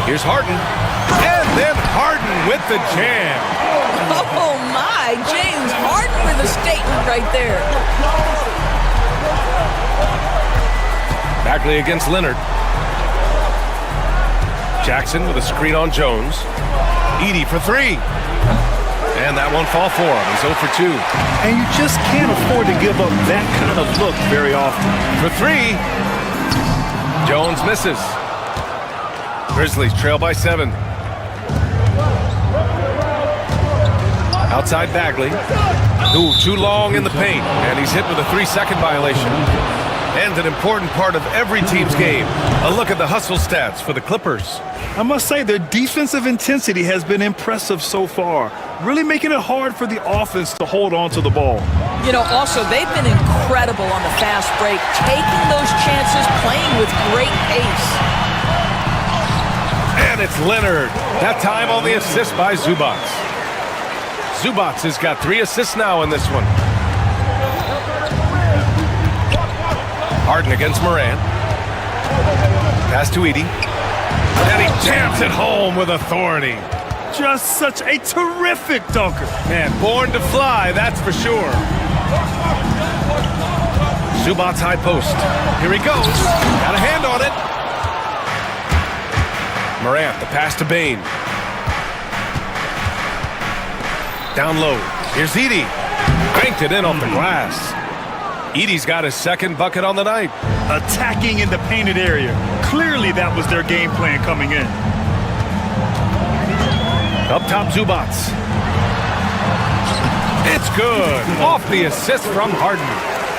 Here's Harden. And then Harden with the jam. Oh, my. James Harden with a statement right there. Bagley against Leonard. Jackson with a screen on Jones. Edey for three. And that won't fall for him. He's 0 for 2. And you just can't afford to give up that kind of look very often. For three. Jones misses. Grizzlies trail by 7. Outside Bagley. Ooh, too long in the paint. And he's hit with a 3-second violation. And an important part of every team's game. A look at the hustle stats for the Clippers. I must say their defensive intensity has been impressive so far, really making it hard for the offense to hold on to the ball. You know, also, they've been incredible on the fast break, taking those chances, playing with great pace. And it's Leonard. That time on the assist by Zubac. Zubac has got 3 assists now in this one. Harden against Morant. Pass to Edey. And he jams it home with authority. Just such a terrific dunker. Man, born to fly, that's for sure. Zubac's high post. Here he goes. Got a hand on it. Morant, the pass to Bane. Down low. Here's Edey. Banked it in off the glass. Edey's got his second bucket on the night. Attacking in the painted area. Clearly that was their game plan coming in. Up top, Zubac. It's good. Off the assist from Harden.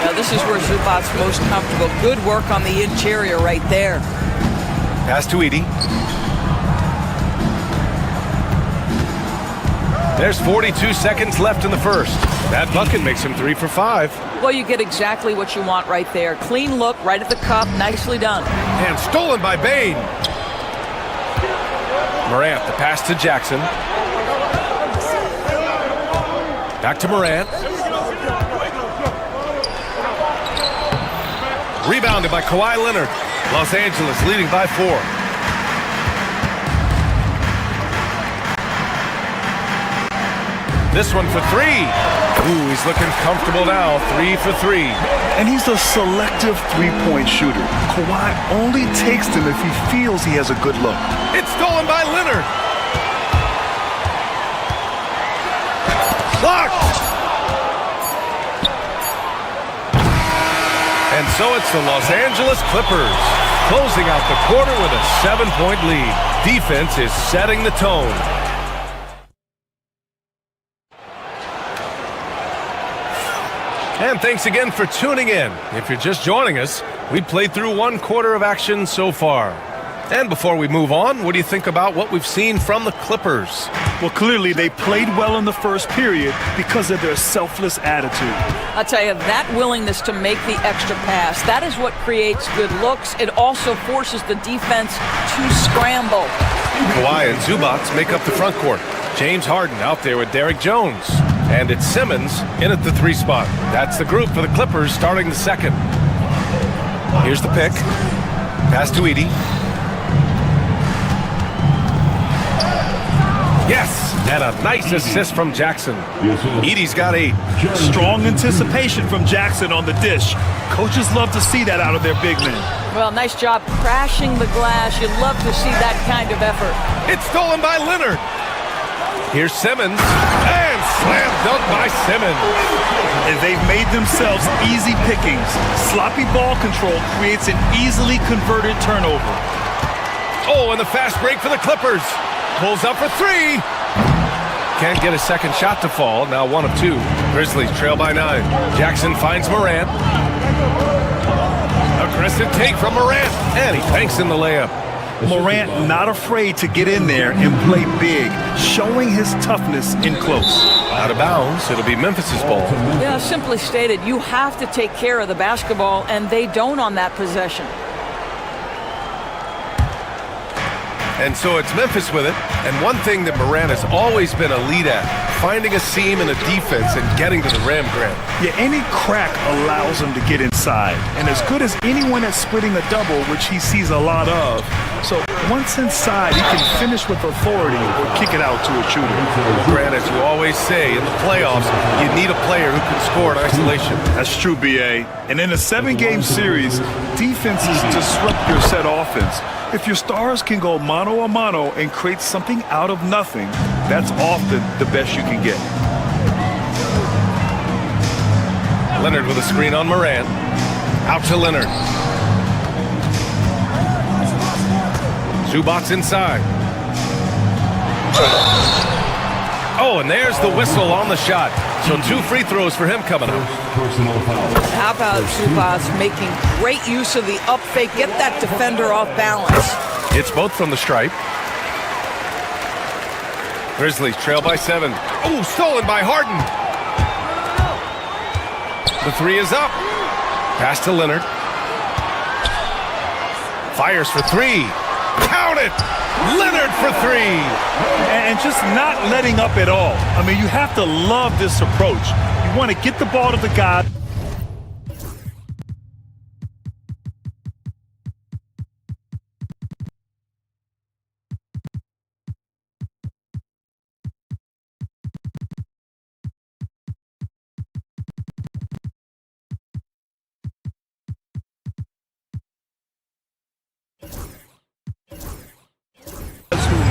Now, this is where Zubac's most comfortable. Good work on the interior right there. Pass to Edey. There's 42 seconds left in the first. That bucket makes him 3 for 5. Well, you get exactly what you want right there. Clean look, right at the cup. Nicely done. And stolen by Bane. Morant, the pass to Jackson. Back to Morant. Rebounded by Kawhi Leonard. Los Angeles leading by 4. This one for 3. Ooh, he's looking comfortable now. 3 for 3. And he's a selective three-point shooter. Kawhi only takes them if he feels he has a good look. It's stolen by Leonard. Blocked. And so it's the Los Angeles Clippers closing out the quarter with a 7-point lead. Defense is setting the tone. And thanks again for tuning in. If you're just joining us, we played through 1 quarter of action so far. And before we move on, what do you think about what we've seen from the Clippers? Well, clearly they played well in the first period because of their selfless attitude. I'll tell you, that willingness to make the extra pass, that is what creates good looks. It also forces the defense to scramble. Kawhi and Zubac make up the front court. James Harden out there with Derrick Jones. And it's Simmons in at the 3 spot. That's the group for the Clippers starting the second. Here's the pick. Pass to Edey. Yes, and a nice assist from Jackson. Edey's got 8. Strong anticipation from Jackson on the dish. Coaches love to see that out of their big men. Well, nice job crashing the glass. You'd love to see that kind of effort. It's stolen by Leonard. Here's Simmons, and slam dunk by Simmons. And they've made themselves easy pickings. Sloppy ball control creates an easily converted turnover. Oh, and the fast break for the Clippers. Pulls up for 3. Can't get a second shot to fall. Now 1 of 2. Grizzlies trail by 9. Jackson finds Morant. Aggressive take from Morant, and he banks in the layup. Morant not afraid to get in there and play big, showing his toughness in close. Out of bounds, it'll be Memphis's ball. Yeah, simply stated, you have to take care of the basketball, and they don't on that possession. And so it's Memphis with it. And one thing that Morant has always been a lead at, finding a seam in a defense and getting to the rim, Grant. Yeah, any crack allows him to get inside. And as good as anyone at splitting a double, which he sees a lot of, So once inside, he can finish with authority or kick it out to a shooter. Grant, as you always say, in the playoffs, you need a player who can score in isolation. That's true, B.A. And in a 7-game series, defenses disrupt your set offense. If your stars can go mano a mano and create something out of nothing, that's often the best you can get. Leonard with a screen on Morant. Out to Leonard. Zubac's inside. Oh, and there's the whistle on the shot. So 2 free throws for him coming up. How about Zubac making great use of the up fake, get that defender off balance. It's both from the stripe. Grizzlies trail by 7. Oh, stolen by Harden. The 3 is up. Pass to Leonard. Fires for 3. Count it! Leonard for 3. And just not letting up at all. I mean, you have to love this approach. You want to get the ball to the guy.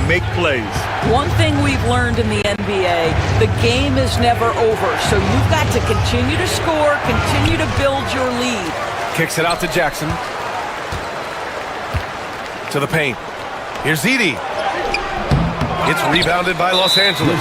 Make plays. One thing we've learned in the NBA, the game is never over. So you've got to continue to score, continue to build your lead. Kicks it out to Jackson. To the paint. Here's Edey. It's rebounded by Los Angeles.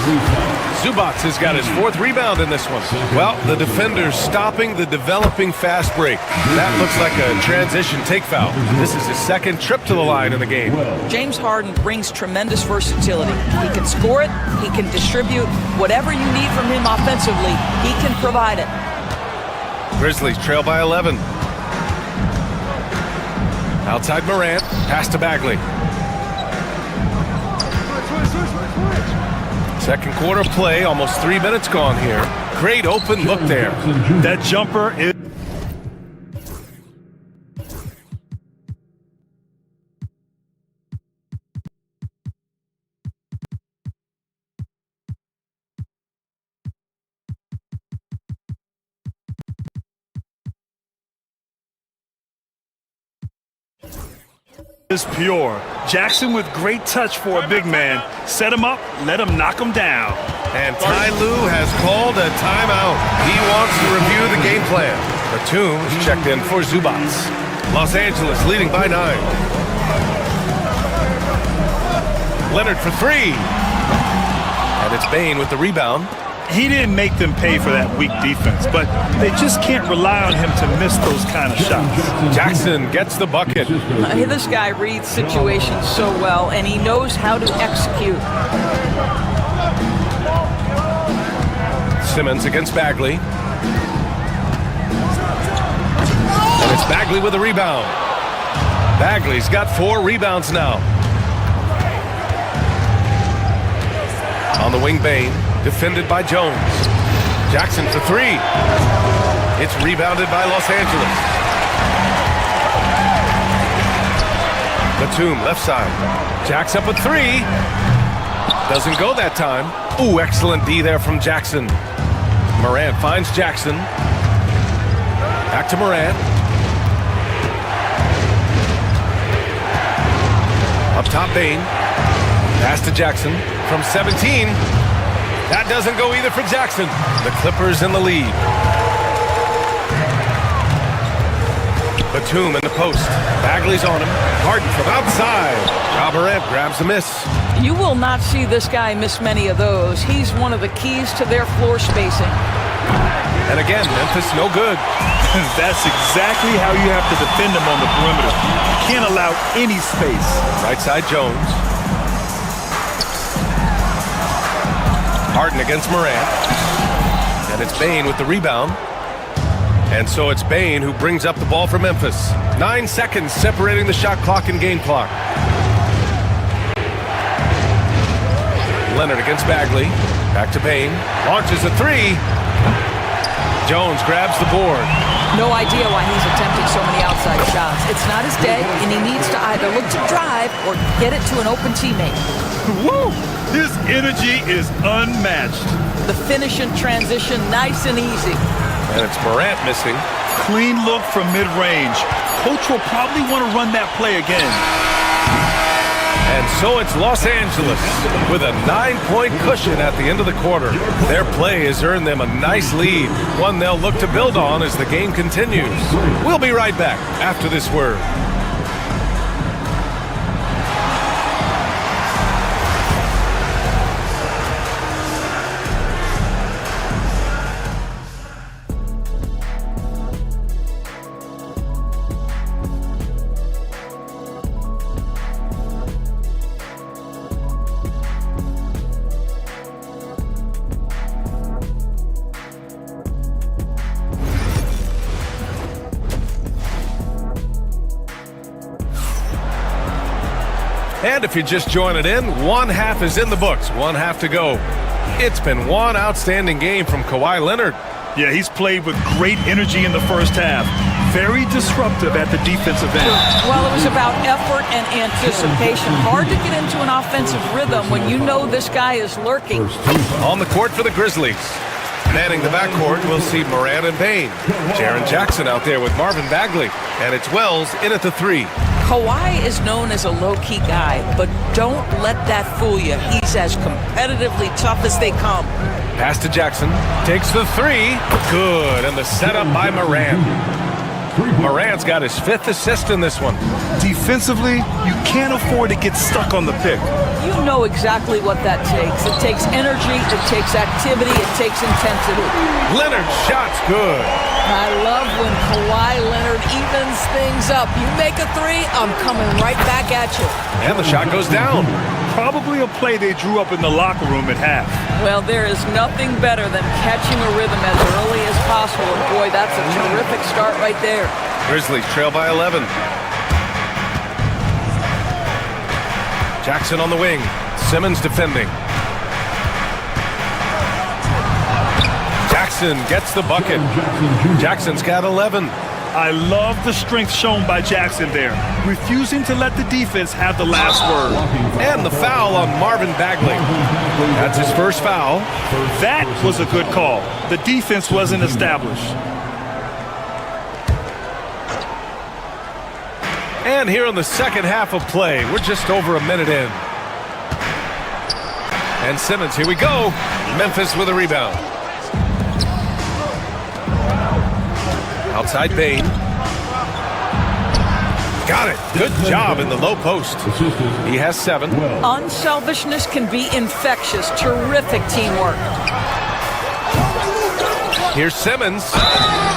Zubac has got his 4th rebound in this one. Well, the defender's stopping the developing fast break. That looks like a transition take foul. This is his 2nd trip to the line in the game. James Harden brings tremendous versatility. He can score it, he can distribute. Whatever you need from him offensively, he can provide it. Grizzlies trail by 11. Outside Morant, pass to Bagley. 2nd quarter play, almost 3 minutes gone here. Great open look there. That jumper is... is pure. Jackson with great touch for a big man. Set him up, let him knock him down. And Ty Lue has called a timeout. He wants to review the game plan. Batum is checked in for Zubac. Los Angeles leading by 9. Leonard for 3. And it's Bane with the rebound. He didn't make them pay for that weak defense, but they just can't rely on him to miss those kind of shots. Jackson gets the bucket. This guy reads situations so well, and he knows how to execute. Simmons against Bagley. And it's Bagley with a rebound. Bagley's got 4 rebounds now. On the wing, Bane. Defended by Jones. Jackson for 3. It's rebounded by Los Angeles. Batum left side. Jack's up a 3. Doesn't go that time. Ooh, excellent D there from Jackson. Morant finds Jackson. Back to Morant. Up top, Bane. Pass to Jackson from 17. That doesn't go either for Jackson. The Clippers in the lead. Batum in the post. Bagley's on him. Harden from outside. Ja Morant grabs the miss. You will not see this guy miss many of those. He's one of the keys to their floor spacing. And again, Memphis no good. That's exactly how you have to defend him on the perimeter. You can't allow any space. Right side Jones. Harden against Morant. And it's Bane with the rebound. And so it's Bane who brings up the ball for Memphis. 9 seconds separating the shot clock and game clock. Leonard against Bagley. Back to Bane. Launches a 3. Jones grabs the board. No idea why he's attempting so many outside shots. It's not his day, and he needs to either look to drive or get it to an open teammate. Woo! His energy is unmatched. The finish and transition, nice and easy. And it's Morant missing. Clean look from mid-range. Coach will probably want to run that play again. And so it's Los Angeles with a 9-point cushion at the end of the quarter. Their play has earned them a nice lead, one they'll look to build on as the game continues. We'll be right back after this word. And if you're just joining in, one half is in the books, one half to go. It's been one outstanding game from Kawhi Leonard. Yeah, he's played with great energy in the first half. Very disruptive at the defensive end. Well, it was about effort and anticipation. Hard to get into an offensive rhythm when you know this guy is lurking. On the court for the Grizzlies. Manning the backcourt, we'll see Morant and Bane. Jaren Jackson out there with Marvin Bagley. And it's Wells in at the 3. Kawhi is known as a low-key guy, but don't let that fool you. He's as competitively tough as they come. Pass to Jackson. Takes the 3. Good. And the setup by Morant. Morant's got his 5th assist in this one. Defensively, you can't afford to get stuck on the pick. You know exactly what that takes. It takes energy, it takes activity, it takes intensity. Leonard's shot's good. I love when Kawhi Leonard evens things up. You make a 3, I'm coming right back at you. And the shot goes down. Probably a play they drew up in the locker room at half. Well, there is nothing better than catching a rhythm as early as possible. And boy, that's a terrific start right there. Grizzlies trail by 11. Jackson on the wing. Simmons defending. Jackson gets the bucket. Jackson's got 11. I love the strength shown by Jackson there, refusing to let the defense have the last word. And the foul on Marvin Bagley. That's his first foul. That was a good call. The defense wasn't established. And here in the second half of play, we're just over a minute in. And Simmons, here we go. Memphis with a rebound. Outside Bane. Got it. Good job in the low post. He has 7. Unselfishness can be infectious. Terrific teamwork. Here's Simmons.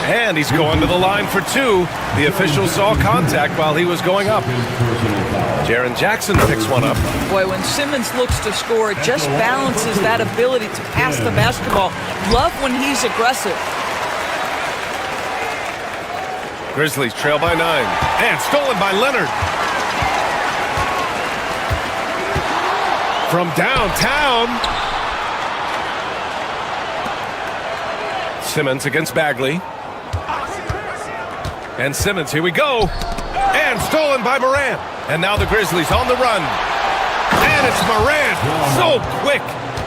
And he's going to the line for 2. The official saw contact while he was going up. Jaren Jackson picks one up. Boy, when Simmons looks to score, it just balances that ability to pass the basketball. Love when he's aggressive. Grizzlies trail by 9. And stolen by Leonard. From downtown. Simmons against Bagley. And Simmons, here we go. And stolen by Morant. And now the Grizzlies on the run. And it's Morant. So quick.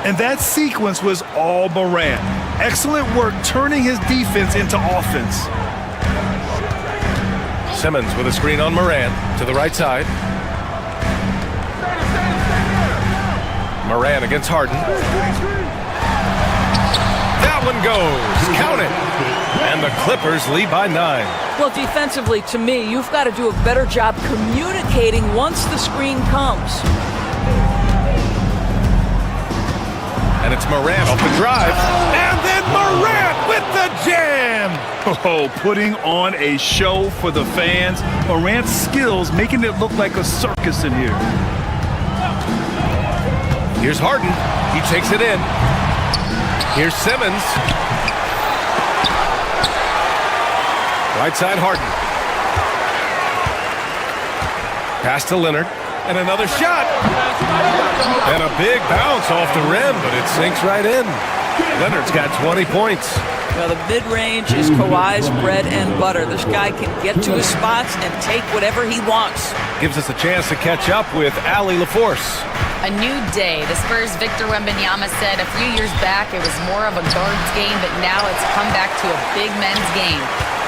And that sequence was all Morant. Excellent work turning his defense into offense. Simmons with a screen on Morant to the right side. Morant against Harden. That one goes. Count it. And the Clippers lead by 9. Well, defensively, to me, you've got to do a better job communicating once the screen comes. And it's Morant off the drive. And then Morant with the jam. Oh, putting on a show for the fans. Morant's skills making it look like a circus in here. Here's Harden. He takes it in. Here's Simmons. Right side Harden. Pass to Leonard. And another shot. And a big bounce off the rim, but it sinks right in. Leonard's got 20 points. Well, the mid-range is Kawhi's bread and butter. This guy can get to his spots and take whatever he wants. Gives us a chance to catch up with Allie LaForce. A new day. The Spurs' Victor Wembanyama said a few years back it was more of a guards game, but now it's come back to a big men's game.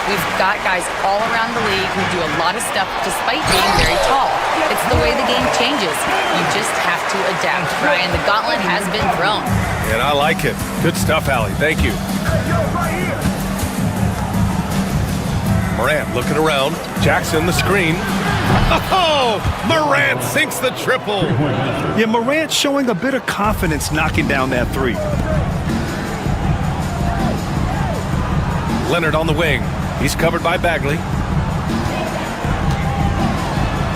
We've got guys all around the league who do a lot of stuff despite being very tall. It's the way the game changes. You just have to adapt. Ryan, the gauntlet has been thrown. And I like it. Good stuff, Allie. Thank you. Morant looking around. Jackson the screen. Oh, Morant sinks the triple. Yeah, Morant showing a bit of confidence knocking down that three. Leonard on the wing. He's covered by Bagley.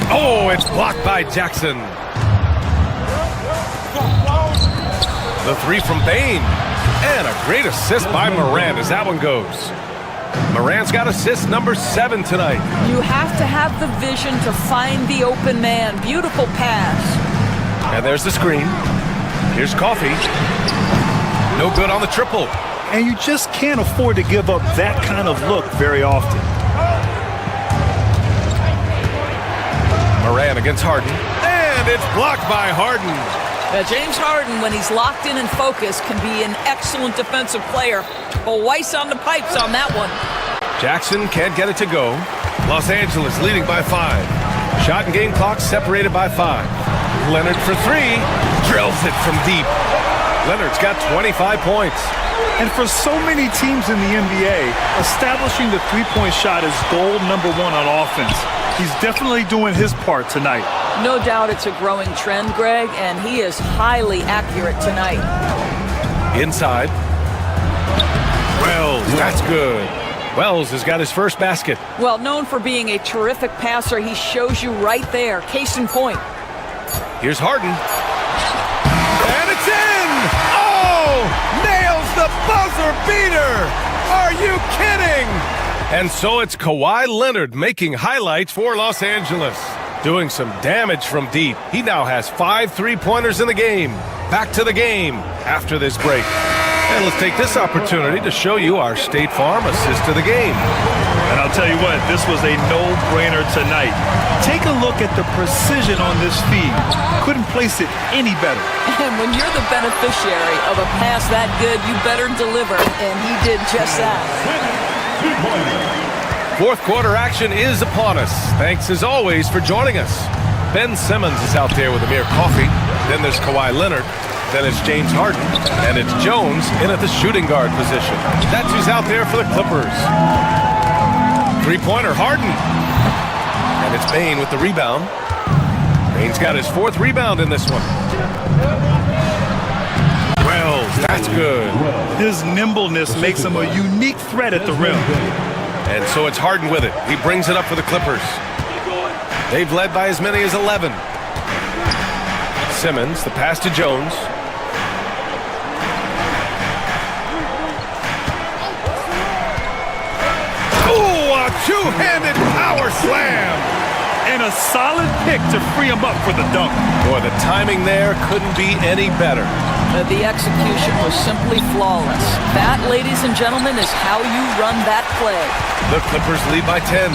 Oh, it's blocked by Jackson. The three from Bane. And a great assist by Morant as that one goes. Morant's got assist number 7 tonight. You have to have the vision to find the open man. Beautiful pass. And there's the screen. Here's Coffee. No good on the triple. And you just can't afford to give up that kind of look very often. Morant against Harden. And it's blocked by Harden. James Harden, when he's locked in and focused, can be an excellent defensive player. But Weiss on the pipes on that one. Jackson can't get it to go. Los Angeles leading by 5. Shot and game clock separated by 5. Leonard for 3. Drills it from deep. Leonard's got 25 points. And for so many teams in the NBA, establishing the three-point shot is goal number 1 on offense. He's definitely doing his part tonight. No doubt it's a growing trend, Greg, and he is highly accurate tonight. Inside. Wells, that's good. Wells has got his first basket. Well, known for being a terrific passer, he shows you right there. Case in point. Here's Harden. And it's in! Oh! Nails the buzzer beater! Are you kidding? And so it's Kawhi Leonard making highlights for Los Angeles. Doing some damage from deep. He now has 5 3-pointers in the game. Back to the game after this break. And let's take this opportunity to show you our State Farm assist to the game. And I'll tell you what, this was a no-brainer tonight. Take a look at the precision on this feed. Couldn't place it any better. And when you're the beneficiary of a pass that good, you better deliver. And he did just that. Fourth quarter action is upon us. Thanks as always for joining us. Ben Simmons is out there with Amir Coffey. Then there's Kawhi Leonard. Then it's James Harden. And it's Jones in at the shooting guard position. That's who's out there for the Clippers. Three-pointer Harden. And it's Bane with the rebound. Bane's got his 4th rebound in this one. Wells, that's good. His nimbleness makes him a unique threat at the rim. And so it's Harden with it. He brings it up for the Clippers. They've led by as many as 11. Simmons, the pass to Jones. Ooh, a two-handed power slam. And a solid pick to free him up for the dunk. Boy, the timing there couldn't be any better. The execution was simply flawless. That, ladies and gentlemen, is how you run that play. The Clippers lead by 10.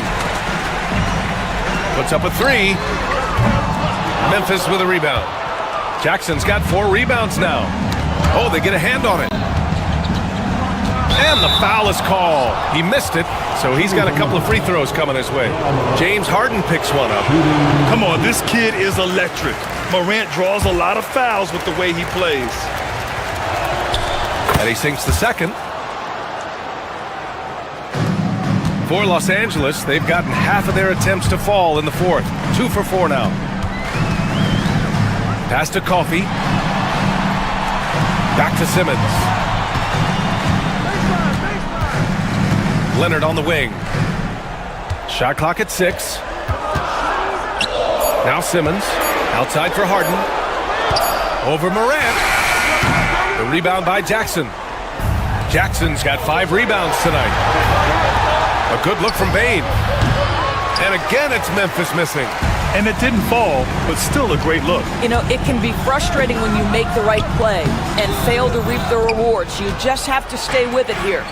Puts up a 3. Memphis with a rebound. Jackson's got 4 rebounds now. Oh, they get a hand on it. And the foul is called. He missed it, so he's got a couple of free throws coming his way. James Harden picks one up. Come on, this kid is electric. Morant draws a lot of fouls with the way he plays. And he sinks the second. For Los Angeles, they've gotten half of their attempts to fall in the 4th. 2 for 4 now. Pass to Coffey. Back to Simmons. Leonard on the wing. Shot clock at 6. Now Simmons. Outside for Harden. Over Morant. The rebound by Jackson. Jackson's got 5 rebounds tonight. A good look from Bane. And again, it's Memphis missing. And it didn't fall, but still a great look. You know, it can be frustrating when you make the right play and fail to reap the rewards. You just have to stay with it here.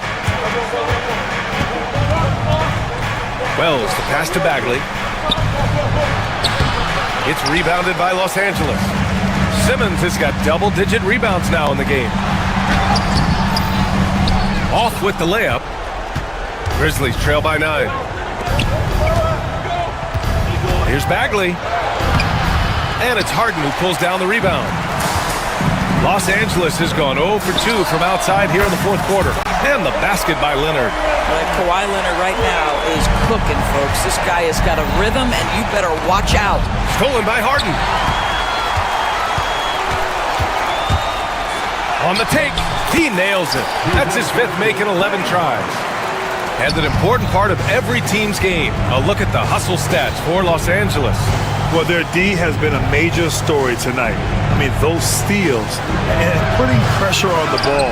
Wells, the pass to Bagley. It's rebounded by Los Angeles. Simmons has got double-digit rebounds now in the game. Off with the layup. Grizzlies trail by 9. Here's Bagley. And it's Harden who pulls down the rebound. Los Angeles has gone 0 for 2 from outside here in the fourth quarter. And the basket by Leonard. Kawhi Leonard right now is cooking, folks. This guy has got a rhythm, and you better watch out. Stolen by Harden. On the take, he nails it. That's his 5th make in 11 tries. And an important part of every team's game. A look at the hustle stats for Los Angeles. Well, their D has been a major story tonight. I mean, those steals and putting pressure on the ball,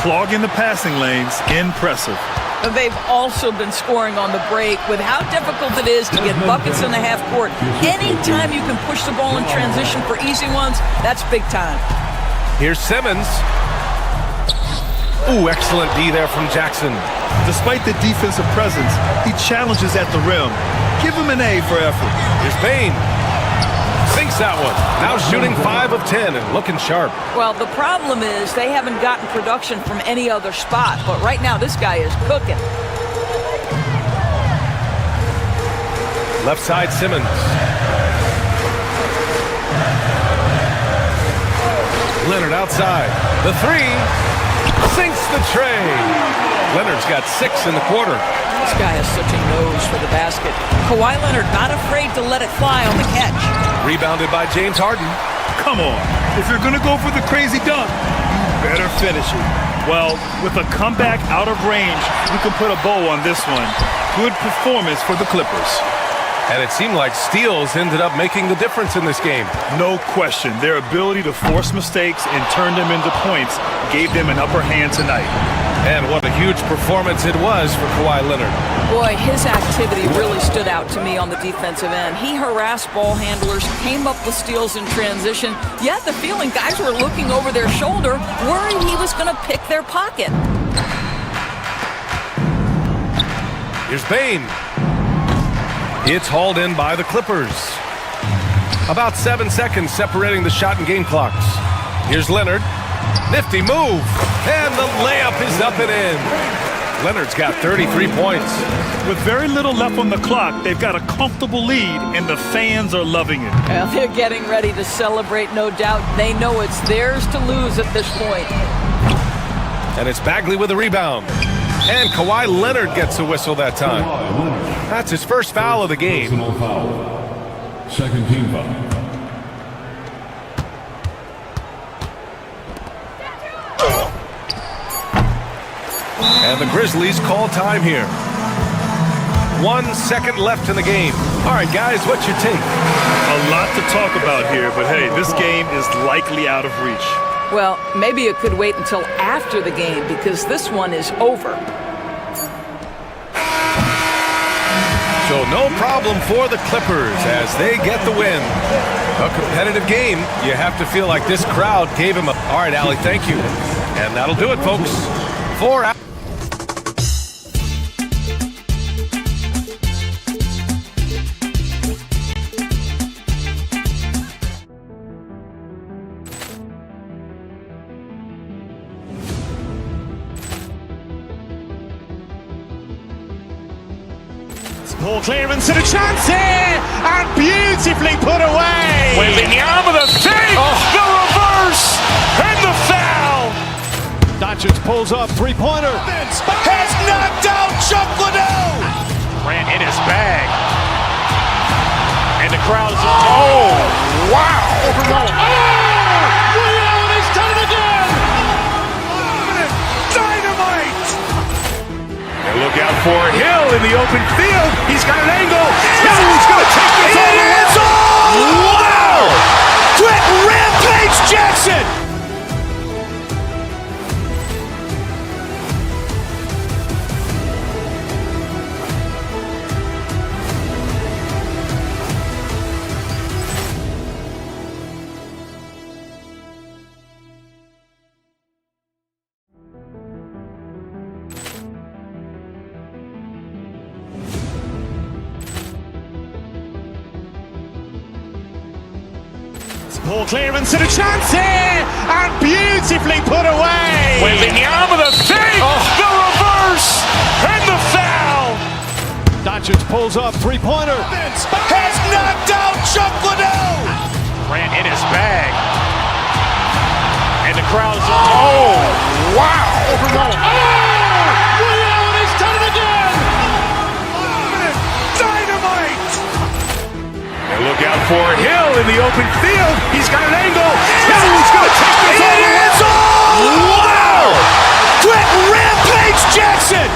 clogging the passing lanes, impressive. They've also been scoring on the break. With how difficult it is to get buckets in the half court, anytime you can push the ball in transition for easy ones, that's big time. Here's Simmons. Ooh, excellent D there from Jackson. Despite the defensive presence, he challenges at the rim. Give him an A for effort. Here's Bane. Sinks that one. Now shooting 5 of 10 and looking sharp. Well, the problem is they haven't gotten production from any other spot, but right now this guy is cooking. Left side, Simmons. Leonard outside. The 3. Sinks the tray. Leonard's got 6 in the quarter. This guy has such a nose for the basket. Kawhi Leonard not afraid to let it fly on the catch. Rebounded by James Harden. Come on. If you're going to go for the crazy dunk, you better finish it. Well, with a comeback out of range, we can put a bow on this one. Good performance for the Clippers. And it seemed like steals ended up making the difference in this game. No question. Their ability to force mistakes and turn them into points gave them an upper hand tonight. And what a huge performance it was for Kawhi Leonard. Boy, his activity really stood out to me on the defensive end. He harassed ball handlers, came up with steals in transition. You had the feeling guys were looking over their shoulder, worried he was going to pick their pocket. Here's Bane. It's hauled in by the Clippers. About 7 seconds separating the shot and game clocks. Here's Leonard. Nifty move. And the layup is up and in. Leonard's got 33 points. With very little left on the clock, they've got a comfortable lead, and the fans are loving it. Well, they're getting ready to celebrate, no doubt. They know it's theirs to lose at this point. And it's Bagley with a rebound. And Kawhi Leonard gets a whistle that time. That's his first foul of the game. Personal foul. Second team foul. And the Grizzlies call time here. 1 second left in the game. All right, guys, what's your take? A lot to talk about here, but hey, this game is likely out of reach. Well, maybe it could wait until after the game because this one is over. So no problem for the Clippers as they get the win. A competitive game. You have to feel like this crowd gave him a... All right, Allie, thank you. And that'll do it, folks. 4 out. Poor clearance and a chance here, and beautifully put away. Wembanyama the save, the reverse, and the foul. Doncic pulls up, three-pointer. Has knocked out Chuck Liddell. Ran in his bag. And the crowd is... Oh, wow. Liddell has done it again. Dynamite. And look out for Hill in the open field. He's got an angle. He's going to take this all the way. Wow! Quick Rampage Jackson. Ball clearance and a chance here, and beautifully put away. Wembanyama the save, the reverse, and the foul. Doncic pulls up, three-pointer. Has knocked out Chuck Liddell. Grant in his bag. And the crowd's oh, wow. Liddell has done it again. Dynamite! And look out for Hill in the open field. He's got an angle. Hill's going to take this all the way. Wow! Quick Rampage Jackson.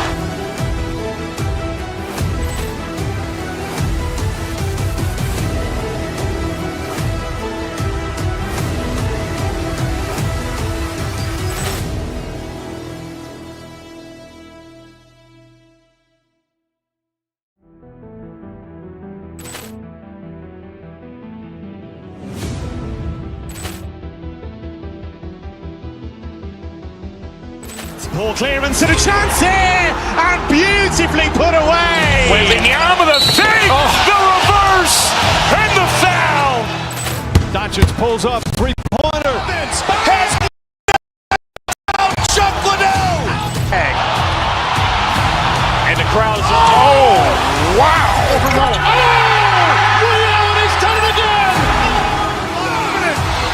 Ball clearance and a chance here, and beautifully put away. Wembanyama the save, the reverse, and the foul. Doncic pulls up, three-pointer. Has knocked out Chuck Liddell. And the crowd's oh, wow. Liddell has done it again.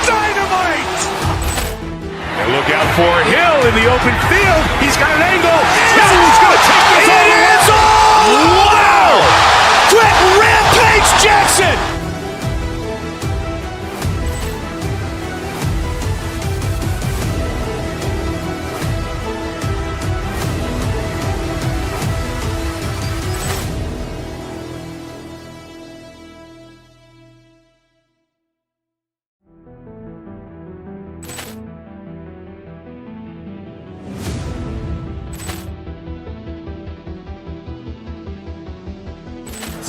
Dynamite! And look out for Hill in the open field. He's got an angle. Hill's going to take this all the way. Wow! Quick Rampage Jackson.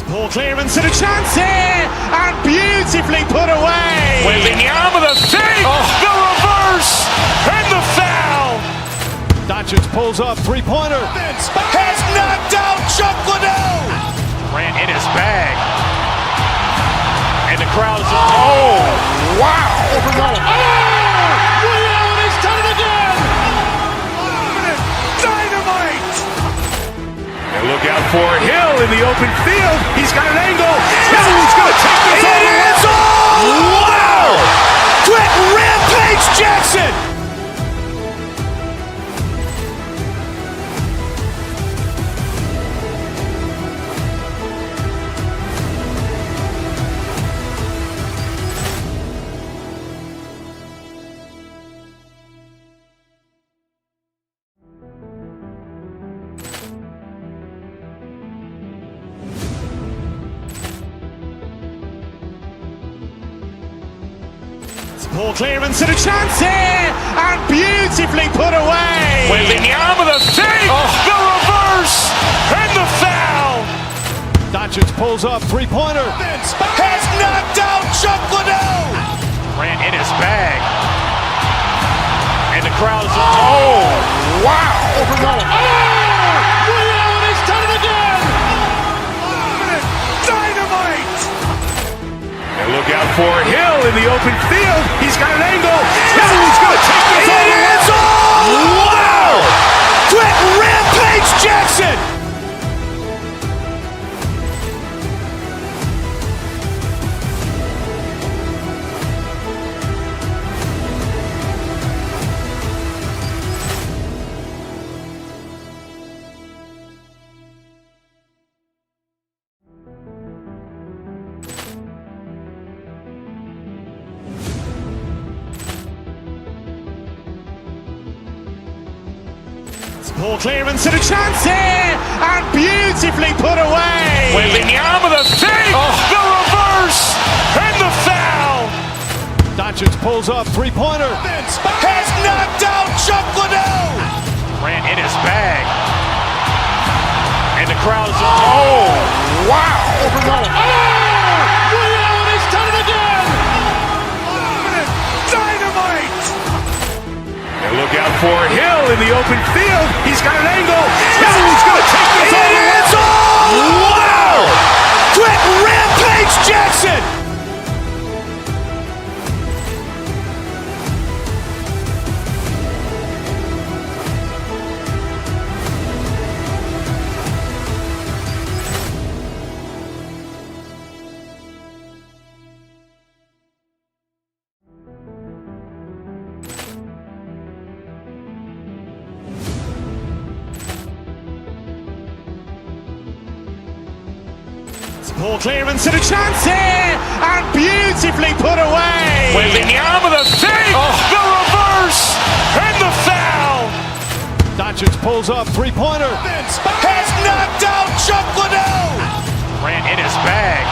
Ball clearance and a chance here, and beautifully put away. Wembanyama the save, the reverse, and the foul. Doncic pulls up, three-pointer. Has knocked out Chuck Liddell. Grant in his bag. And the crowd's oh, wow. Liddell has done it again. Dynamite! And look out for Hill in the open field. He's got an angle. Hill's going to take this all the way. Wow! Quick Rampage Jackson. Ball clearance and a chance here, and beautifully put away. Wembanyama the save, the reverse, and the foul. Doncic pulls up, three-pointer. Has knocked out Chuck Liddell. Grant in his bag. And the crowd's oh, wow. Liddell has done it again. Dynamite! And look out for Hill in the open field. He's got an angle. Hill's going to take this all the way. Wow! Quick Rampage Jackson. Ball clearance and a chance here, and beautifully put away. Wembanyama the save, the reverse, and the foul. Doncic pulls up, three-pointer. Has knocked out Chuck Liddell. Grant in his bag. And the crowd's oh, wow. Liddell has done it again. Dynamite! And look out for Hill in the open field. He's got an angle. Hill's going to take this all the way. Wow! Quick Rampage Jackson. Ball clearance and a chance here, and beautifully put away. Wembanyama the save, the reverse, and the foul. Doncic pulls up, three-pointer. Has knocked out Chuck Liddell. Grant in his bag.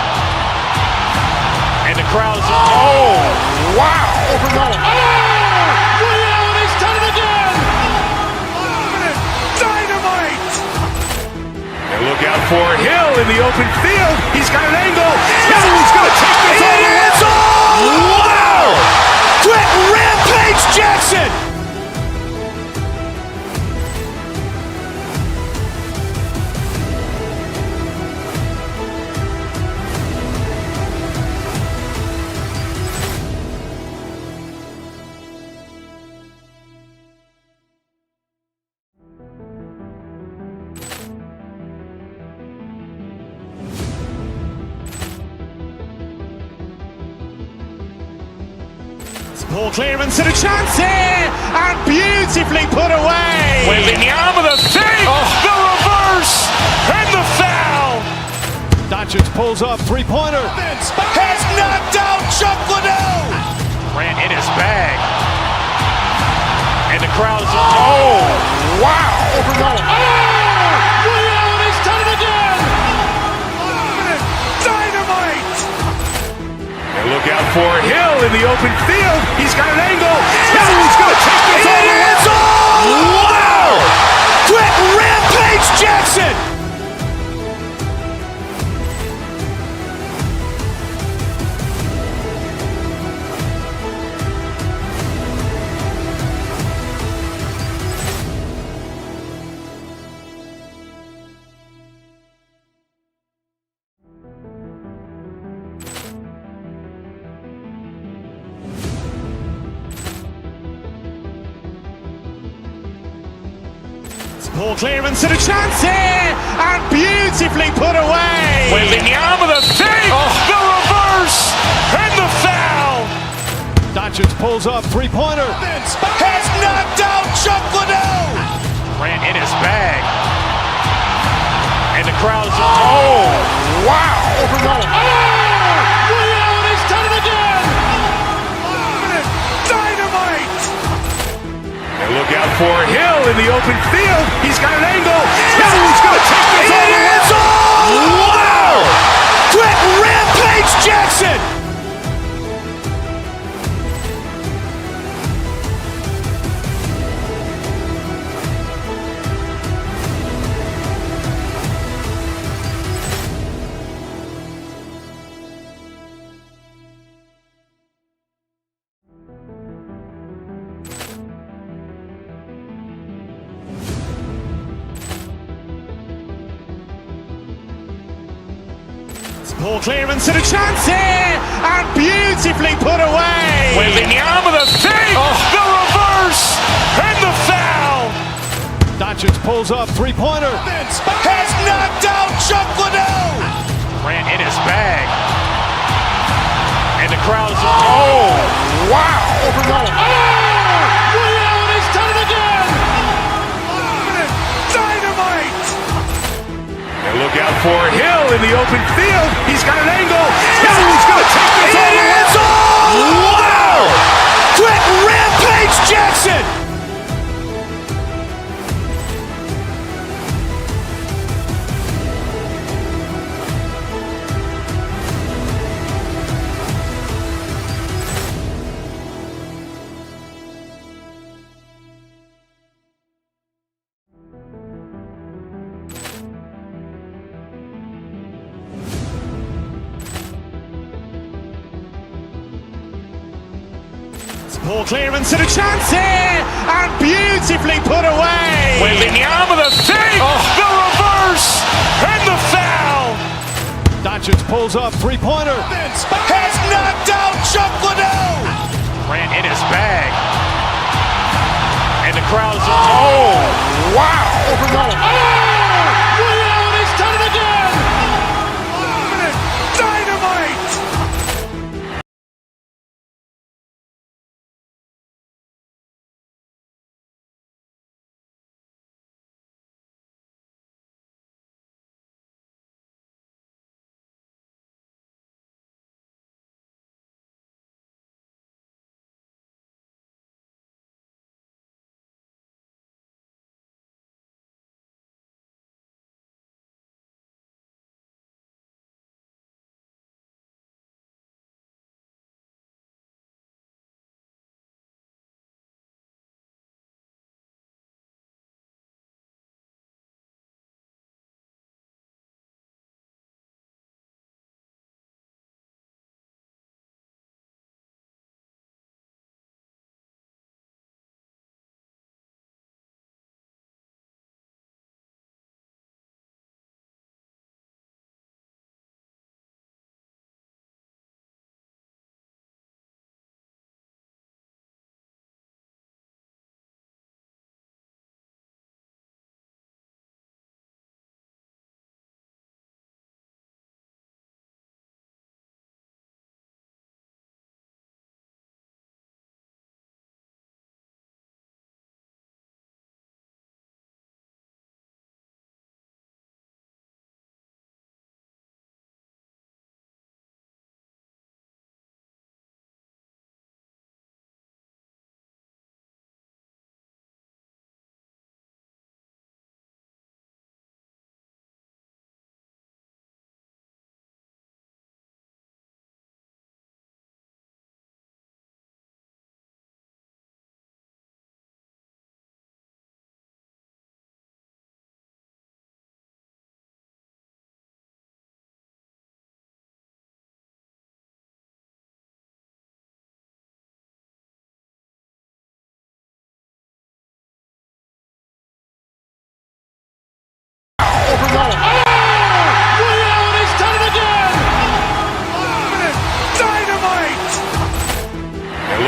And the crowd's, oh, wow. Liddell, he's done it again. Dynamite. And look out for Hill in the open field. He's got an angle. Hill's going to take this all the way. Wow! Quick Rampage Jackson. Ball clearance and a chance here, and beautifully put away. Wembanyama the save, the reverse, and the foul. Doncic pulls up, three-pointer. Has knocked out Chuck Liddell. Grant in his bag. And the crowd's, oh, wow. Liddell, he's done it again. Dynamite. And look out for Hill in the open field. He's got an angle. Hill's going to take this all the way. Wow! Quick Rampage Jackson. Ball clearance and a chance here, and beautifully put away. Wembanyama the save, the reverse, and the foul. Doncic pulls up, three-pointer. Has knocked out Chuck Liddell. Grant in his bag. And the crowd's, oh, wow. Liddell, he's done it again. Dynamite. And look out for Hill in the open field. He's got an angle. Hill's going to take this all the way. Wow! Quick Rampage Jackson. Ball clearance and a chance here, and beautifully put away. Wembanyama the save, the reverse, and the foul. Doncic pulls up, three-pointer. Has knocked out Chuck Liddell. Grant in his bag. And the crowd's, oh, wow. Liddell, he's done it again. Dynamite. And look out for Hill in the open field. He's got an angle. Hill's going to take this all the way. Wow! Quick Rampage Jackson. Ball clearance and a chance here, and beautifully put away. Wembanyama the save, the reverse, and the foul. Doncic pulls up, three-pointer. Has knocked out Chuck Liddell. Grant in his bag. And the crowd's, oh, wow.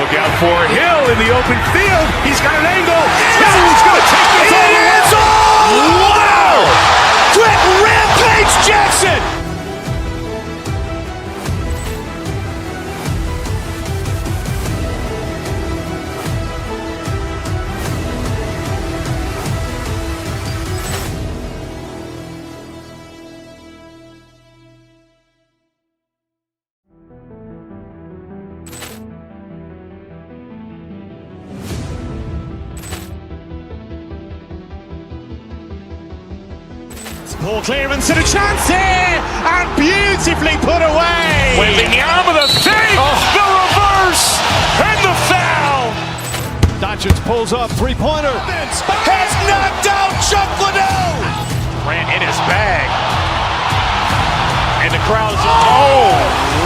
Look out for Hill in the open field. He's got an angle. Hill's going to take this all the way. Wow! Quick Rampage Jackson! Ball clearance and a chance here, and beautifully put away. Wembanyama the save, the reverse, and the foul. Doncic pulls up, three-pointer. Has knocked out Chuck Liddell. Grant in his bag. And the crowd's, oh,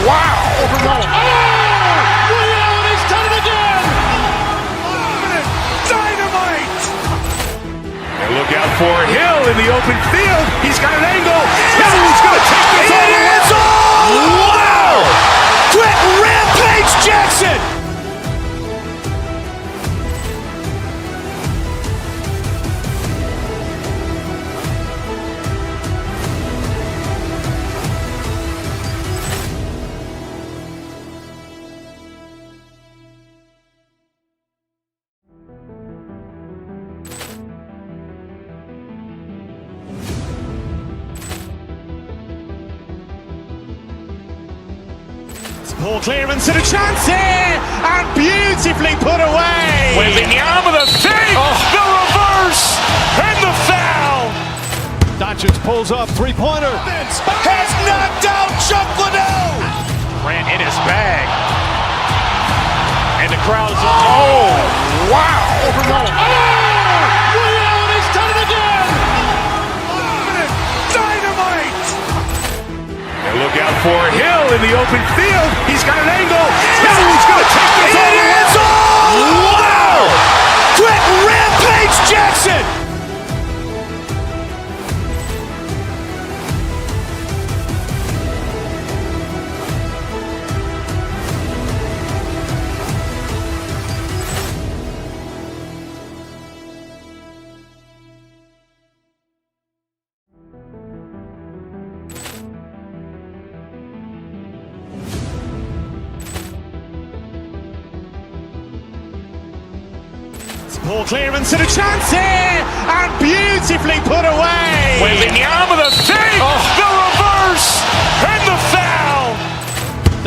wow. He's done it again. Dynamite. And look out for Hill in the open field. He's got an angle. Hill's going to take this all the way. Wow! Quick Rampage Jackson. Ball clearance and a chance here, and beautifully put away. Wembanyama the save, the reverse, and the foul. Doncic pulls up, three-pointer. Has knocked out Chuck Liddell. Grant in his bag. And the crowd's, oh, wow. He's done it again. Dynamite. And look out for Hill in the open field. He's got an angle. Hill's going to take this all the way. Wow! Quick Rampage Jackson. Ball clearance and a chance here, and beautifully put away. Wembanyama the save, the reverse, and the foul.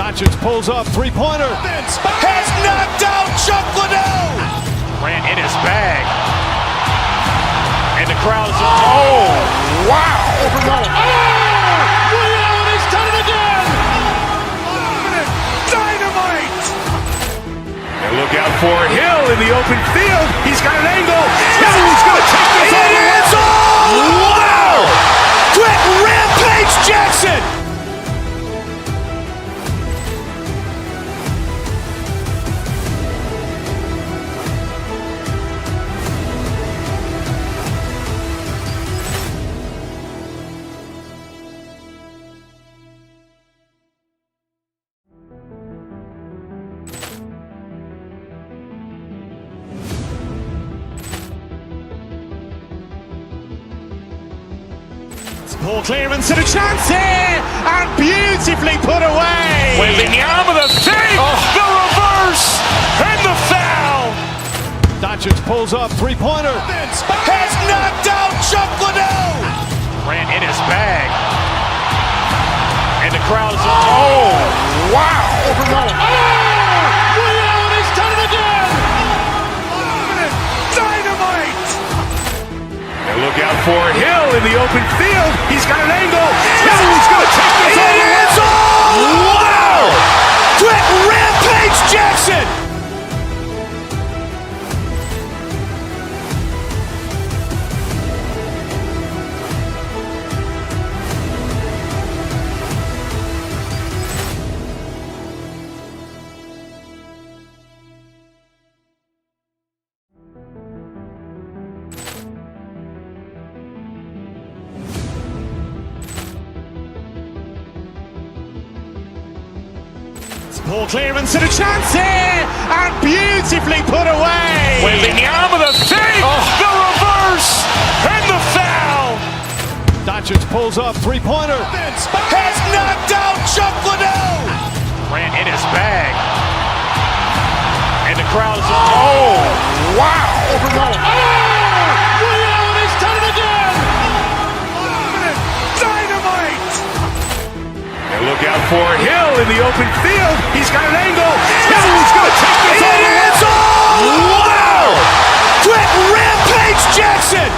Doncic pulls up, three-pointer. Has knocked out Chuck Liddell. Grant in his bag. And the crowd's, oh, wow. He's done it again. Dynamite. And look out for Hill in the open field. He's got an angle. Hill's going to take this all the way. Wow! Quick Rampage Jackson. Ball clearance and a chance here, and beautifully put away. Wembanyama the save, the reverse, and the foul. Doncic pulls up, three-pointer. Has knocked out Chuck Liddell. Grant in his bag. And the crowd's, oh, wow. He's done it again. Dynamite. And look out for Hill in the open field. He's got an angle. Hill's going to take this all the way. Wow! Quick Rampage Jackson. Ball clearance and a chance here, and Wembanyama the fake, the reverse, and the foul. Doncic pulls up, three-pointer. Has knocked out Chuck Liddell. Grant in his bag. And the crowd is, oh, wow. He's done it again. Dynamite. And look out for Hill in the open field. He's got an angle. He's going to take this all the way. Wow! Quick Rampage Jackson.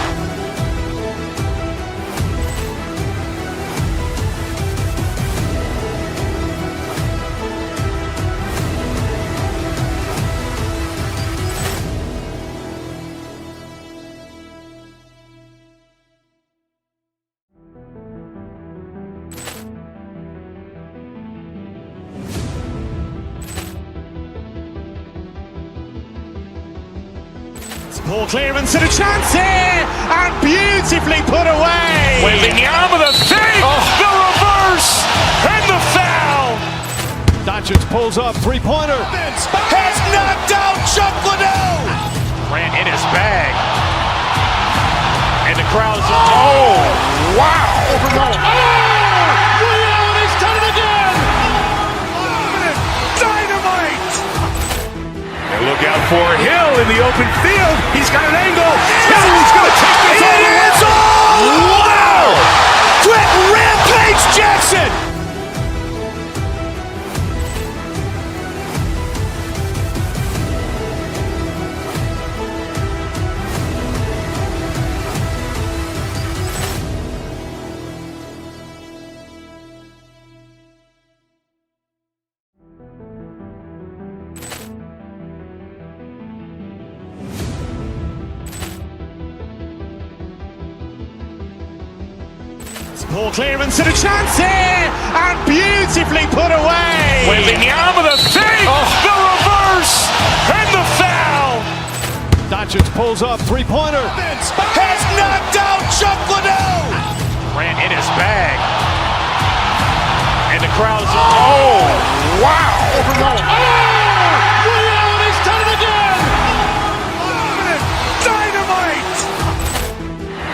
Ball clearance and a chance here, and beautifully put away. Wembanyama the fake, the reverse, and the foul. Doncic pulls up, three-pointer. Has knocked out Chuck Liddell. Grant in his bag. And the crowd is, oh, wow. He's done it again. Dynamite. And look out for Hill in the open field. He's got an angle. He's going to take this all the way. Wow! Quick Rampage Jackson. Ball clearance and a chance here, and beautifully put away. Wembanyama the fake, the reverse, and the foul. Doncic pulls up, three-pointer. Has knocked out Chuck Liddell. Grant in his bag. And the crowd is, oh, wow. He's done it again. Dynamite.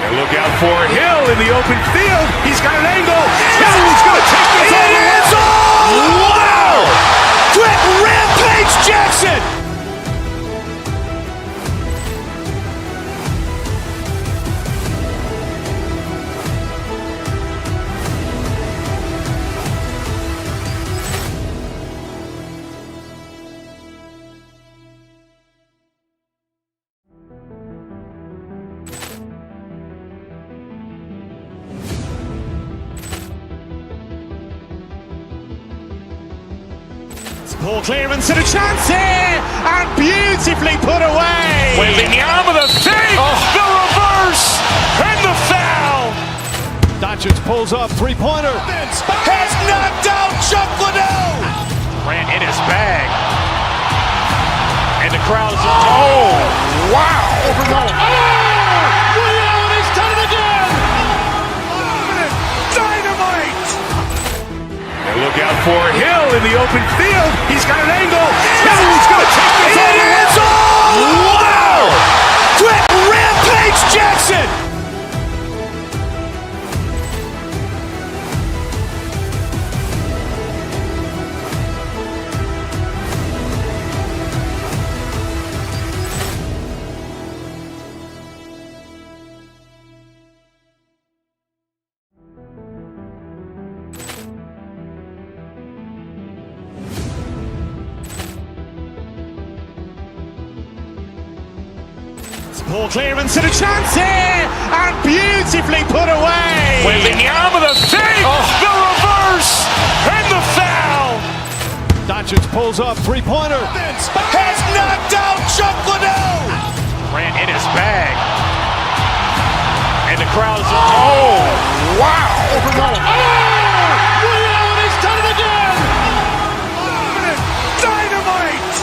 And look out for Hill in the open field. He's got an angle. He's going to take this all the way. Wow! Quick Rampage Jackson. Ball clearance and a chance here, and beautifully put away. Wembanyama the fake, the reverse, and the foul. Doncic pulls up, three-pointer. Has knocked out Chuck Liddell. Grant in his bag. And the crowd is, oh, wow. He's done it again. Dynamite. And look out for Hill in the open field. He's got an angle. He's going to take this all the way. Wow! Quick Rampage Jackson. Ball clearance and a chance here, and beautifully put away. Wembanyama the fake, the reverse, and the foul. Doncic pulls up, three-pointer. Has knocked out Chuck Liddell. Grant in his bag. And the crowd is, oh, wow. He's done it again. Dynamite.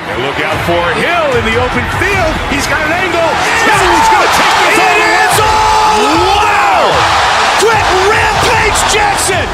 And look out for Hill in the open field. He's got an angle. He's going to take this all the way. Wow! Quick Rampage Jackson.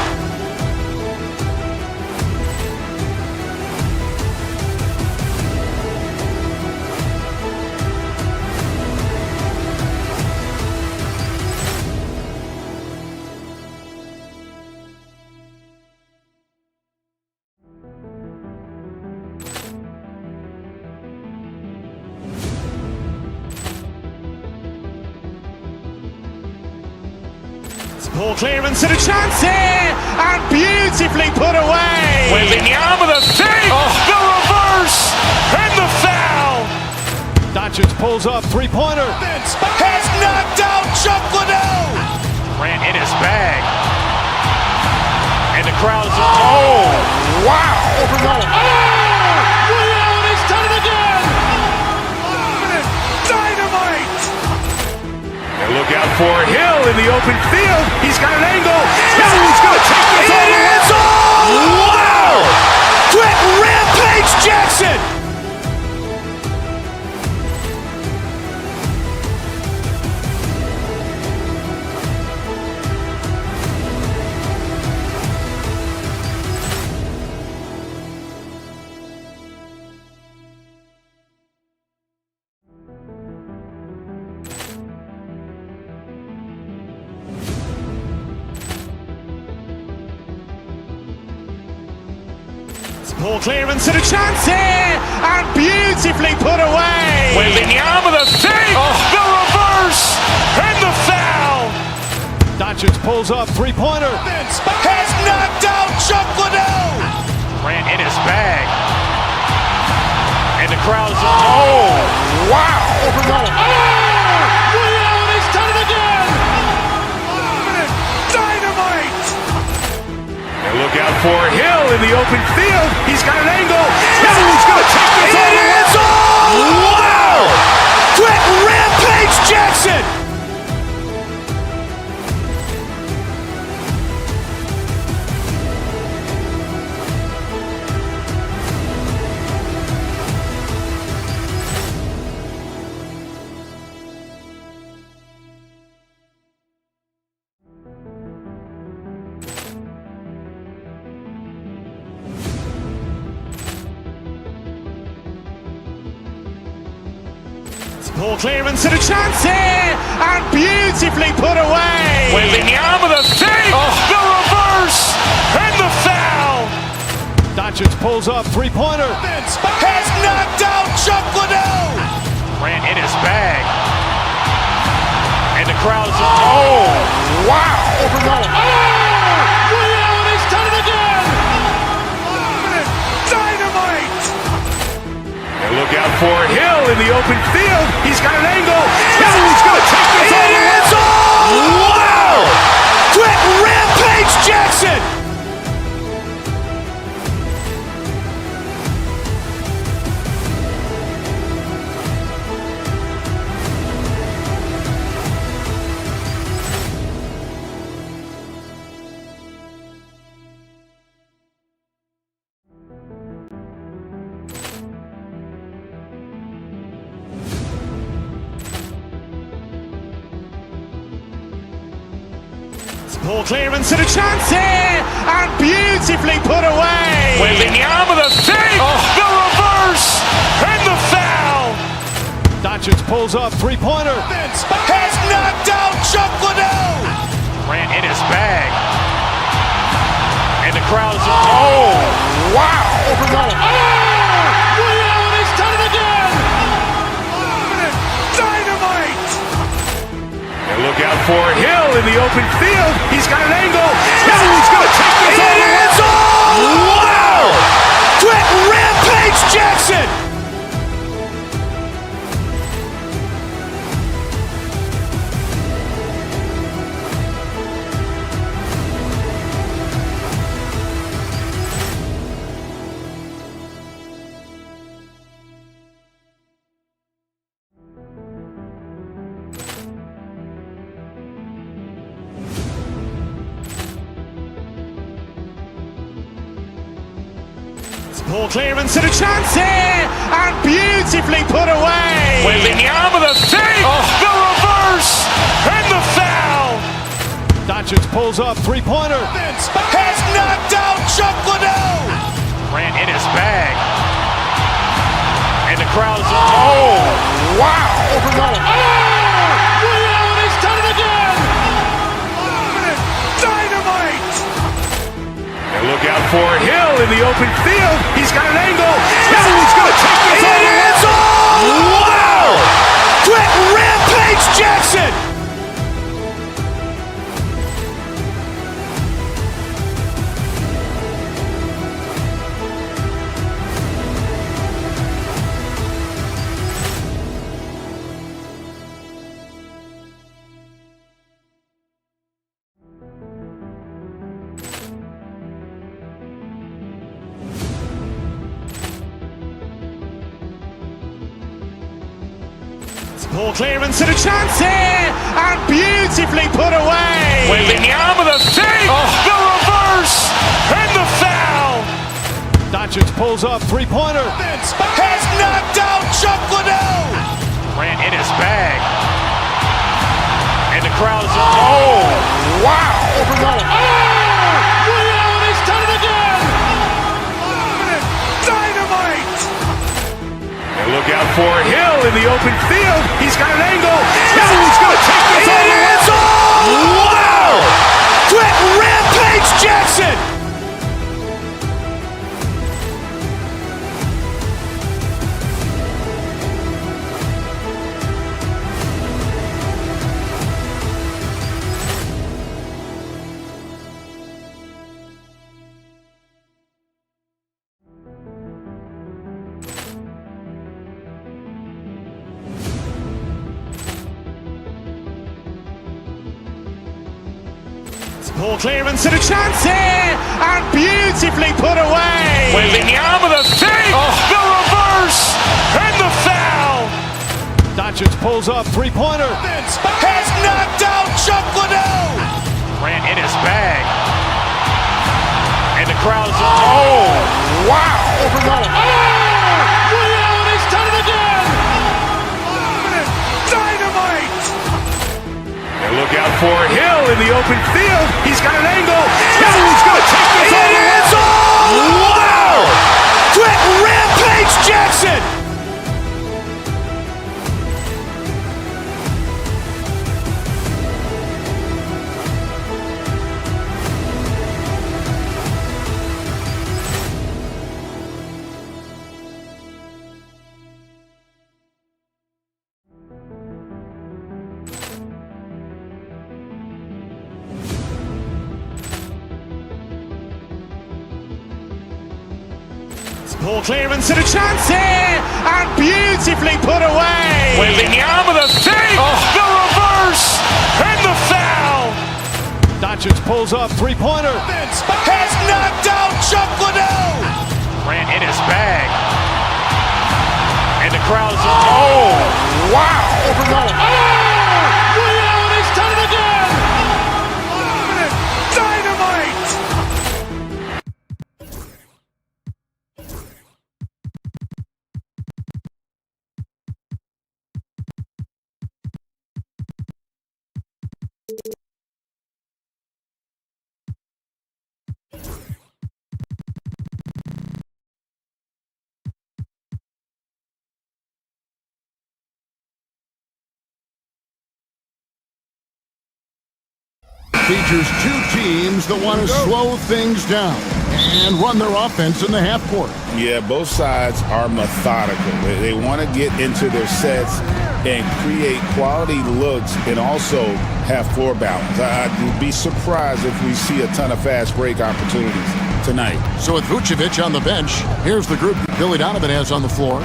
Poor clearance and a chance here, and beautifully put away. Wembanyama the save, the reverse, and the foul. Doncic pulls up, three-pointer. Has knocked out Chuck Liddell. Grant in his bag. And the crowd is, oh, wow. Liddell, he's done it again. Dynamite. And look out for Hill in the open field. He's got an angle. He's going to take this all the way. Wow! Quick Rampage Jackson. Poor clearance and a chance here, and beautifully put away. Wembanyama the save, the reverse, and the foul. Doncic pulls up, three-pointer. Has knocked out Chuck Liddell. Grant in his bag. And the crowd is, oh, wow. Liddell, he's done it again. Dynamite. And look out for Hill in the open field. He's got an angle. He's going to take this all the way. Wow! Quick Rampage Jackson. Poor clearance and a chance here, and beautifully put away. Wembanyama the save, the reverse, and the foul. Doncic pulls up, three-pointer. Has knocked out Chuck Liddell. Grant in his bag. And the crowd is, oh, wow. Liddell, he's done it again. Dynamite. And look out for Hill in the open field. He's got an angle. He's going to take this all the way. Wow! Quick Rampage Jackson. Poor clearance and a chance here, and beautifully put away. Wembanyama the save, the reverse, and the foul. Doncic pulls up, three-pointer. Has knocked out Chuck Liddell. Grant in his bag. And the crowd is, oh, wow. Liddell, he's done it again. Dynamite. And look out for Hill in the open field. He's got an angle. He's going to take this all the way. Wow! Quick Rampage Jackson. Poor clearance and a chance here, and beautifully put away. Wembanyama the save, the reverse, and the foul. Doncic pulls up, three-pointer. Has knocked out Chuck Liddell. Grant in his bag. And the crowd is, oh, wow. Liddell, he's done it again. Dynamite. And look out for Hill in the open field. He's got an angle. He's going to take this all the way. Wow! Quick Rampage Jackson. Ball clearance and a chance here, and beautifully put away. Wembanyama the save, the reverse, and the foul. Doncic pulls up, three-pointer. Has knocked out Chuck Liddell. Grant in his bag. And the crowd is wow. He's done it again. Dynamite. And look out for Hill in the open field. He's got an angle. Hill's going to take this all the way. Wow! Quit Rampage Jackson. Ball clearance and a chance here, and beautifully put away. Wembanyama the save, the reverse, and the foul. Doncic pulls up, three-pointer. Has knocked out Chuck Liddell. Grant in his bag. And the crowd is wow. He's done it again. Dynamite. And look out for Hill in the open field. He's got an angle. Hill's going to take this all the way. Wow! Quit Rampage Jackson. Ball clearance and a chance here, and beautifully put away. Wembanyama the save, the reverse, and the foul. Doncic pulls up, three-pointer. Has knocked out Chuck Liddell. Grant in his bag. And the crowd is wow. He's done it again. Dynamite. Features two teams that want to slow things down and run their offense in the half court. Yeah, both sides are methodical. They want to get into their sets and create quality looks and also have floor balance. I'd be surprised if we see a ton of fast break opportunities tonight. So with Vucevic on the bench, here's the group that Billy Donovan has on the floor.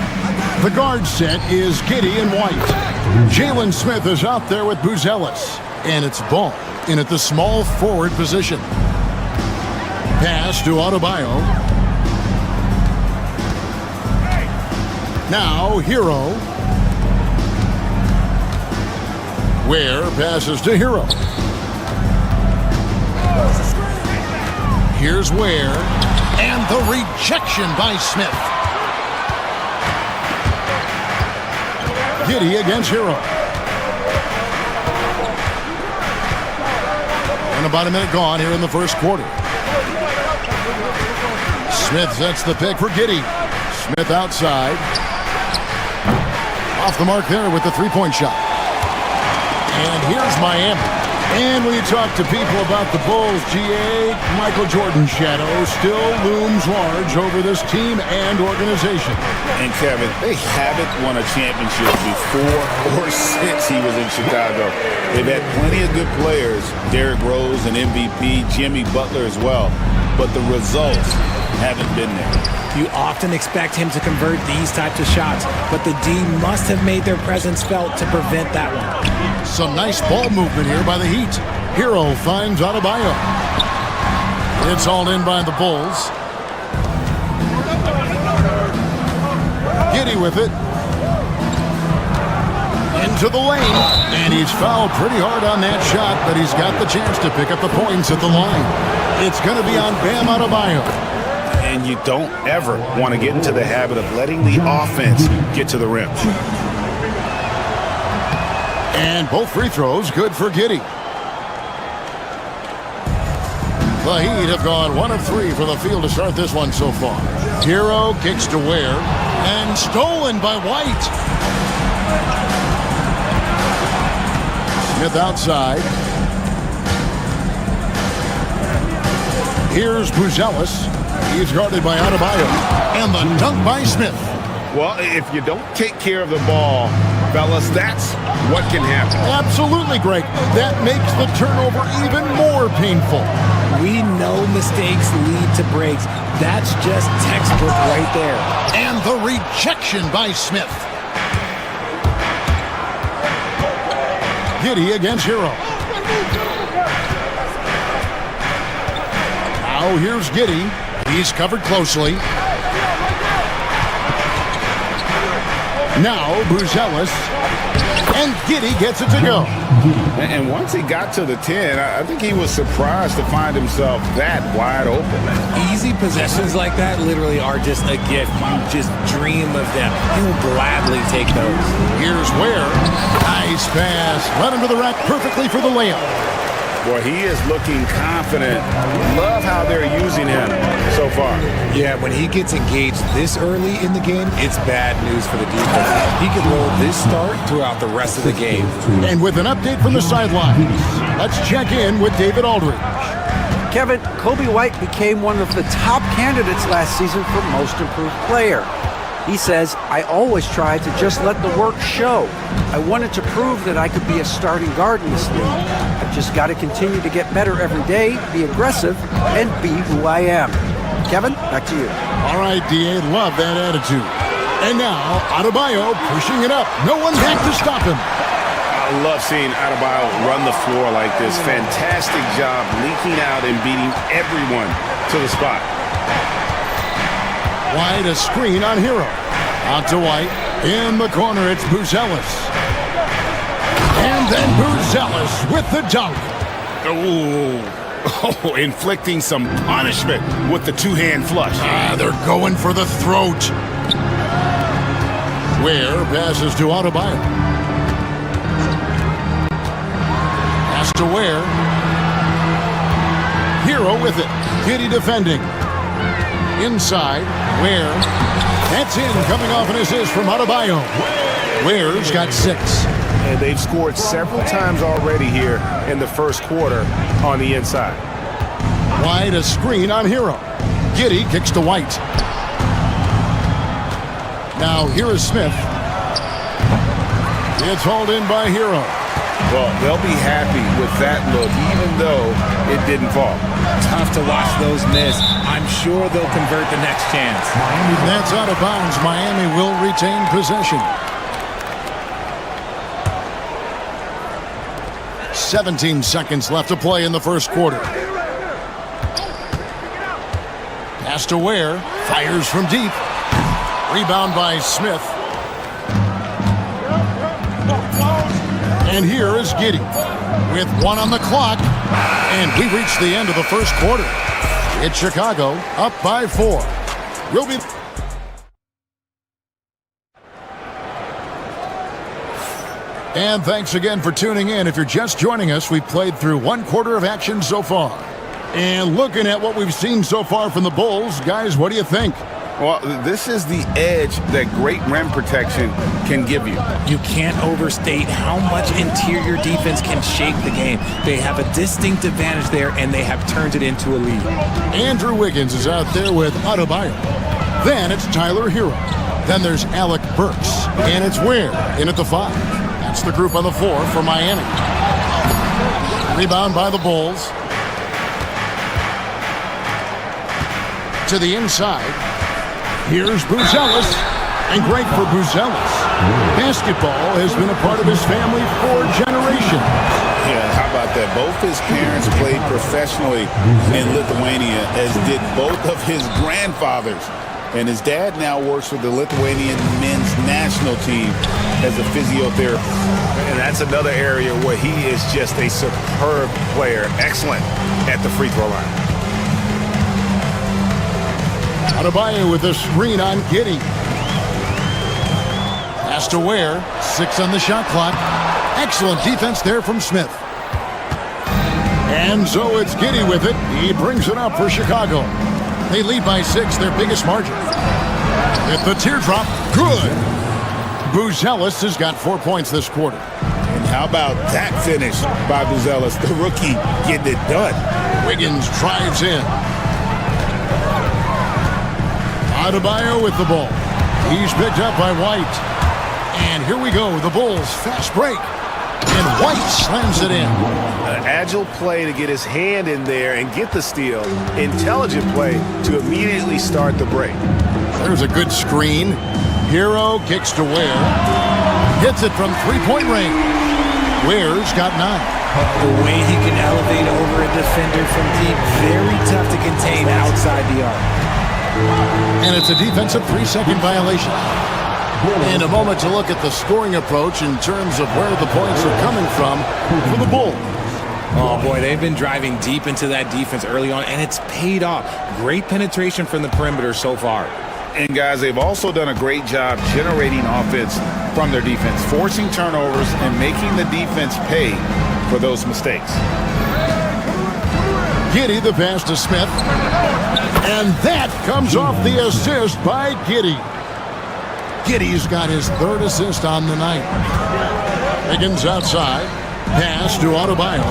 The guard set is Giddey and White. Jalen Smith is out there with Buzelis. And it's Ball in at the small forward position. Pass to Adebayo. Now Hero. Ware passes to Hero. Here's Ware. And the rejection by Smith. Giddey against Hero. And about a minute gone here in the first quarter. Smith sets the pick for Giddey. Smith outside. Off the mark there with the three-point shot. And here's Miami. And when you talk to people about the Bulls, GA, Michael Jordan's shadow still looms large over this team and organization. And Kevin, they haven't won a championship before or since he was in Chicago. They've had plenty of good players, Derrick Rose, an MVP, Jimmy Butler as well, but the results haven't been there. You often expect him to convert these types of shots, but the D must have made their presence felt to prevent that one. Some nice ball movement here by the Heat. Hero finds Adebayo. It's hauled in by the Bulls. Giddey with it. In into the lane. And he's fouled pretty hard on that shot, but he's got the chance to pick up the points at the line. It's going to be on Bam Adebayo. And you don't ever want to get into the habit of letting the offense get to the rim. And both free throws good for Giddey. The Heat have gone 1 of 3 for the field to start this one so far. Hero kicks to Ware, and stolen by White. Smith outside. Here's Buzelis. He's guarded by Adebayo. And the dunk by Smith. Well, if you don't take care of the ball, fellas, that's what can happen. Absolutely, Greg. That makes the turnover even more painful. We know mistakes lead to breaks. That's just textbook right there. And the rejection by Smith. Giddey against Hero. Now here's Giddey. He's covered closely. Now Buzelis. And Giddey gets it to go. And once he got to the 10, I think he was surprised to find himself that wide open. Easy possessions like that literally are just a gift. You just dream of them. He'll gladly take those. Here's Ware. Nice pass. Led him to the rack perfectly for the layup. Boy, he is looking confident. Love how they're using him so far. Yeah, when he gets engaged this early in the game, it's bad news for the defense. He could roll this start throughout the rest of the game. And with an update from the sidelines, let's check in with David Aldridge. Kevin, Kobe White became one of the top candidates last season for Most Improved Player. He says, I always tried to just let the work show. I wanted to prove that I could be a starting guard in this league. I've just got to continue to get better every day, be aggressive, and be who I am. Kevin, back to you. All right, D.A., love that attitude. And now, Adebayo pushing it up. No one back to stop him. I love seeing Adebayo run the floor like this. Fantastic job leaking out and beating everyone to the spot. White a screen on Hero. Out to White. In the corner, it's Buzelis. And then Buzelis with the dunk. Oh, inflicting some punishment with the two-hand flush. They're going for the throat. Ware passes to Adebayo. Pass to Ware. Hero with it. Giddey defending. Inside, Ware. That's in, coming off an assist from Adebayo. Ware's got 6. And they've scored several times already here in the first quarter on the inside. White a screen on Hero. Giddey kicks to White. Now here is Smith. It's hauled in by Hero. Well, they'll be happy with that look, even though it didn't fall. Tough to watch those miss. I'm sure they'll convert the next chance. That's out of bounds. Miami will retain possession. 17 seconds left to play in the first quarter. Pass to Ware. Fires from deep. Rebound by Smith. And here is Giddey with 1 on the clock. And we reach the end of the first quarter. It's Chicago up by 4. We'll be... And thanks again for tuning in. If you're just joining us, we've played through 1 quarter of action so far. And looking at what we've seen so far from the Bulls, guys, what do you think? Well, this is the edge that great rim protection can give you. You can't overstate how much interior defense can shape the game. They have a distinct advantage there, and they have turned it into a lead. Andrew Wiggins is out there with Adebayo. Then it's Tyler Hero. Then there's Alec Burks. And it's Ware in at the 5. That's the group on the 4 for Miami. Rebound by the Bulls. To the inside. Here's Buzelis, and great for Buzelis. Basketball has been a part of his family for generations. Yeah, how about that? Both his parents played professionally in Lithuania, as did both of his grandfathers. And his dad now works for the Lithuanian men's national team as a physiotherapist. And that's another area where he is just a superb player. Excellent at the free throw line. Adebayo with a screen on Giddey. Pass to Ware. 6 on the shot clock. Excellent defense there from Smith. And so it's Giddey with it. He brings it up for Chicago. They lead by 6, their biggest margin. At the teardrop, good. Buzelis has got 4 points this quarter. And how about that finish by Buzelis, the rookie, getting it done. Wiggins drives in. Adebayo with the ball. He's picked up by White. And here we go, the Bulls fast break. And White slams it in. An agile play to get his hand in there and get the steal. Intelligent play to immediately start the break. There's a good screen. Hero kicks to Ware. Hits it from three-point range. Ware's got 9. The way he can elevate over a defender from deep, very tough to contain outside the arc. And it's a defensive 3-second violation. In a moment to look at the scoring approach in terms of where the points are coming from for the Bulls. Oh, boy, they've been driving deep into that defense early on, and it's paid off. Great penetration from the perimeter so far. And, guys, they've also done a great job generating offense from their defense, forcing turnovers and making the defense pay for those mistakes. Giddey the pass to Smith. And that comes off the assist by Giddey. Giddey's got his 3rd assist on the night. Wiggins outside. Pass to Adebayo.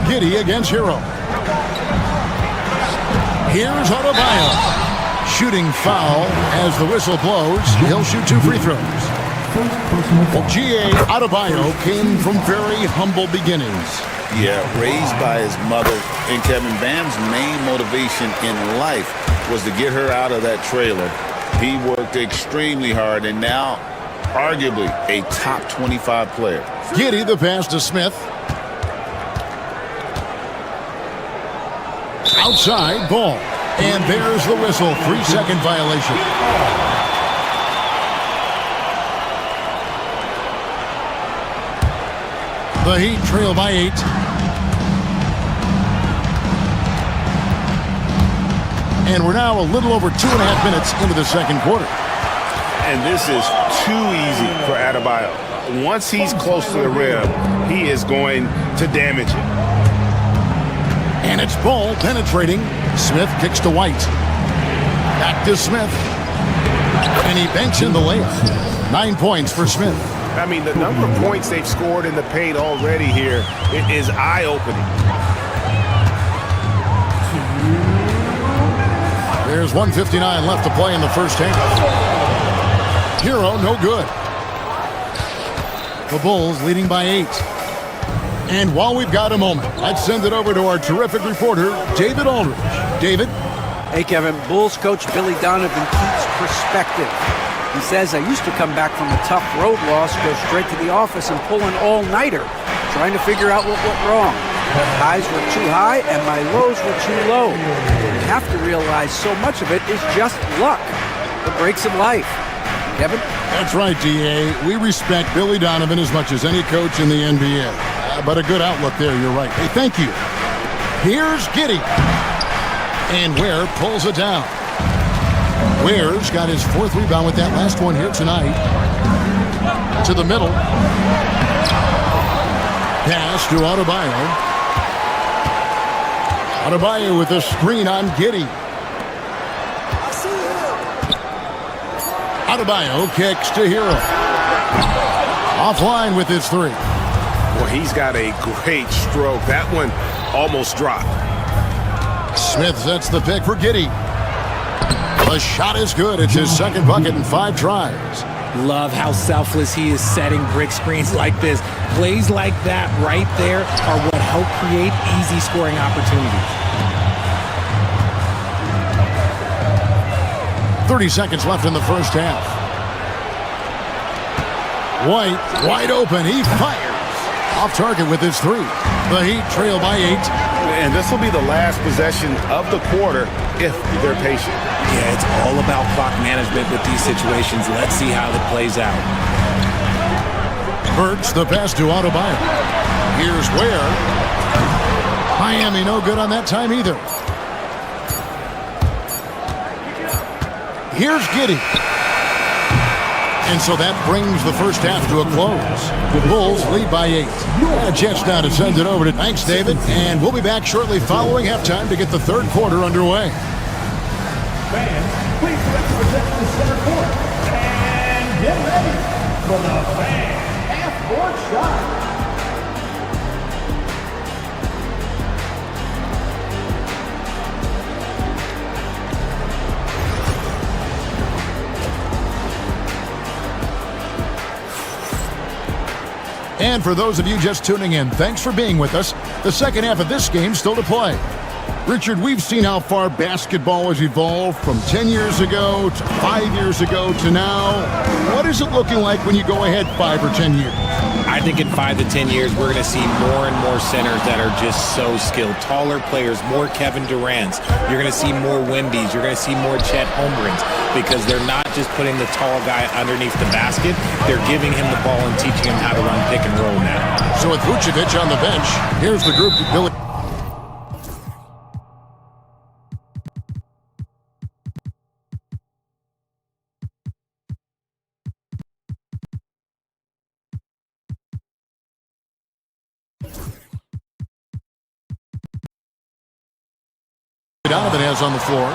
Giddey against Hero. Here's Adebayo. Shooting foul as the whistle blows. He'll shoot 2 free throws. G.A. Adebayo came from very humble beginnings. Yeah, raised by his mother. And Kevin, Bam's main motivation in life was to get her out of that trailer. He worked extremely hard and now arguably a top 25 player. Giddey the pass to Smith. Outside ball. And there's the whistle. 3-second violation. The Heat trail by 8. And we're now a little over 2.5 minutes into the second quarter. And this is too easy for Adebayo. Once he's close to the rim, he is going to damage it. And it's Ball penetrating. Smith kicks to White. Back to Smith. And he banks in the layup. 9 points for Smith. I mean, the number of points they've scored in the paint already here, it is eye-opening. There's 1:59 left to play in the first half. Hero, no good. The Bulls leading by 8. And while we've got a moment, let's send it over to our terrific reporter, David Aldridge. David? Hey, Kevin. Bulls coach Billy Donovan keeps perspective. He says, I used to come back from a tough road loss, go straight to the office and pull an all-nighter, trying to figure out what went wrong. My highs were too high and my lows were too low. You have to realize so much of it is just luck. The breaks of life. Kevin? That's right, D.A. We respect Billy Donovan as much as any coach in the NBA. But a good outlook there, you're right. Hey, thank you. Here's Giddey. And Ware pulls it down. Ware's got his 4th rebound with that last one here tonight. To the middle. Pass to Adebayo. Adebayo with a screen on Giddey. Adebayo kicks to Hero. Offline with his 3. Well, he's got a great stroke. That one almost dropped. Smith sets the pick for Giddey. The shot is good. It's his 2nd bucket in 5 tries. Love how selfless he is setting brick screens like this. Plays like that right there are what help create easy scoring opportunities. 30 seconds left in the first half. White, wide open. He fires. Off target with his 3. The Heat trail by 8. And this will be the last possession of the quarter if they're patient. Yeah, it's all about clock management with these situations. Let's see how it plays out. Burks, the pass to Adebayo. Here's Ware. Miami no good on that time either. Here's Giddey. And so that brings the first half to a close. The Bulls lead by 8. And a chance now to send it over to... Thanks, David. And we'll be back shortly following halftime to get the third quarter underway. Fans, please represent the center court. And get ready for the fan half-court shot. And for those of you just tuning in, thanks for being with us. The second half of this game still to play. Richard, we've seen how far basketball has evolved from 10 years ago to 5 years ago to now. What is it looking like when you go ahead 5 or 10 years? I think in 5 to 10 years, we're going to see more and more centers that are just so skilled. Taller players, more Kevin Durant's. You're going to see more Wembys. You're going to see more Chet Holmgrens because they're not just putting the tall guy underneath the basket. They're giving him the ball and teaching him how to run pick and roll now. So with Vucevic on the bench, here's the group that Billy... Donovan has on the floor.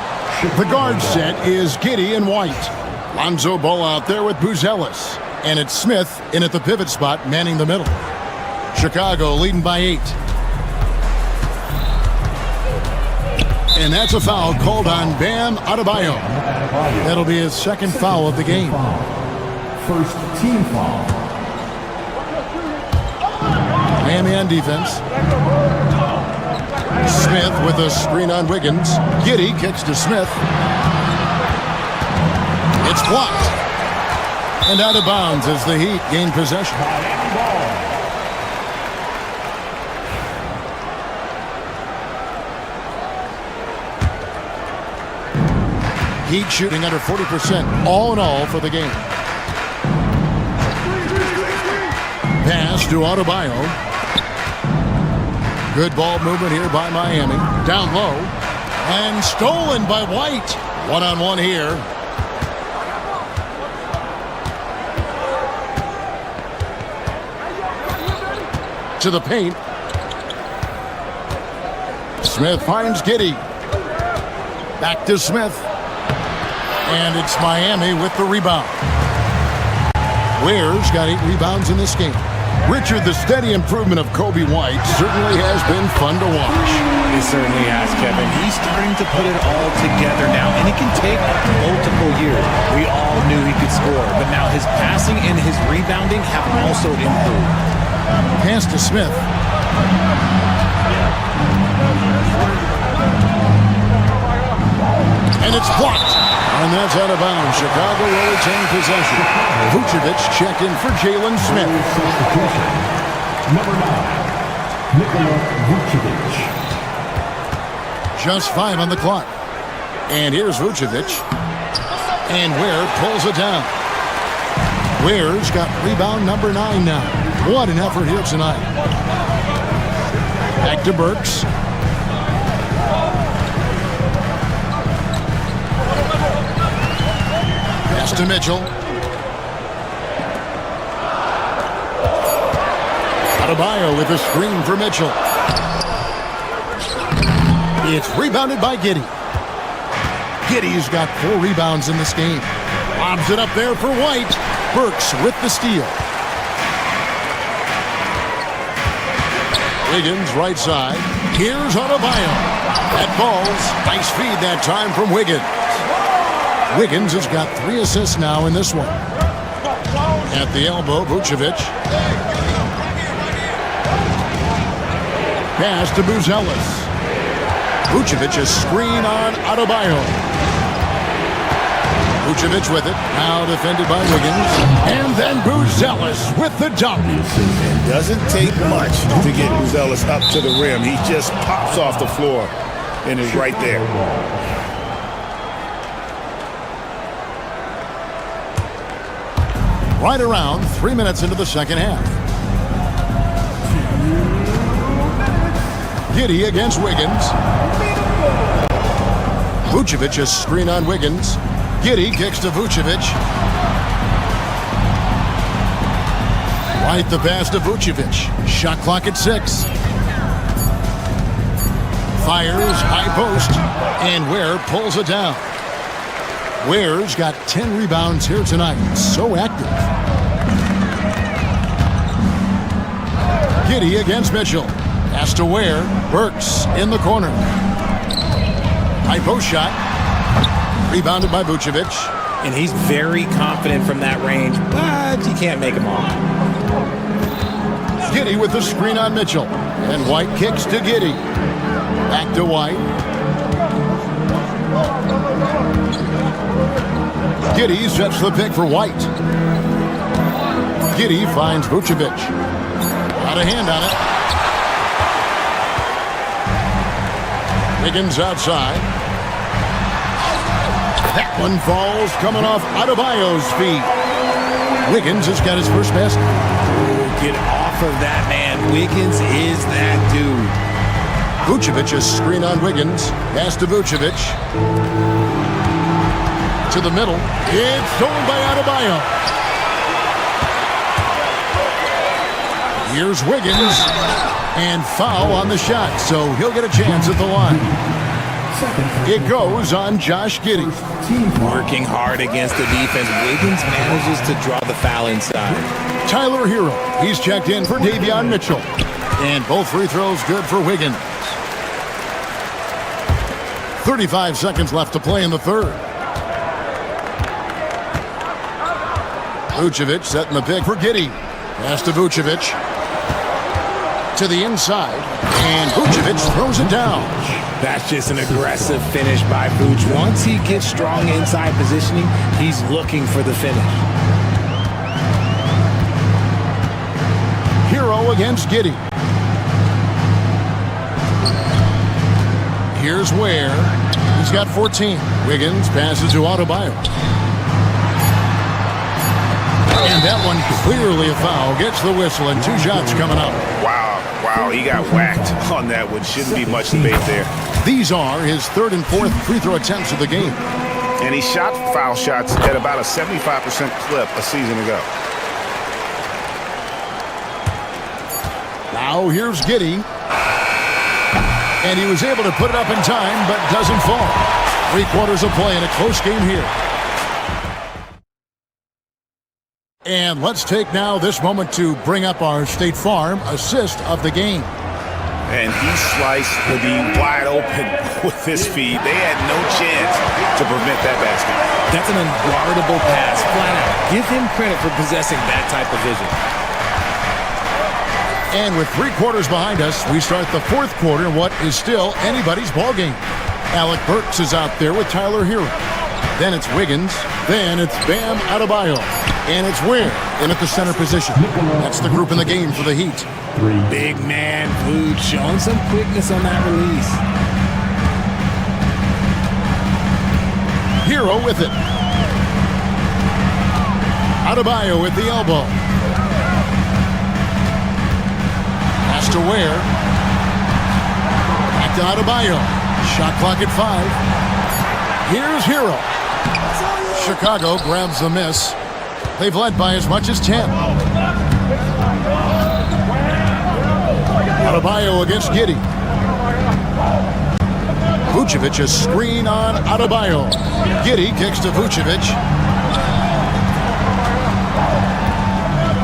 The guard set is Giddey and White. Lonzo Ball out there with Buzelis. And it's Smith in at the pivot spot, manning the middle. Chicago leading by 8. And that's a foul called on Bam Adebayo. That'll be his second foul of the game. First team foul. Miami on defense. Smith with a screen on Wiggins. Giddey kicks to Smith. It's blocked. And out of bounds as the Heat gain possession. Heat shooting under 40% all in all for the game. Pass to Adebayo. Good ball movement here by Miami. Down low. And stolen by White. One-on-one here. To the paint. Smith finds Giddey. Back to Smith. And it's Miami with the rebound. Ware's got 8 rebounds in this game. Richard, the steady improvement of Kobe White certainly has been fun to watch. It certainly has, Kevin. He's starting to put it all together now, and it can take multiple years. We all knew he could score, but now his passing and his rebounding have also improved. Pass to Smith. And it's blocked. And that's out of bounds. Chicago will retain possession. Vucevic check in for Jalen Smith. Number 9, Nikola Vucevic. Just 5 on the clock. And here's Vucevic. And Ware pulls it down. Ware's got rebound number 9 now. What an effort here tonight. Back to Burks. Pass to Mitchell. Adebayo with a screen for Mitchell. It's rebounded by Giddey. Giddey's got 4 rebounds in this game. Lobs it up there for White. Burks with the steal. Wiggins right side. Here's Adebayo. That ball's nice feed that time from Wiggins. Wiggins has got 3 assists now in this one. At the elbow, Vucevic. Pass to Buzelis. Vucevic a screen on Adebayo. Vucevic with it. Now defended by Wiggins. And then Buzelis with the dunk. It doesn't take much to get Buzelis up to the rim. He just pops off the floor and is right there. Right around 3 minutes into the second half. Giddey against Wiggins. Vucevic a screen on Wiggins. Giddey kicks to Vucevic. Right the pass to Vucevic. Shot clock at 6. Fires high post. And Ware pulls it down. Ware's got 10 rebounds here tonight. So active. Giddey against Mitchell. Pass to Ware. Burks in the corner. High post shot. Rebounded by Vucevic. And he's very confident from that range, but he can't make them all. Giddey with the screen on Mitchell. And White kicks to Giddey. Back to White. Giddey sets the pick for White. Giddey finds Vucevic. Got a hand on it. Wiggins outside. That one falls coming off Adebayo's feet. Wiggins has got his first basket. Get off of that, man. Wiggins is that dude. Vucevic a screen on Wiggins. Pass to Vucevic. To the middle. It's stolen by Adebayo. Here's Wiggins. And foul on the shot, so he'll get a chance at the line. It goes on Josh Giddey. Working hard against the defense. Wiggins manages to draw the foul inside. Tyler Hero. He's checked in for Davion Mitchell. And both free throws good for Wiggins. 35 seconds left to play in the third. Vucevic setting the pick for Giddey. Pass to Vucevic. To the inside. And Vucevic throws it down. That's just an aggressive finish by Vooch. Once he gets strong inside positioning, he's looking for the finish. Hero against Giddey. Here's Ware. He's got 14. Wiggins passes to Adebayo. And that one clearly a foul. Gets the whistle and 2 shots coming up. Wow, he got whacked on that one. Shouldn't be much debate there. These are his 3rd and 4th free throw attempts of the game. And he shot foul shots at about a 75% clip a season ago. Now here's Giddey. And he was able to put it up in time, but doesn't fall. 3 quarters of play in a close game here. And let's take now this moment to bring up our State Farm assist of the game. And he sliced the D wide open with his feet. They had no chance to prevent that basket. That's an unguardable pass, flat out. Give him credit for possessing that type of vision. And with 3 quarters behind us, we start the 4th quarter in what is still anybody's ballgame. Alec Burks is out there with Tyler Hero. Then it's Wiggins. Then it's Bam Adebayo. And it's Ware in at the center position. That's the group in the game for the Heat. Big man Vooch showing some quickness on that release. Hero with it. Adebayo with the elbow. Pass to Ware. Back to Adebayo. Shot clock at 5. Here's Hero. Chicago grabs the miss. They've led by as much as 10. Adebayo against Giddey. Vucevic a screen on Adebayo. Giddey kicks to Vucevic.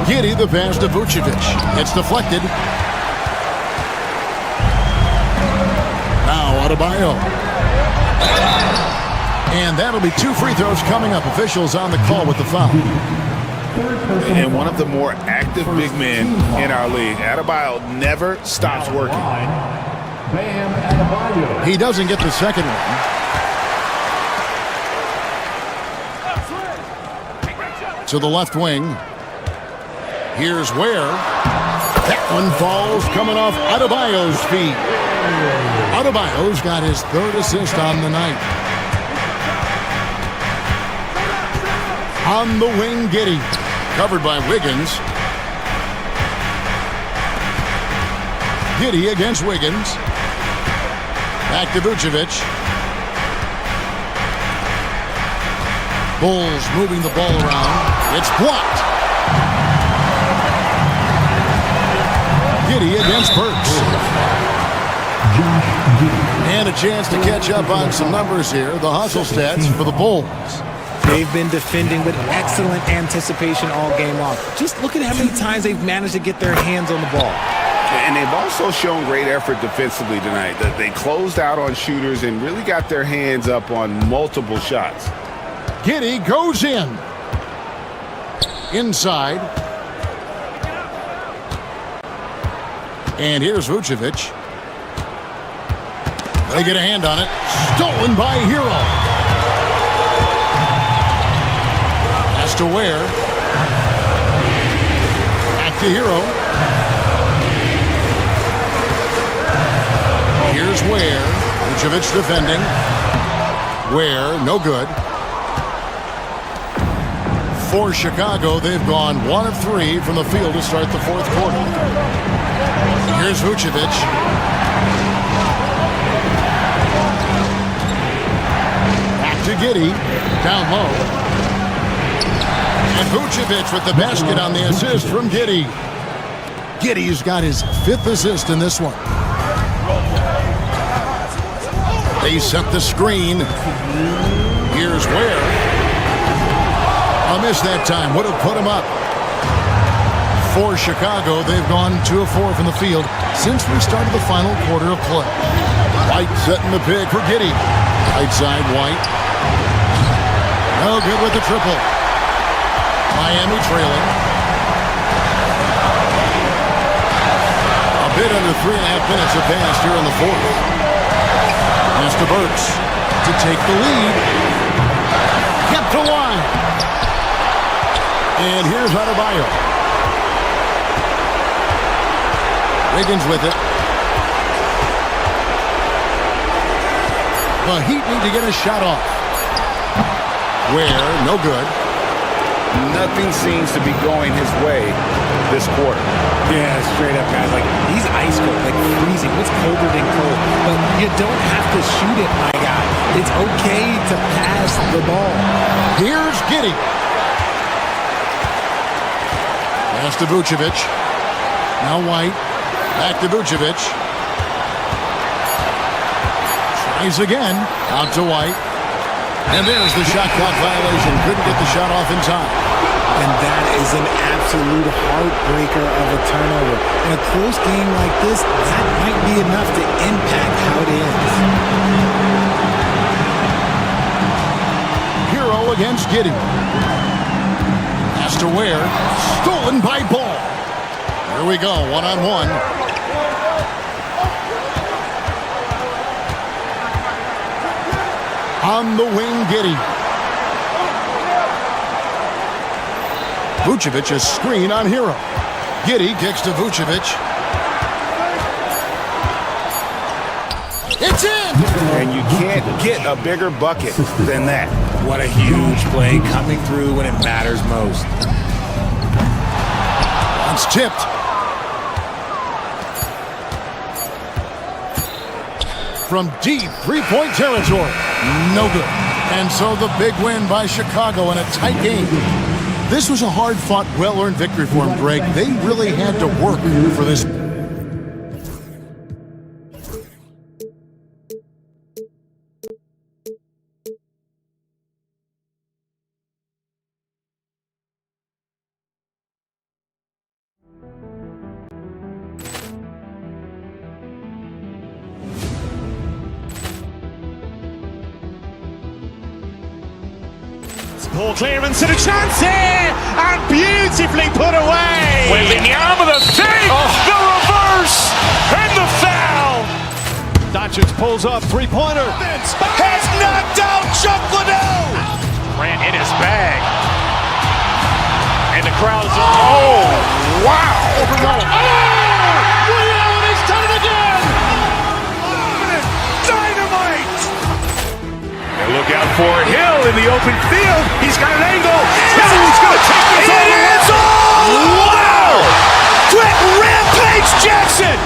Giddey the pass to Vucevic. It's deflected. Now Adebayo. And that'll be 2 free throws coming up. Officials on the call with the foul. And one of the more active big men in our league. Adebayo never stops working. He doesn't get the second one. to the left wing. Here's Ware. That one falls coming off Adebayo's feet. Adebayo's got his third assist on the night. On the wing, Giddey. Covered by Wiggins. Giddey against Wiggins. Back to Vucevic. Bulls moving the ball around. It's blocked. Giddey against Burks. And a chance to catch up on some numbers here. The hustle stats for the Bulls. They've been defending with excellent anticipation all game long. Just look at how many times they've managed to get their hands on the ball. And they've also shown great effort defensively tonight. That they closed out on shooters and really got their hands up on multiple shots. Giddey goes in. Inside. And here's Vucevic. They get a hand on it. Stolen by Hero. Has to Ware. Back to Hero. Here's Ware. Vucevic defending. Ware, no good. For Chicago, they've gone 1 of 3 from the field to start the fourth quarter. Here's Vucevic. Back to Giddey. Down low. And Vucevic with the basket on the assist from Giddey. Giddey's got his 5th assist in this one. They set the screen. Here's Ware. A miss that time. Would have put him up. For Chicago, they've gone 2 of 4 from the field since we started the final quarter of play. White setting the pick for Giddey. Right side, White. No good with the triple. Miami trailing. A bit under 3.5 minutes have passed here in the fourth. Mr. Burks to take the lead. Kept to line. And here's Adebayo. Wiggins with it. The Heat need to get a shot off. Ware, no good. Nothing seems to be going his way this quarter. Yeah, straight up, guys. Like, he's ice cold, like freezing. What's colder than cold? But you don't have to shoot it, my guy. It's okay to pass the ball. Here's Giddey. Pass to Vucevic. Now White. Back to Vucevic. Tries again. Out to White. And there's the shot clock violation. Couldn't get the shot off in time. And that is an absolute heartbreaker of a turnover. In a close game like this, that might be enough to impact how it ends. Hero against Giddey. Has to Ware. Stolen by Ball. Here we go, 1-on-1. On the wing, Giddey. Vucevic, a screen on Hero. Giddey kicks to Vucevic. It's in! And you can't get a bigger bucket than that. What a huge play coming through when it matters most. It's tipped. From deep three-point territory. No good. And so the big win by Chicago in a tight game. This was a hard-fought, well-earned victory for them, Greg. They really had to work for this. Poor clearance and a chance here, and beautifully put away. Wembanyama the save, the reverse, and the foul. Doncic pulls up, three-pointer. Has knocked out Chuck Liddell. Grant in his bag. crowd is, oh, wow. Overrun. Rio, and he's done it again. Dynamite! And look out for Hill in the open field. He's got an angle. He's going to take this all the way. Wow! Quick Rampage Jackson!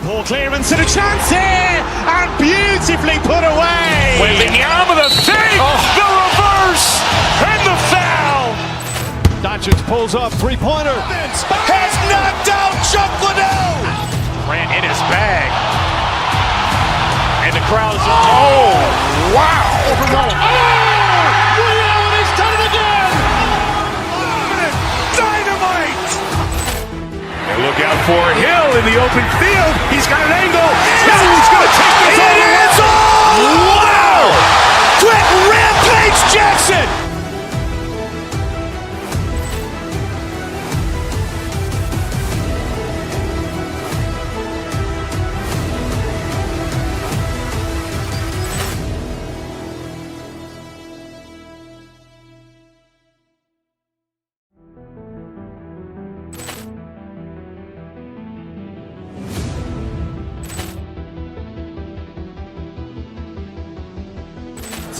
Ball clearance and a chance here, and beautifully put away. Wembanyama the save, the reverse, and the foul. Doncic pulls up, three-pointer. Has knocked out Chuck Liddell. Grant in his bag. And the crowd is, oh, wow. Overrun. Rio, and he's done it again. Dynamite! And look out for Hill in the open field. He's got an angle. He's going to take this all the way. Wow! Quick Rampage Jackson!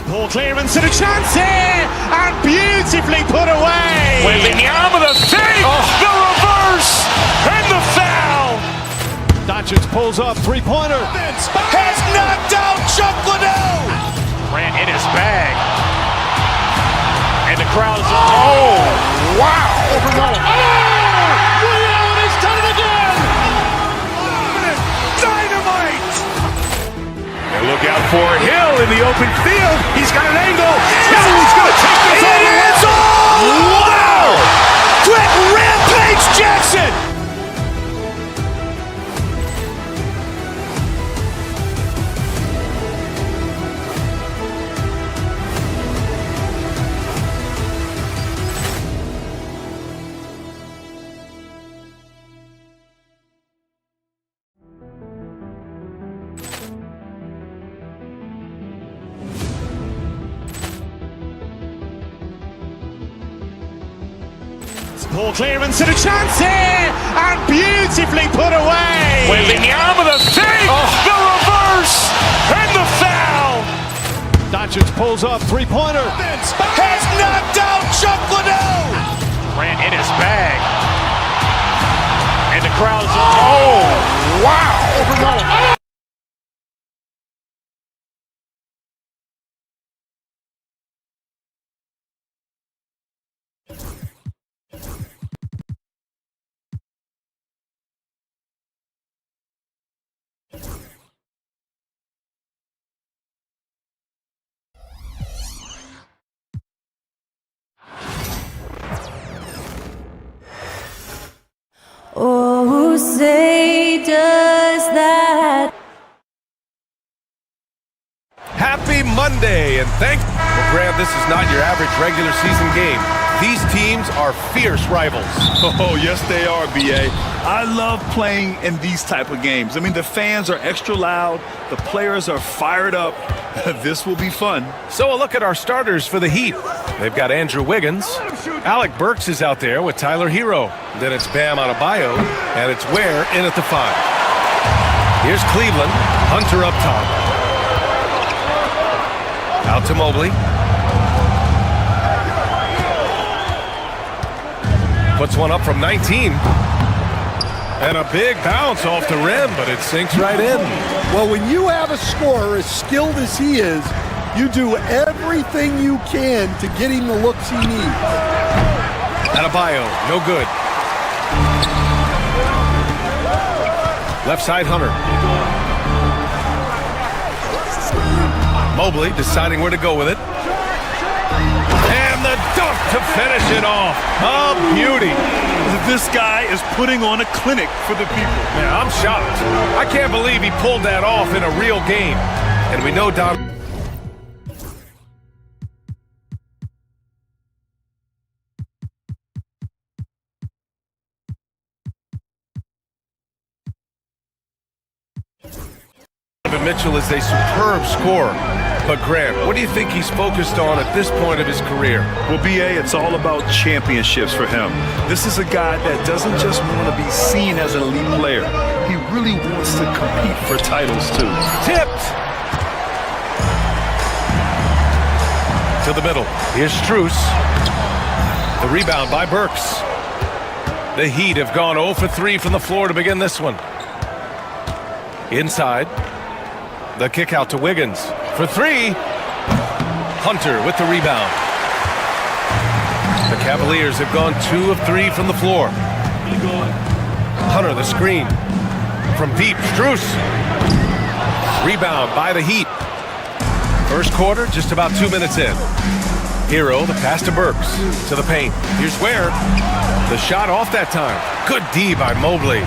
Ball clearance and a chance here, and beautifully put away. Wembanyama the save, the reverse, and the foul. Doncic pulls up, three-pointer. Has knocked out Chuck Liddell. Grant in his bag. And the crowd is, oh, wow. Overrun. Rio, and he's done it again. Dynamite! And look out for Hill in the open field. He's got an angle. He's going to take this all the way. Wow! Quick Rampage Jackson! Ball clearance and a chance here, and beautifully put away. Wembanyama the save, the reverse, and the foul. Doncic pulls up, three-pointer. Has knocked out Chuck Liddell. Grant in his bag. And the crowd is, oh, wow. Overrun. Oh, say does that. Happy Monday, and thanks. Well, Grant, this is not your average regular season game. These teams are fierce rivals. Oh, yes, they are, B.A. I love playing in these type of games. I mean, the fans are extra loud. The players are fired up. This will be fun. So a look at our starters for the Heat. They've got Andrew Wiggins. Alec Burks is out there with Tyler Hero. Then it's Bam Adebayo, and it's Ware in at the 5. Here's Cleveland. Hunter up top. Out to Mobley. Puts one up from 19. And a big bounce off the rim, but it sinks right in. Well, when you have a scorer as skilled as he is, you do everything you can to get him the looks he needs. Adebayo, no good. Left side, Hunter. Mobley deciding where to go with it. And the dunk to finish it off. A beauty. This guy is putting on a clinic for the people. Man, I'm shocked. I can't believe he pulled that off in a real game. And we know Donovan Mitchell is a superb scorer. But Grant, what do you think he's focused on at this point of his career? Well, B.A., it's all about championships for him. This is a guy that doesn't just want to be seen as an elite player. He really wants to compete for titles, too. Tipped! To the middle. Here's Strus. The rebound by Burks. The Heat have gone 0 for 3 from the floor to begin this one. Inside. The kick out to Wiggins. For 3. Hunter with the rebound. The Cavaliers have gone 2 of 3 from the floor. Hunter the screen. From deep, Strus. Rebound by the Heat. First quarter, just about 2 minutes in. Hero, the pass to Burks. To the paint. Here's Ware. The shot off that time. Good D by Mobley.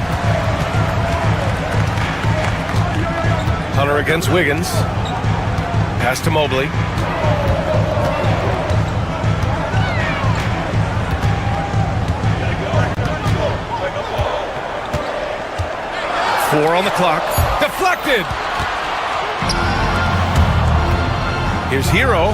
Hunter against Wiggins. Pass to Mobley. Four on the clock. Deflected! Here's Hero.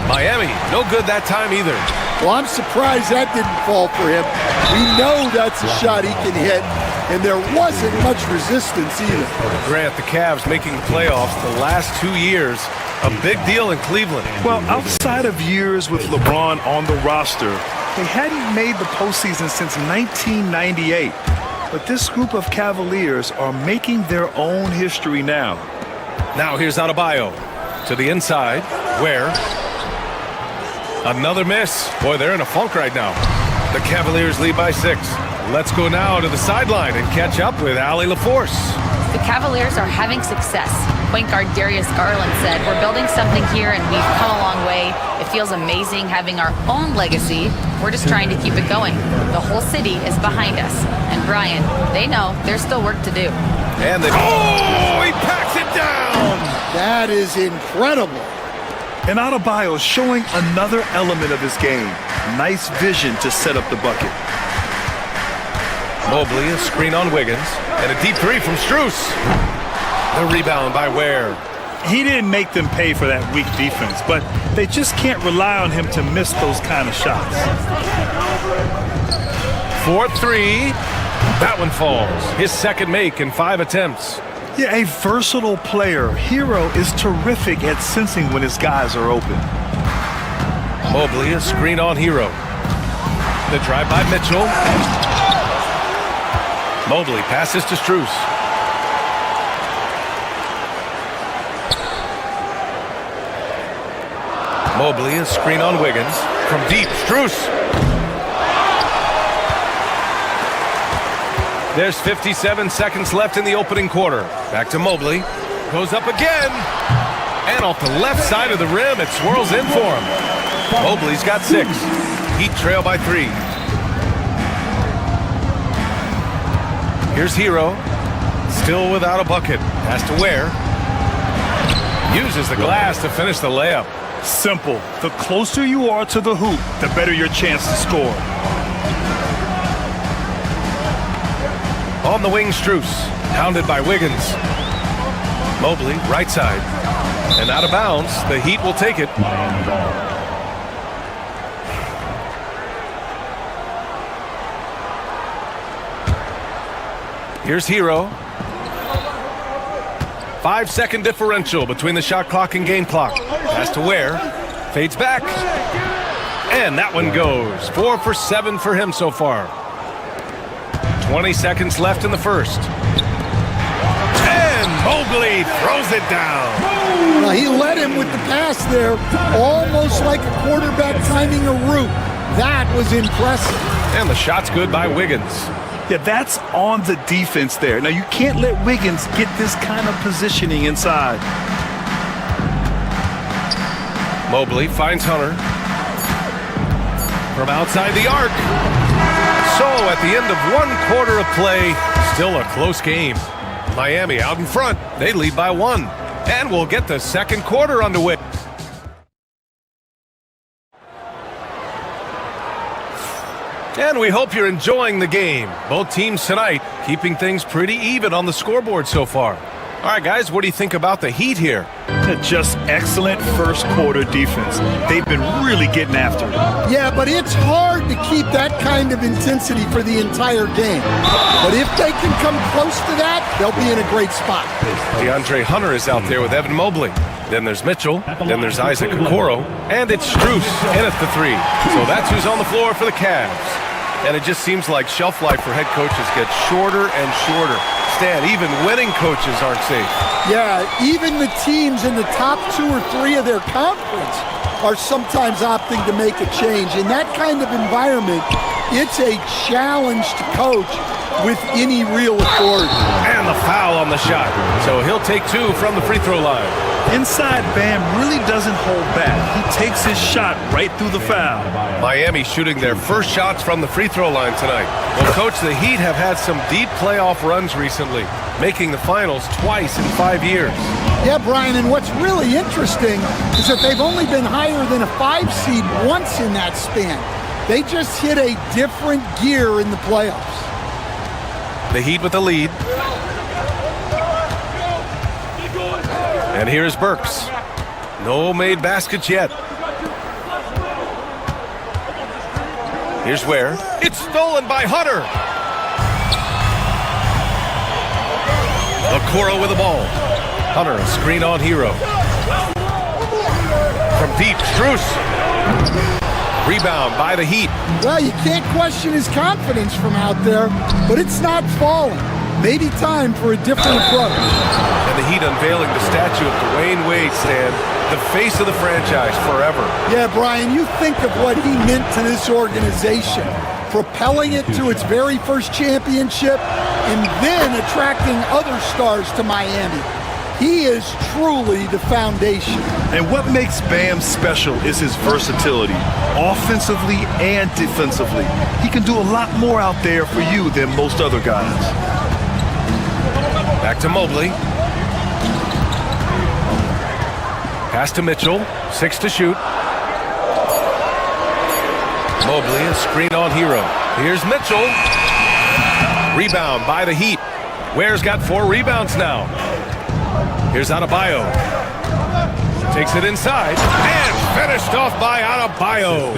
Miami, no good that time either. Well, I'm surprised that didn't fall for him. We know that's a shot he can hit, and there wasn't much resistance either. Grant, the Cavs making playoffs the last 2 years. A big deal in Cleveland. Well, outside of years with LeBron on the roster, they hadn't made the postseason since 1998. But this group of Cavaliers are making their own history now. Now here's Adebayo to the inside. Where? Another miss. Boy, they're in a funk right now. The Cavaliers lead by 6. Let's go now to the sideline and catch up with Allie LaForce. The Cavaliers are having success. Point guard Darius Garland said, "We're building something here and we've come a long way. It feels amazing having our own legacy. We're just trying to keep it going. The whole city is behind us." And Brian, they know there's still work to do. And they... Oh, he packs it down! That is incredible. And Adebayo showing another element of his game. Nice vision to set up the bucket. Mobley, a screen on Wiggins, and a deep 3 from Strus. The rebound by Ware. He didn't make them pay for that weak defense, but they just can't rely on him to miss those kind of shots. 4-3. That one falls. His second make in 5 attempts. Yeah, a versatile player. Hero is terrific at sensing when his guys are open. Mobley, a screen on Hero. The drive by Mitchell. Mobley passes to Strus. Mobley, a screen on Wiggins. From deep, Strus. There's 57 seconds left in the opening quarter. Back to Mobley. Goes up again. And off the left side of the rim, it swirls in for him. Mobley's got 6. Heat trail by 3. Here's Hero. Still without a bucket. Has to Ware. Uses the glass to finish the layup. Simple. The closer you are to the hoop, the better your chance to score. On the wing, Strus. Hounded by Wiggins. Mobley, right side. And out of bounds. The Heat will take it. Here's Hero. 5-second differential between the shot clock and game clock. Pass to Ware. Fades back. And that one goes. 4 for 7 for him so far. 20 seconds left in the first. And Mobley throws it down. Now, he led him with the pass there, almost like a quarterback timing a route. That was impressive. And the shot's good by Wiggins. Yeah, that's on the defense there. Now, you can't let Wiggins get this kind of positioning inside. Mobley finds Hunter. From outside the arc. So at the end of 1 quarter of play, still a close game. Miami out in front. They lead by 1. And we'll get the second quarter underway. And we hope you're enjoying the game. Both teams tonight keeping things pretty even on the scoreboard so far. All right, guys, what do you think about the Heat here? Just excellent first quarter defense. They've been really getting after it. Yeah, but it's hard to keep that kind of intensity for the entire game. But if they can come close to that, they'll be in a great spot. DeAndre Hunter is out there with Evan Mobley. Then there's Mitchell. Then there's Isaac Okoro. And it's Strus in at the 3. So that's who's on the floor for the Cavs. And it just seems like shelf life for head coaches gets shorter and shorter. Stan, even winning coaches aren't safe. Yeah, even the teams in the top 2 or 3 of their conference are sometimes opting to make a change. In that kind of environment, it's a challenge to coach with any real authority. And the foul on the shot. So he'll take 2 from the free throw line. Inside, Bam really doesn't hold back. He takes his shot right through the foul. Miami shooting their first shots from the free throw line tonight. Well, Coach, the Heat have had some deep playoff runs recently, making the finals twice in 5 years. Yeah, Brian, and what's really interesting is that they've only been higher than a 5 seed once in that span. They just hit a different gear in the playoffs. The Heat with the lead. And here's Burks. No made baskets yet. Here's Ware. It's stolen by Hunter. Okoro with the ball. Hunter, a screen on Hero. From deep, Strus. Rebound by the Heat. Well, you can't question his confidence from out there, but it's not falling. Maybe time for a different approach. And the Heat unveiling the statue of Dwayne Wade, Stan, the face of the franchise forever. Yeah, Brian, you think of what he meant to this organization, propelling it to its very first championship and then attracting other stars to Miami. He is truly the foundation. And what makes Bam special is his versatility, offensively and defensively. He can do a lot more out there for you than most other guys. Back to Mobley. Pass to Mitchell. 6 to shoot. Mobley, a screen on Hero. Here's Mitchell. Rebound by the Heat. Ware's got 4 rebounds now. Here's Adebayo. Takes it inside. And finished off by Adebayo.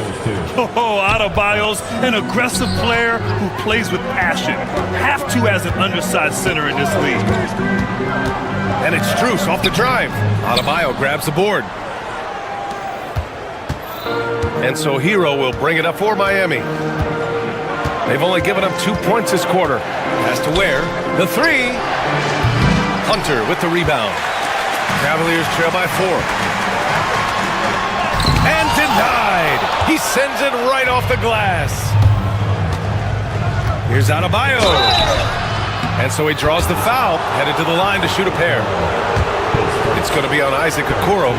Oh, Adebayo's an aggressive player who plays with passion. Have to as an undersized center in this league. And it's Strus off the drive. Adebayo grabs the board. And so Hero will bring it up for Miami. They've only given up 2 points this quarter. Pass to Ware. The 3. Hunter with the rebound. Cavaliers trail by 4. And denied. He sends it right off the glass. Here's Adebayo. And so he draws the foul, headed to the line to shoot a pair. It's going to be on Isaac Okoro.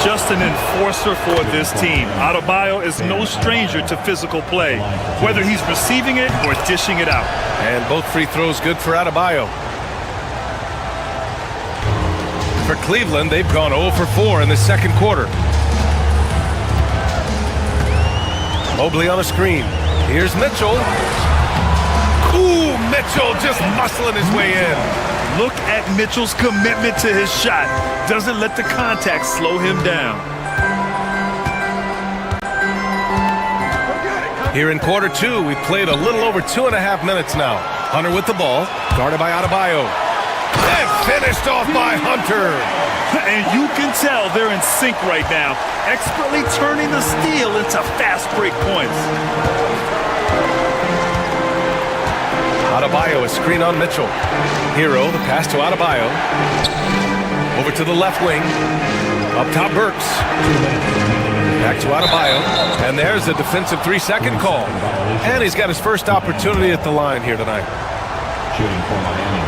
Just an enforcer for this team. Adebayo is no stranger to physical play, whether he's receiving it or dishing it out. And both free throws good for Adebayo. For Cleveland, they've gone 0 for 4 in the second quarter. Mobley on a screen. Here's Mitchell. Ooh, Mitchell just muscling his way in. Look at Mitchell's commitment to his shot. Doesn't let the contact slow him down. Here in quarter 2, we've played a little over 2.5 minutes now. Hunter with the ball, guarded by Adebayo. And finished off by Hunter. And you can tell they're in sync right now, expertly turning the steal into fast break points. Adebayo, a screen on Mitchell. Hero, the pass to Adebayo. Over to the left wing. Up top, Burks. Back to Adebayo. And there's a defensive 3-second call. And he's got his first opportunity at the line here tonight. Shooting for Miami.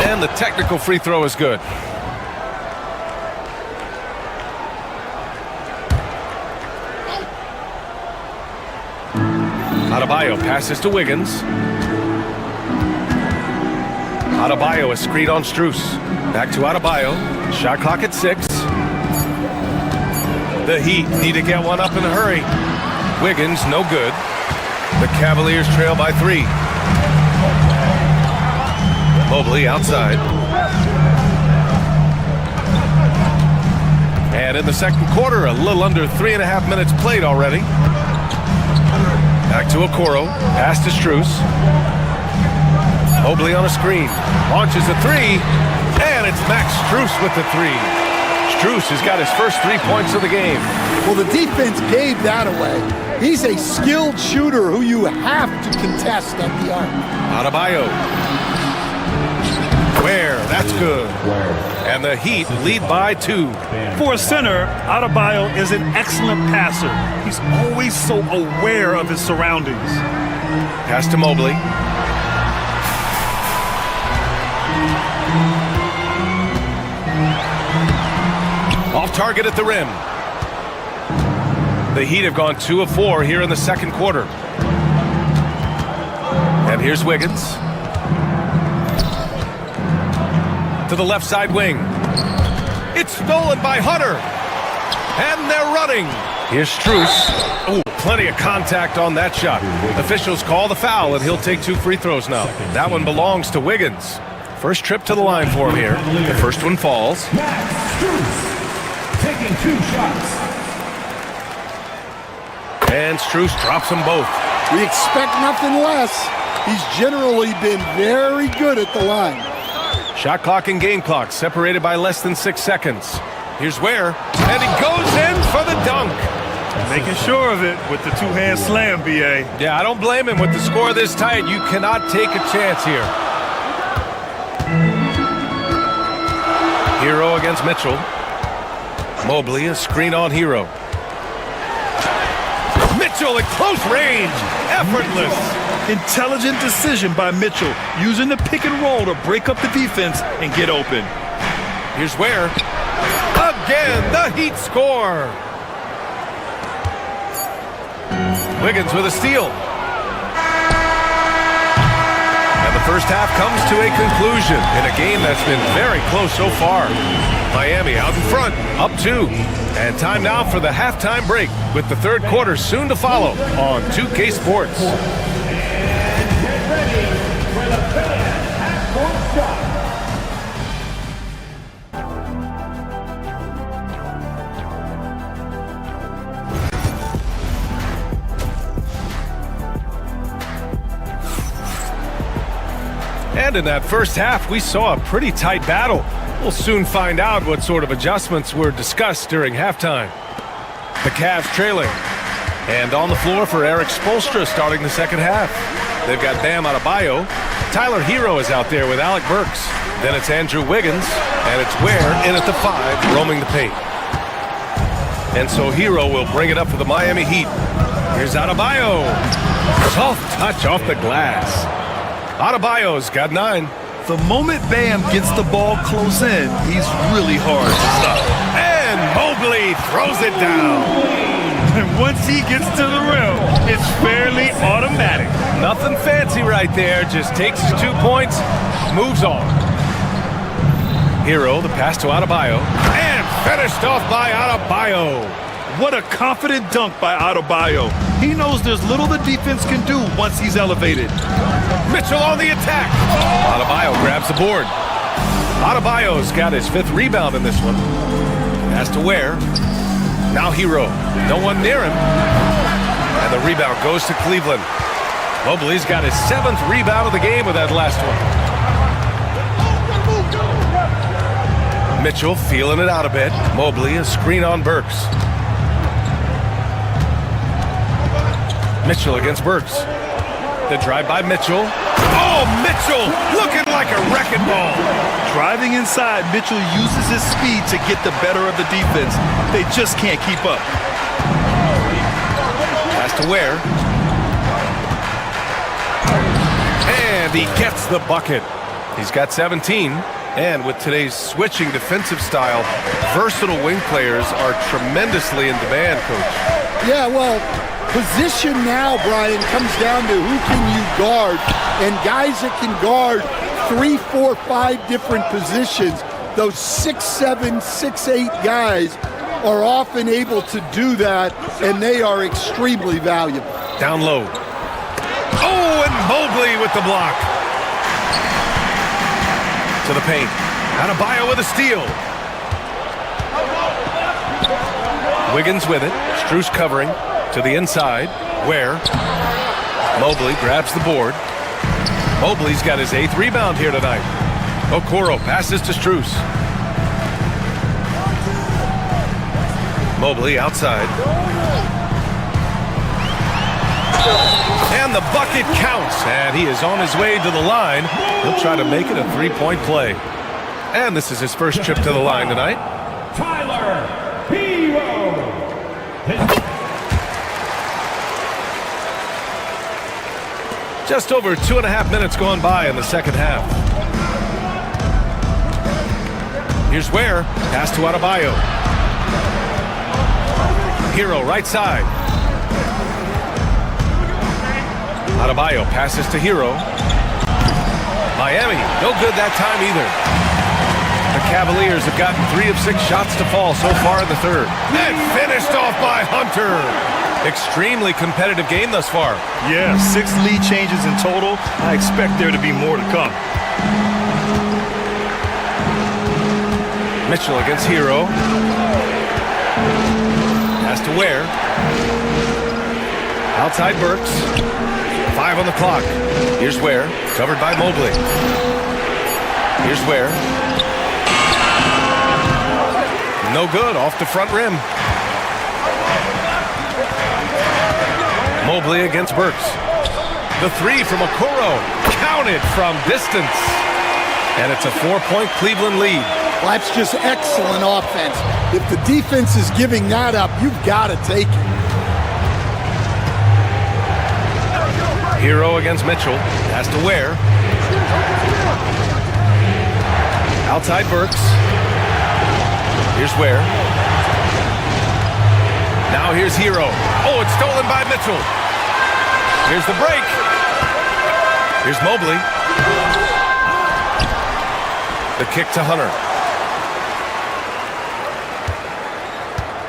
And the technical free throw is good. Adebayo passes to Wiggins. Adebayo, a screen on Strus. Back to Adebayo. Shot clock at 6. The Heat need to get one up in a hurry. Wiggins, no good. The Cavaliers trail by 3. Mobley outside. And in the second quarter, a little under 3.5 minutes played already. Back to Okoro. Pass to Strus. Mobley on a screen. Launches a 3. And it's Max Strus with the 3. Strus has got his first 3 points of the game. Well, the defense gave that away. He's a skilled shooter who you have to contest at the arc. Adebayo. Where? That's good. And the Heat lead by 2. For a center, Adebayo is an excellent passer. He's always so aware of his surroundings. Pass to Mobley. Off target at the rim. The Heat have gone 2 of 4 here in the second quarter. And here's Wiggins. To the left side wing. It's stolen by Hunter. And they're running. Here's Strus. Ooh, plenty of contact on that shot. Officials call the foul, and he'll take 2 free throws now. That one belongs to Wiggins. First trip to the line for him here. The first one falls. Taking 2 shots. And Strus drops them both. We expect nothing less. He's generally been very good at the line. Shot clock and game clock separated by less than 6 seconds. Here's Ware, and he goes in for the dunk. Making sure of it with the 2-hand slam, B.A. Yeah, I don't blame him. With the score this tight, you cannot take a chance here. Hero against Mitchell. Mobley, a screen on Hero. Mitchell at close range. Effortless. Intelligent decision by Mitchell, using the pick and roll to break up the defense and get open. Here's Ware. Again, the Heat score. Wiggins with a steal. And the first half comes to a conclusion in a game that's been very close so far. Miami out in front, up 2. And time now for the halftime break, with the third quarter soon to follow on 2K Sports. Get ready for the fan half-court shot. And in that first half, we saw a pretty tight battle. We'll soon find out what sort of adjustments were discussed during halftime. The Cavs trailing. And on the floor for Eric Spoelstra starting the second half. They've got Bam Adebayo. Tyler Hero is out there with Alec Burks. Then it's Andrew Wiggins. And it's Ware in at the 5, roaming the paint. And so Hero will bring it up for the Miami Heat. Here's Adebayo. Soft touch off the glass. Adebayo's got 9. The moment Bam gets the ball close in, he's really hard to stop. And Mobley throws it down. And once he gets to the rim, it's fairly automatic. Nothing fancy right there. Just takes his 2 points, moves on. Hero, the pass to Adebayo. And finished off by Adebayo. What a confident dunk by Adebayo. He knows there's little the defense can do once he's elevated. Mitchell on the attack. Adebayo grabs the board. Adebayo's got his 5th rebound in this one. Pass to Ware. Now Hero. No one near him. And the rebound goes to Cleveland. Mobley's got his 7th rebound of the game with that last one. Mitchell feeling it out a bit. Mobley, a screen on Burks. Mitchell against Burks. The drive by Mitchell. Oh, Mitchell looking like a wrecking ball. Driving inside, Mitchell uses his speed to get the better of the defense. They just can't keep up. Pass to Ware. And he gets the bucket. He's got 17. And with today's switching defensive style, versatile wing players are tremendously in demand, Coach. Yeah, well, Position now, Brian, comes down to who can you guard, and guys that can guard 3, 4, 5 different positions. Those 6'7", 6'8" guys are often able to do that, and they are extremely valuable. Down low. Oh, and Mobley with the block. To the paint. Adebayo with a steal. Wiggins with it. Strus covering to the inside. Where? Mobley grabs the board. Mobley's got his 8th rebound here tonight. Okoro passes to Strus. Mobley outside. And the bucket counts, and he is on his way to the line. He'll try to make it a 3-point play. And this is his first trip to the line tonight. Tyler Hero. Just over 2.5 minutes gone by in the second half. Here's Ware. Pass to Adebayo. Hero right side. Adebayo passes to Hero. Miami, no good that time either. The Cavaliers have gotten 3 of 6 shots to fall so far in the third. And finished off by Hunter. Extremely competitive game thus far. Yeah, 6 lead changes in total. I expect there to be more to come. Mitchell against Hero. Pass to Ware. Outside Burks. 5 on the clock. Here's Ware. Covered by Mobley. Here's Ware. No good. Off the front rim. Mobley against Burks. The 3 from Okoro. Counted from distance. And it's a 4-point Cleveland lead. Well, that's just excellent offense. If the defense is giving that up, you've got to take it. Hero against Mitchell. Has to Ware. Outside Burks. Here's Ware. Now here's Hero. Oh, it's stolen by Mitchell. Here's the break. Here's Mobley. The kick to Hunter.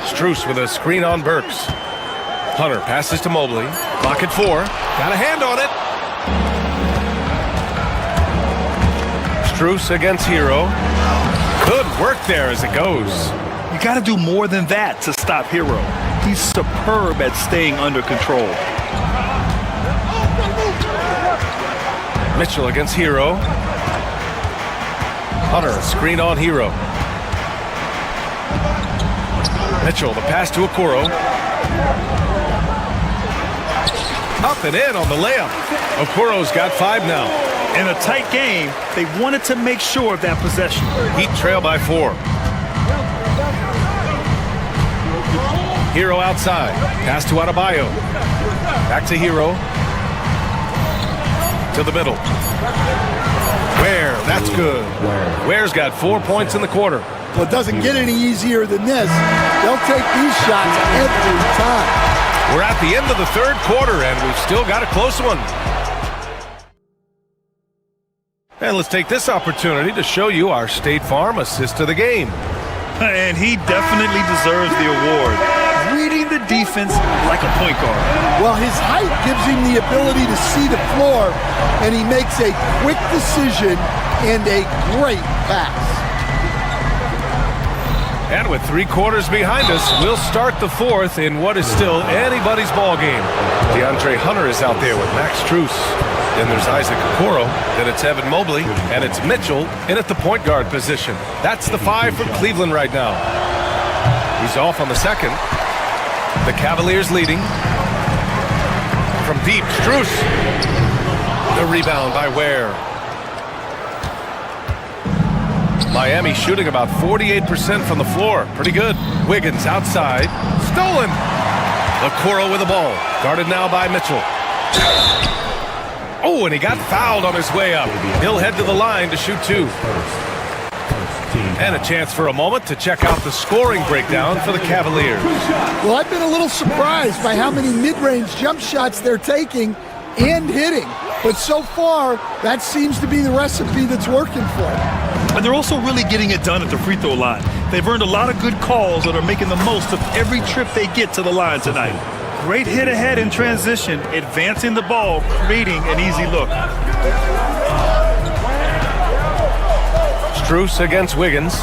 Strus with a screen on Burks. Hunter passes to Mobley. Clock at 4. Got a hand on it. Strus against Hero. Good work there as it goes. You got to do more than that to stop Hero. He's superb at staying under control. Mitchell against Hero. Hunter, screen on Hero. Mitchell, the pass to Okoro. Up and in on the layup. Okoro's got 5 now. In a tight game, they wanted to make sure of that possession. Heat trail by 4. Hero outside. Pass to Adebayo. Back to Hero. To the middle. Ware, that's good. Ware's got 4 points in the quarter. Well, it doesn't get any easier than this. They'll take these shots every time. We're at the end of the third quarter, and we've still got a close one. And let's take this opportunity to show you our State Farm assist of the game. And he definitely deserves the award. Reading the defense like a point guard. Well, his height gives him the ability to see the floor, and he makes a quick decision and a great pass. And with 3 quarters behind us, we'll start the fourth in what is still anybody's ball game. DeAndre Hunter is out there with Max Strus. Then there's Isaac Okoro. Then it's Evan Mobley. And it's Mitchell in at the point guard position. That's the 5 for Cleveland right now. He's off on the second. The Cavaliers leading. From deep, Strus. The rebound by Ware. Miami shooting about 48% from the floor. Pretty good. Wiggins outside. Stolen. Okoro with the ball. Guarded now by Mitchell. Oh, and he got fouled on his way up. He'll head to the line to shoot 2. And a chance for a moment to check out the scoring breakdown for the Cavaliers. Well, I've been a little surprised by how many mid-range jump shots they're taking and hitting. But so far, that seems to be the recipe that's working for them. And they're also really getting it done at the free throw line. They've earned a lot of good calls that are making the most of every trip they get to the line tonight. Great hit ahead in transition, advancing the ball, creating an easy look. Strus against Wiggins.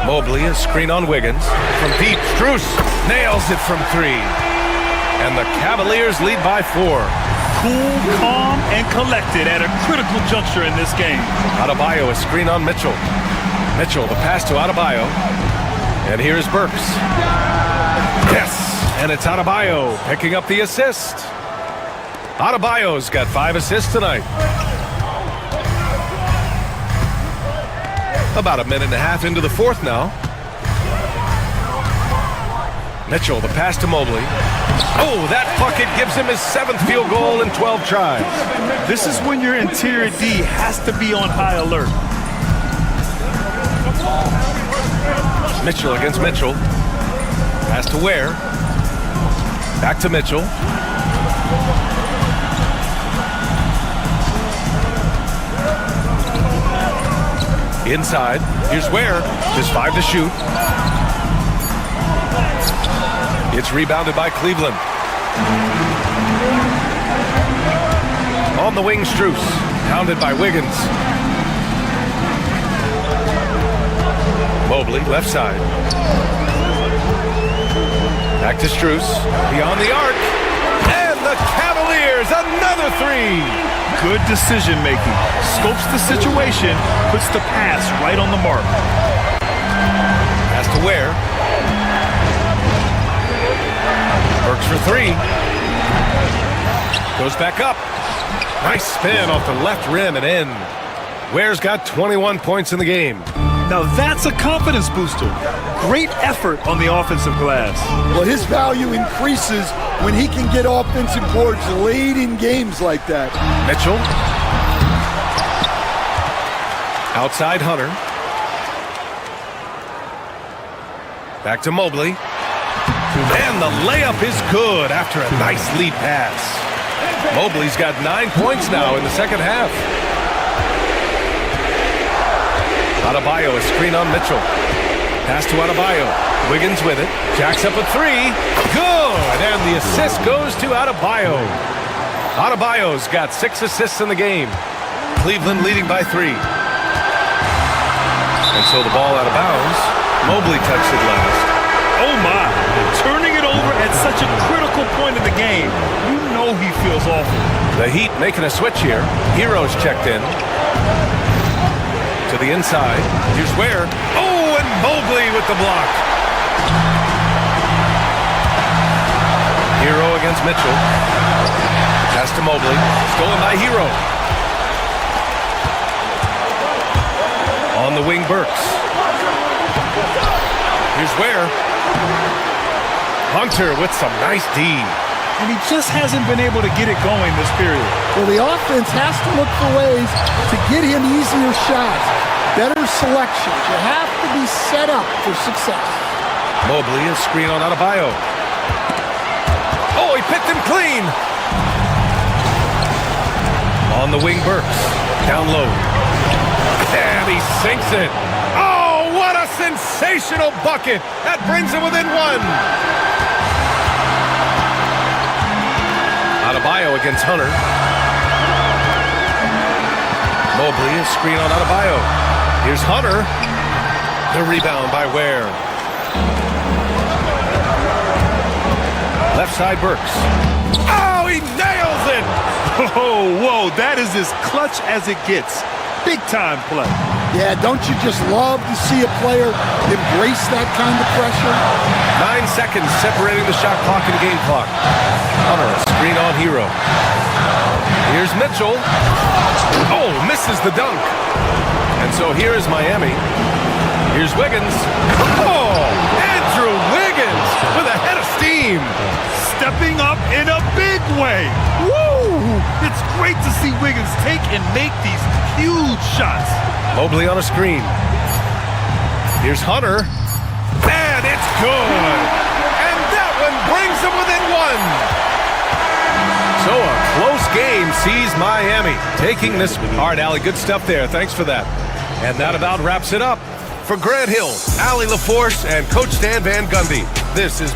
Mobley, a screen on Wiggins. From deep, Strus nails it from 3. And the Cavaliers lead by 4. Cool, calm, and collected at a critical juncture in this game. Adebayo, a screen on Mitchell. Mitchell, the pass to Adebayo. And here's Burks. Yes, and it's Adebayo picking up the assist. Adebayo's got 5 assists tonight. About a minute and a half into the fourth now. Mitchell, the pass to Mobley. Oh, that bucket gives him his 7th field goal in 12 tries. This is when your interior D has to be on high alert. Mitchell against Mitchell. Pass to Ware. Back to Mitchell. Inside. Here's Ware. Just 5 to shoot. It's rebounded by Cleveland. On the wing, Strus. Pounded by Wiggins. Mobley, left side. Back to Strus. Beyond the arc. And the Cavaliers, another 3. Good decision making. Scopes the situation, puts the pass right on the mark. Pass to Ware. Works for 3. Goes back up. Nice spin off the left rim and in. Ware's got 21 points in the game. Now that's a confidence booster. Great effort on the offensive glass. Well, his value increases when he can get offensive boards late in games like that. Mitchell. Outside Hunter. Back to Mobley. And the layup is good after a nice lead pass. Mobley's got 9 points now in the second half. Adebayo, a screen on Mitchell. Pass to Adebayo. Wiggins with it. Jacks up a 3. Good! And the assist goes to Adebayo. Adebayo's got 6 assists in the game. Cleveland leading by 3. And so the ball out of bounds. Mobley touched it last. Oh my! Turning it over at such a critical point in the game. You know he feels awful. The Heat making a switch here. Hero's checked in. To the inside. Here's Ware. Oh, and Mobley with the block. Hero against Mitchell. Pass to Mobley. Stolen by Hero. On the wing, Burks. Here's Ware. Hunter with some nice D. And he just hasn't been able to get it going this period. Well, the offense has to look for ways to get him easier shots, better selections. You have to be set up for success. Mobley, a screen on Adebayo. Oh, he picked him clean. On the wing, Burks. Down low. And he sinks it. Oh, what a sensational bucket. That brings him within 1. Adebayo against Hunter. Mobley, a screen on Adebayo. Here's Hunter. The rebound by Ware. Left side, Burks. Oh, he nails it! Oh, whoa, that is as clutch as it gets. Big time play. Yeah, don't you just love to see a player embrace that kind of pressure? 9 seconds separating the shot clock and game clock. Hunter, a screen on Hero. Here's Mitchell. Oh, misses the dunk. And so here is Miami. Here's Wiggins. Oh, Andrew Wiggins with a head of steam. Stepping up in a big way. Woo! It's great to see Wiggins take and make these huge shots. Mobley on a screen. Here's Hunter. And it's good. And that one brings them within one. So a close game sees Miami taking this. All right, Allie, good stuff there. Thanks for that. And that about wraps it up. For Grant Hill, Allie LaForce, and Coach Stan Van Gundy, this is...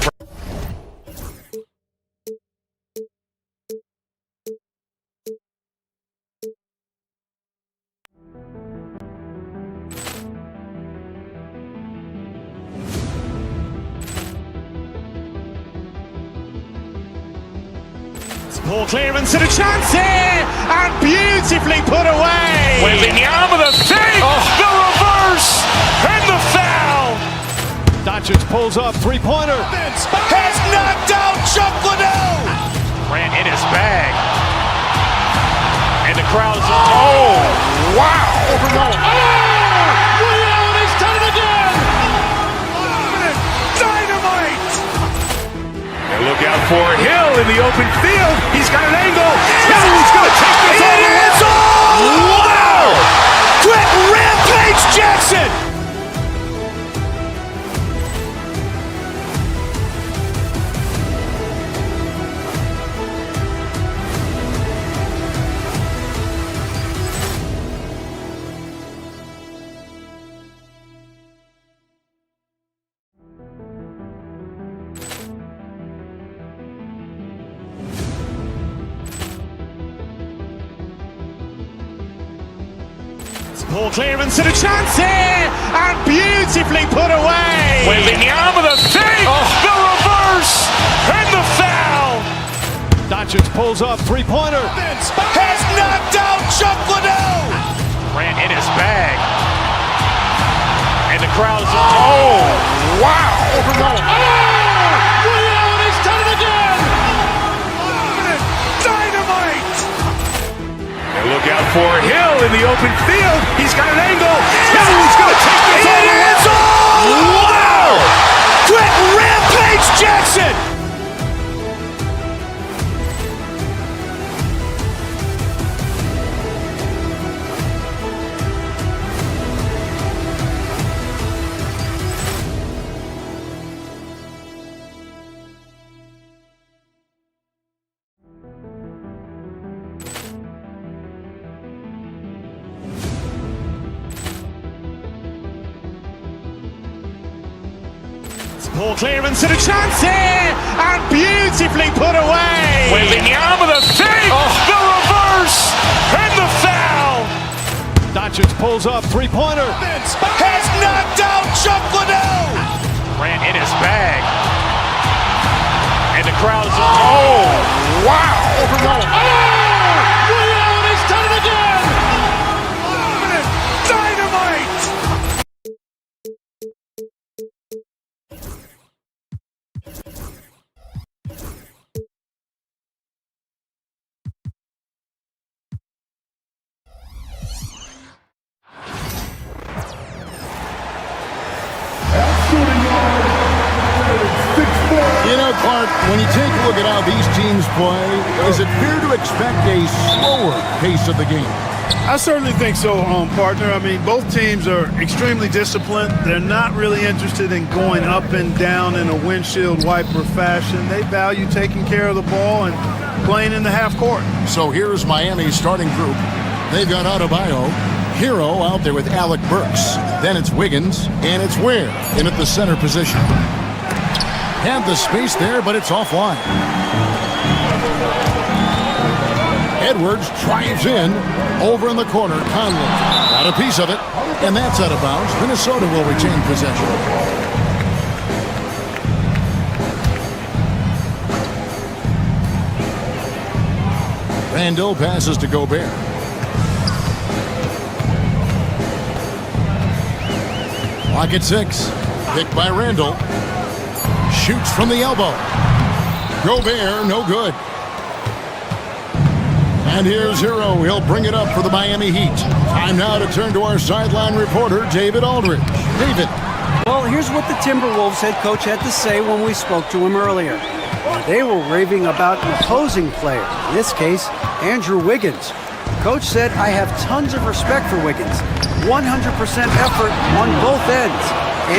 Ball clearance and a chance here, and beautifully put away. Wembanyama the save, the reverse, and the foul. Doncic pulls up, three-pointer. Has knocked out Chuck Liddell. Ran in his bag. And the crowd is, oh, wow. Liddell has done it again. Dynamite. And look out for Hill in the open field. He's got an angle. Hill's going to take this all the way. Wow! Quick Rampage Jackson. Ball clearance and a chance here, and beautifully put away. Wembanyama the save, the reverse, and the foul. Doncic pulls up, three-pointer. Has knocked out Chuck Liddell. Ran in his bag. And the crowd is, oh, wow. Liddell has done it again. Dynamite. And look out for Hill in the open field. He's got an angle. Hill's going to take this all the way. Wow! Quick Rampage Jackson. Ball clearance and a chance here, and beautifully put away. Wembanyama the save, the reverse, and the foul. Doncic pulls up, three-pointer. Has knocked out Chuck Liddell. Ran in his bag. And the crowd is, oh, wow. Liddell has done it again. Dynamite. You know, Clark, when you take a look at how these teams play, is it fair to expect a slower pace of the game? I certainly think so, partner. I mean, both teams are extremely disciplined. They're not really interested in going up and down in a windshield wiper fashion. They value taking care of the ball and playing in the half court. So here's Miami's starting group. They've got Adebayo, Hero out there with Alec Burks. Then it's Wiggins, and it's Ware in at the center position. Had the space there, but it's offline. Edwards drives in. Over in the corner, Conley got a piece of it, and that's out of bounds. Minnesota will retain possession. Randall passes to Gobert. Clock at 6. Picked by Randall. Shoots from the elbow. Gobert, no good. And here's Hero. He'll bring it up for the Miami Heat. Time now to turn to our sideline reporter, David Aldridge. David. Well, here's what the Timberwolves head coach had to say when we spoke to him earlier. They were raving about an opposing player, in this case, Andrew Wiggins. Coach said, I have tons of respect for Wiggins. 100% effort on both ends.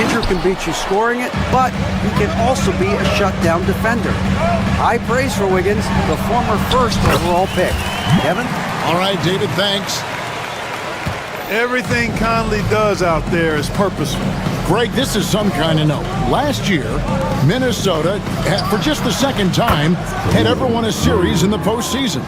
Andrew can beat you scoring it, but he can also be a shutdown defender. High praise for Wiggins, the former first overall pick. Kevin? All right, David, thanks. Everything Conley does out there is purposeful. Greg, this is some kind of note. Last year, Minnesota, for just the second time, had ever won a series in the postseason.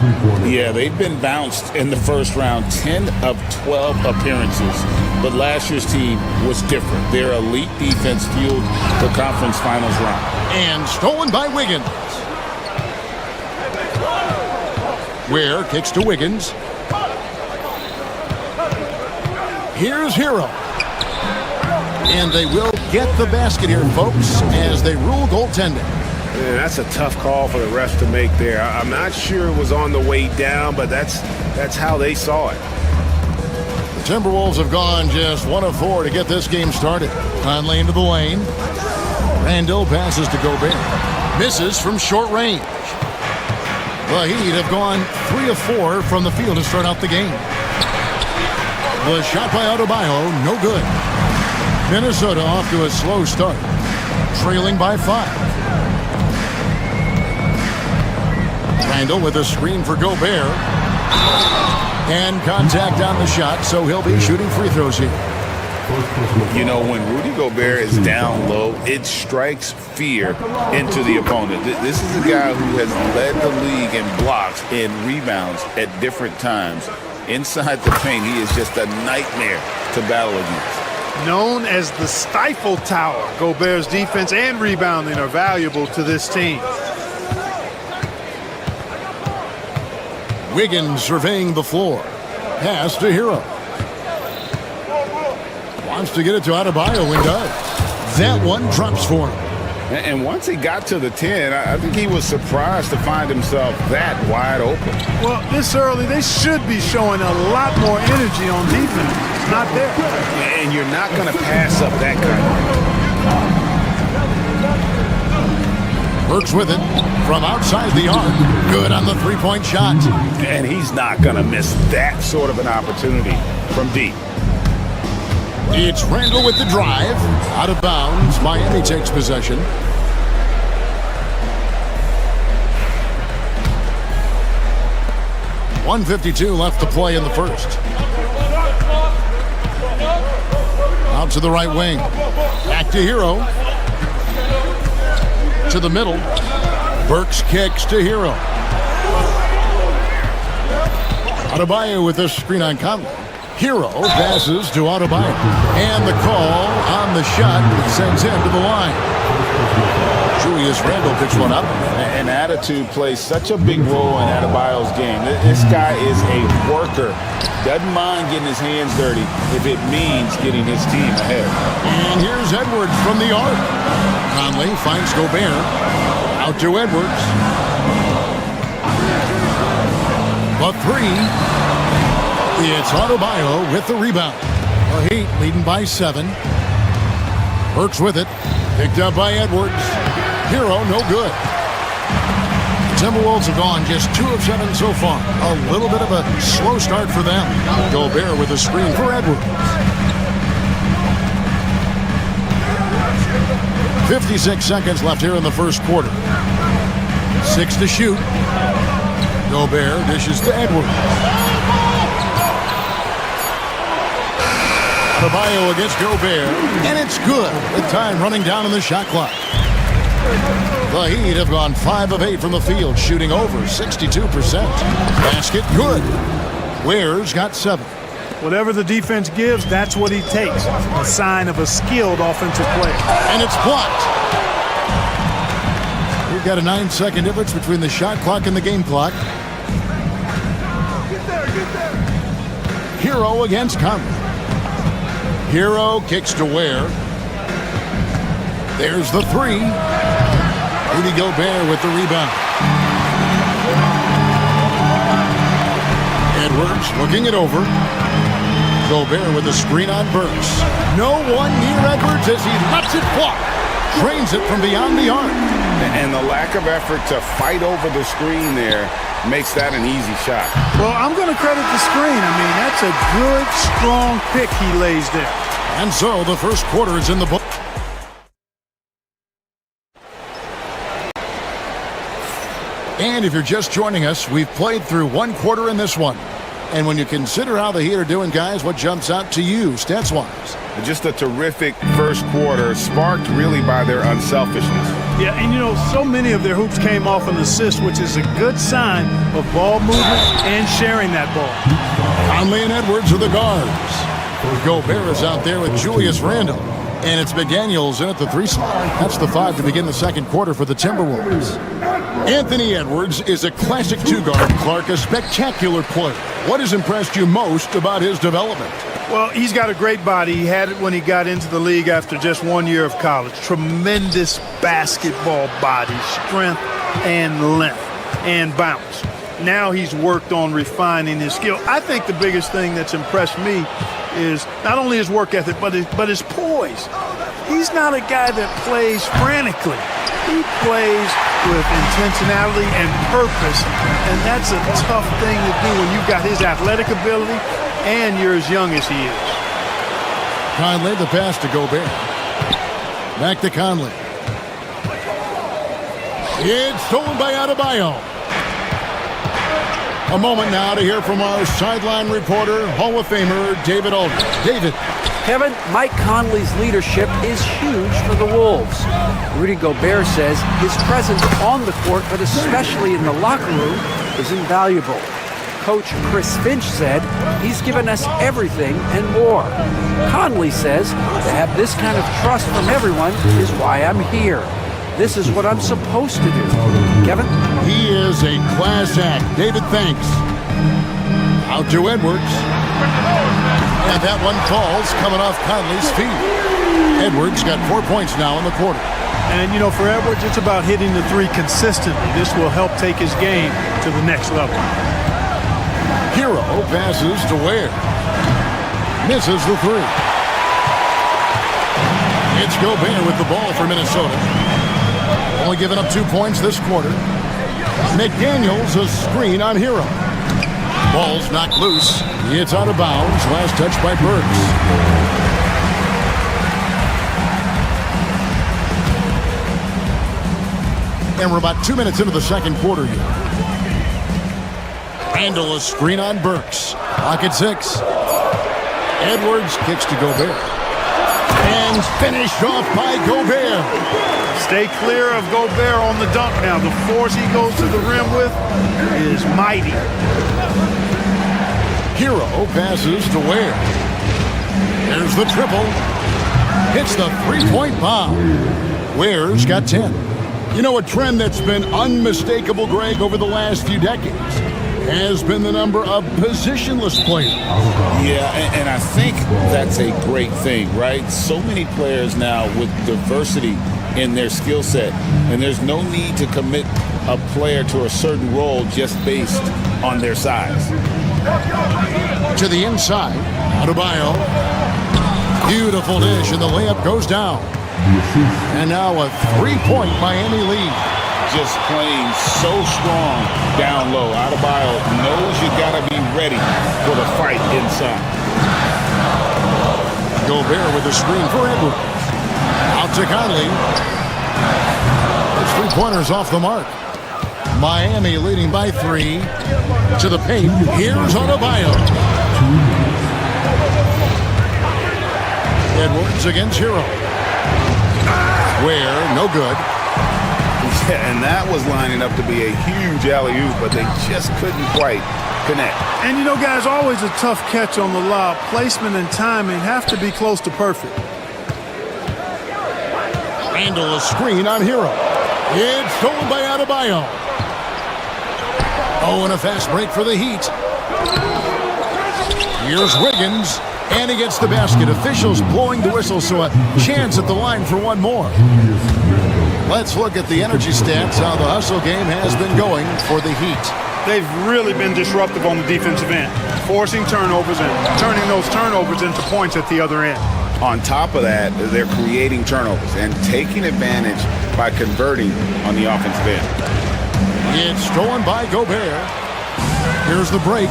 Yeah, they've been bounced in the first round, 10 of 12 appearances. But last year's team was different. Their elite defense fueled the conference finals run. And stolen by Wiggins. Ware kicks to Wiggins. Here's Hero. And they will get the basket here, folks, as they rule goaltending. Man, that's a tough call for the refs to make there. I'm not sure it was on the way down, but that's how they saw it. The Timberwolves have gone just 1 of 4 to get this game started. Conley into the lane. Randall passes to Gobert. Misses from short range. The Heat have gone 3 of 4 from the field to start out the game. The shot by Adebayo, no good. Minnesota off to a slow start, trailing by 5. Randall with a screen for Gobert. And contact on the shot, so he'll be shooting free throws here. You know, when Rudy Gobert is down low, it strikes fear into the opponent. This is a guy who has led the league in blocks and rebounds at different times. Inside the paint, he is just a nightmare to battle against. Known as the Stifle Tower, Gobert's defense and rebounding are valuable to this team. Wiggins surveying the floor. Pass to Hero. Wants to get it to Adebayo and does. That one drops for him. And once he got to the 10, I think he was surprised to find himself that wide open. Well, this early, they should be showing a lot more energy on defense. It's not there. And you're not going to pass up that kind of. Burks with it from outside the arc. Good on the three-point shot. And he's not going to miss that sort of an opportunity from deep. It's Randall with the drive. Out of bounds. Miami takes possession. .152 left to play in the first. Out to the right wing. Back to Hero. To the middle. Burks kicks to Hero. Adebayo with this screen on Conley. Hero passes to Adebayo. And the call on the shot sends him to the line. Julius Randle picks one up. And attitude plays such a big role in Adebayo's game. This guy is a worker. Doesn't mind getting his hands dirty if it means getting his team ahead. And here's Edwards from the arc. Conley finds Gobert. Out to Edwards. The three. It's Adebayo with the rebound. The Heat leading by 7. Burks with it. Picked up by Edwards. Hero, no good. Timberwolves have gone just 2 of 7 so far. A little bit of a slow start for them. Gobert with a screen for Edwards. 56 seconds left here in the first quarter. 6 to shoot. Gobert dishes to Edwards. Adebayo against Gobert, and it's good with time running down on the shot clock. The Heat have gone 5 of 8 from the field, shooting over 62%. Basket good. Ware's got 7. Whatever the defense gives, that's what he takes. A sign of a skilled offensive player. And it's blocked. We've got a 9-second difference between the shot clock and the game clock. Get there. Hero against Conley. Hero kicks to Ware. There's the 3. Rudy Gobert with the rebound. Edwards looking it over. Gobert with a screen on Burks. No one near Edwards as he lets it fly. drains it from beyond the arc. And the lack of effort to fight over the screen there makes that an easy shot. Well, I'm going to credit the screen. I mean, that's a good, strong pick he lays there. And so the first quarter is in the book. And if you're just joining us, we've played through one quarter in this one. And when you consider how the Heat are doing, guys, what jumps out to you, stats-wise? Just a terrific first quarter, sparked really by their unselfishness. Yeah, and you know, so many of their hoops came off an assist, which is a good sign of ball movement and sharing that ball. Conley and Edwards are the guards. Gobert is out there with Julius Randle. And it's McDaniels in at the 3 spot. That's the 5 to begin the second quarter for the Timberwolves. Anthony Edwards is a classic 2-guard. Clark, a spectacular player. What has impressed you most about his development? Well, he's got a great body. He had it when he got into the league after just 1 year of college. Tremendous basketball body, strength and length and bounce. Now he's worked on refining his skill. I think the biggest thing that's impressed me is not only his work ethic, but his poise. He's not a guy that plays frantically. He plays with intentionality and purpose, and that's a tough thing to do when you've got his athletic ability and you're as young as he is. Conley, the pass to Gobert. Back to Conley. It's stolen by Adebayo. A moment now to hear from our sideline reporter, Hall of Famer David Aldridge. David. Kevin, Mike Conley's leadership is huge for the Wolves. Rudy Gobert says his presence on the court, but especially in the locker room, is invaluable. Coach Chris Finch said he's given us everything and more. Conley says to have this kind of trust from everyone is why I'm here. This is what I'm supposed to do. Kevin? He is a class act. David, thanks. Out to Edwards. And that one falls coming off Conley's feet. Edwards got 4 points now in the quarter. And, you know, for Edwards, it's about hitting the 3 consistently. This will help take his game to the next level. Hero passes to Ware. Misses the 3. It's Gobert with the ball for Minnesota. Only giving up 2 points this quarter. McDaniels a screen on Hero. Ball's knocked loose. It's out of bounds. Last touch by Burks. And we're about 2 minutes into the second quarter here. Randle a screen on Burks. Clock at 6. Edwards kicks to Gobert. And finished off by Gobert. Stay clear of Gobert on the dunk now. The force he goes to the rim with is mighty. Hero passes to Ware. There's the triple. Hits the 3-point bomb. Ware's got 10. You know, a trend that's been unmistakable, Greg, over the last few decades has been the number of positionless players. Yeah, and I think that's a great thing, right? So many players now with diversity in their skill set, and there's no need to commit a player to a certain role just based on their size. To the inside, Adebayo. Beautiful dish, and the layup goes down. And now a 3-point Miami lead. Just playing so strong down low. Adebayo knows you got to be ready for the fight inside. Gobert with the screen for Edwards. Out to Conley. His 3-pointers off the mark. Miami leading by 3. To the paint. Here's Adebayo. Edwards against Hero. Ware, no good. Yeah, and that was lining up to be a huge alley-oop, but they just couldn't quite connect. And, you know, guys, always a tough catch on the lob. Placement and timing have to be close to perfect. Randle a screen on Hero. It's stolen by Adebayo. Oh, and a fast break for the Heat. Here's Wiggins, and he gets the basket. Officials blowing the whistle, so a chance at the line for one more. Let's look at the energy stats, how the hustle game has been going for the Heat. They've really been disruptive on the defensive end, forcing turnovers and turning those turnovers into points at the other end. On top of that, they're creating turnovers and taking advantage by converting on the offensive end. It's stolen by Gobert. Here's the break.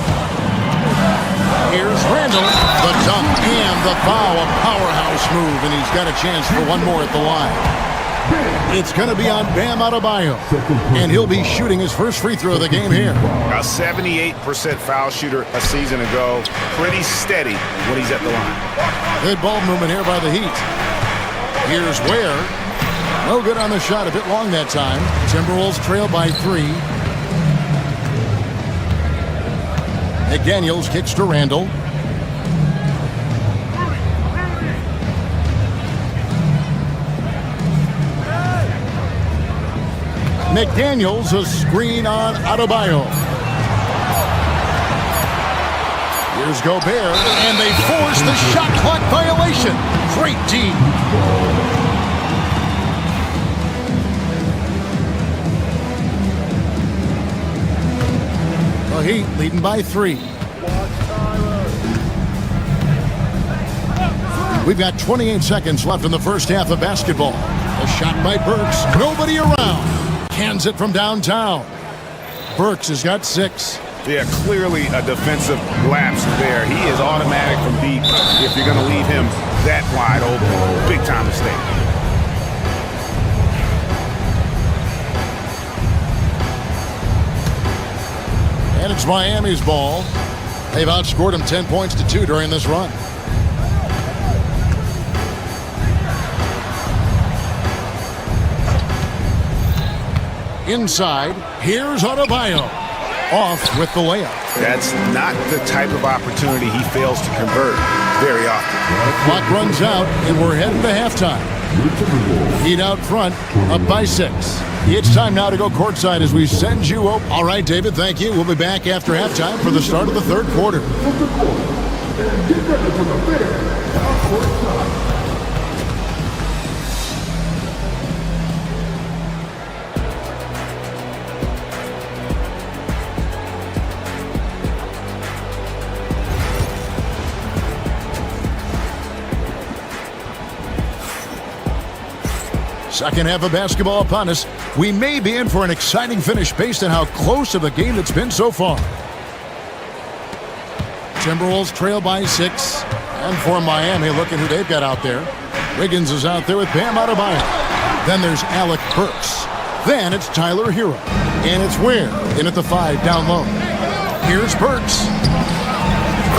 Here's Randall. The dunk and the foul. A powerhouse move, and he's got a chance for one more at the line. It's going to be on Bam Adebayo, and he'll be shooting his first free throw of the game here. A 78% foul shooter a season ago. Pretty steady when he's at the line. Good ball movement here by the Heat. Here's Ware. No good on the shot. A bit long that time. Timberwolves trail by 3. McDaniels kicks to Randall. McDaniels, a screen on Adebayo. Here's Gobert, and they force the shot clock violation. Great D. The Heat leading by 3. We've got 28 seconds left in the first half of basketball. A shot by Burks. Nobody around. Hands it from downtown. Burks has got 6. Yeah, clearly a defensive lapse there. He is automatic from deep if you're going to leave him that wide open. Big time mistake. And it's Miami's ball. They've outscored him 10 points to 2 during this run. Inside, here's Adebayo. Off with the layup. That's not the type of opportunity he fails to convert very often. The clock runs out, and we're heading to halftime. Heat out front, up by 6. It's time now to go courtside as we send you up. All right, David, thank you. We'll be back after halftime for the start of the third quarter. Second half of basketball upon us. We may be in for an exciting finish based on how close of a game it's been so far. Timberwolves trail by 6. And for Miami, look at who they've got out there. Wiggins is out there with Bam Adebayo. Then there's Alec Burks. Then it's Tyler Hero. And it's Ware in at the 5 down low. Here's Burks.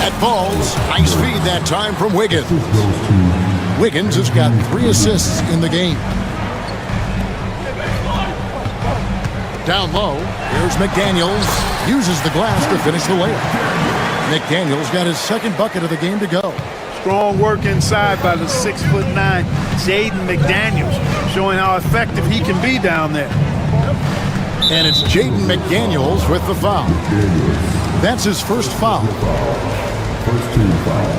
That falls. Nice feed that time from Wiggins. Wiggins has got 3 assists in the game. Down low, here's McDaniels. Uses the glass to finish the layup. McDaniels got his second bucket of the game to go. Strong work inside by the 6'9" Jaden McDaniels, showing how effective he can be down there. And it's Jaden McDaniels with the foul. That's his first foul. First team foul.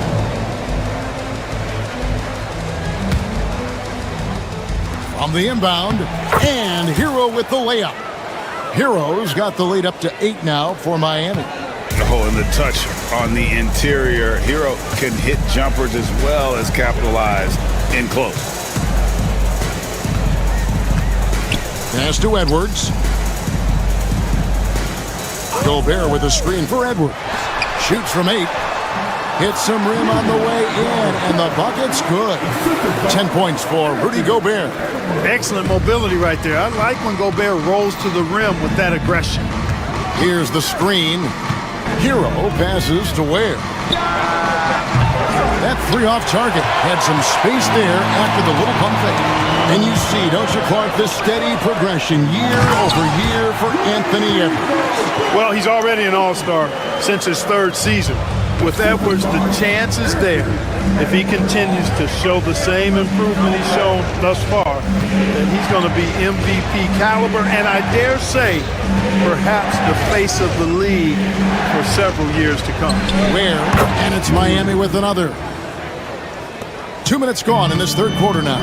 On the inbound, and Hero with the layup. Hero's got the lead up to 8 now for Miami. Oh, and the touch on the interior. Hero can hit jumpers as well as capitalize in close. Pass to Edwards. Gobert with a screen for Edwards. Shoots from 8. Hits some rim on the way in, and the bucket's good. 10 points for Rudy Gobert. Excellent mobility right there. I like when Gobert rolls to the rim with that aggression. Here's the screen. Hero passes to Ware. That 3 off target had some space there after the little pump fake. And you see, don't you, Clark, the steady progression year over year for Anthony Edwards. Well, he's already an all-star since his 3rd season. With Edwards, the chance is there, if he continues to show the same improvement he's shown thus far, that he's going to be MVP caliber, and I dare say, perhaps the face of the league for several years to come. Ware, and it's Miami with another. 2 minutes gone in this third quarter now.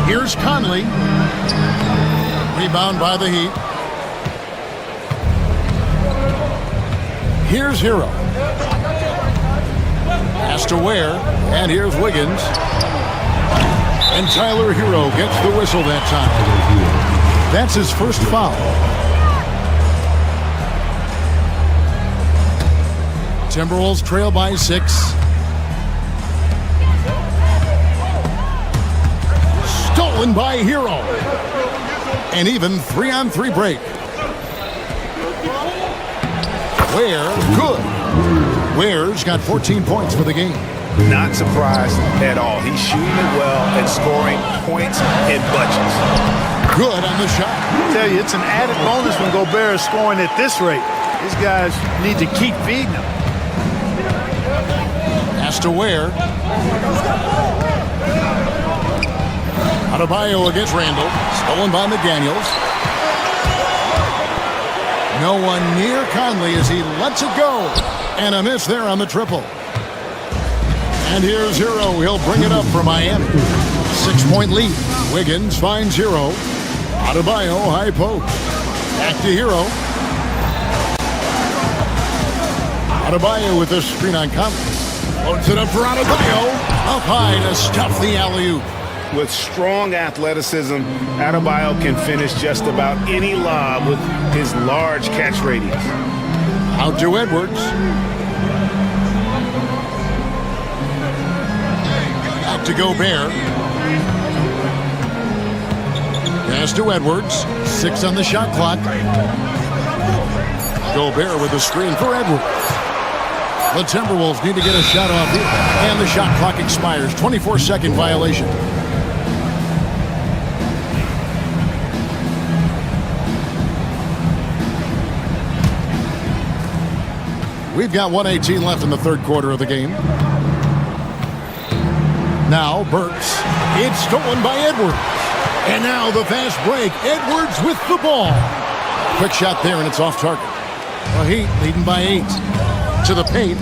Here's Conley. Rebound by the Heat. Here's Hero. Pass to Ware, and here's Wiggins. And Tyler Hero gets the whistle that time. That's his first foul. Timberwolves trail by 6. Stolen by Hero. And even 3-on-3 break. Ware, good. Ware's got 14 points for the game. Not surprised at all. He's shooting it well and scoring points in bunches. Good on the shot. I tell you, it's an added bonus when Gobert is scoring at this rate. These guys need to keep feeding him. Pass to Ware. Adebayo against Randall. Stolen by McDaniels. No one near Conley as he lets it go. And a miss there on the triple. And here's Hero. He'll bring it up for Miami. 6-point lead. Wiggins finds Hero. Adebayo high post. Back to Hero. Adebayo with the screen on Conley. Loads it up for Adebayo. Up high to stuff the alley-oop. With strong athleticism, Adebayo can finish just about any lob with his large catch radius. Out to Edwards. Back to Gobert. Pass to Edwards. 6 on the shot clock. Gobert with the screen for Edwards. The Timberwolves need to get a shot off here. And the shot clock expires. 24-second violation. We've got 1:18 left in the third quarter of the game. Now Burks. It's stolen by Edwards. And now the fast break. Edwards with the ball. Quick shot there, and it's off target. The Heat leading by 8. To the paint.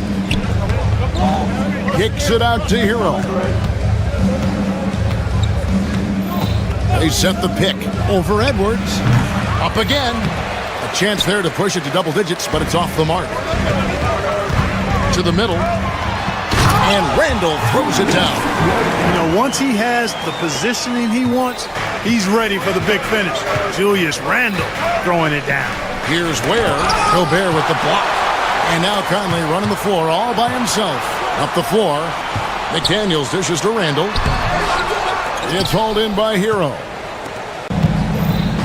Kicks it out to Hero. They set the pick over Edwards. Up again. A chance there to push it to double digits, but it's off the mark. To the middle. And Randall throws it down. You know, once he has the positioning he wants, he's ready for the big finish. Julius Randle throwing it down. Here's Ware. Gobert with the block. And now Conley running the floor all by himself. Up the floor. McDaniels dishes to Randall. It's hauled in by Hero.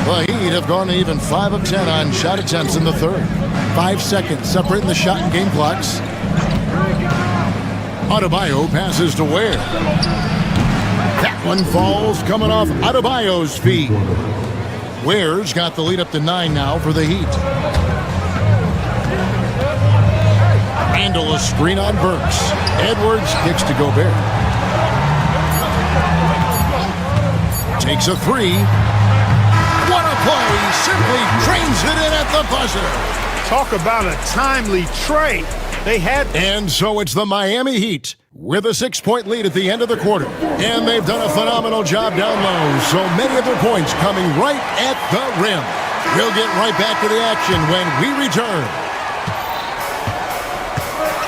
The Heat have gone even 5 of 10 on shot attempts in the third. 5 seconds separating the shot and game clocks. Adebayo passes to Ware. That one falls coming off Adebayo's feet. Ware's got the lead up to 9 now for the Heat. Randall a screen on Burks. Edwards kicks to Gobert. Takes a 3. What a play! Simply drains it in at the buzzer. Talk about a timely trade. They had. And so it's the Miami Heat with a 6-point lead at the end of the quarter. And they've done a phenomenal job down low. So many of their points coming right at the rim. We'll get right back to the action when we return.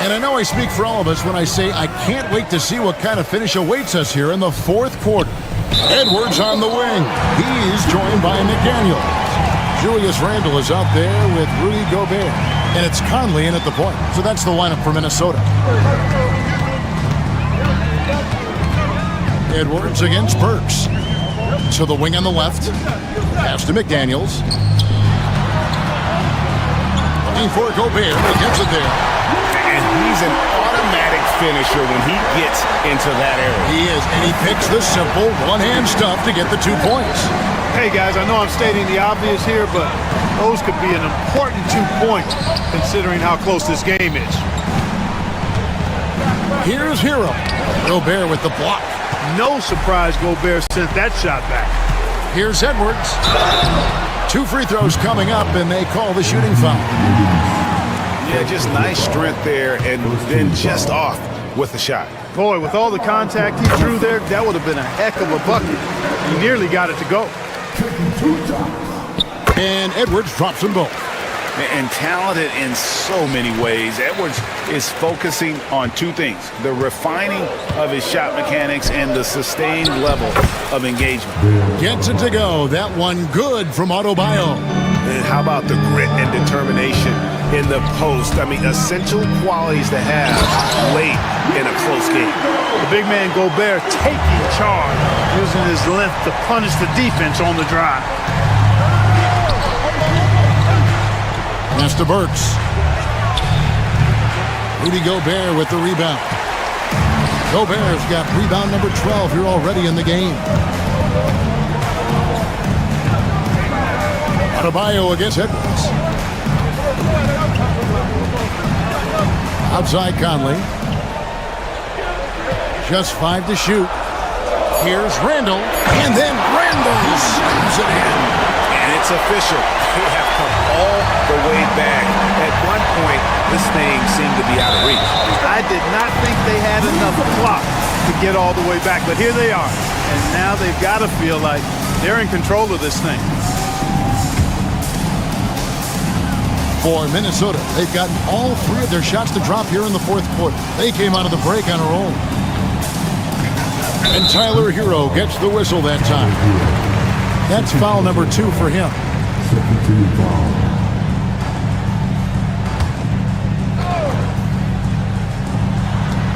And I know I speak for all of us when I say I can't wait to see what kind of finish awaits us here in the fourth quarter. Edwards on the wing. He's joined by McDaniels. Julius Randle is out there with Rudy Gobert. And it's Conley in at the point. So that's the lineup for Minnesota. Edwards against Burks. To the wing on the left. Pass to McDaniels. Looking for Gobert. He gets it there. And he's an automatic finisher when he gets into that area. He is, and he picks the simple one-hand stuff to get the 2 points. Hey, guys, I know I'm stating the obvious here, but those could be an important 2 points considering how close this game is. Here's Hero. Gobert with the block. No surprise Gobert sent that shot back. Here's Edwards. 2 free throws coming up, and they call the shooting foul. Yeah, just nice strength there, and then just off with the shot. Boy, with all the contact he drew there, that would have been a heck of a bucket. He nearly got it to go. And Edwards drops them both. and talented in so many ways. Edwards is focusing on two things: the refining of his shot mechanics and the sustained level of engagement. Gets it to go. That one good from Adebayo. And how about the grit and determination in the post? I mean, essential qualities to have late in a close game. The big man Gobert taking charge, using his length to punish the defense on the drive. Pass to Burks. Rudy Gobert with the rebound. Gobert's got rebound number 12 here already in the game. Adebayo against Edwards. Outside Conley. Just 5 to shoot. Here's Randall. And then Randall slams it in. And it's official. They have come all the way back. At one point, this thing seemed to be out of reach. I did not think they had enough clock to get all the way back, but here they are. And now they've got to feel like they're in control of this thing. For Minnesota, they've gotten all 3 of their shots to drop here in the fourth quarter. They came out of the break on a roll. And Tyler Hero gets the whistle that time. That's foul number 2 for him.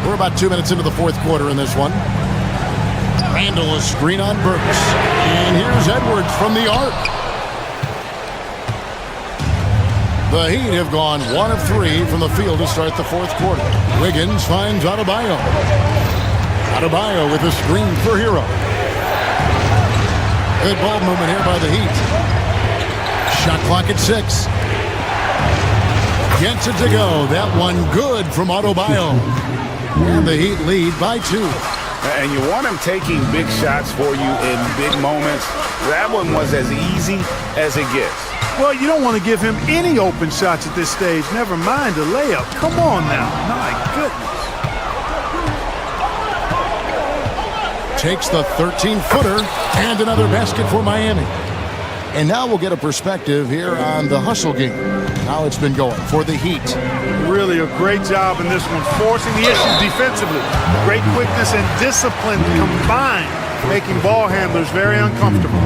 We're about 2 minutes into the fourth quarter in this one. Randall a screen on Burks. And here's Edwards from the arc. The Heat have gone 1 of 3 from the field to start the fourth quarter. Wiggins finds Adebayo. Adebayo with a screen for Hero. Good ball movement here by the Heat. Shot clock at 6. Gets it to go. That one good from Adebayo. And the Heat lead by 2. And you want him taking big shots for you in big moments. That one was as easy as it gets. Well, you don't want to give him any open shots at this stage. Never mind a layup. Come on now. My goodness. Takes the 13-footer and another basket for Miami. And now we'll get a perspective here on the hustle game. How it's been going for the Heat. Really a great job in this one, forcing the issue defensively. Great quickness and discipline combined, making ball handlers very uncomfortable.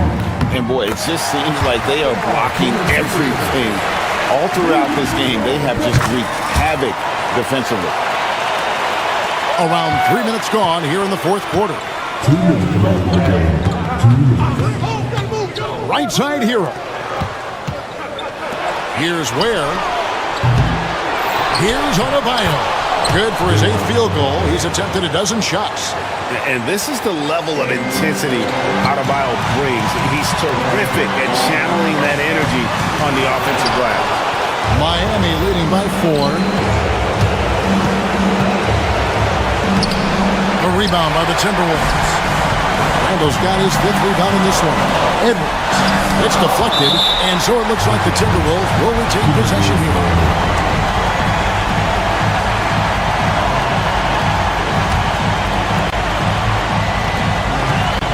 And boy, it just seems like they are blocking everything. All throughout this game, they have just wreaked havoc defensively. Around 3 minutes gone here in the fourth quarter. Right side Hero. Here's Ware. Here's Adebayo. Good for his 8th field goal. He's attempted a dozen shots. And this is the level of intensity Adebayo brings. He's terrific at channeling that energy on the offensive glass. Miami leading by 4. A rebound by the Timberwolves. Randall's got his 5th rebound in this one. Edwards. It's deflected, and so it looks like the Timberwolves will retain possession here.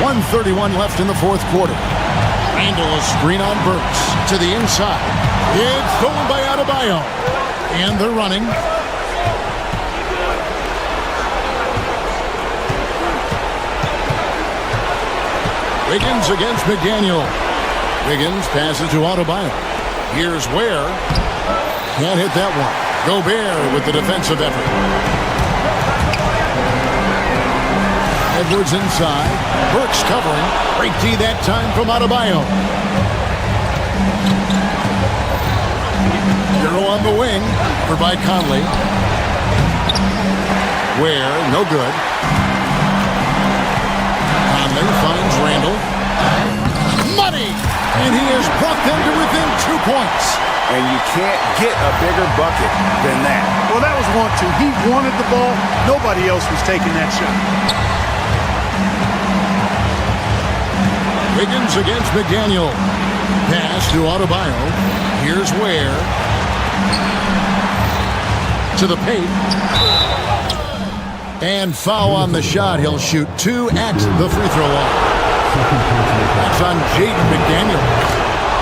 .131 left in the fourth quarter. Randall a screen on Burks to the inside. It's stolen by Adebayo. And they're running. Wiggins against McDaniel. Wiggins passes to Adebayo. Here's Ware. Can't hit that one. Gobert with the defensive effort. Edwards inside. Burks covering. Break D that time from Adebayo. Euro on the wing for by Conley. Ware, no good. Conley finds Randall. Money! And he has brought them to within 2 points. And you can't get a bigger bucket than that. Well, that was 1-2. He wanted the ball. Nobody else was taking that shot. Wiggins against McDaniel. Pass to Adebayo. Here's Ware. To the paint. And foul on the shot. He'll shoot 2 at the free throw line. That's on Jaden McDaniel.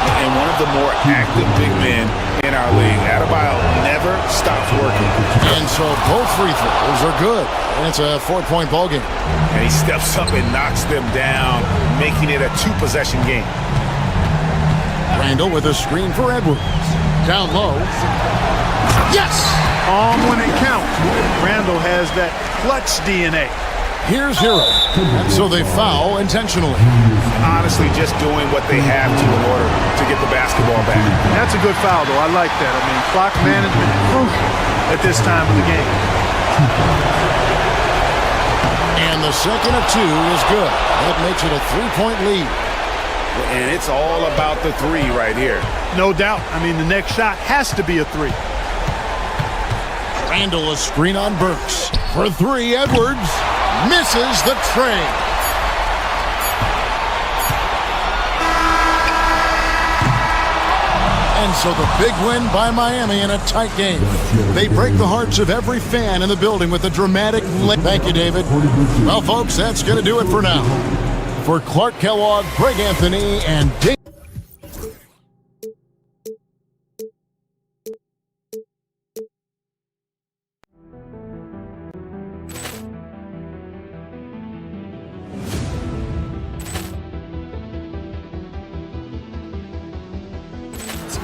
And one of the more active big men in our league. Adebayo never stops working. And so both free throws are good. And it's a 4-point ball game. And he steps up and knocks them down, making it a 2-possession game. Randall with a screen for Edwards. Down low. Yes! When it counts. Randall has that clutch DNA. Here's Hero. And so they foul intentionally. Honestly, just doing what they have to in order to get the basketball back. That's a good foul, though. I like that. I mean, clock management is crucial at this time of the game. And the second of 2 is good. That makes it a 3-point lead. And it's all about the 3 right here. No doubt. I mean, the next shot has to be a 3. Randall a screen on Burks. For 3, Edwards misses the tray. And so the big win by Miami in a tight game. They break the hearts of every fan in the building with a dramatic Thank you, David. Well, folks, that's going to do it for now. For Clark Kellogg, Greg Anthony, and Dave.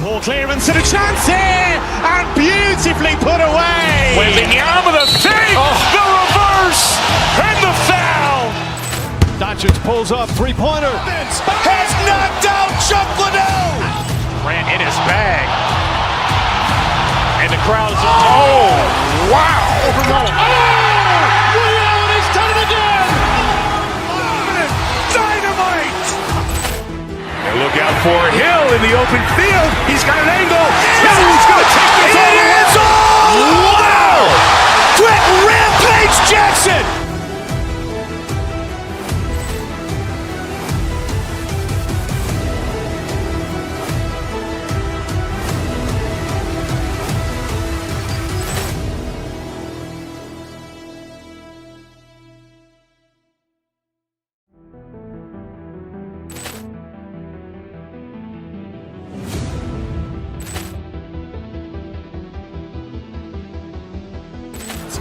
Ball clearance and a chance here, and beautifully put away. Wembanyama the save, the reverse, and the foul. Doncic pulls up, three-pointer. Has knocked out Chuck Liddell. Grant in his bag. And the crowd is... Oh, wow. He's done it again. Dynamite. And look out for Hill in the open field. He's got an angle. Hill's going to take this all the way. Wow. Brett Rampage Jackson.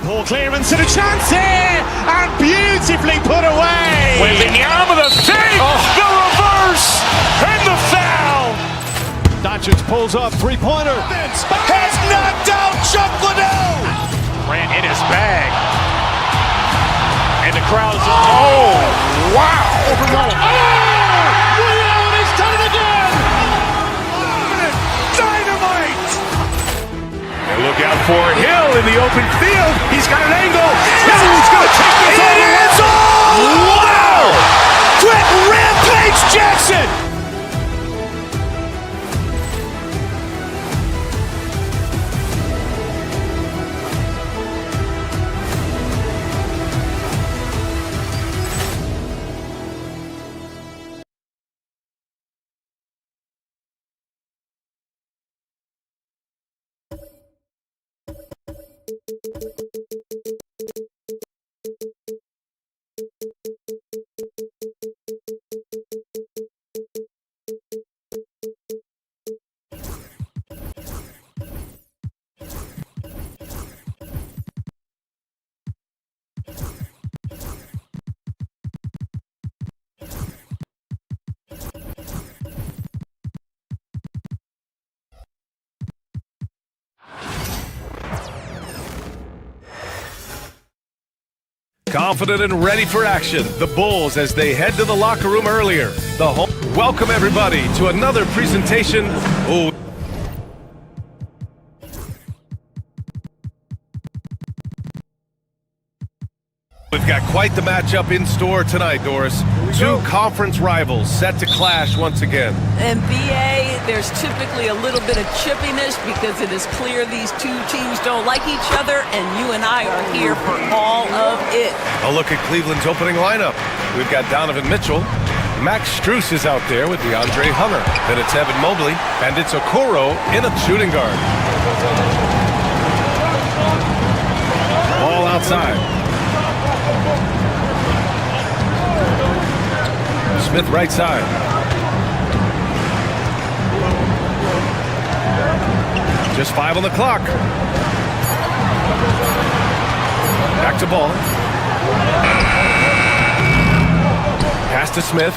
Ball clearance and a chance here, and beautifully put away. Wembanyama the save, the reverse, and the foul. Doncic pulls up, three-pointer. Has knocked out Chuck Liddell. Grant in his bag. And the crowd is... wow. He's done it again. Dynamite. And look out for Hill in the open field. He's got an angle. Hill's going to take this all the way. Wow. Brett Rampage Jackson. Confident and ready for action, the Bulls as they head to the locker room earlier. Welcome everybody to another presentation. We've got quite the matchup in store tonight, Doris. Two conference rivals set to clash once again. And BA, there's typically a little bit of chippiness because it is clear these two teams don't like each other, and you and I are here for all of it. A look at Cleveland's opening lineup. We've got Donovan Mitchell. Max Strus is out there with DeAndre Hunter. Then it's Evan Mobley, and it's Okoro in a shooting guard. Ball outside. Smith right side. Just 5 on the clock. Back to ball. Pass to Smith.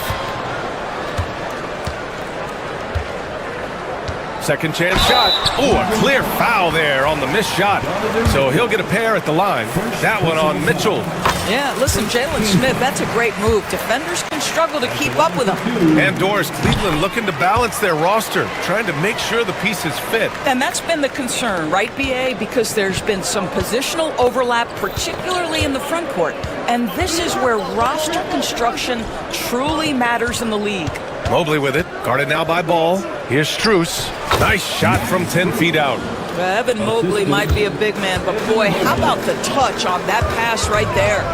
Second chance shot. Oh, a clear foul there on the missed shot. So he'll get a pair at the line. That one on Mitchell. Yeah, listen, Jalen Smith, that's a great move. Defenders can struggle to keep up with him. And Doris, Cleveland looking to balance their roster, trying to make sure the pieces fit. And that's been the concern, right, BA? Because there's been some positional overlap, particularly in the front court. And this is where roster construction truly matters in the league. Mobley with it, guarded now by Ball. Here's Strus. Nice shot from 10 feet out. Evan Mobley might be a big man, but boy, how about the touch on that pass right there?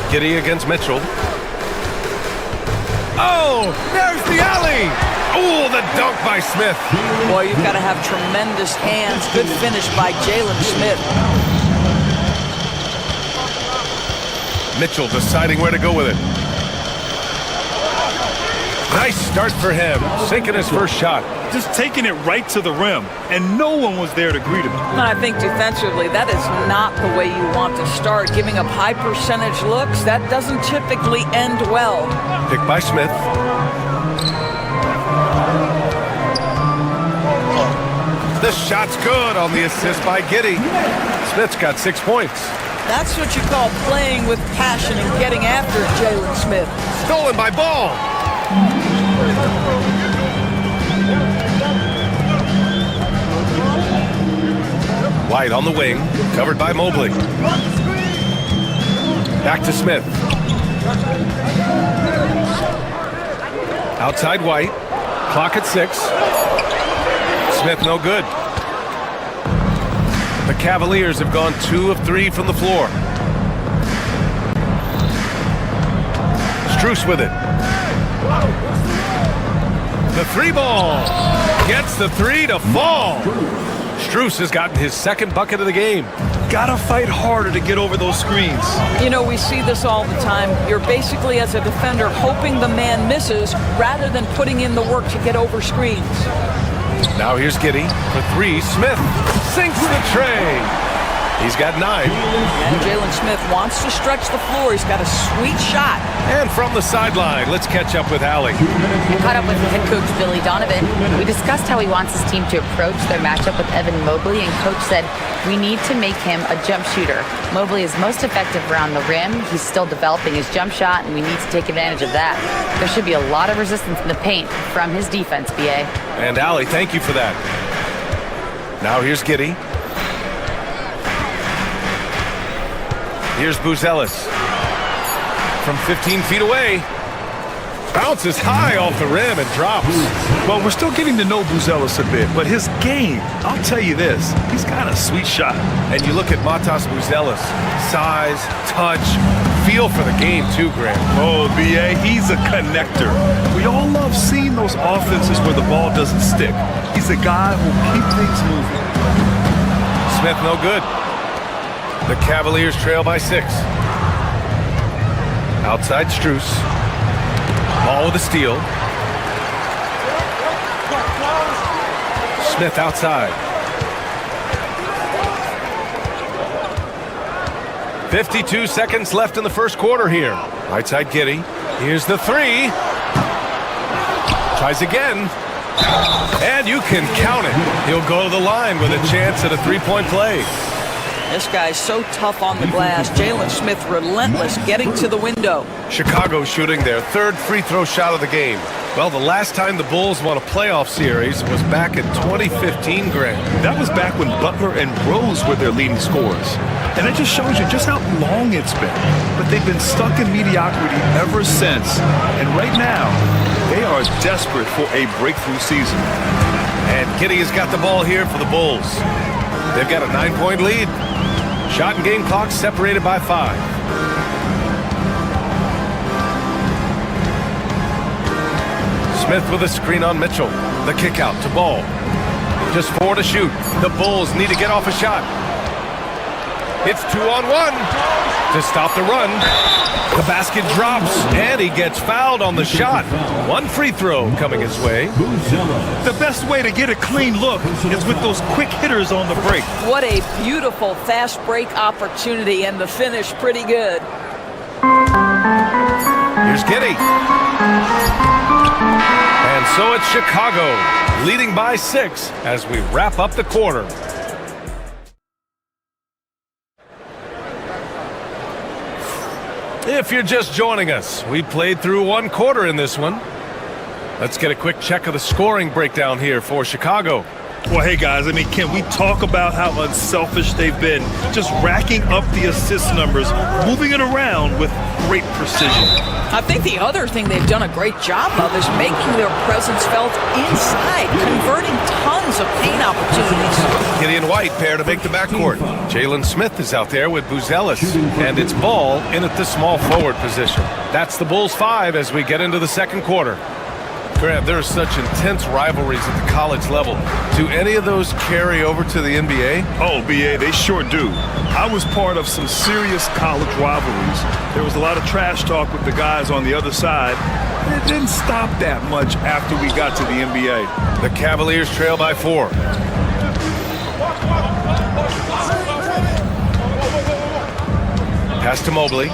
Giddey against Mitchell. Oh, there's the alley. Oh, the dunk by Smith. Boy, you've got to have tremendous hands. Good finish by Jalen Smith. Mitchell deciding where to go with it. Nice start for him, sinking his first shot. Just taking it right to the rim, and no one was there to greet him. And I think defensively, that is not the way you want to start. Giving up high percentage looks, that doesn't typically end well. Picked by Smith. The shot's good on the assist by Giddey. Smith's got 6 points. That's what you call playing with passion and getting after it, Jalen Smith. Stolen by Ball. White on the wing, covered by Mobley. Back to Smith. Outside White. Clock at 6. Smith no good. The Cavaliers have gone 2 of 3 from the floor. Strus with it. The 3 ball. Gets the 3 to fall. Strus has gotten his second bucket of the game. Gotta fight harder to get over those screens. You know, we see this all the time. You're basically, as a defender, hoping the man misses rather than putting in the work to get over screens. Now here's Giddey for 3. Smith sinks the tray. He's got 9. And Jalen Smith wants to stretch the floor. He's got a sweet shot. And from the sideline, let's catch up with Allie. I caught up with head coach Billy Donovan. We discussed how he wants his team to approach their matchup with Evan Mobley, and coach said, we need to make him a jump shooter. Mobley is most effective around the rim. He's still developing his jump shot, and we need to take advantage of that. There should be a lot of resistance in the paint from his defense, BA. And Allie, thank you for that. Now here's Giddey. Here's Buzelis. From 15 feet away. Bounces high off the rim and drops. Well, we're still getting to know Buzelis a bit, but his game, I'll tell you this, he's got a sweet shot. And you look at Matas Buzelis. Size, touch, feel for the game too, Graham. Oh, BA, he's a connector. We all love seeing those offenses where the ball doesn't stick. He's a guy who'll keep things moving. Smith no good. The Cavaliers trail by 6. Outside Strus. Ball with a steal. Smith outside. 52 seconds left in the first quarter here. Right side Giddey. Here's the 3. Tries again. And you can count it. He'll go to the line with a chance at a 3-point play. This guy's so tough on the glass. Jalen Smith relentless, getting to the window. Chicago shooting their 3rd free throw shot of the game. Well, the last time the Bulls won a playoff series was back in 2015, Graham. That was back when Butler and Rose were their leading scorers. And it just shows you just how long it's been. But they've been stuck in mediocrity ever since. And right now, they are desperate for a breakthrough season. And Giddey has got the ball here for the Bulls. They've got a 9-point lead. Shot and game clock separated by 5. Smith with a screen on Mitchell. The kick out to Ball. Just 4 to shoot. The Bulls need to get off a shot. It's 2-on-1. to stop the run. The basket drops, and he gets fouled on the shot. One free throw coming his way. The best way to get a clean look is with those quick hitters on the break. What a beautiful fast break opportunity, and the finish pretty good. Here's Giddey. And so it's Chicago, leading by 6 as we wrap up the quarter. If you're just joining us, we played through one quarter in this one. Let's get a quick check of the scoring breakdown here for Chicago. Well, hey, guys, I mean, can we talk about how unselfish they've been? Just racking up the assist numbers, moving it around with great precision. I think the other thing they've done a great job of is making their presence felt inside, converting tons of paint opportunities. Giddey and White pair to make the backcourt. Jalen Smith is out there with Buzelis, and it's Ball in at the small forward position. That's the Bulls 5 as we get into the second quarter. Grant, there are such intense rivalries at the college level. Do any of those carry over to the NBA? Oh, BA, they sure do. I was part of some serious college rivalries. There was a lot of trash talk with the guys on the other side. And it didn't stop that much after we got to the NBA. The Cavaliers trail by 4. Pass to Mobley.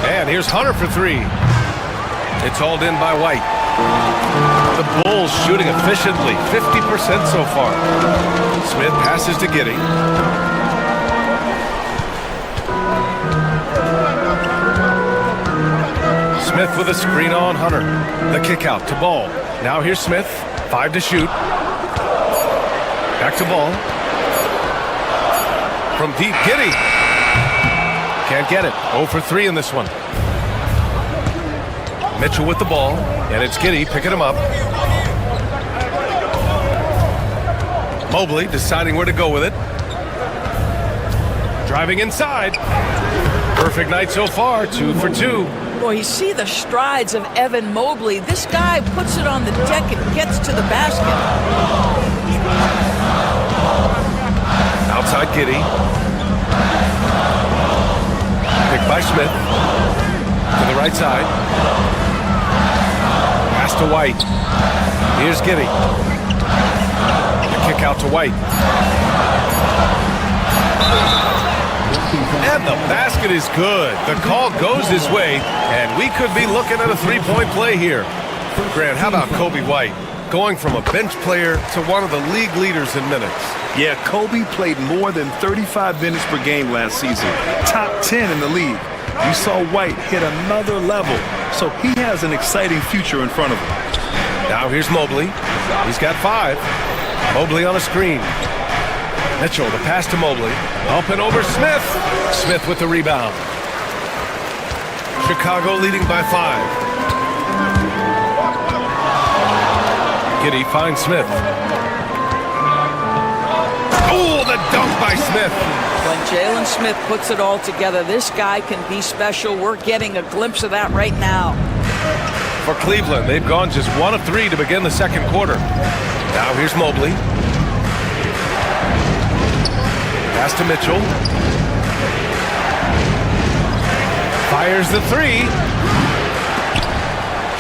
And here's Hunter for 3. It's hauled in by White. The Bulls shooting efficiently, 50% so far. Smith passes to Giddey. Smith with a screen on Hunter. The kick out to Ball. Now here's Smith. 5 to shoot. Back to Ball. From deep, Giddey. Can't get it. 0 for 3 in this one. Mitchell with the ball, and it's Giddey picking him up. Mobley deciding where to go with it. Driving inside. Perfect night so far, 2 for 2. Boy, you see the strides of Evan Mobley. This guy puts it on the deck and gets to the basket. Outside Giddey. Picked by Smith. To the right side. Pass to White. Here's Giddey. The kick out to White. And the basket is good. The call goes his way, and we could be looking at a three-point play here. Grant, how about Kobe White? Going from a bench player to one of the league leaders in minutes. Yeah, Kobe played more than 35 minutes per game last season. Top 10 in the league. You saw White hit another level, so he has an exciting future in front of him. Now here's Mobley. He's got 5. Mobley on a screen. Mitchell, the pass to Mobley. Up and over Smith. Smith with the rebound. Chicago leading by 5. Giddey finds Smith. Oh, the dunk by Smith. When Jalen Smith puts it all together, this guy can be special. We're getting a glimpse of that right now. For Cleveland, they've gone just 1 of 3 to begin the second quarter. Now here's Mobley. Pass to Mitchell. Fires the 3.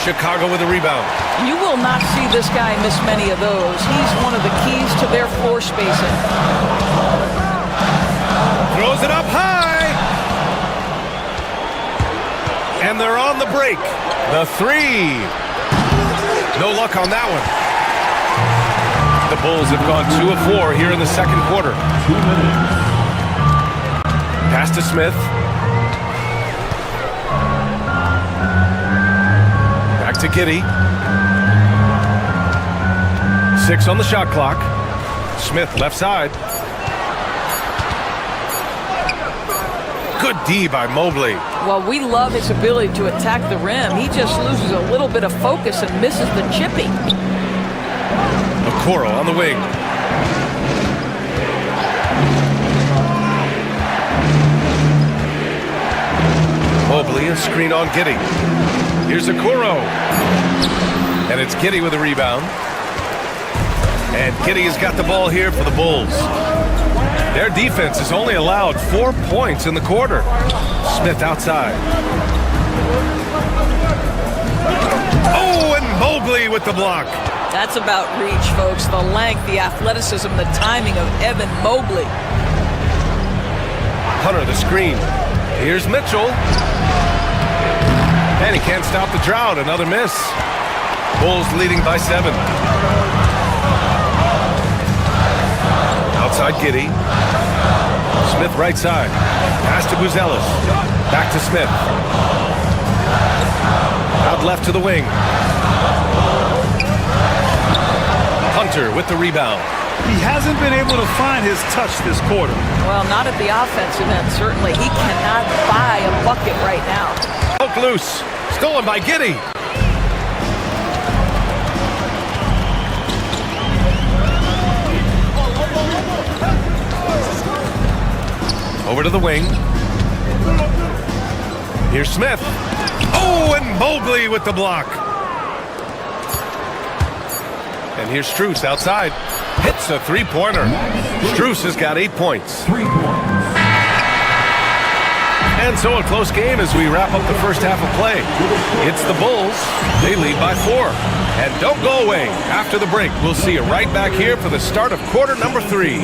Chicago with a rebound. You will not see this guy miss many of those. He's one of the keys to their floor spacing. Throws it up high. And they're on the break. The 3. No luck on that one. The Bulls have gone 2 of 4 here in the second quarter. Pass to Smith. Back to Giddey. 6 on the shot clock. Smith left side. Good D by Mobley. Well, we love his ability to attack the rim. He just loses a little bit of focus and misses the chipping. Okoro on the wing. Mobley, a screen on Giddey. Here's Okoro. And it's Giddey with a rebound. And Giddey has got the ball here for the Bulls. Their defense has only allowed 4 points in the quarter. Smith outside. Oh, and Mobley with the block. That's about reach, folks. The length, the athleticism, the timing of Evan Mobley. Hunter the screen. Here's Mitchell. And he can't stop the drought. Another miss. Bulls leading by 7. Outside Giddey. Smith right side. Pass to Buzelis. Back to Smith. Out left to the wing. Hunter with the rebound. He hasn't been able to find his touch this quarter. Well, not at the offensive end, certainly. He cannot buy a bucket right now. Poke loose. Stolen by Giddey. Over to the wing. Here's Smith. Oh, and Mobley with the block. And here's Strus outside. Hits a three-pointer. Strus has got 8 points. And so a close game as we wrap up the first half of play. It's the Bulls. They lead by 4. And don't go away. After the break, we'll see you right back here for the start of quarter number 3.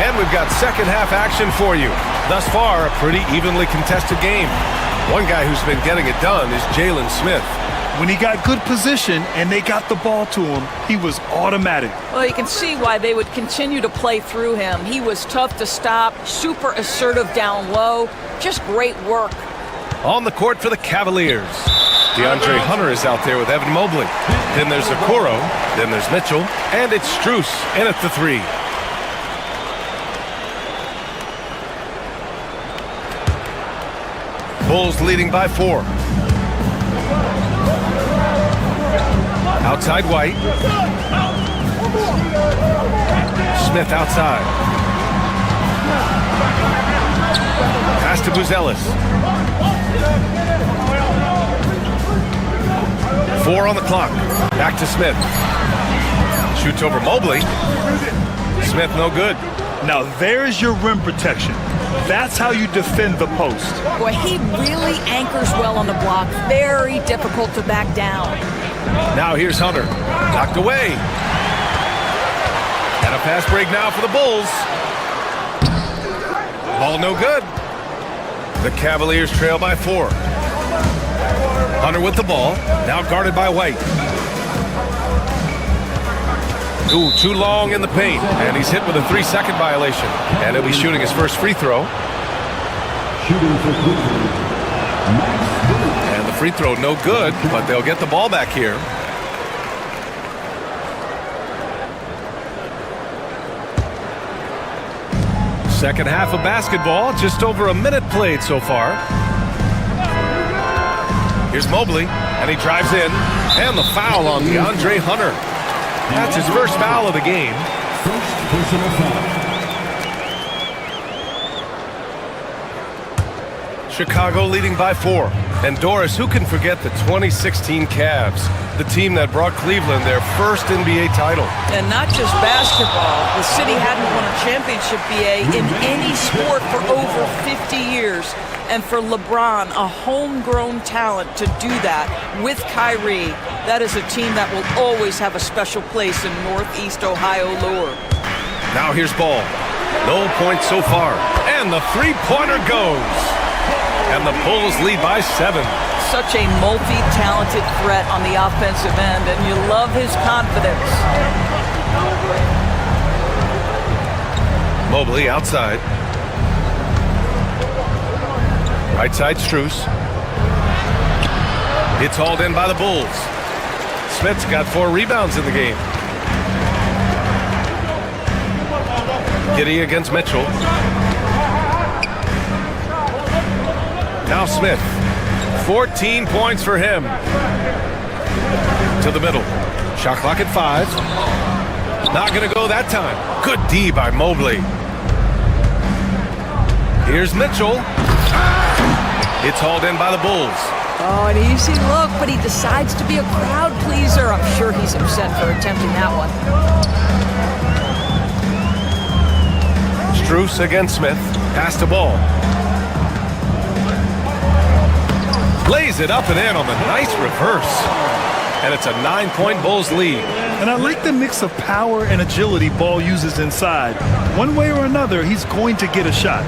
And we've got second half action for you. Thus far, a pretty evenly contested game. One guy who's been getting it done is Jalen Smith. When he got good position and they got the ball to him, he was automatic. Well, you can see why they would continue to play through him. He was tough to stop, super assertive down low. Just great work. On the court for the Cavaliers. DeAndre Hunter is out there with Evan Mobley. Then there's Okoro. Then there's Mitchell. And it's Strus in at the 3. Bulls leading by 4. Outside White. Smith outside. Pass to Buzelis. 4 on the clock. Back to Smith. Shoots over Mobley. Smith no good. Now there's your rim protection. That's how you defend the post. Boy, he really anchors well on the block. Very difficult to back down. Now here's Hunter. Knocked away. And a fast break now for the Bulls. Ball no good. The Cavaliers trail by 4. Hunter with the ball. Now guarded by White. Ooh, too long in the paint. And he's hit with a 3-second violation. And he'll be shooting his first free throw. And the free throw no good, but they'll get the ball back here. Second half of basketball, just over a minute played so far. Here's Mobley, and he drives in. And the foul on DeAndre Hunter. That's his first foul of the game. First personal foul. Chicago leading by 4. And Doris, who can forget the 2016 Cavs, the team that brought Cleveland their first NBA title? And not just basketball. The city hadn't won a championship, BA, in any sport for over 50 years. And for LeBron, a homegrown talent, to do that with Kyrie, that is a team that will always have a special place in Northeast Ohio lore. Now here's Ball. No points so far. And the three-pointer goes. And the Bulls lead by 7. Such a multi-talented threat on the offensive end, and you love his confidence. Mobley outside. Right side Strus. It's hauled in by the Bulls. Smith's got 4 rebounds in the game. Giddey against Mitchell. Now Smith. 14 points for him. To the middle. Shot clock at 5. Not going to go that time. Good D by Mobley. Here's Mitchell. It's hauled in by the Bulls. Oh, an easy look, but he decides to be a crowd pleaser. I'm sure he's upset for attempting that one. Strus against Smith. Pass the ball. Lays it up and in on the nice reverse. And it's a 9-point Bulls lead. And I like the mix of power and agility Ball uses inside. One way or another, he's going to get a shot.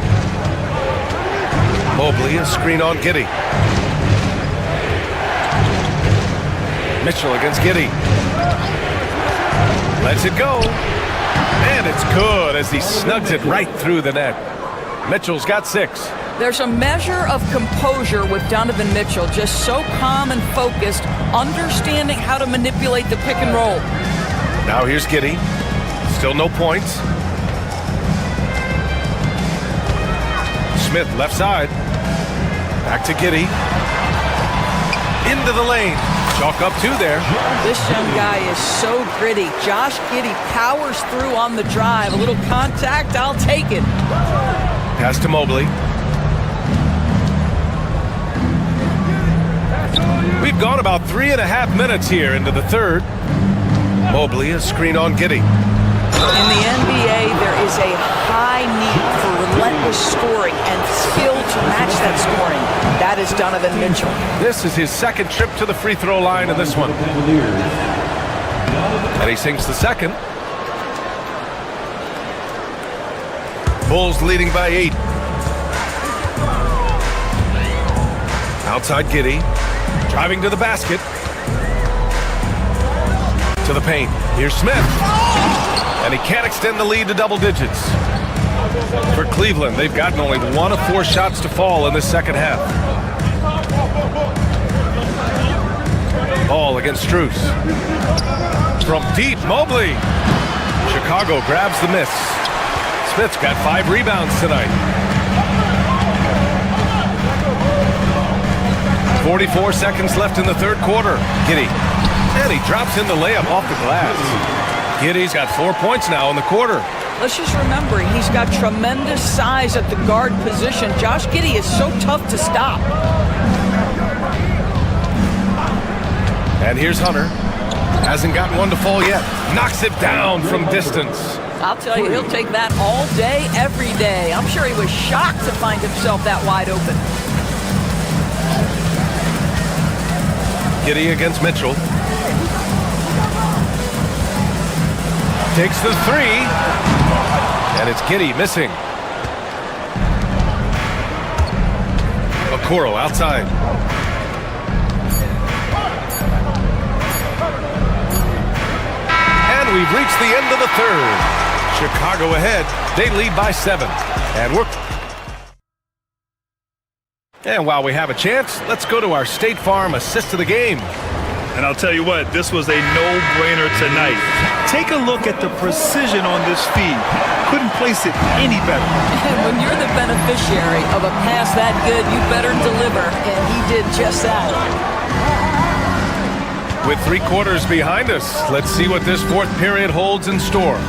Mobley, a screen on Giddey. Mitchell against Giddey. Lets it go. And it's good as he snugs it right through the net. Mitchell's got 6. There's a measure of composure with Donovan Mitchell, just so calm and focused, understanding how to manipulate the pick and roll. Now here's Giddey. Still no points. Smith left side. Back to Giddey. Into the lane. Chalk up 2 there. This young guy is so gritty. Josh Giddey powers through on the drive. A little contact, I'll take it. Pass to Mobley. We've gone about 3.5 minutes here into the third. Mobley, a screen on Giddey. In the NBA, there is a high need for relentless scoring and skill to match that scoring. That is Donovan Mitchell. This is his second trip to the free throw line in this one. And he sinks the second. Bulls leading by 8. Outside Giddey. Driving to the basket. To the paint. Here's Smith. And he can't extend the lead to double digits. For Cleveland, they've gotten only 1 of 4 shots to fall in this second half. Ball against Strus. From deep, Mobley. Chicago grabs the miss. Smith's got 5 rebounds tonight. 44 seconds left in the third quarter. Giddey. And he drops in the layup off the glass. Giddey's got 4 points now in the quarter. Let's just remember, he's got tremendous size at the guard position. Josh Giddey is so tough to stop. And here's Hunter. Hasn't gotten one to fall yet. Knocks it down from distance. I'll tell you, he'll take that all day, every day. I'm sure he was shocked to find himself that wide open. Giddey against Mitchell. Takes the 3. And it's Giddey missing. Okoro outside. And we've reached the end of the third. Chicago ahead. They lead by 7. And while we have a chance, let's go to our State Farm assist of the game. And I'll tell you what, this was a no-brainer tonight. Take a look at the precision on this feed. Couldn't place it any better. And when you're the beneficiary of a pass that good, you better deliver. And he did just that. With 3 quarters behind us, let's see what this fourth period holds in store.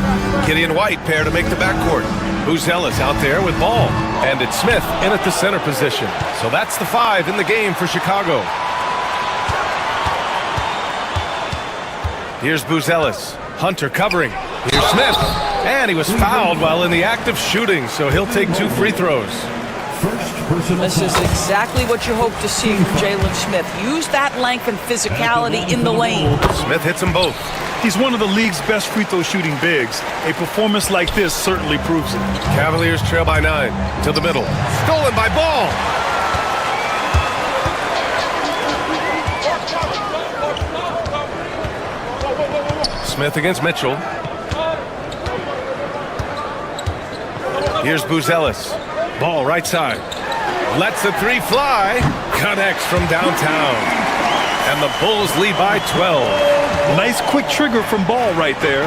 Giddey and White pair to make the backcourt. Buzelis out there with Ball. And it's Smith in at the center position. So that's the 5 in the game for Chicago. Here's Buzelis. Hunter covering. Here's Smith. And he was fouled while in the act of shooting, so he'll take 2 free throws. This is exactly what you hope to see from Jalen Smith. Use that length and physicality in the lane. Smith hits them both. He's one of the league's best free throw shooting bigs. A performance like this certainly proves it. Cavaliers trail by 9. To the middle. Stolen by Ball. Smith against Mitchell. Here's Buzelis. Ball right side. Lets the 3 fly. Connects from downtown. And the Bulls lead by 12. Nice quick trigger from Ball right there.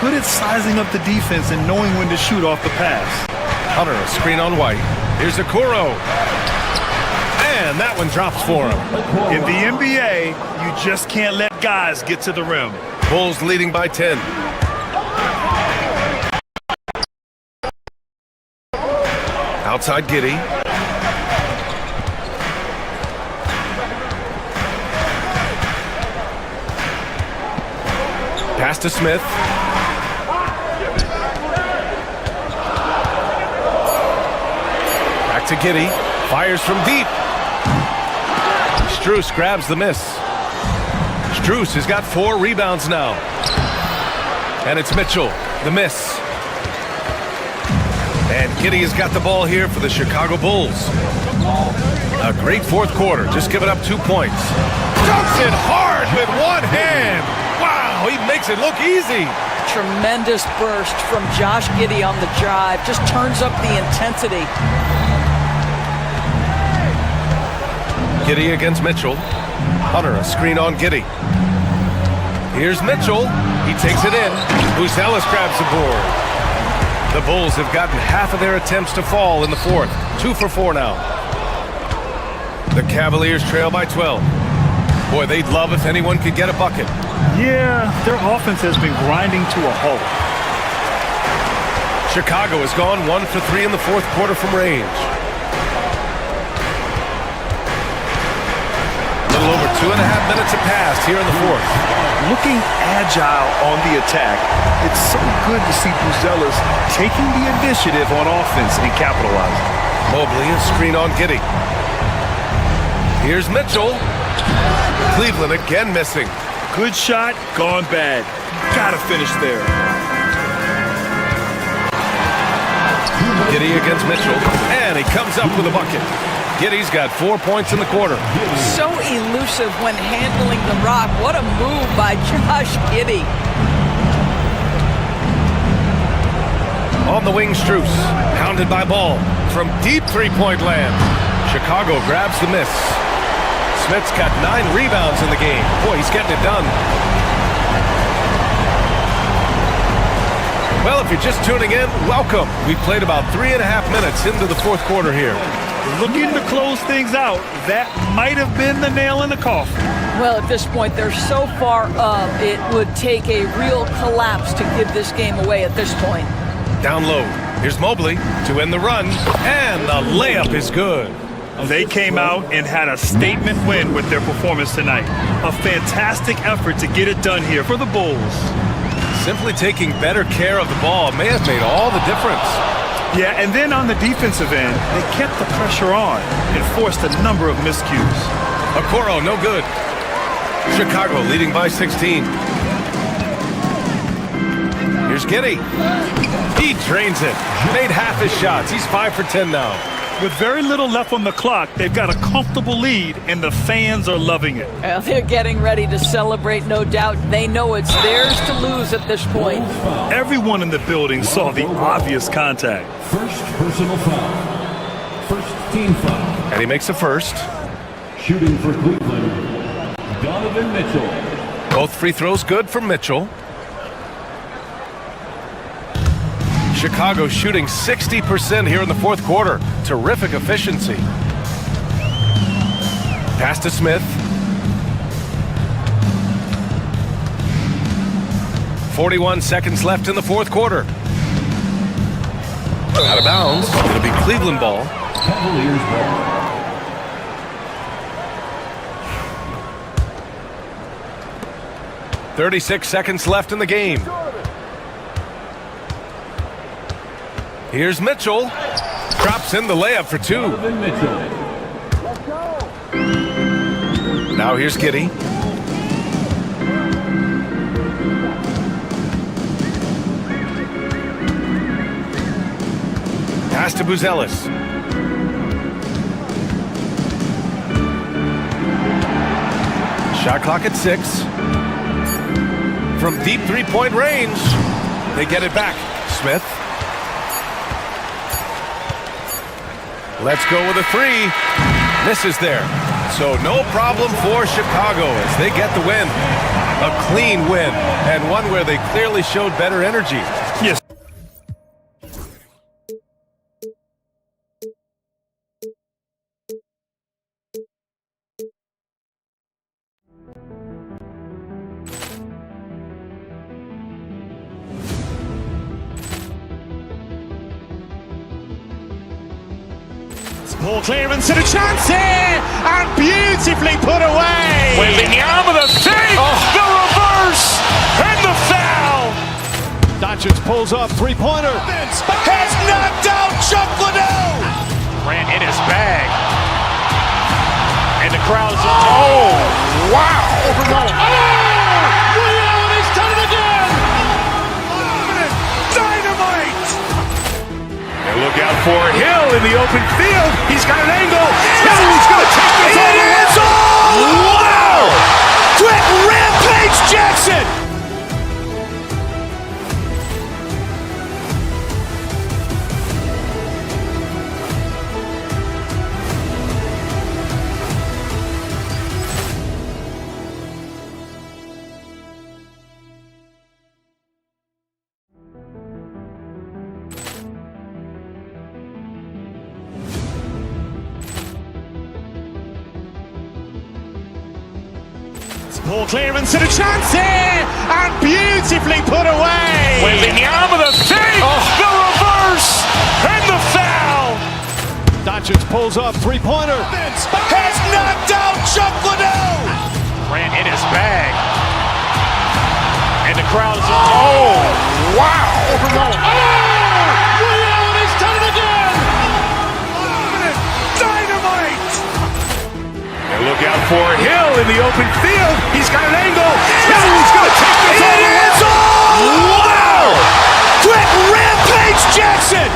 Good at sizing up the defense and knowing when to shoot off the pass. Hunter, a screen on White. Here's Okoro. And that one drops for him. In the NBA, you just can't let guys get to the rim. Bulls leading by 10. Outside Giddey. Pass to Smith. Back to Giddey. Fires from deep. Strus grabs the miss. Strus has got 4 rebounds now. And it's Mitchell, the miss. And Giddey has got the ball here for the Chicago Bulls. A great fourth quarter. Just giving up 2 points. Dunks it hard with one hand. Wow, he makes it look easy. Tremendous burst from Josh Giddey on the drive. Just turns up the intensity. Giddey against Mitchell. Hunter, a screen on Giddey. Here's Mitchell. He takes it in. Buzelis grabs the board. The Bulls have gotten half of their attempts to fall in the fourth. 2 for 4 now. The Cavaliers trail by 12. Boy, they'd love if anyone could get a bucket. Yeah, their offense has been grinding to a halt. Chicago has gone 1 for 3 in the fourth quarter from range. A little over 2.5 minutes have passed here in the fourth. Looking agile on the attack, it's so good to see Buzelis taking the initiative on offense and capitalizing. Mobley, a screen on Giddey. Here's Mitchell. Cleveland again missing. Good shot, gone bad. Gotta finish there. Giddey against Mitchell, and he comes up with a bucket. Giddey's got 4 points in the quarter. So elusive when handling the rock. What a move by Josh Giddey. On the wing, Strus, hounded by Ball from deep three-point land. Chicago grabs the miss. Smith's got 9 rebounds in the game. Boy, he's getting it done. Well, if you're just tuning in, welcome. We've played about 3.5 minutes into the fourth quarter here. Looking to close things out. That might have been the nail in the coffin. Well, at this point, they're so far up, it would take a real collapse to give this game away at this point. Down low. Here's Mobley to end the run, and the layup is good. They came out and had a statement win with their performance tonight. A fantastic effort to get it done here for the Bulls. Simply taking better care of the ball may have made all the difference. Yeah, and then on the defensive end, they kept the pressure on and forced a number of miscues. Okoro, no good. Chicago leading by 16. Here's Giddey. He drains it. Made half his shots. He's 5 for 10 now. With very little left on the clock, they've got a comfortable lead, and the fans are loving it. Well, they're getting ready to celebrate, no doubt. They know it's theirs to lose at this point. Everyone in the building saw the obvious contact. First personal foul. First team foul. And he makes the first. Shooting for Cleveland, Donovan Mitchell. Both free throws good for Mitchell. Chicago shooting 60% here in the fourth quarter. Terrific efficiency. Pass to Smith. 41 seconds left in the fourth quarter. Out of bounds. It'll be Cleveland ball. Cavaliers ball. .36 seconds left in the game. Here's Mitchell. Drops in the layup for 2. Now here's Giddey. Pass to Buzelis. Shot clock at 6. From deep three-point range, they get it back. Smith. Let's go with a 3. Misses there. So no problem for Chicago as they get the win. A clean win, and one where they clearly showed better energy. Yes. Ball clearance and a chance here, and beautifully put away. Wembanyama the save, the reverse, and the foul. Doncic pulls up, three-pointer. Has knocked out Chuck Liddell. Ran in his bag. And the crowd's wow. He's done it again. Dynamite. And look out for Hill in the open field. He's got an angle. He's going to take this all the way. Wow. Quick Rampage Jackson. Ball clearance and a chance here, and beautifully put away. Wembanyama the save, the reverse, and the foul. Doncic pulls up, three-pointer. Has knocked out Chuck Liddell. Ran in his bag. And the crowd's wow. He's done it again. Dynamite. And look out for Hill in the open field. He's got an angle. He's going to take this all the way. Wow. Quick Rampage Jackson.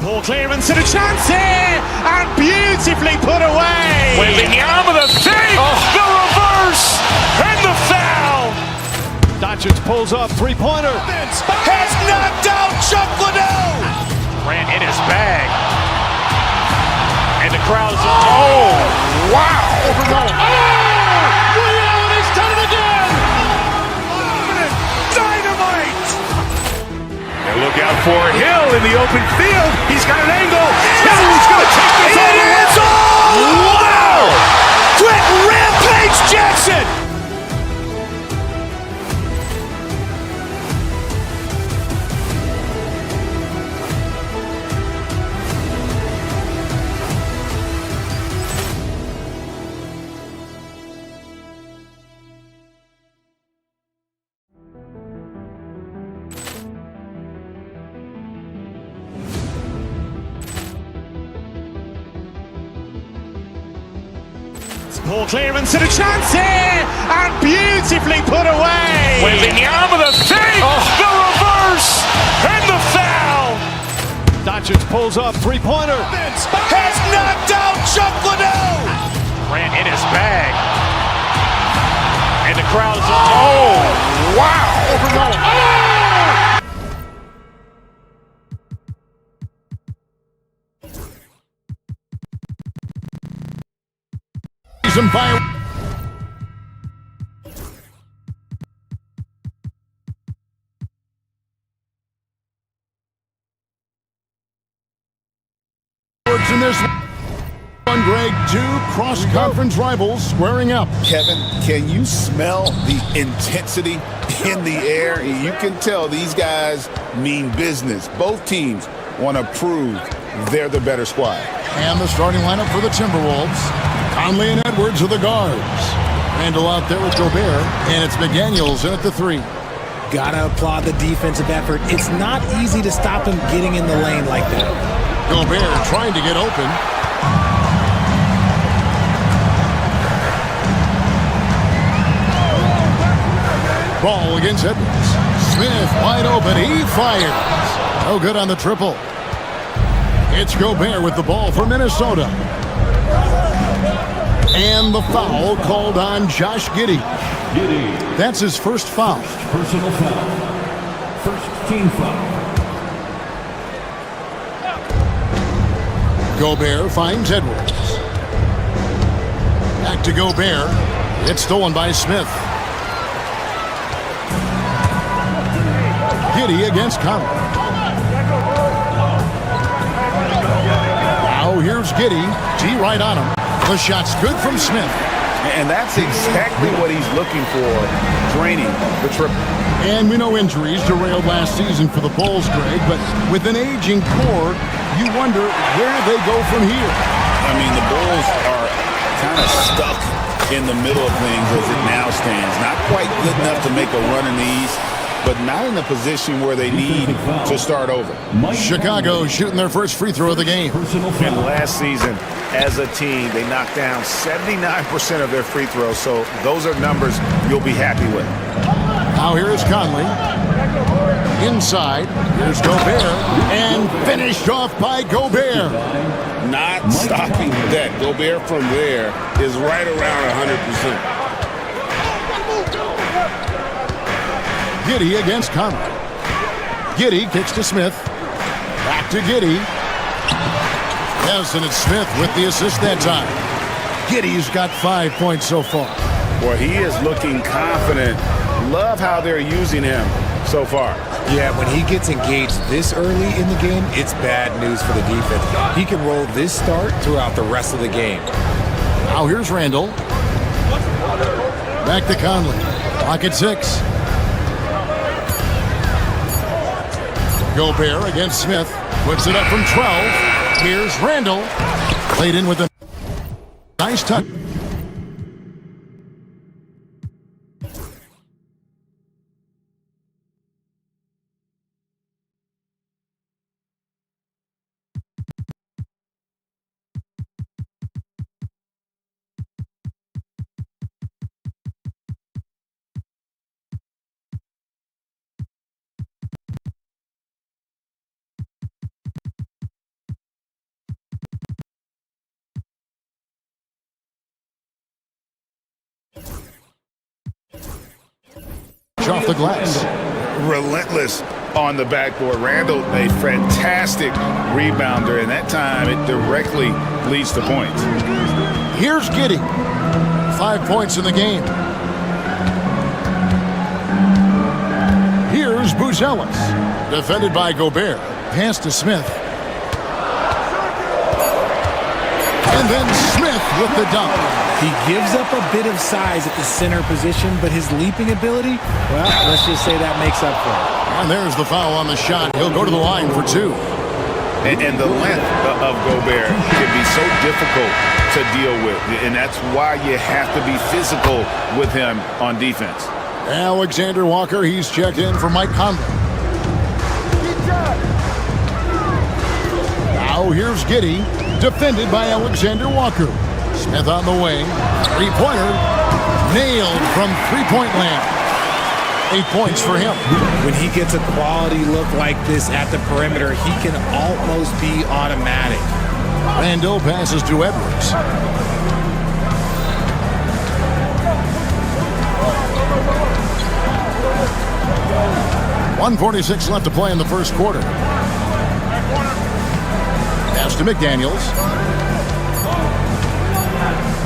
Ball clearance and a chance here, and beautifully put away. Wembanyama the save, the reverse, and the foul. Doncic pulls up, three-pointer. Has knocked out Chuck Liddell. Ran in his bag. And the crowd's wow. He's done it again. Dynamite. And look out for Hill in the open field. He's got an angle. He's going to take this all the way. Wow. Quick Rampage Jackson. Ball clearance and a chance here, and beautifully put away. Wembanyama the save, the reverse, and the foul. Doncic pulls up, three-pointer. Has knocked out Chuck Liddell. Ran in his bag. And the crowd's wow. By in this one, Greg, two cross-conference rivals squaring up. Kevin, can you smell the intensity in the air? You can tell these guys mean business. Both teams want to prove they're the better squad. And the starting lineup for the Timberwolves. Conley and Edwards are the guards. Randall out there with Gobert, and it's McDaniels in at the three. Gotta applaud the defensive effort. It's not easy to stop him getting in the lane like that. Gobert trying to get open. Ball against Edwards. Smith wide open. He fires. No good on the triple. It's Gobert with the ball for Minnesota. And the foul called on Josh Giddey. That's his first foul. Personal foul. First team foul. Gobert finds Edwards. Back to Gobert. It's stolen by Smith. Giddey against Conley. Now here's Giddey. D right on him. The shot's good from Smith. And that's exactly what he's looking for, draining the triple. And we know injuries derailed last season for the Bulls, Greg, but with an aging core, you wonder where they go from here. I mean, the Bulls are kind of stuck in the middle of things as it now stands. Not quite good enough to make a run in the East, but not in a position where they need to start over. Chicago shooting their first free throw of the game. And last season, as a team, they knocked down 79% of their free throws, so those are numbers you'll be happy with. Now here is Conley. Inside, here's Gobert, and finished off by Gobert. Not stopping that. Gobert from there is right around 100%. Giddey against Conley. Giddey kicks to Smith. Back to Giddey. Yes, and it's Smith with the assist that time. Giddey's got 5 points so far. Boy, he is looking confident. Love how they're using him so far. Yeah, when he gets engaged this early in the game, it's bad news for the defense. He can roll this start throughout the rest of the game. Now here's Randall. Back to Conley. Clock at 6. Gobert against Smith. Puts it up from 12. Here's Randall. Played in with a nice touch. Off the glass. Relentless on the backboard. Randall, a fantastic rebounder, and that time it directly leads to points. Here's Giddey. 5 points in the game. Here's Buzelis. Defended by Gobert. Pass to Smith. And then Smith with the dunk. He gives up a bit of size at the center position, but his leaping ability, well, let's just say that makes up for it. And there's the foul on the shot. He'll go to the line for 2. And the length of Gobert can be so difficult to deal with, and that's why you have to be physical with him on defense. Alexander Walker, he's checked in for Mike Conley. Now here's Giddey, defended by Alexander Walker. Smith on the wing. Three-pointer. Nailed from three-point land. 8 points for him. When he gets a quality look like this at the perimeter, he can almost be automatic. Randall passes to Edwards. .146 left to play in the first quarter. Pass to McDaniels.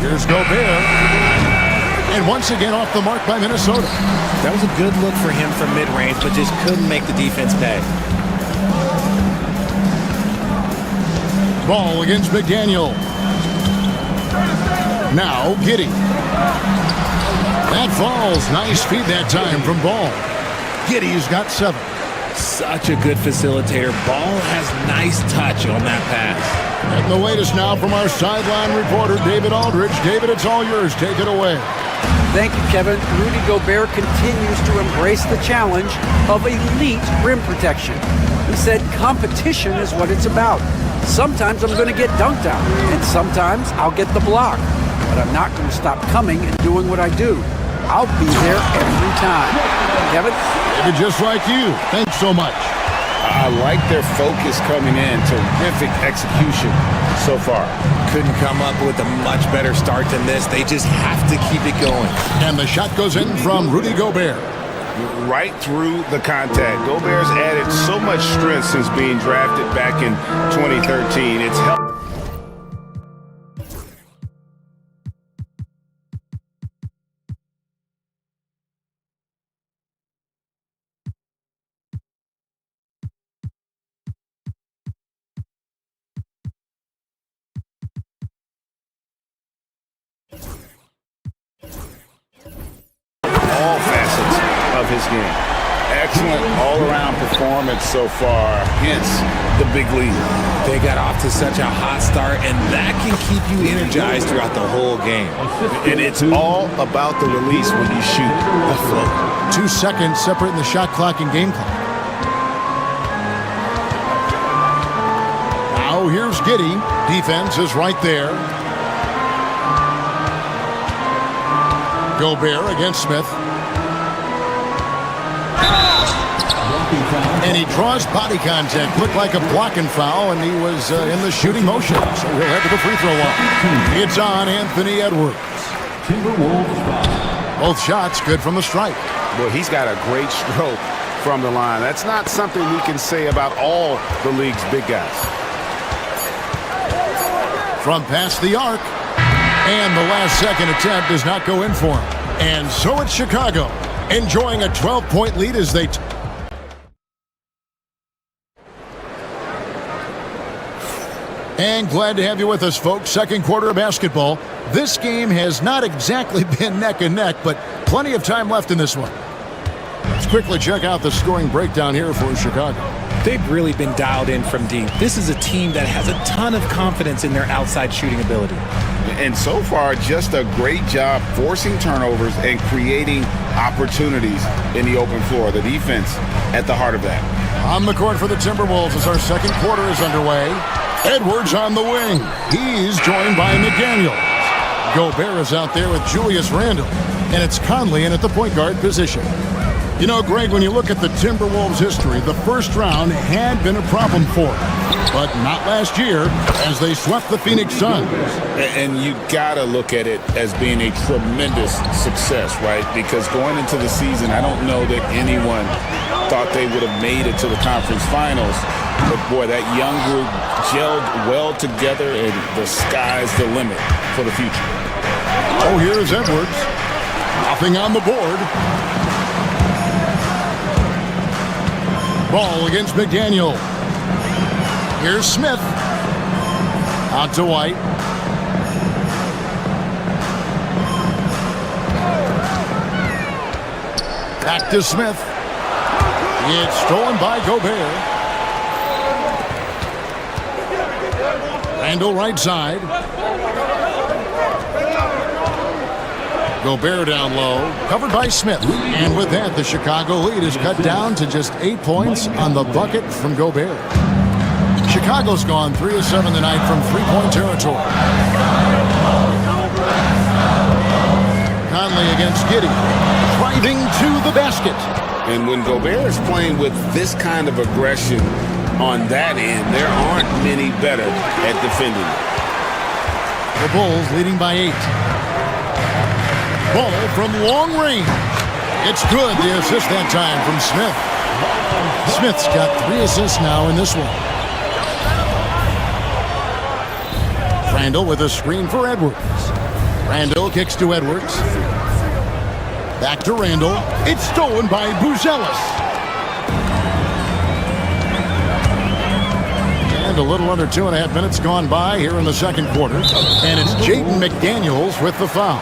Here's Gobert. And once again off the mark by Minnesota. That was a good look for him from mid-range, but just couldn't make the defense pay. Ball against McDaniel. Now Giddey. That falls. Nice feed that time from Ball. Giddey's got 7. Such a good facilitator. Ball has nice touch on that pass. And the latest now from our sideline reporter, David Aldridge. David, it's all yours. Take it away. Thank you, Kevin. Rudy Gobert continues to embrace the challenge of elite rim protection. He said competition is what it's about. Sometimes I'm going to get dunked out, and sometimes I'll get the block. But I'm not going to stop coming and doing what I do. I'll be there every time. Kevin? David, just like you. Thanks so much. I like their focus coming in. Terrific execution so far. Couldn't come up with a much better start than this. They just have to keep it going. And the shot goes in from Rudy Gobert. Right through the contact. Gobert's added so much strength since being drafted back in 2013. It's helped. all facets of his game. Excellent all-around performance so far, hence the big lead. They got off to such a hot start, and that can keep you energized throughout the whole game. And it's all about the release when you shoot the flow. 2 seconds separating the shot clock and game clock. Now here's Giddey. Defense is right there. Gobert against Smith. And he draws body contact. Looked like a blocking foul, and he was in the shooting motion. So he'll head to the free throw line. It's on Anthony Edwards. Both shots good from the stripe. Well, he's got a great stroke from the line. That's not something we can say about all the league's big guys. From past the arc. And the last second attempt does not go in for him. And so it's Chicago, enjoying a 12-point lead as they... And glad to have you with us, folks. Second quarter of basketball. This game has not exactly been neck and neck, but plenty of time left in this one. Let's quickly check out the scoring breakdown here for Chicago. They've really been dialed in from deep. This is a team that has a ton of confidence in their outside shooting ability. And so far, just a great job forcing turnovers and creating opportunities in the open floor. The defense at the heart of that. On the court for the Timberwolves as our second quarter is underway. Edwards on the wing. He's joined by McDaniels. Gobert is out there with Julius Randle. And it's Conley in at the point guard position. You know, Greg, when you look at the Timberwolves' history, the first round had been a problem for them. But not last year, as they swept the Phoenix Suns. And you gotta look at it as being a tremendous success, right? Because going into the season, I don't know that anyone thought they would have made it to the conference finals. But boy, that young group gelled well together, and the sky's the limit for the future. Oh, here's Edwards. Nothing on the board. Ball against McDaniel. Here's Smith. Out to White. Back to Smith. It's stolen by Gobert. Randle right side. Gobert down low, covered by Smith. And with that, the Chicago lead is cut down to just 8 points on the bucket from Gobert. Chicago's gone 3 of 7 tonight from three-point territory. Conley against Giddey, driving to the basket. And when Gobert is playing with this kind of aggression on that end, there aren't many better at defending. The Bulls leading by 8. Ball from long range. It's good. The assist that time from Smith. Smith's got 3 assists now in this one. Randle with a screen for Edwards. Randle kicks to Edwards. Back to Randle. It's stolen by Buzelis. And a little under 2.5 minutes gone by here in the second quarter. And it's Jaden McDaniels with the foul.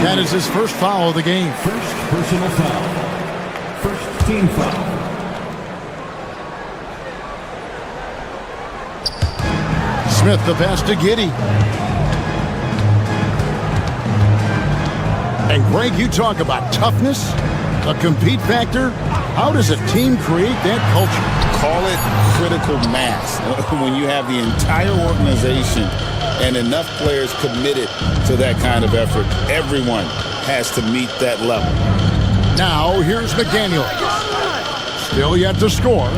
That is his first foul of the game. First personal foul. First team foul. Smith the pass to Giddey. And Greg, you talk about toughness, a compete factor. How does a team create that culture? Call it critical mass. When you have the entire organization and enough players committed to that kind of effort, everyone has to meet that level. Now here's McDaniel. Still yet to score.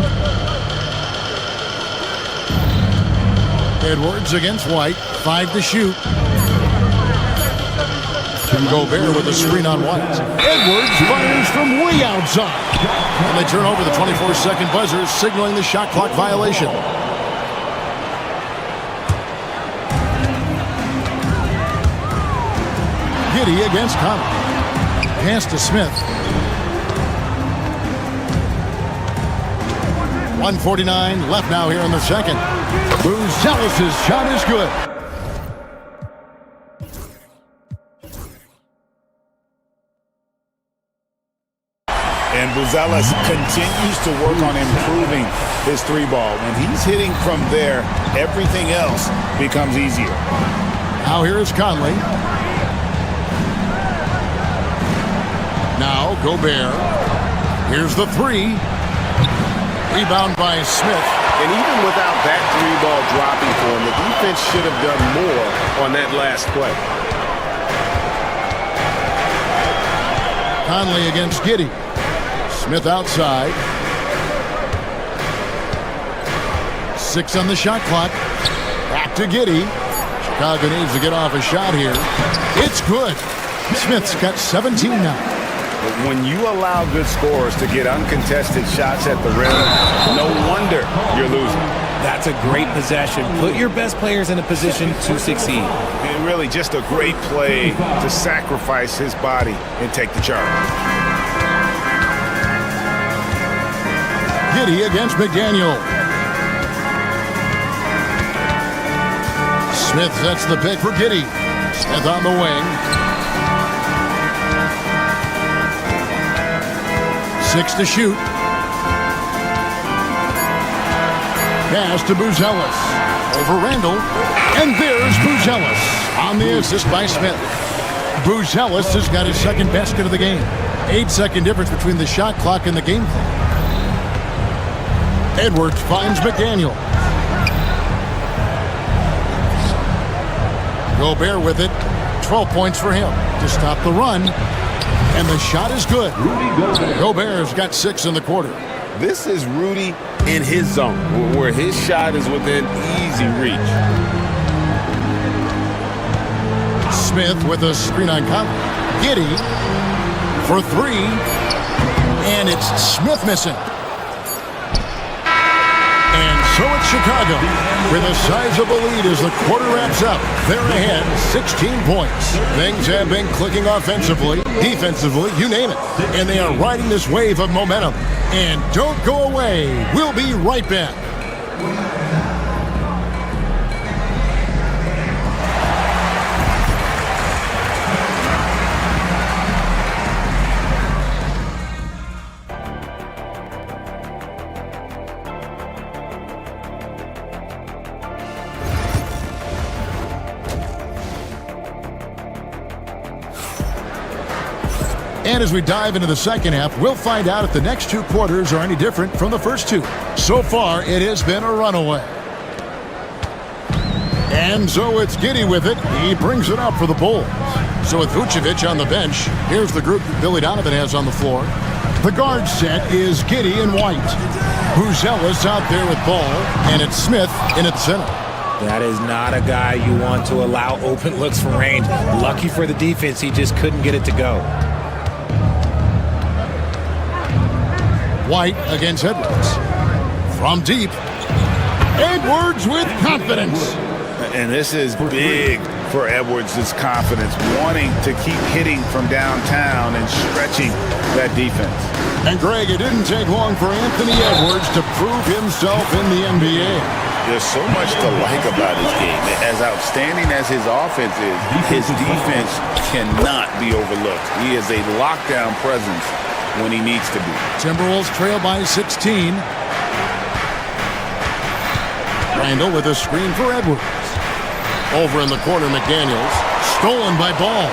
Edwards against White. 5 to shoot. Gobert with a screen on White. Edwards fires from way outside. And they turn over the 24-second buzzer, signaling the shot clock violation. Giddey against Conley. Pass to Smith. 1:49 left now here in the second. Buzelis' shot is good. And Buzelis continues to work on improving his three ball. When he's hitting from there, everything else becomes easier. Now here is Conley. Now Gobert. Here's the three. Rebound by Smith. And even without that three ball dropping for him, the defense should have done more on that last play. Conley against Giddey. Smith outside. 6 on the shot clock. Back to Giddey. Chicago needs to get off a shot here. It's good. Smith's got 17 now. But when you allow good scorers to get uncontested shots at the rim, no wonder you're losing. That's a great possession. Put your best players in a position to succeed. And really just a great play to sacrifice his body and take the charge. Giddey against McDaniel. Smith sets the pick for Giddey. Smith on the wing. 6 to shoot. Pass to Buzelis. Over Randall. And there's Buzelis on the assist by Smith. Buzelis has got his second basket of the game. 8-second difference between the shot clock and the game clock. Edwards finds McDaniel. Gobert with it. 12 points for him to stop the run. And the shot is good. Gobert's got 6 in the quarter. This is Rudy in his zone, where his shot is within easy reach. Smith with a screen on Conley. Giddey for 3. And it's Smith missing. And so it's Chicago with a sizable lead as the quarter wraps up. They're ahead 16 points. Things have been clicking offensively, defensively, you name it. And they are riding this wave of momentum. And don't go away. We'll be right back. And as we dive into the second half, we'll find out if the next 2 quarters are any different from the first 2. So far, it has been a runaway. And so it's Giddey with it. He brings it up for the Bulls. So with Vucevic on the bench, here's the group that Billy Donovan has on the floor. The guard set is Giddey and White. Buzelis out there with ball, and it's Smith in at center. That is not a guy you want to allow open looks from range. Lucky for the defense, he just couldn't get it to go. White against Edwards. From deep. Edwards with confidence. And this is big for Edwards' confidence, wanting to keep hitting from downtown and stretching that defense. And Greg, it didn't take long for Anthony Edwards to prove himself in the NBA. There's so much to like about his game. As outstanding as his offense is, his defense cannot be overlooked. He is a lockdown presence when he needs to be. Timberwolves trail by 16. Randall with a screen for Edwards. Over in the corner, McDaniels. Stolen by Ball.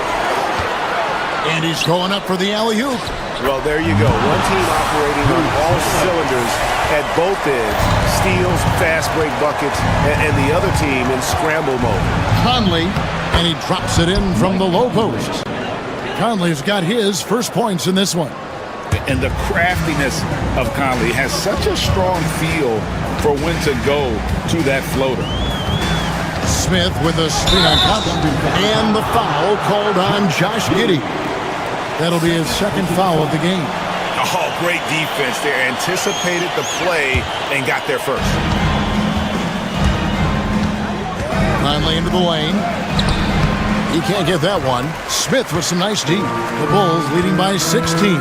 And he's going up for the alley-oop. Well, there you go. One team operating on all cylinders at both ends. Steals, fast break buckets, and the other team in scramble mode. Conley, and he drops it in from the low post. Conley's got his first points in this one. And the craftiness of Conley has such a strong feel for when to go to that floater. Smith with a screen on Conley. And the foul called on Josh Giddey. That'll be his second foul of the game. Oh, great defense there. Anticipated the play and got there first. Conley into the lane. He can't get that one. Smith with some nice D. The Bulls leading by 16.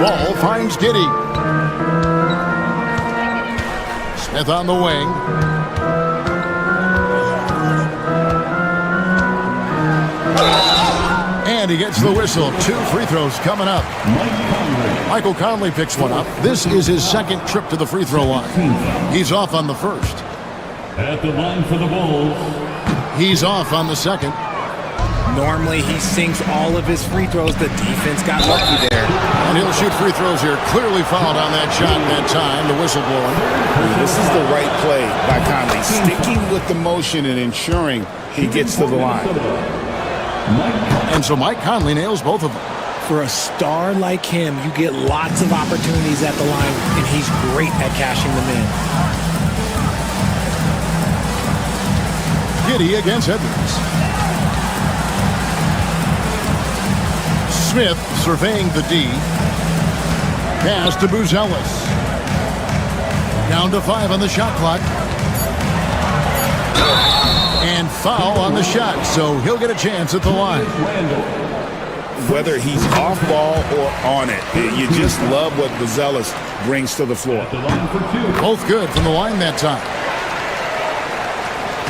Ball finds Giddey. Smith on the wing. And And he gets the whistle. 2 free throws coming up. Michael Conley picks one up. This is his second trip to the free throw line. He's off on the first. At the line for the Bulls. He's off on the second. Normally he sinks all of his free throws. The defense got lucky there. And he'll shoot free throws here. Clearly fouled on that shot that time. The whistle blowing. This is the right play by Conley. Sticking with the motion and ensuring he gets to the line. And so Mike Conley nails both of them. For a star like him, you get lots of opportunities at the line, and he's great at cashing them in. Giddey against Edwards. Smith surveying the D. Pass to Buzelis. Down to 5 on the shot clock. And foul on the shot, so he'll get a chance at the line. Whether he's off ball or on it, you just love what Buzelis brings to the floor. Both good from the line that time.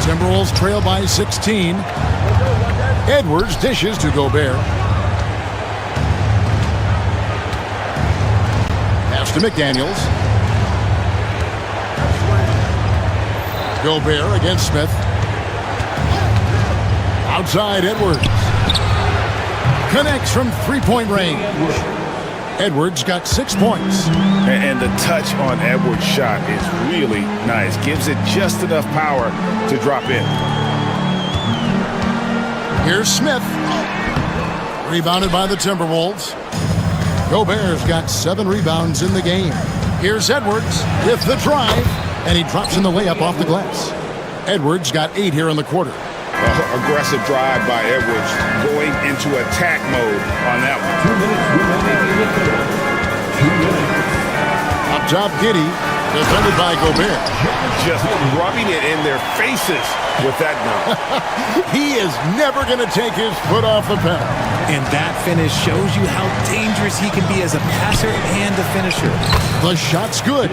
Timberwolves trail by 16. Edwards dishes to Gobert. Pass to McDaniels. Gobert against Smith. Outside Edwards. Connects from three-point range. Edwards got 6 points. And the touch on Edwards' shot is really nice. Gives it just enough power to drop in. Here's Smith. Rebounded by the Timberwolves. Gobert's got 7 rebounds in the game. Here's Edwards with the drive, and he drops in the layup off the glass. Edwards got 8 here in the quarter. Aggressive drive by Edwards, going into attack mode on that one. 2 minutes. Up top, Giddey, defended by Gobert. Just rubbing it in their faces with that dunk. He is never going to take his foot off the pedal. And that finish shows you how dangerous he can be as a passer and a finisher. The shot's good.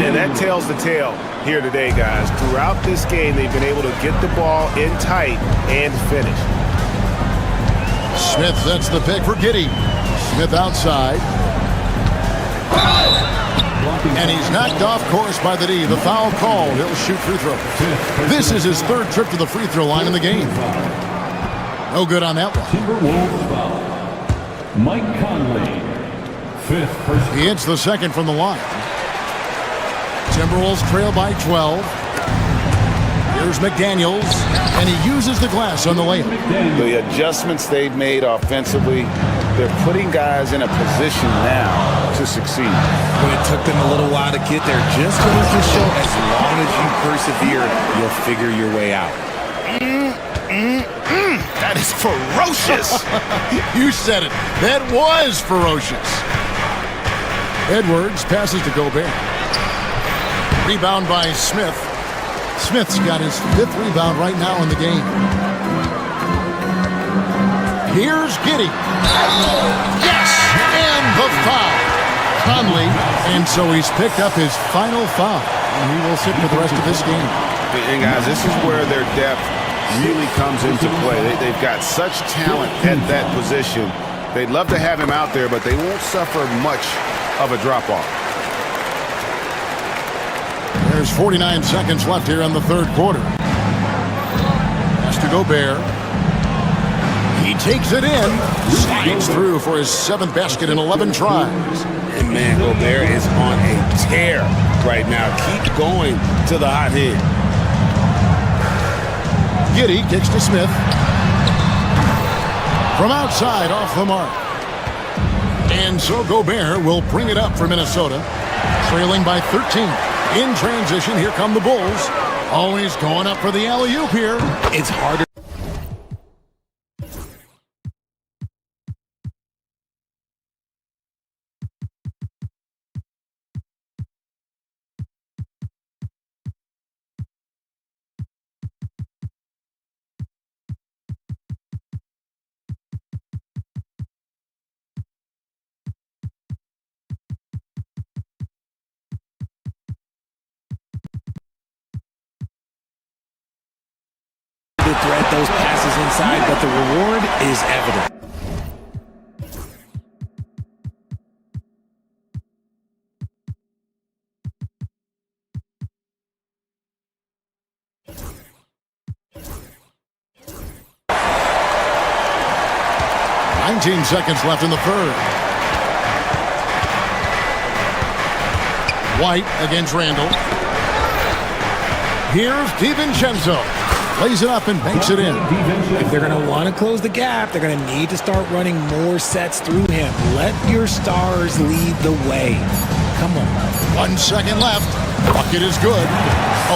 And that tells the tale here today, guys. Throughout this game, they've been able to get the ball in tight and finish. Smith sets the pick for Giddey. Smith outside. And he's knocked off course by the D. The foul called. He'll shoot free throw. This is his 3rd trip to the free throw line in the game. No good on that one. Timberwolves foul. Mike Conley. 5th personal. He hits the second from the line. Timberwolves trail by 12. Here's McDaniels, and he uses the glass on the layup. The adjustments they've made offensively, they're putting guys in a position now to succeed. But it took them a little while to get there. Just goes to show, as long as you persevere, you'll figure your way out. That is ferocious. You said it. That was ferocious. Edwards passes to Gobert. Rebound by Smith. Smith's got his 5th rebound right now in the game. Here's Giddey. Yes! And the foul. Conley. And so he's picked up his final foul. And he will sit for the rest of this game. And guys, this is where their depth really comes into play. They've got such talent at that position. They'd love to have him out there, but they won't suffer much of a drop-off. There's 49 seconds left here in the 3rd quarter. Pass to Gobert. He takes it in. Slides through for his 7th basket in 11 tries. And man, Gobert is on a tear right now. Keep going to the hot hand. Giddey kicks to Smith. From outside, off the mark. And so Gobert will bring it up for Minnesota. Trailing by 13. In transition, here come the Bulls. Always going up for the alley-oop here. It's harder. Thread those passes inside, but the reward is evident. 17 seconds left in the third. White against Randall. Here's DiVincenzo. Plays it up and banks it in. If they're going to want to close the gap, they're going to need to start running more sets through him. Let your stars lead the way. Come on. 1 second left. Bucket is good.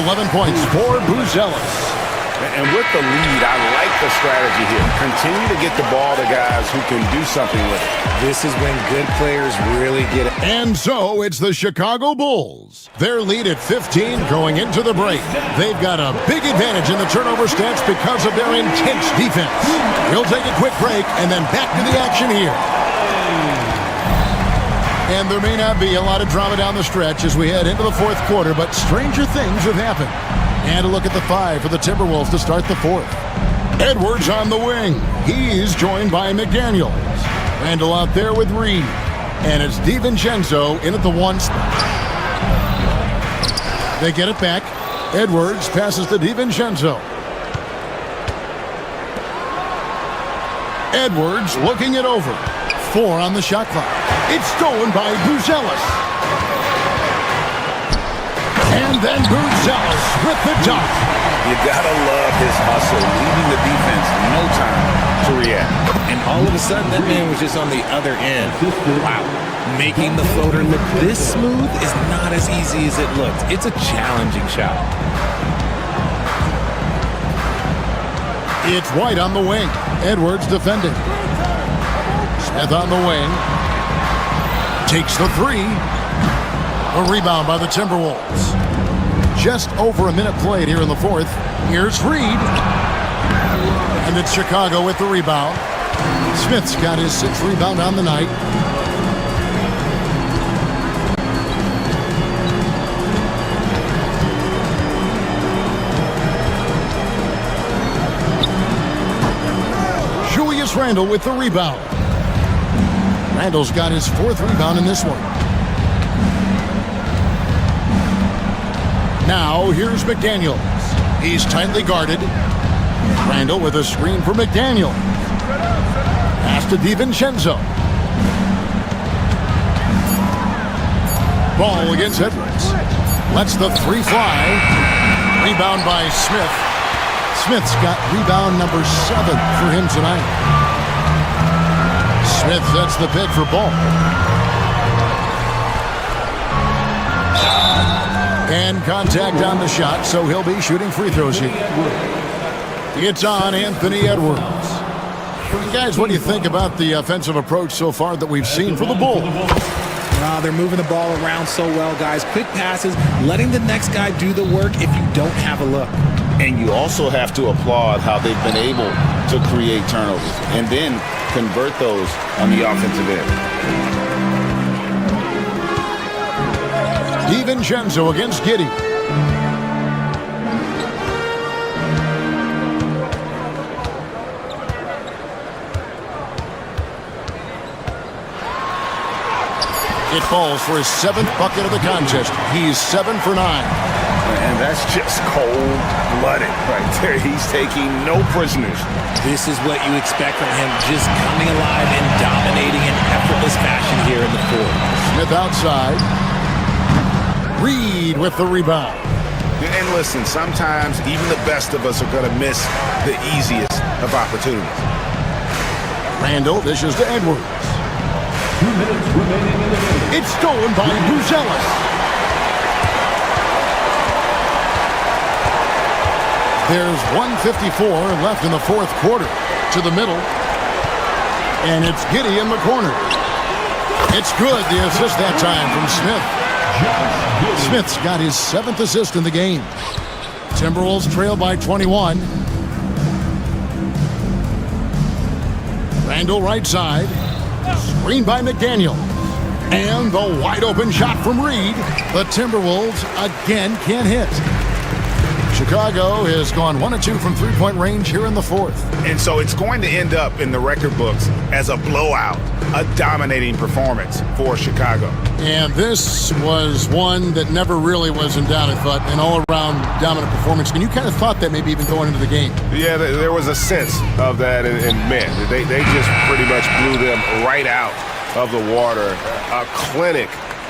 11 points for Buzelis. And with the lead, I like the strategy here. Continue to get the ball to guys who can do something with it. This is when good players really get it. And so it's the Chicago Bulls. Their lead at 15 going into the break. They've got a big advantage in the turnover stats because of their intense defense. We'll take a quick break and then back to the action here. And there may not be a lot of drama down the stretch as we head into the fourth quarter, but stranger things have happened. And a look at the 5 for the Timberwolves to start the fourth. Edwards on the wing. He's joined by McDaniels. Randall out there with Reed. And it's DiVincenzo in at the 1 spot. They get it back. Edwards passes to DiVincenzo. Edwards looking it over. 4 on the shot clock. It's stolen by Buzelis. And then Buzelis with the dunk. You gotta love his hustle, leaving the defense no time to react. And all of a sudden, that man was just on the other end. Wow. Making the floater look this smooth is not as easy as it looks. It's a challenging shot. It's White on the wing. Edwards defending. Smith on the wing. Takes the 3. A rebound by the Timberwolves. Just over a minute played here in the fourth. Here's Reed. And it's Chicago with the rebound. Smith's got his 6th rebound on the night. Julius Randle with the rebound. Randle's got his 4th rebound in this one. Now, here's McDaniels. He's tightly guarded. Randall with a screen for McDaniels. Pass to DiVincenzo. Ball against Edwards. Lets the 3 fly. Rebound by Smith. Smith's got rebound number 7 for him tonight. Smith sets the pick for Ball. And contact on the shot, so he'll be shooting free throws here. It's on Anthony Edwards. Guys, what do you think about the offensive approach so far that we've seen for the Bulls? They're moving the ball around so well, guys. Quick passes, letting the next guy do the work if you don't have a look. And you also have to applaud how they've been able to create turnovers and then convert those on the offensive end. DiVincenzo against Giddey. It falls for his 7th bucket of the contest. He's 7 for 9. And that's just cold-blooded right there. He's taking no prisoners. This is what you expect from him, just coming alive and dominating in effortless fashion here in the fourth. Smith outside. Reed with the rebound. And listen, sometimes even the best of us are going to miss the easiest of opportunities. Randall dishes to Edwards. 2 minutes remaining in the game. It's stolen by Buzelis. There's 1:54 left in the fourth quarter. To the middle. And it's Giddey in the corner. It's good, the assist that time from Smith. Smith's got his 7th assist in the game. Timberwolves trail by 21. Randall right side. Screen by McDaniel. And the wide open shot from Reed. The Timberwolves again can't hit. Chicago has gone 1 of 2 from three-point range here in the fourth. And so it's going to end up in the record books as a blowout, a dominating performance for Chicago. And this was one that never really was in doubt, I thought, an all-around dominant performance. And you kind of thought that maybe even going into the game. Yeah, there was a sense of that, and man, they just pretty much blew them right out of the water. A clinic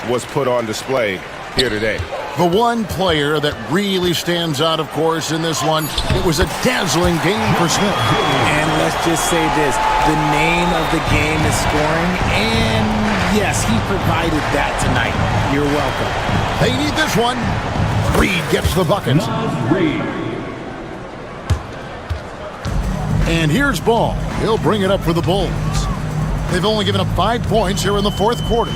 was put on display here today. The one player that really stands out, of course, in this one, it was a dazzling game for Smith. And let's just say this, the name of the game is scoring, and yes, he provided that tonight. You're welcome. They need this one. Reed gets the bucket. And here's Ball. He'll bring it up for the Bulls. They've only given up 5 points here in the fourth quarter.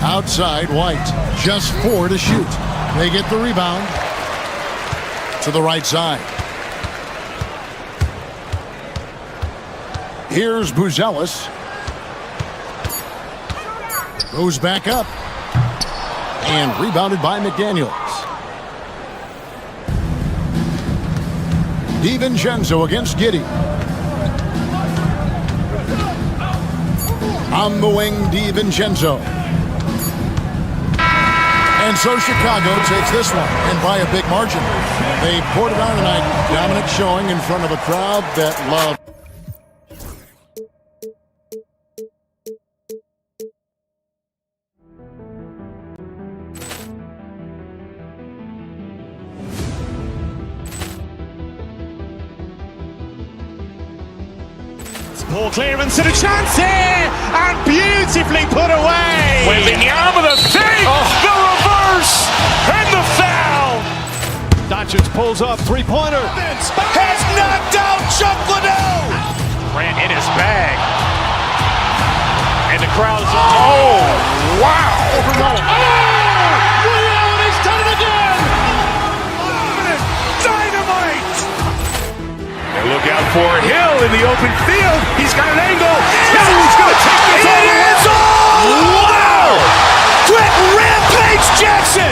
Outside, White. Just 4 to shoot. They get the rebound. To the right side. Here's Buzelis. Goes back up. And rebounded by McDaniels. DiVincenzo against Giddey. On the wing, DiVincenzo. And so Chicago takes this one, and by a big margin. They poured it on tonight, dominant showing in front of a crowd that loved. Ball clearance and a chance here, and beautifully put away. Wembanyama the fake, the reverse, and the foul. Doncic pulls up, three-pointer. Has knocked out Chuck Liddell. Grant in his bag. And the crowd is, oh, wow. He's done it again. Dynamite. And look out for Hill in the open field. He's got an angle. Hill's going to take this all the way. Wow! Quit Rampage Jackson.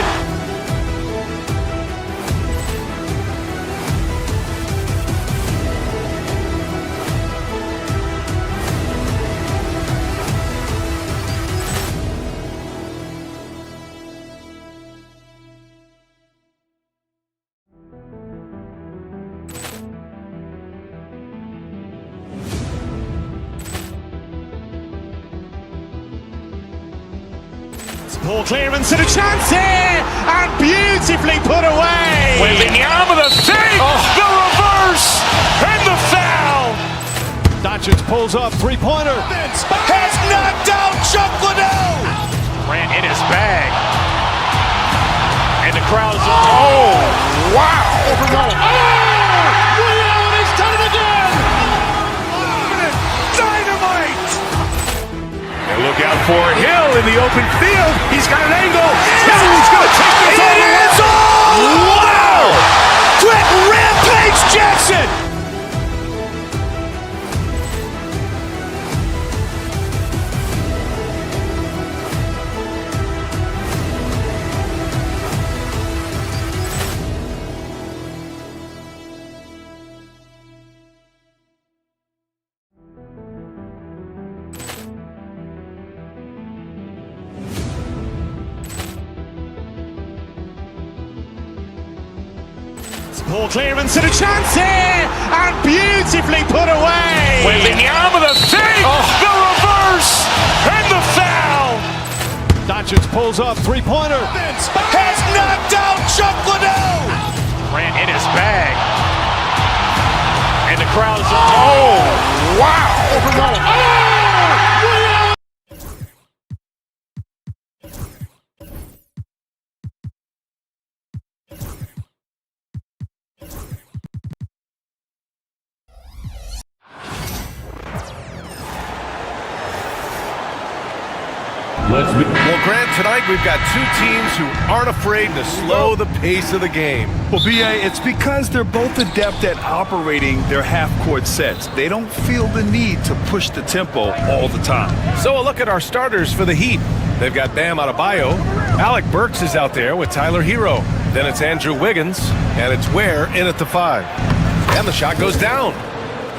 Ball clearance and a chance here, and beautifully put away. Wembanyama the fake, the reverse, and the foul. Doncic pulls up, three-pointer. Has knocked out Chuck Liddell. Grant in his bag. And the crowd is, oh, wow. He's done it again. Dynamite. And look out for Hill in the open field. He's got an angle. Hill's going to take this all the way. Wow! Quit Rampage Jackson. Ball clearance and a chance here, and beautifully put away. Wembanyama the fake, the reverse, and the foul. Doncic pulls up, three-pointer. Has knocked out Chuck Liddell. Grant in his bag. And the crowd is, oh, wow. Well, Grant, tonight we've got two teams who aren't afraid to slow the pace of the game. Well, B.A., it's because they're both adept at operating their half-court sets. They don't feel the need to push the tempo all the time. So a look at our starters for the Heat. They've got Bam Adebayo. Alec Burks is out there with Tyler Hero. Then it's Andrew Wiggins, and it's Ware in at the 5. And the shot goes down.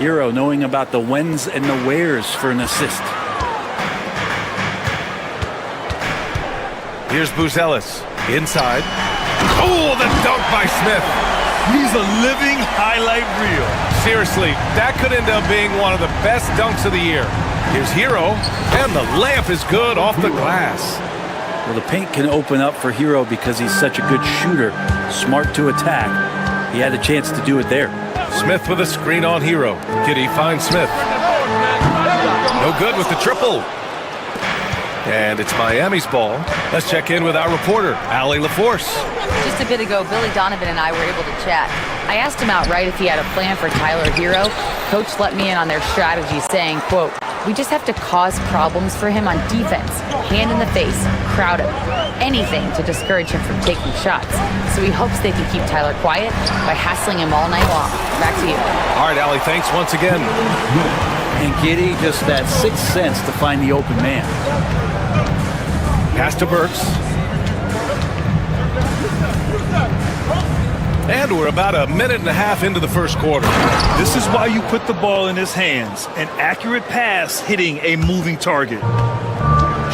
Hero knowing about the whens and the wheres for an assist. Here's Buzelis inside. Oh, the dunk by Smith. He's a living highlight reel. Seriously, that could end up being one of the best dunks of the year. Here's Hero, and the layup is good off the glass. Well, the paint can open up for Hero because he's such a good shooter, smart to attack. He had a chance to do it there. Smith with a screen on Hero. Giddey finds Smith. No good with the triple. And it's Miami's ball. Let's check in with our reporter, Allie LaForce. Just a bit ago, Billy Donovan and I were able to chat. I asked him outright if he had a plan for Tyler Hero. Coach let me in on their strategy, saying, quote, "We just have to cause problems for him on defense. Hand in the face, crowd him. Anything to discourage him from taking shots. So he hopes they can keep Tyler quiet by hassling him all night long." Back to you. All right, Allie, thanks once again. And Giddey, just that sixth sense to find the open man. Pass to Burks. And we're about a minute and a half into the first quarter. This is why you put the ball in his hands. An accurate pass hitting a moving target.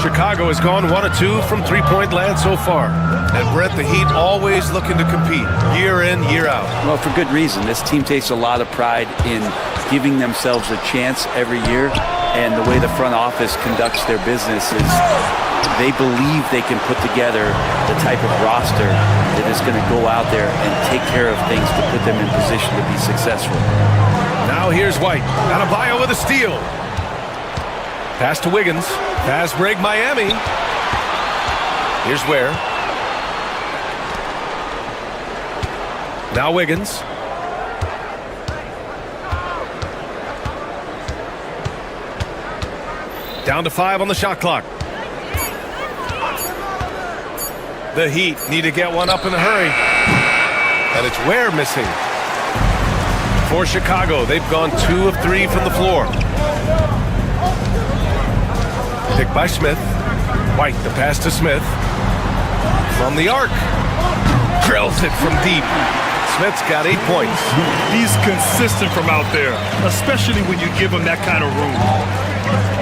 Chicago has gone 1 of 2 from three-point land so far. And Brett, the Heat always looking to compete year in, year out. Well, for good reason. This team takes a lot of pride in giving themselves a chance every year. And the way the front office conducts their business is they believe they can put together the type of roster that is going to go out there and take care of things to put them in position to be successful. Now here's White. Adebayo with a steal. Pass to Wiggins. Pass break Miami. Here's Ware. Now Wiggins. Down to 5 on the shot clock. The Heat need to get one up in a hurry. And it's Ware missing. For Chicago, they've gone 2 of 3 from the floor. Picked by Smith. White, the pass to Smith. From the arc. Drills it from deep. Smith's got 8 points. He's consistent from out there, especially when you give him that kind of room.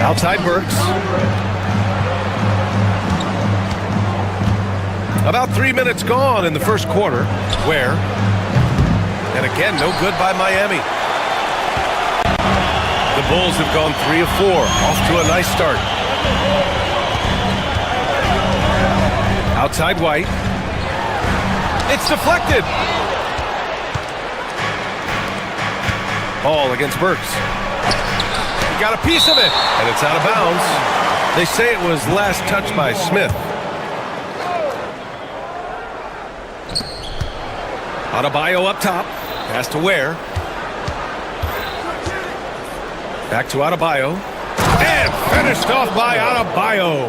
Outside Burks. About 3 minutes gone in the first quarter. Ware. And again, no good by Miami. The Bulls have gone 3 of 4. Off to a nice start. Outside White. It's deflected. Ball against Burks. Got a piece of it. And it's out of bounds. They say it was last touched by Smith. Adebayo up top. Pass to Ware. Back to Adebayo. And finished off by Adebayo.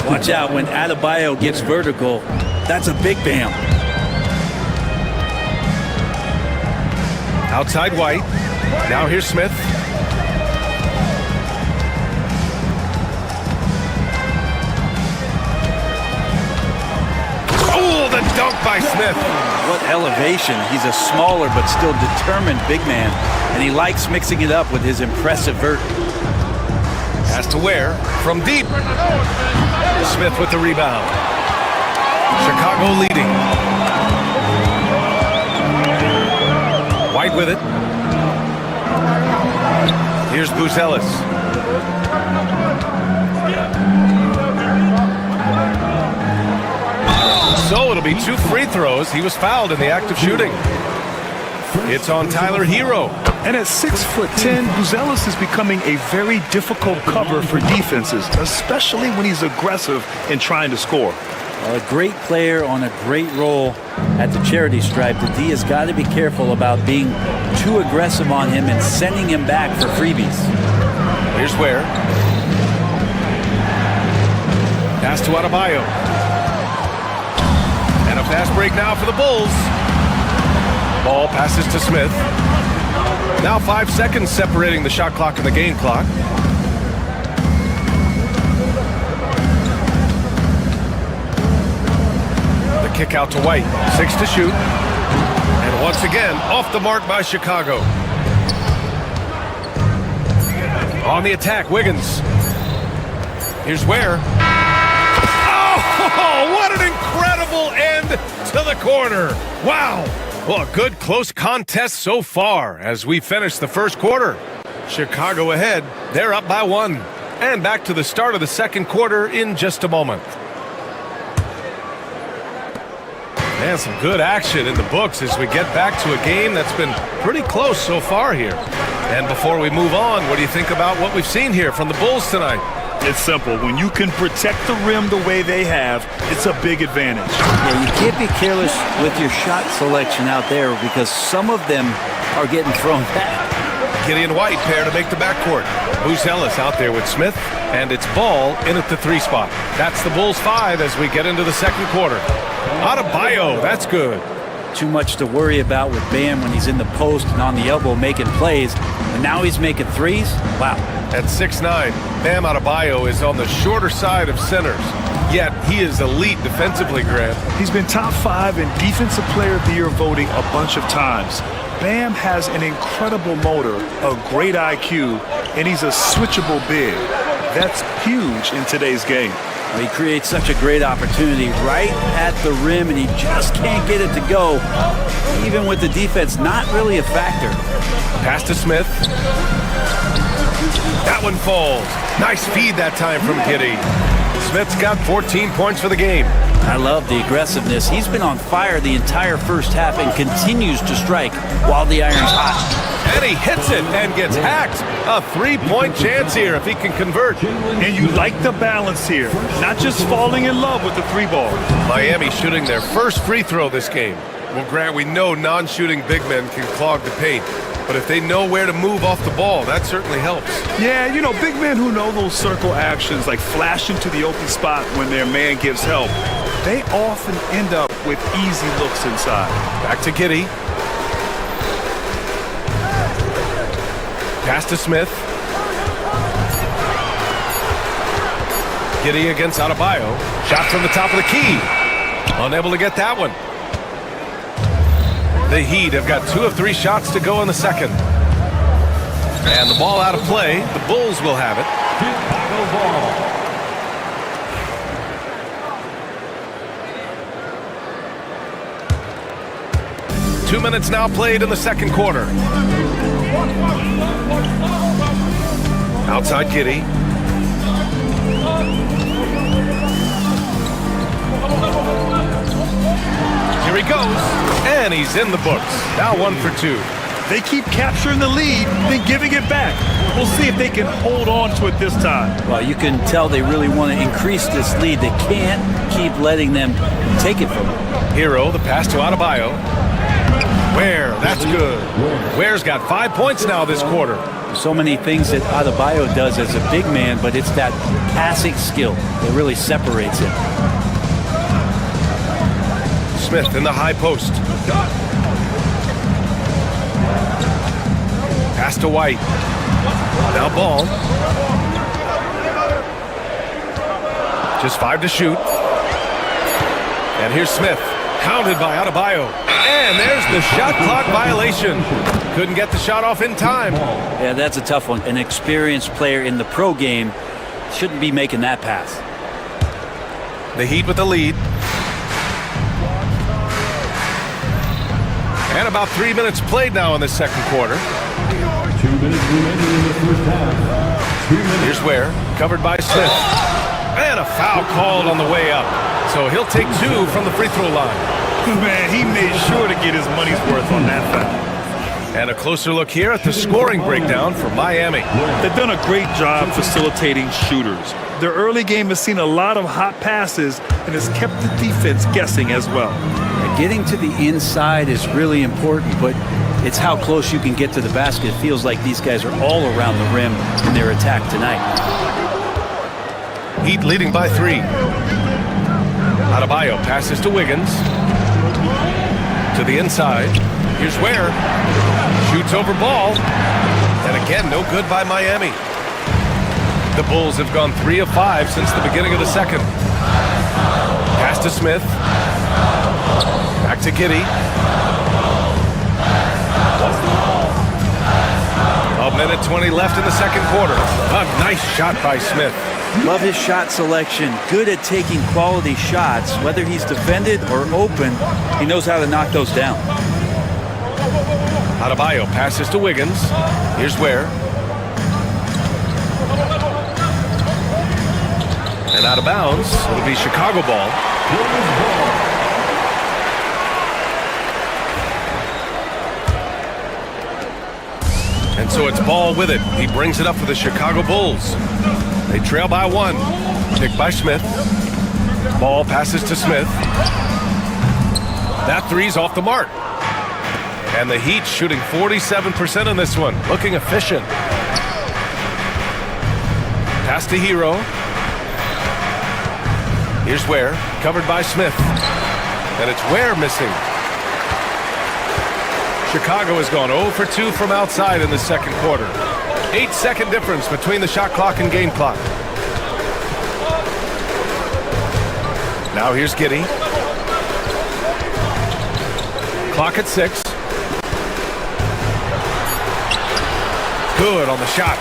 Watch out when Adebayo gets vertical. That's a big bam. Outside White. Now here's Smith. Oh, the dunk by Smith. What elevation. He's a smaller but still determined big man. And he likes mixing it up with his impressive vert. Pass to Ware from deep. Smith with the rebound. Chicago leading. White with it. Here's Buzelis. So it'll be 2 free throws. He was fouled in the act of shooting. It's on Tyler Hero. And at 6'10", Buzelis is becoming a very difficult cover for defenses, especially when he's aggressive in trying to score. A great player on a great role at the charity stripe. The D has got to be careful about being too aggressive on him and sending him back for freebies. Here's Ware. Pass to Adebayo. And a fast break now for the Bulls. Ball passes to Smith. Now 5 seconds separating the shot clock and the game clock. The kick out to White. 6 to shoot. And once again, off the mark by Chicago. On the attack, Wiggins. Here's Ware. Oh, what an incredible end to the quarter. Wow. Well, a good close contest so far as we finish the first quarter. Chicago ahead. They're up by 1. And back to the start of the second quarter in just a moment. And some good action in the books as we get back to a game that's been pretty close so far here. And before we move on, what do you think about what we've seen here from the Bulls tonight? It's simple. When you can protect the rim the way they have, it's a big advantage. Yeah, you can't be careless with your shot selection out there because some of them are getting thrown back. Giddey and White pair to make the backcourt. Moose Ellis out there with Smith, and it's Ball in at the 3 spot. That's the Bulls 5 as we get into the second quarter. Adebayo, that's good. Too much to worry about with Bam when he's in the post and on the elbow making plays, and now he's making threes? Wow. At 6'9", Bam Adebayo is on the shorter side of centers, yet he is elite defensively, Grant. He's been top 5 in Defensive Player of the Year voting a bunch of times. Bam has an incredible motor, a great IQ, and he's a switchable big. That's huge in today's game. He creates such a great opportunity right at the rim, and he just can't get it to go, even with the defense not really a factor. Pass to Smith. That one falls. Nice feed that time from Giddey. Smith's got 14 points for the game. I love the aggressiveness. He's been on fire the entire first half and continues to strike while the iron's hot. And he hits it and gets hacked. A 3-point chance here if he can convert. And you like the balance here. Not just falling in love with the 3-ball. Miami shooting their first free throw this game. Well, Grant, we know non-shooting big men can clog the paint. But if they know where to move off the ball, that certainly helps. Yeah, you know, big men who know those circle actions, like flashing to the open spot when their man gives help, they often end up with easy looks inside. Back to Giddey. Pass to Smith. Giddey against Adebayo. Shot from the top of the key. Unable to get that one. The Heat have got 2 of 3 shots to go in the second. And the ball out of play. The Bulls will have it. Chicago ball. Two minutes now played in the second quarter. Outside Giddey. Here he goes, and he's in the books. Now 1 for 2. They keep capturing the lead, then giving it back. We'll see if they can hold on to it this time. Well, you can tell they really want to increase this lead. They can't keep letting them take it from them. Hero, the pass to Adebayo. Ware, that's good. Ware's got 5 points now this quarter. So many things that Adebayo does as a big man, but it's that passing skill that really separates him. Smith in the high post. Pass to White. Now Ball. Just 5 to shoot. And here's Smith. Counted by Adebayo. And there's the shot clock violation. Couldn't get the shot off in time. Yeah, that's a tough one. An experienced player in the pro game shouldn't be making that pass. The Heat with the lead. And about 3 minutes played now in the second quarter. 2 minutes remaining in the first half. 2 minutes. Here's Ware, covered by Smith. And a foul called on the way up. So he'll take 2 from the free throw line. Man, he made sure to get his money's worth on that foul. And a closer look here at the scoring breakdown for Miami. They've done a great job facilitating shooters. Their early game has seen a lot of hot passes and has kept the defense guessing as well. Getting to the inside is really important, but it's how close you can get to the basket. It feels like these guys are all around the rim in their attack tonight. Heat leading by 3. Adebayo passes to Wiggins. To the inside. Here's Ware. Shoots over ball. And again, no good by Miami. The Bulls have gone 3 of 5 since the beginning of the second. Pass to Smith. Back to Giddey. A minute 20 left in the second quarter. A nice shot by Smith. Love his shot selection. Good at taking quality shots. Whether he's defended or open, he knows how to knock those down. Adebayo passes to Wiggins. Here's Ware. And out of bounds. It'll be Chicago ball. And so it's Ball with it. He brings it up for the Chicago Bulls. They trail by 1. Picked by Smith. Ball passes to Smith. That three's off the mark. And the Heat shooting 47% on this one. Looking efficient. Pass to Hero. Here's Ware. Covered by Smith. And it's Ware missing. Chicago has gone 0 for 2 from outside in the second quarter. 8-second difference between the shot clock and game clock. Now here's Giddey. Clock at 6. Good on the shot.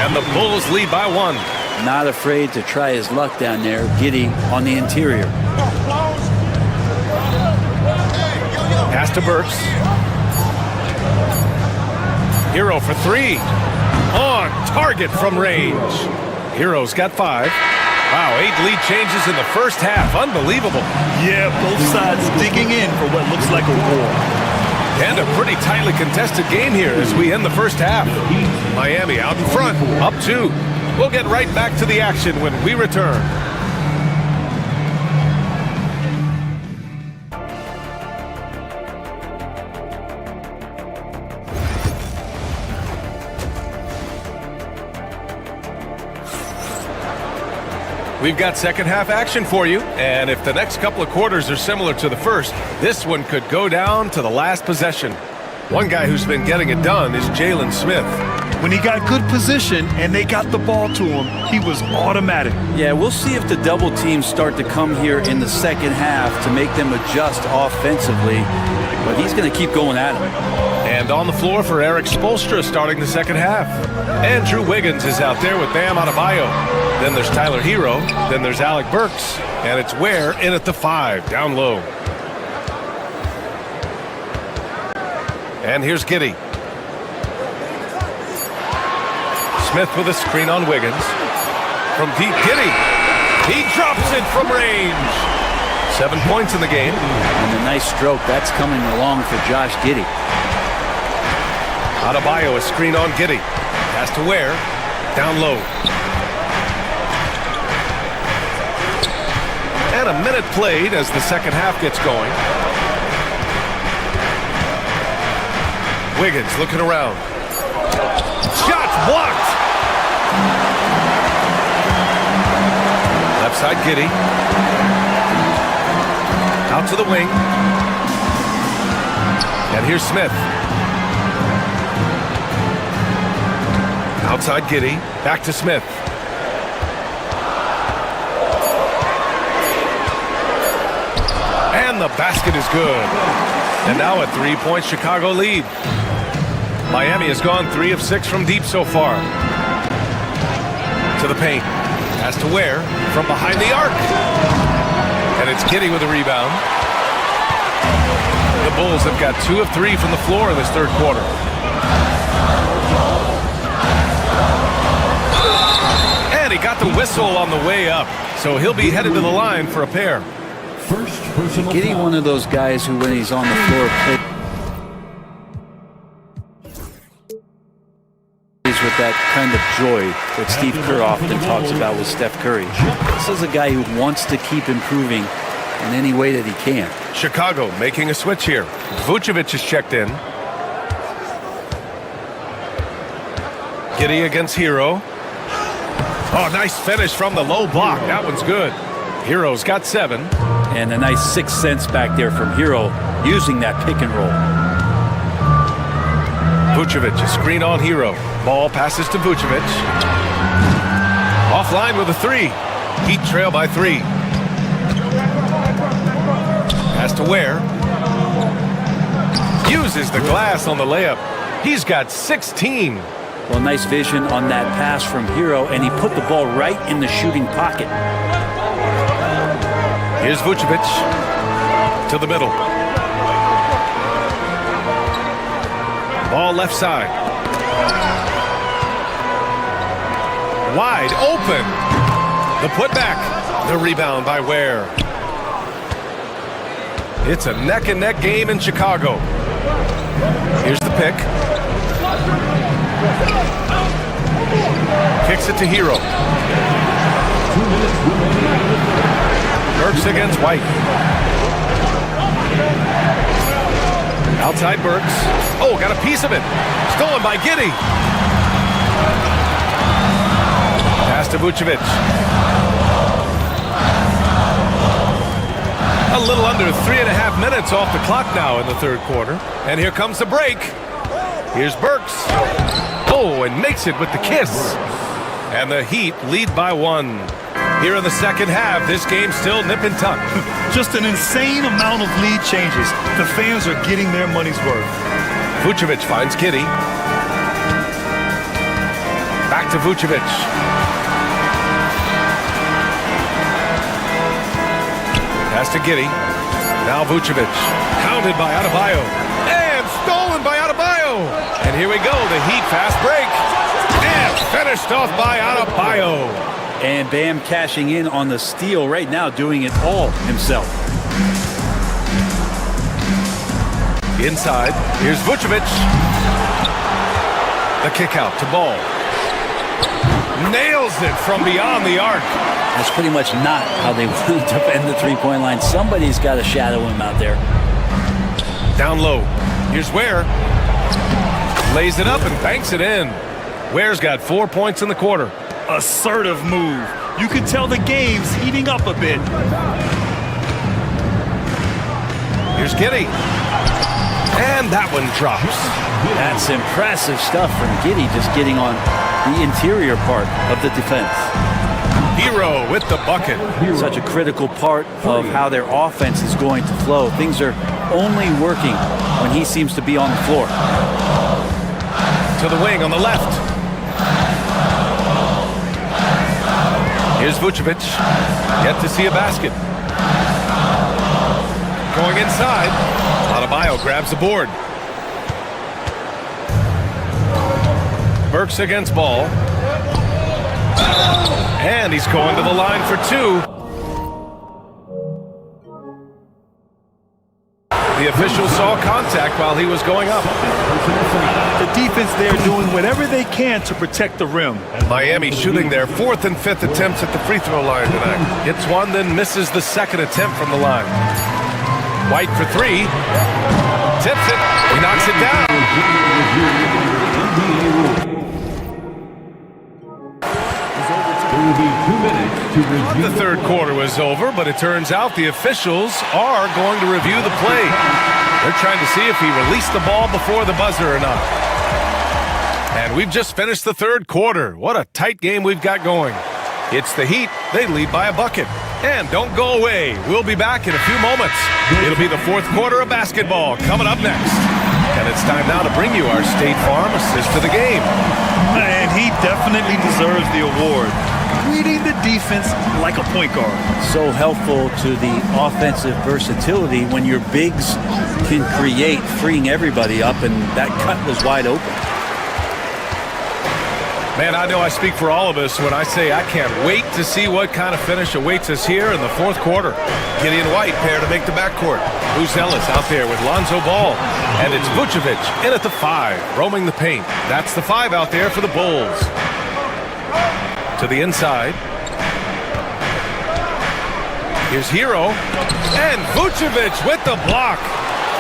And the Bulls lead by 1. Not afraid to try his luck down there. Giddey on the interior. Pass to Burks. Hero for 3. On target from range. Hero's got 5. Wow, 8 lead changes in the first half. Unbelievable. Yeah, both sides digging in for what looks like a war. And a pretty tightly contested game here as we end the first half. Miami out in front, up 2. We'll get right back to the action when we return. We've got second half action for you, and if the next couple of quarters are similar to the first, this one could go down to the last possession. One guy who's been getting it done is Jalen Smith. When he got good position and they got the ball to him, he was automatic. Yeah, we'll see if the double teams start to come here in the second half to make them adjust offensively, but he's going to keep going at him. And on the floor for Eric Spoelstra starting the second half. Andrew Wiggins is out there with Bam Adebayo. Then there's Tyler Hero. Then there's Alec Burks. And it's Ware in at the 5, down low. And here's Giddey. Smith with a screen on Wiggins. From deep, Giddey. He drops it from range. 7 points in the game. And a nice stroke. That's coming along for Josh Giddey. Adebayo, a screen on Giddey. Pass to Ware. Down low. And a minute played as the second half gets going. Wiggins looking around. Shots blocked. Left side Giddey. Out to the wing. And here's Smith. Outside Giddey. Back to Smith. And the basket is good. And now a 3-point Chicago lead. Miami has gone 3 of 6 from deep so far. To the paint. Pass to Ware from behind the arc. And it's Giddey with a rebound. The Bulls have got 2 of 3 from the floor in this third quarter. And he got the whistle on the way up. So he'll be headed to the line for a pair. First personal Giddey, foul. one of those guys who, when he's on the floor, plays with that kind of joy that Steve Kerr often talks about with Steph Curry. This is a guy who wants to keep improving in any way that he can. Chicago making a switch here. Vucevic is checked in. Giddey against Hero. Oh, nice finish from the low block. That one's good. Hero's got 7. And a nice 6 cents back there from Hero using that pick and roll. Vucevic, a screen on Hero. Ball passes to Vucevic. Offline with a 3. Heat trail by 3. Pass to Ware. Uses the glass on the layup. He's got 16. Well, nice vision on that pass from Hero, and he put the ball right in the shooting pocket. Here's Vucevic to the middle. Ball left side. Wide open. The putback. The rebound by Ware. It's a neck-and-neck game in Chicago. Here's the pick. Kicks it to Hero. Burks against White. Outside Burks. Oh, got a piece of it. Stolen by Giddey. Pass to Vucevic. A little under 3.5 minutes off the clock now in the third quarter. And here comes the break. Here's Burks. Oh, and makes it with the kiss. And the Heat lead by 1. Here in the second half, this game still nip and tuck. Just an insane amount of lead changes. The fans are getting their money's worth. Vucevic finds Giddey. Back to Vucevic. Pass to Giddey. Now Vucevic. Pounded by Adebayo. And stolen by Adebayo. And here we go, the Heat fast break. And finished off by Adebayo. And Bam cashing in on the steal right now, doing it all himself. Inside, here's Vucevic. The kick out to Ball. Nails it from beyond the arc. That's pretty much not how they want to defend the three-point line. Somebody's got to shadow him out there. Down low. Here's Ware. Lays it up and banks it in. Ware's got 4 points in the quarter. Assertive move. You can tell the game's heating up a bit. Here's Giddey. And that one drops. That's impressive stuff from Giddey, just getting on the interior part of the defense. Hero with the bucket. Such a critical part of how their offense is going to flow. Things are only working when he seems to be on the floor. To the wing on the left. Here's Vucevic. Yet to see a basket. Going inside. Adebayo grabs the board. Burks against Ball. And he's going to the line for 2. The official saw contact while he was going up. The defense there doing whatever they can to protect the rim. Miami shooting their 4th and 5th attempts at the free throw line tonight. Hits one, then misses the 2nd attempt from the line. White for 3. Tips it. He knocks it down. The third quarter was over, but it turns out the officials are going to review the play. They're trying to see if he released the ball before the buzzer or not. And we've just finished the third quarter. What a tight game we've got going. It's the Heat. They lead by a bucket. And don't go away. We'll be back in a few moments. It'll be the fourth quarter of basketball coming up next. And it's time now to bring you our State Farm assist to the game. Man, he definitely deserves the award. Reading the defense like a point guard. So helpful to the offensive versatility when your bigs can create, freeing everybody up, and that cut was wide open. Man, I know I speak for all of us when I say I can't wait to see what kind of finish awaits us here in the fourth quarter. Giddey and White pair to make the backcourt. Bruce Ellis out there with Lonzo Ball. And it's Vucevic in at the 5, roaming the paint. That's the 5 out there for the Bulls. To the inside. Here's Hero. And Vucevic with the block.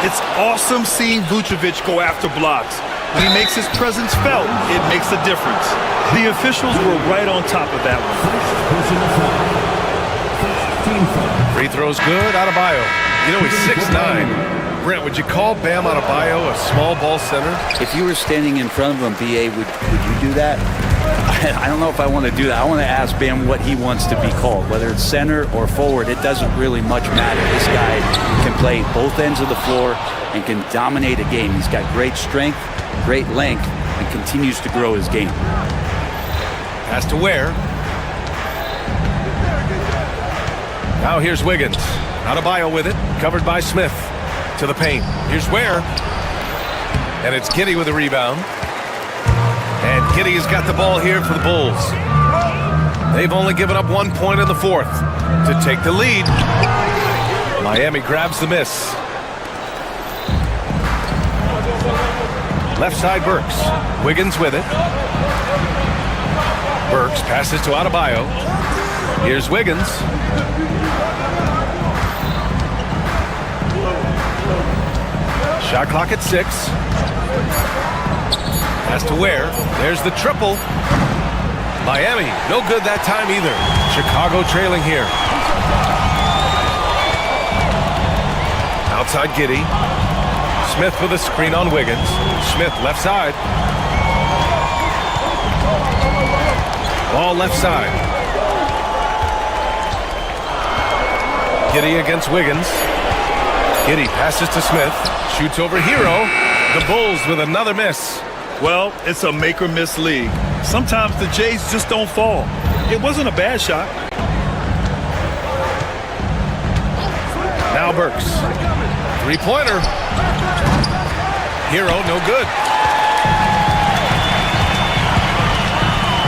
It's awesome seeing Vucevic go after blocks. When he makes his presence felt, it makes a difference. The officials were right on top of that one. Free throw's good. Adebayo. You know, he's 6'9". Brent, would you call Bam Adebayo a small ball center? If you were standing in front of him, BA, would you do that? I don't know if I want to do that. I want to ask Bam what he wants to be called, whether it's center or forward. It doesn't really much matter. This guy can play both ends of the floor and can dominate a game. He's got great strength, great length, and continues to grow his game. Pass to Ware. Now here's Wiggins. Adebayo with it, covered by Smith. To the paint. Here's Ware. And it's Giddey with the rebound. And Giddey has got the ball here for the Bulls. They've only given up 1 point in the fourth to take the lead. Miami grabs the miss. Left side Burks. Wiggins with it. Burks passes to Adebayo. Here's Wiggins. Shot clock at 6. Pass to Ware. There's the triple. Miami, no good that time either. Chicago trailing here. Outside Giddey. Smith with a screen on Wiggins. Smith left side. Ball left side. Giddey against Wiggins. Giddey passes to Smith. Shoots over Hero. The Bulls with another miss. Well, it's a make-or-miss league. Sometimes the Jays just don't fall. It wasn't a bad shot. Now Burks. Three-pointer. Hero, no good.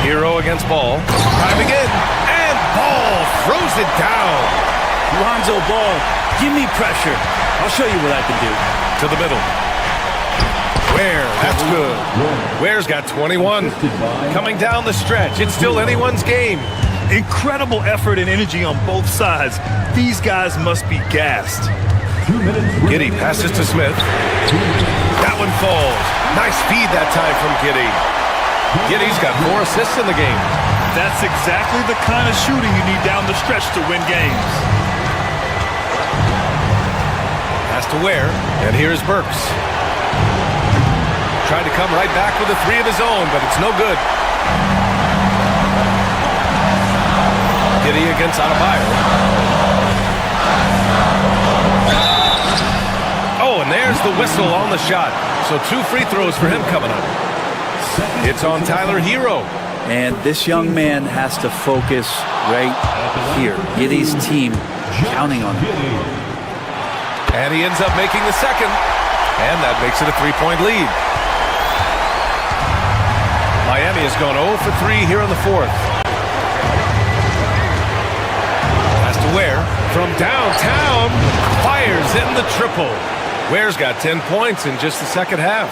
Hero against Ball. Driving in. And Ball throws it down. Lonzo Ball, give me pressure. I'll show you what I can do. To the middle. Ware, that's good. Ware's got 21. Coming down the stretch, it's still anyone's game. Incredible effort and energy on both sides. These guys must be gassed. Giddey passes to Smith. That one falls. Nice feed that time from Giddey. Giddey's got 4 assists in the game. That's exactly the kind of shooting you need down the stretch to win games. Pass to Ware, and here's Burks. Tried to come right back with a 3 of his own, but it's no good. Giddey against Adebayo. Oh, and there's the whistle on the shot. So 2 free throws for him coming up. It's on Tyler Hero. And this young man has to focus right here. Giddey's team counting on him. And he ends up making the second. And that makes it a 3-point lead. Miami has gone 0 for 3 here in the fourth. Pass to Ware from downtown. Fires in the triple. Ware's got 10 points in just the second half.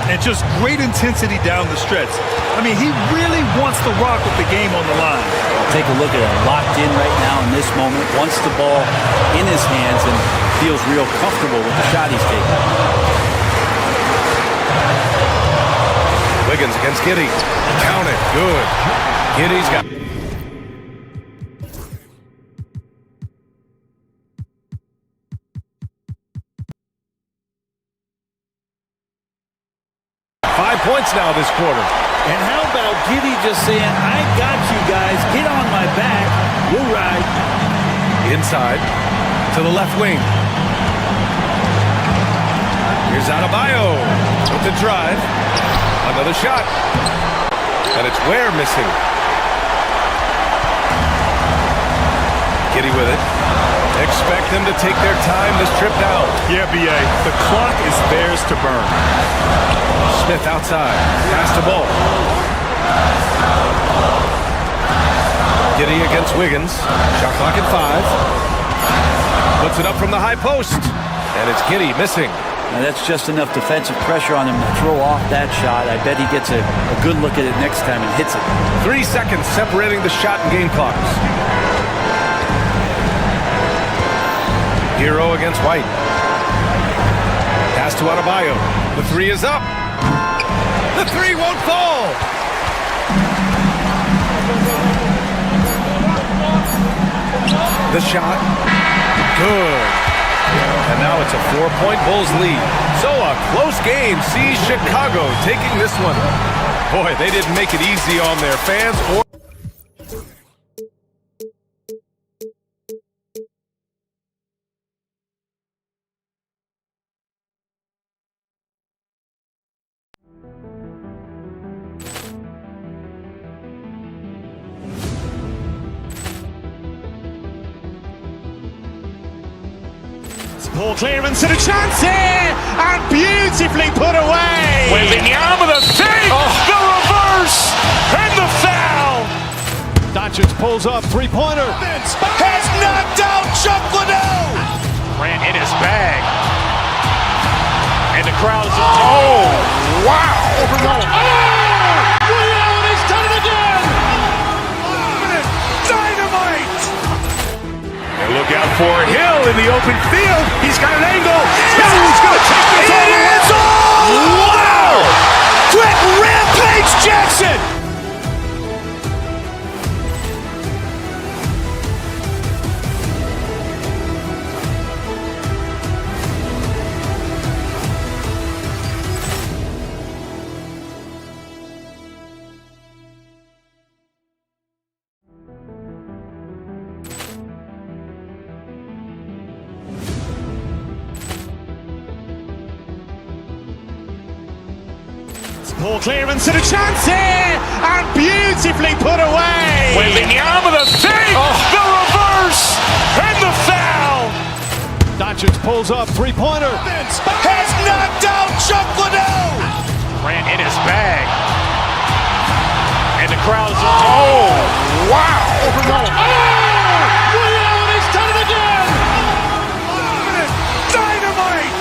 And just great intensity down the stretch. I mean, he really wants to rock with the game on the line. Take a look at it. Locked in right now in this moment. Wants the ball in his hands and feels real comfortable with the shot he's taking. Wiggins against Giddey. Count it. Good. Giddey's got... points now this quarter. And how about Giddey just saying, I got you guys, get on my back, we'll ride. Inside to the left wing. Here's Adebayo with the drive. Another shot. And it's Ware missing. Giddey with it. Expect them to take their time this trip down. Yeah, B.A. The clock is theirs to burn. Smith outside. Pass to Ball. Giddey against Wiggins. Shot clock at 5. Puts it up from the high post. And it's Giddey missing. Now that's just enough defensive pressure on him to throw off that shot. I bet he gets a good look at it next time and hits it. 3 seconds separating the shot and game clocks. Hero against White. Pass to Adebayo. The 3 is up. The three won't fall. The shot. Good. And now it's a 4-point Bulls lead. So a close game sees Chicago taking this one. Boy, they didn't make it easy on their fans or... Poor clearance and a chance here, and beautifully put away. Wembanyama the save, the reverse, and the foul. Doncic pulls up, three-pointer. Has knocked out Chuck Liddell. Grant in his bag. And the crowd is, oh, wow. Leon has done it again. Dynamite. And look out for Hill in the open field. He's got an angle. Hill's going to take this all the way. Wow! Quick Rampage Jackson. Poor clearance and a chance here, and beautifully put away. Wembanyama the save, the reverse, and the foul. Doncic pulls up, three-pointer. Has knocked out Chuck Liddell. Grant in his bag. And the crowd is, oh, wow. Leon has done it again. Dynamite.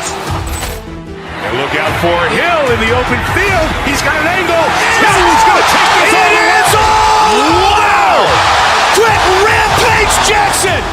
And look out for Hill in the open field. He's got an angle. Hill's going to take this all the way. Wow! Quick Rampage Jackson.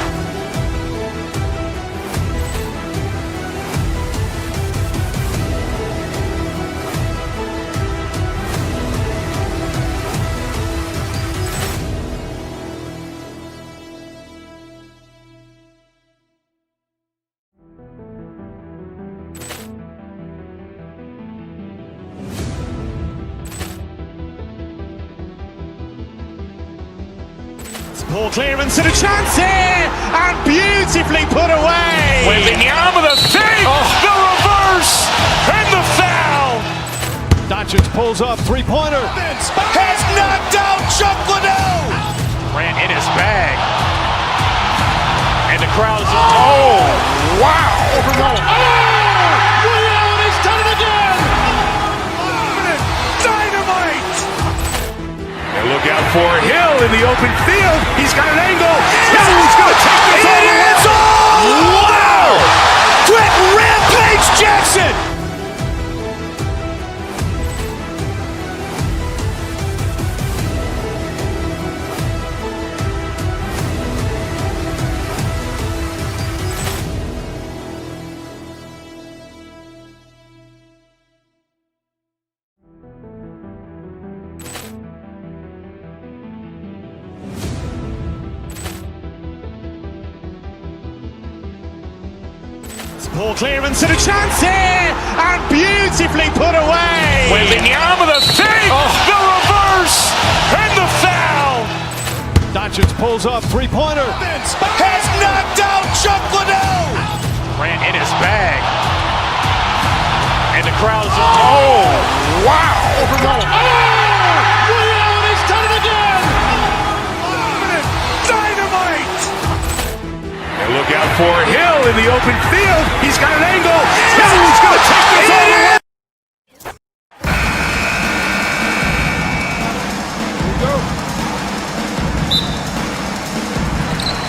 Poor clearance and a chance here, and beautifully put away. Wembanyama the save, the reverse, and the foul. Doncic pulls up, three-pointer. Has knocked out Chuck Liddell. Grant in his bag. And the crowd is, oh, wow. Leon has done it again. Dynamite. And look out for Hill in the open field. He's got an angle. Hill's going to take this all the way. Wow! Quick Rampage Jackson. Poor clearance and a chance here, and beautifully put away. Wembanyama the save, the reverse, and the foul. Doncic pulls up, three-pointer. Has knocked out Chuck Liddell. Grant in his bag. And the crowd is, oh, wow. Leon has done it again. Dynamite. And look out for Hill in the open field. He's got an angle. Hill's going to take this all the way.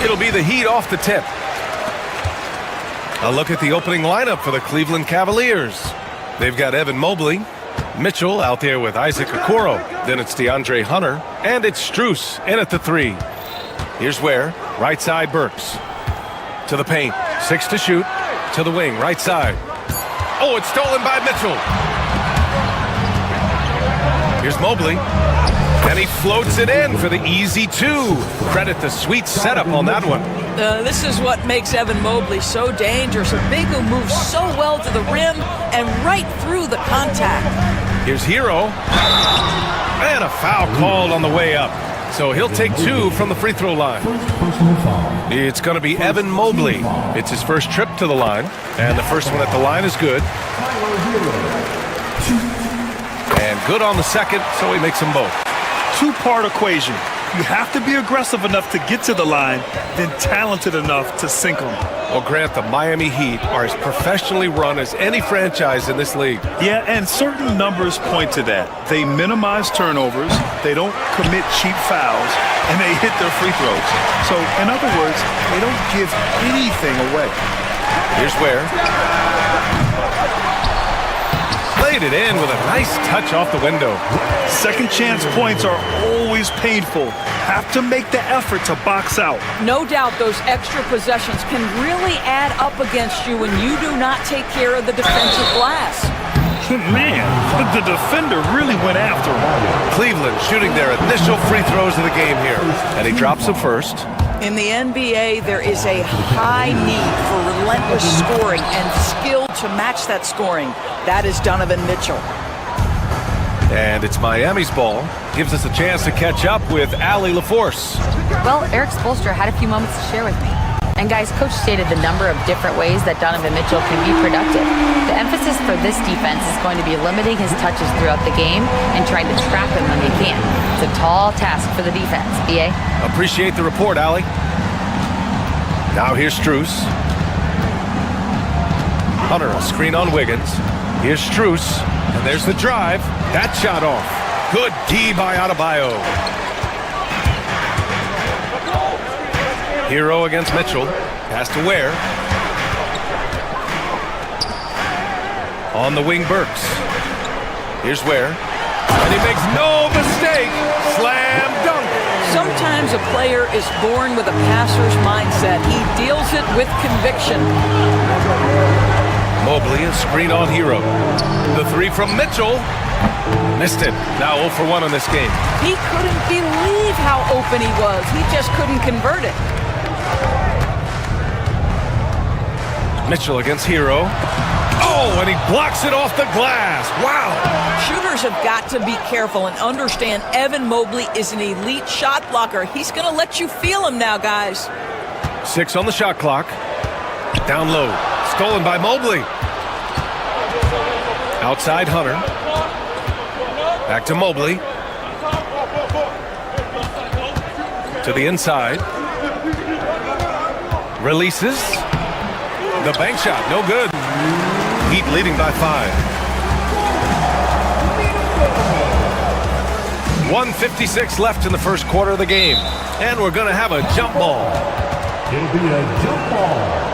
It'll be the Heat off the tip. A look at the opening lineup for the Cleveland Cavaliers. They've got Evan Mobley, Mitchell out there with Isaac Okoro. Then it's DeAndre Hunter, and it's Strus in at the three. Here's Ware, right side Burks. To the paint, 6 to shoot, to the wing, right side. Oh, it's stolen by Mitchell. Here's Mobley. And he floats it in for the easy two. Credit the sweet setup on that one. This is what makes Evan Mobley so dangerous. A big who moves so well to the rim and right through the contact. Here's Hero. And a foul called on the way up. So he'll take 2 from the free throw line. It's going to be Evan Mobley. It's his first trip to the line. And the first one at the line is good. And good on the second, so he makes them both. Two-part equation. You have to be aggressive enough to get to the line, then talented enough to sink them. Well, Grant, the Miami Heat are as professionally run as any franchise in this league. Yeah, and certain numbers point to that. They minimize turnovers, they don't commit cheap fouls, and they hit their free throws. So, in other words, they don't give anything away. Here's Ware. Played it in with a nice touch off the window. Second chance points are always painful. Have to make the effort to box out. No doubt those extra possessions can really add up against you when you do not take care of the defensive glass. Man, the defender really went after him. Cleveland shooting their initial free throws of the game here. And he drops them first. In the NBA, there is a high need for relentless scoring and skill to match that scoring. That is Donovan Mitchell. And it's Miami's ball. Gives us a chance to catch up with Allie LaForce. Well, Eric Spoelstra had a few moments to share with me. And guys, Coach stated the number of different ways that Donovan Mitchell can be productive. The emphasis for this defense is going to be limiting his touches throughout the game and trying to trap him when they can. It's a tall task for the defense. BA? Appreciate the report, Allie. Now here's Strus. Hunter, a screen on Wiggins. Here's Strus, and there's the drive. That shot off. Good D by Adebayo. Hero against Mitchell. Pass to Ware. On the wing, Burks. Here's Ware. And he makes no mistake. Slam dunk. Sometimes a player is born with a passer's mindset. He deals it with conviction. Mobley, a screen on Hero. The three from Mitchell. Missed it. Now 0 for 1 in this game. He couldn't believe how open he was. He just couldn't convert it. Mitchell against Hero. Oh, and he blocks it off the glass. Wow. Shooters have got to be careful and understand Evan Mobley is an elite shot blocker. He's going to let you feel him now, guys. 6 on the shot clock. Down low. Stolen by Mobley. Outside Hunter. Back to Mobley. To the inside. Releases. The bank shot, no good. Heat leading by 5. 1:56 left in the first quarter of the game. And we're going to have a jump ball. It'll be a jump ball.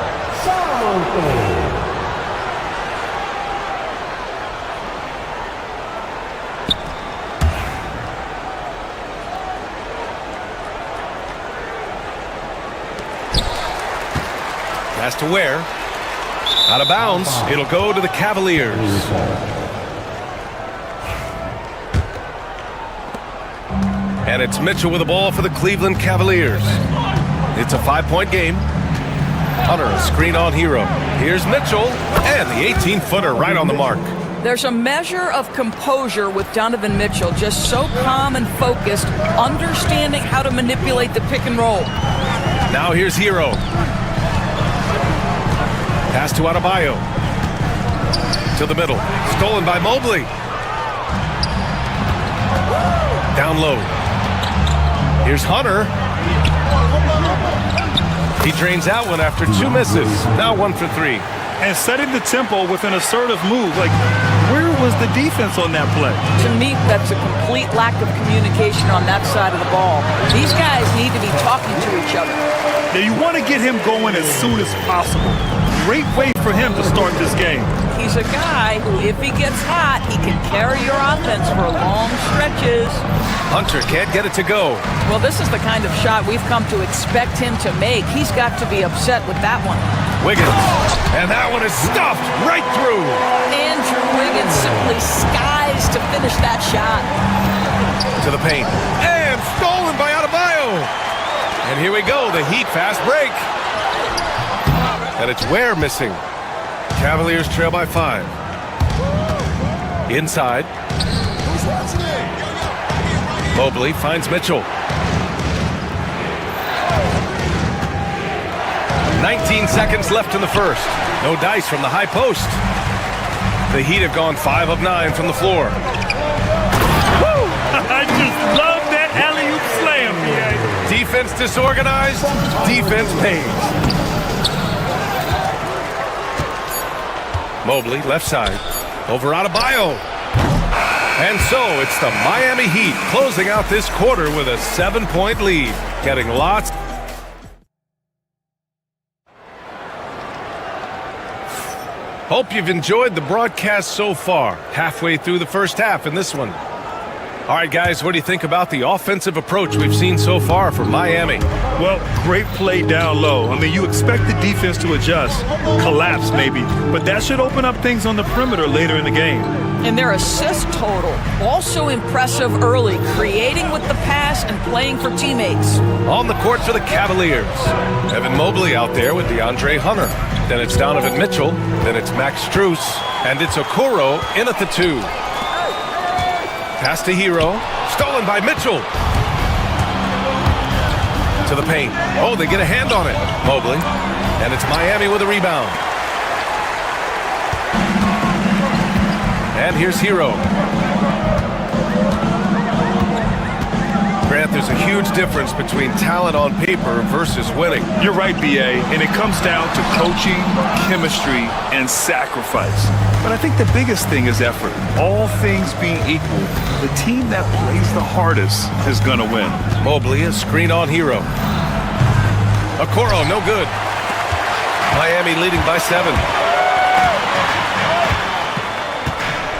Pass to Ware. Out of bounds. It'll go to the Cavaliers. And it's Mitchell with the ball for the Cleveland Cavaliers. It's a 5-point game. Hunter, a screen on Hero. Here's Mitchell. And the 18-footer right on the mark. There's a measure of composure with Donovan Mitchell. Just so calm and focused, understanding how to manipulate the pick and roll. Now here's Hero. Pass to Adebayo. To the middle. Stolen by Mobley. Down low. Here's Hunter. He drains that one after 2 misses. Now 1 for 3. And setting the tempo with an assertive move. Like, where was the defense on that play? To me, that's a complete lack of communication on that side of the ball. These guys need to be talking to each other. Now, you want to get him going as soon as possible. Great way for him to start this game. He's a guy who, if he gets hot, he can carry your offense for long stretches. Hunter can't get it to go. Well, this is the kind of shot we've come to expect him to make. He's got to be upset with that one. Wiggins. And that one is stuffed right through. Andrew Wiggins simply skies to finish that shot. To the paint. And stolen by Adebayo. And here we go, the Heat fast break. And it's Ware missing. Cavaliers trail by 5. Inside. Mobley finds Mitchell. 19 seconds left in the first. No dice from the high post. The Heat have gone 5 of 9 from the floor. Woo! I just love that alley-oop slam, man. Defense disorganized, defense pays. Mobley, left side, over Adebayo. And so it's the Miami Heat closing out this quarter with a 7-point lead, getting lots. Hope you've enjoyed the broadcast so far. Halfway through the first half in this one. All right, guys, what do you think about the offensive approach we've seen so far from Miami? Well, great play down low. I mean, you expect the defense to adjust, collapse maybe, but that should open up things on the perimeter later in the game. And their assist total, also impressive early, creating with the pass and playing for teammates. On the court for the Cavaliers, Evan Mobley out there with DeAndre Hunter. Then it's Donovan Mitchell, then it's Max Strus, and it's Okoro in at the 2. Pass to Hero, stolen by Mitchell. To the paint. Oh, they get a hand on it. Mobley. And it's Miami with a rebound. And here's Hero. Grant, there's a huge difference between talent on paper versus winning. You're right, B.A., and it comes down to coaching, chemistry, and sacrifice. But I think the biggest thing is effort. All things being equal, the team that plays the hardest is going to win. Mobley, a screen on Hero. Okoro, no good. Miami leading by 7.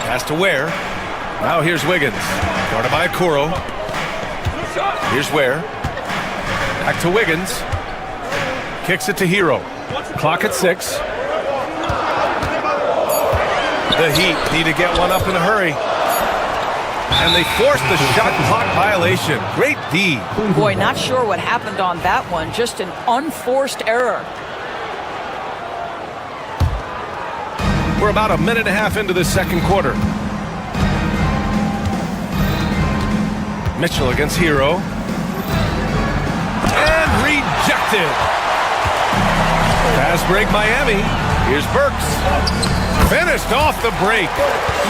Pass to Ware. Now here's Wiggins. Guarded by Okoro. Here's Ware. Back to Wiggins. Kicks it to Hero. Clock at 6. The Heat need to get one up in a hurry. And they forced the shot clock violation. Great D. Boy, not sure what happened on that one. Just an unforced error. We're about a minute and a half into the second quarter. Mitchell against Hero. And rejected. Fast break Miami. Here's Burks. Finished off the break.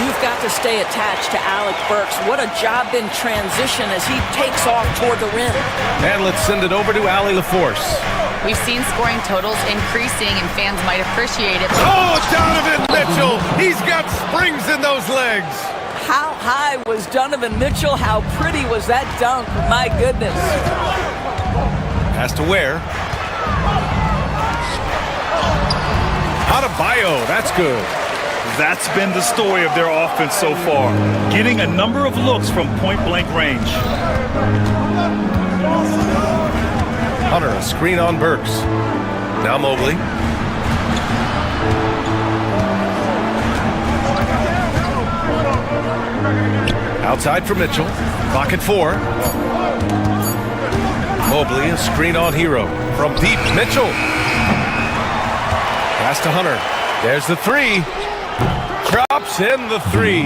You've got to stay attached to Alec Burks. What a job in transition as he takes off toward the rim. And let's send it over to Allie LaForce. We've seen scoring totals increasing, and fans might appreciate it. Oh, Donovan Mitchell! He's got springs in those legs. How high was Donovan Mitchell? How pretty was that dunk? My goodness. Pass to Ware. Adebayo, that's good. That's been the story of their offense so far, getting a number of looks from point-blank range. Hunter, a screen on Burks. Now Mobley. Outside for Mitchell. Clock at 4. Mobley, a screen on Hero. From deep, Mitchell. Pass to Hunter. There's the 3. Drops in the 3.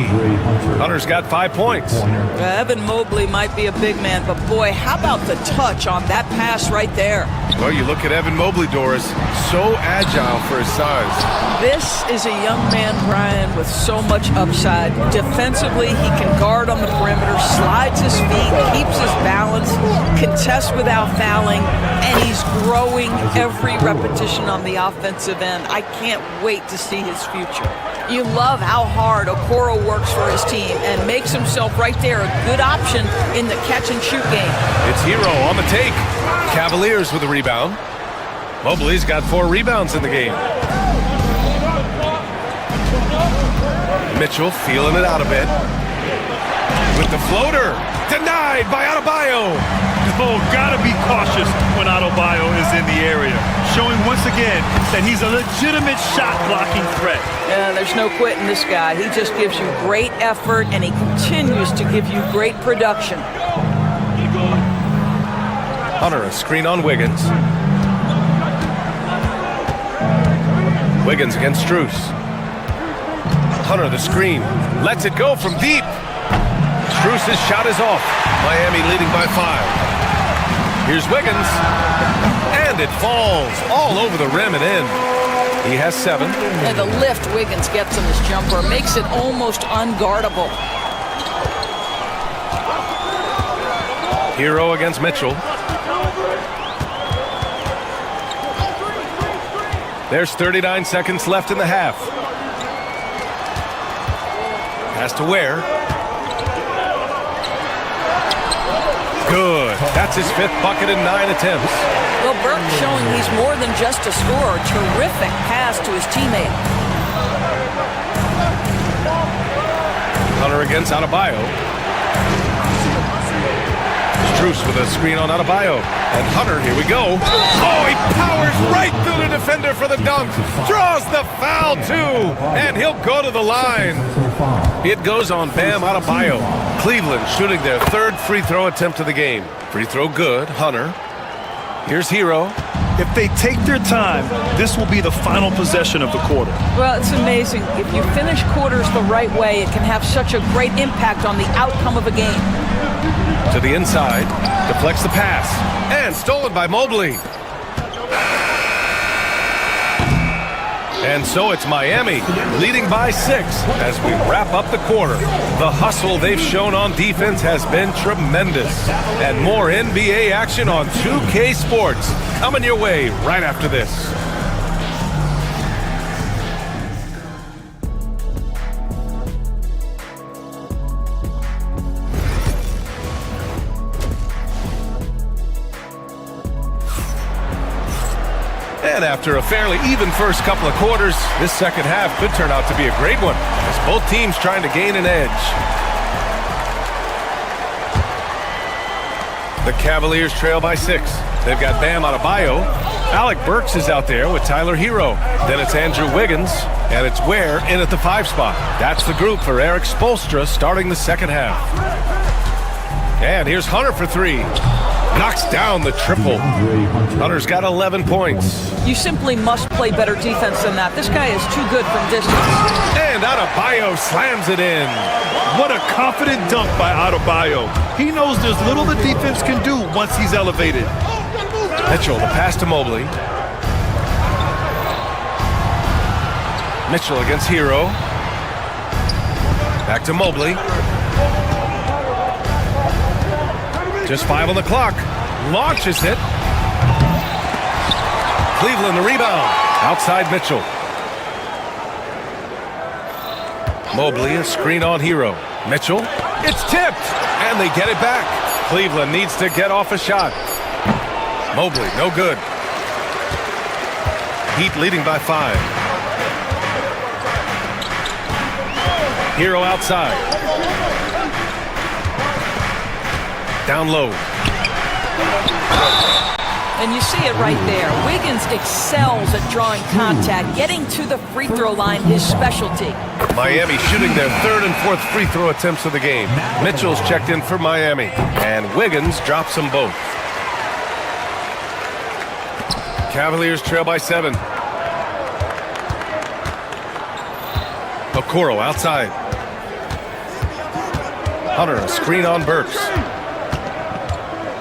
Hunter's got 5 points. Evan Mobley might be a big man, but boy, how about the touch on that pass right there? Well, you look at Evan Mobley, Doris. So agile for his size. This is a young man, Brian, with so much upside. Defensively, he can guard on the perimeter, slides his feet, keeps his balance, contests without fouling, and he's growing every repetition on the offensive end. I can't wait to see his future. You love how hard Okoro works for his team and makes himself right there a good option in the catch-and-shoot game. It's Hero on the take. Cavaliers with a rebound. Mobley's got 4 rebounds in the game. Mitchell feeling it out a bit. With the floater. Denied by Adebayo. Oh, gotta be cautious when Adebayo is in the area, showing once again that he's a legitimate shot-blocking threat. Yeah, there's no quitting this guy. He just gives you great effort, and he continues to give you great production. Hunter, a screen on Wiggins. Wiggins against Strus. Hunter, the screen. Lets it go from deep. Strus' shot is off. Miami leading by 5. Here's Wiggins. And it falls all over the rim and in. He has 7. And the lift Wiggins gets in this jumper makes it almost unguardable. Hero against Mitchell. There's 39 seconds left in the half. Has to Ware. Good. That's his 5th bucket in 9 attempts. Well, Burke's showing he's more than just a scorer. Terrific pass to his teammate. Hunter against Adebayo. Strus with a screen on Adebayo. And Hunter, here we go. Oh, he powers right through the defender for the dunk. Draws the foul, too. And he'll go to the line. It goes on Bam Adebayo. Cleveland shooting their 3rd free throw attempt of the game. Free throw good. Hunter. Here's Hero. If they take their time, this will be the final possession of the quarter. Well, it's amazing. If you finish quarters the right way, it can have such a great impact on the outcome of a game. To the inside. Deflects the pass. And stolen by Mobley. And so it's Miami leading by 6 as we wrap up the quarter. The hustle they've shown on defense has been tremendous. And more NBA action on 2K Sports coming your way right after this. And after a fairly even first couple of quarters, this second half could turn out to be a great one as both teams trying to gain an edge. The Cavaliers trail by 6. They've got Bam Adebayo. Alec Burks is out there with Tyler Hero. Then it's Andrew Wiggins, and it's Ware in at the 5 spot. That's the group for Eric Spoelstra starting the second half. And here's Hunter for 3. Knocks down the triple. Hunter's got 11 points. You simply must play better defense than that. This guy is too good from distance. And Adebayo slams it in. What a confident dunk by Adebayo. He knows there's little the defense can do once he's elevated. Mitchell, the pass to Mobley. Mitchell against Hero. Back to Mobley. Just 5 on the clock. Launches it. Cleveland the rebound. Outside Mitchell. Mobley, a screen on Hero. Mitchell. It's tipped. And they get it back. Cleveland needs to get off a shot. Mobley, no good. Heat leading by 5. Hero outside. Down low. And you see it right there. Wiggins excels at drawing contact. Getting to the free throw line, his specialty. Miami shooting their 3rd and 4th free throw attempts of the game. Mitchell's checked in for Miami. And Wiggins drops them both. Cavaliers trail by 7. Okoro outside. Hunter, a screen on Burks.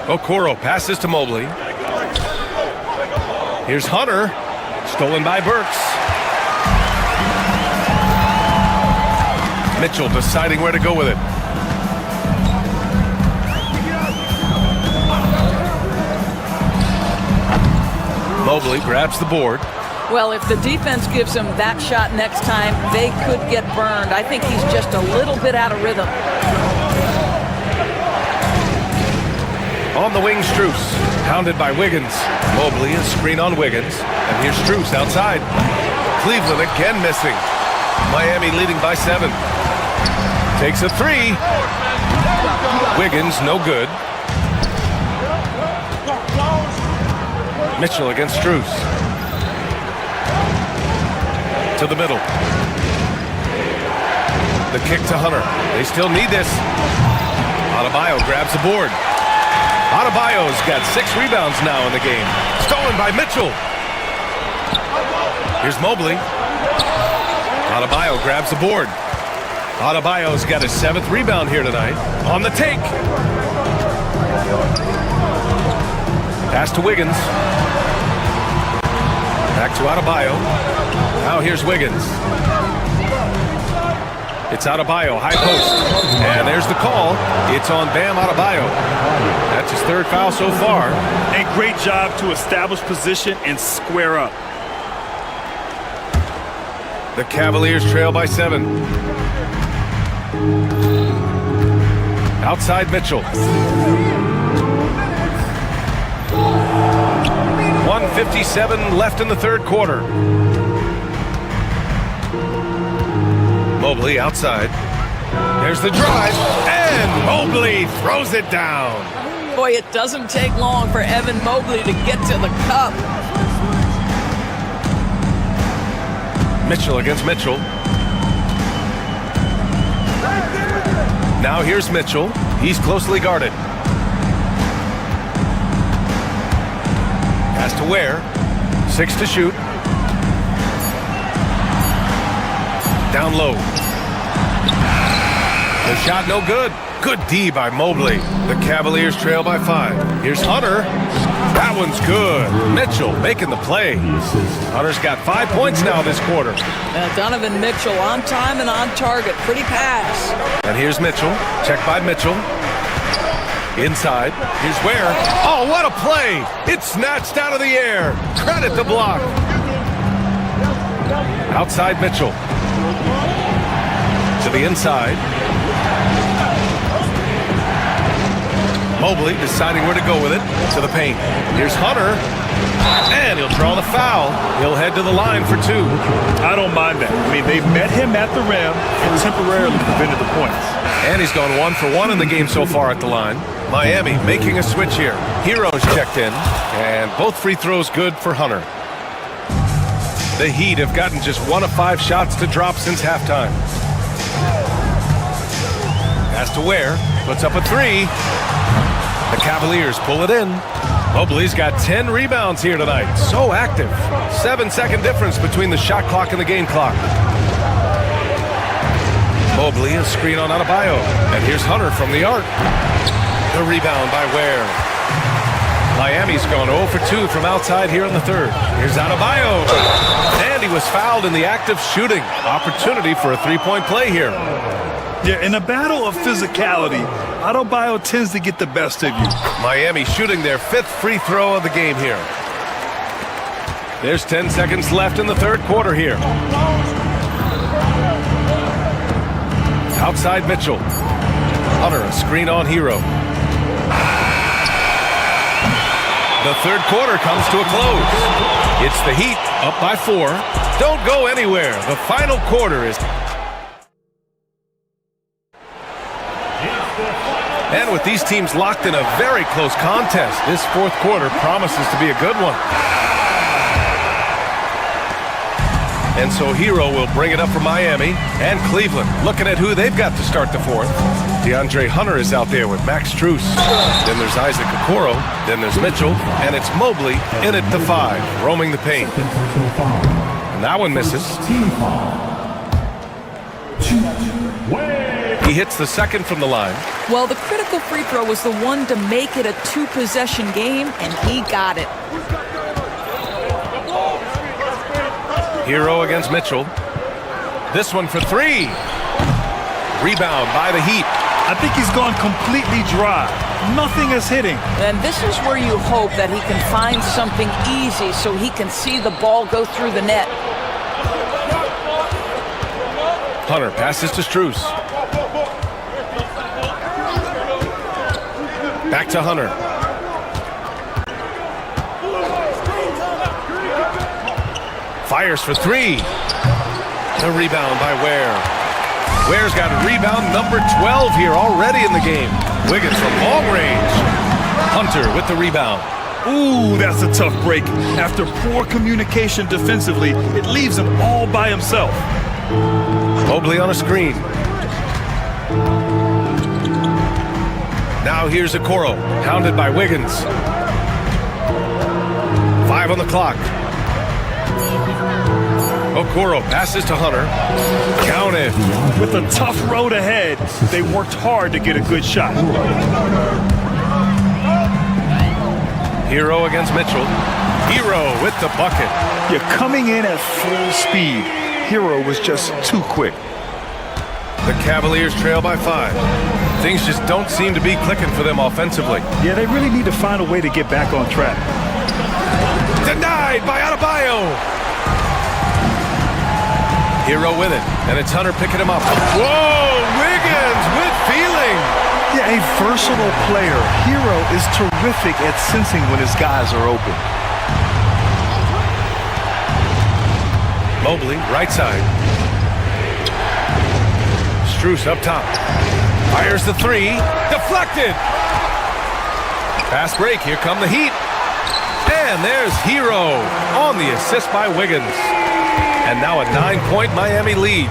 Okoro passes to Mobley. Here's Hunter. Stolen by Burks. Mitchell deciding where to go with it. Mobley grabs the board. Well, if the defense gives him that shot next time, they could get burned. I think he's just a little bit out of rhythm. On the wing, Strus. Pounded by Wiggins. Mobley, a screen on Wiggins. And here's Strus outside. Cleveland again missing. Miami leading by 7. Takes a 3. Wiggins, no good. Mitchell against Strus. To the middle. The kick to Hunter. They still need this. Adebayo grabs the board. Adebayo's got 6 rebounds now in the game. Stolen by Mitchell. Here's Mobley. Adebayo grabs the board. Adebayo's got his 7th rebound here tonight. On the take. Pass to Wiggins. Back to Adebayo. Now here's Wiggins. It's Adebayo, high post. And there's the call. It's on Bam Adebayo. That's his 3rd foul so far. And great job to establish position and square up. The Cavaliers trail by 7. Outside Mitchell. 1:57 left in the 3rd quarter. Mobley outside. There's the drive, and Mobley throws it down. Boy, it doesn't take long for Evan Mobley to get to the cup. Mitchell against Mitchell. Now here's Mitchell. He's closely guarded. Pass to Ware. 6 to shoot. Down low. The shot no good. Good D by Mobley. The Cavaliers trail by 5. Here's Hunter. That one's good. Mitchell making the play. Hunter's got 5 points now this quarter. Donovan Mitchell on time and on target. Pretty pass. And here's Mitchell. Check by Mitchell. Inside. Here's Ware. Oh, what a play. It's snatched out of the air. Credit the block. Outside Mitchell. To the inside. Mobley deciding where to go with it. To the paint. Here's Hunter. And he'll draw the foul. He'll head to the line for 2. I don't mind that. I mean, they met him at the rim and temporarily prevented the points. And he's gone 1 for 1 in the game so far at the line. Miami making a switch here. Hero's checked in. And both free throws good for Hunter. The Heat have gotten just 1 of 5 shots to drop since halftime. Pass to Ware. Puts up a 3. The Cavaliers pull it in. Mobley's got 10 rebounds here tonight. So active. 7-second difference between the shot clock and the game clock. Mobley, a screen on Adebayo. And here's Hunter from the arc. The rebound by Ware. Miami's gone 0 for 2 from outside here in the 3rd. Here's Adebayo. And he was fouled in the act of shooting. Opportunity for a 3-point play here. Yeah, in a battle of physicality, Adebayo tends to get the best of you. Miami shooting their 5th free throw of the game here. There's 10 seconds left in the 3rd quarter here. Outside Mitchell. Hunter, a screen on Hero. The 3rd quarter comes to a close. It's the Heat up by 4. Don't go anywhere. The final quarter is... And with these teams locked in a very close contest, this 4th quarter promises to be a good one. And so Hero will bring it up for Miami and Cleveland. Looking at who they've got to start the 4th. DeAndre Hunter is out there with Max Strus. Then there's Isaac Okoro. Then there's Mitchell. And it's Mobley in at the 5, roaming the paint. And that one misses. He hits the 2nd from the line. Well, the critical free throw was the one to make it a 2-possession game, and he got it. Hero against Mitchell. This one for 3. Rebound by the Heat. I think he's gone completely dry. Nothing is hitting. And this is where you hope that he can find something easy so he can see the ball go through the net. Hunter passes to Strus. Back to Hunter. Fires for 3. The rebound by Ware. Ware's got rebound number 12 here already in the game. Wiggins from long range. Hunter with the rebound. Ooh, that's a tough break. After poor communication defensively, it leaves him all by himself. Mobley on a screen. Now here's Okoro, hounded by Wiggins. 5 on the clock. Okoro passes to Hunter. Counted. With a tough road ahead, they worked hard to get a good shot. Hero against Mitchell. Hero with the bucket. You're coming in at full speed. Hero was just too quick. The Cavaliers trail by 5. Things just don't seem to be clicking for them offensively. Yeah, they really need to find a way to get back on track. Denied by Adebayo. Hero with it, and it's Hunter picking him up. Whoa, Wiggins with feeling. Yeah, a versatile player. Hero is terrific at sensing when his guys are open. Mobley, right side. Strus up top. Fires the 3. Deflected. Fast break. Here come the Heat. And there's Hero on the assist by Wiggins. And now a 9-point Miami lead.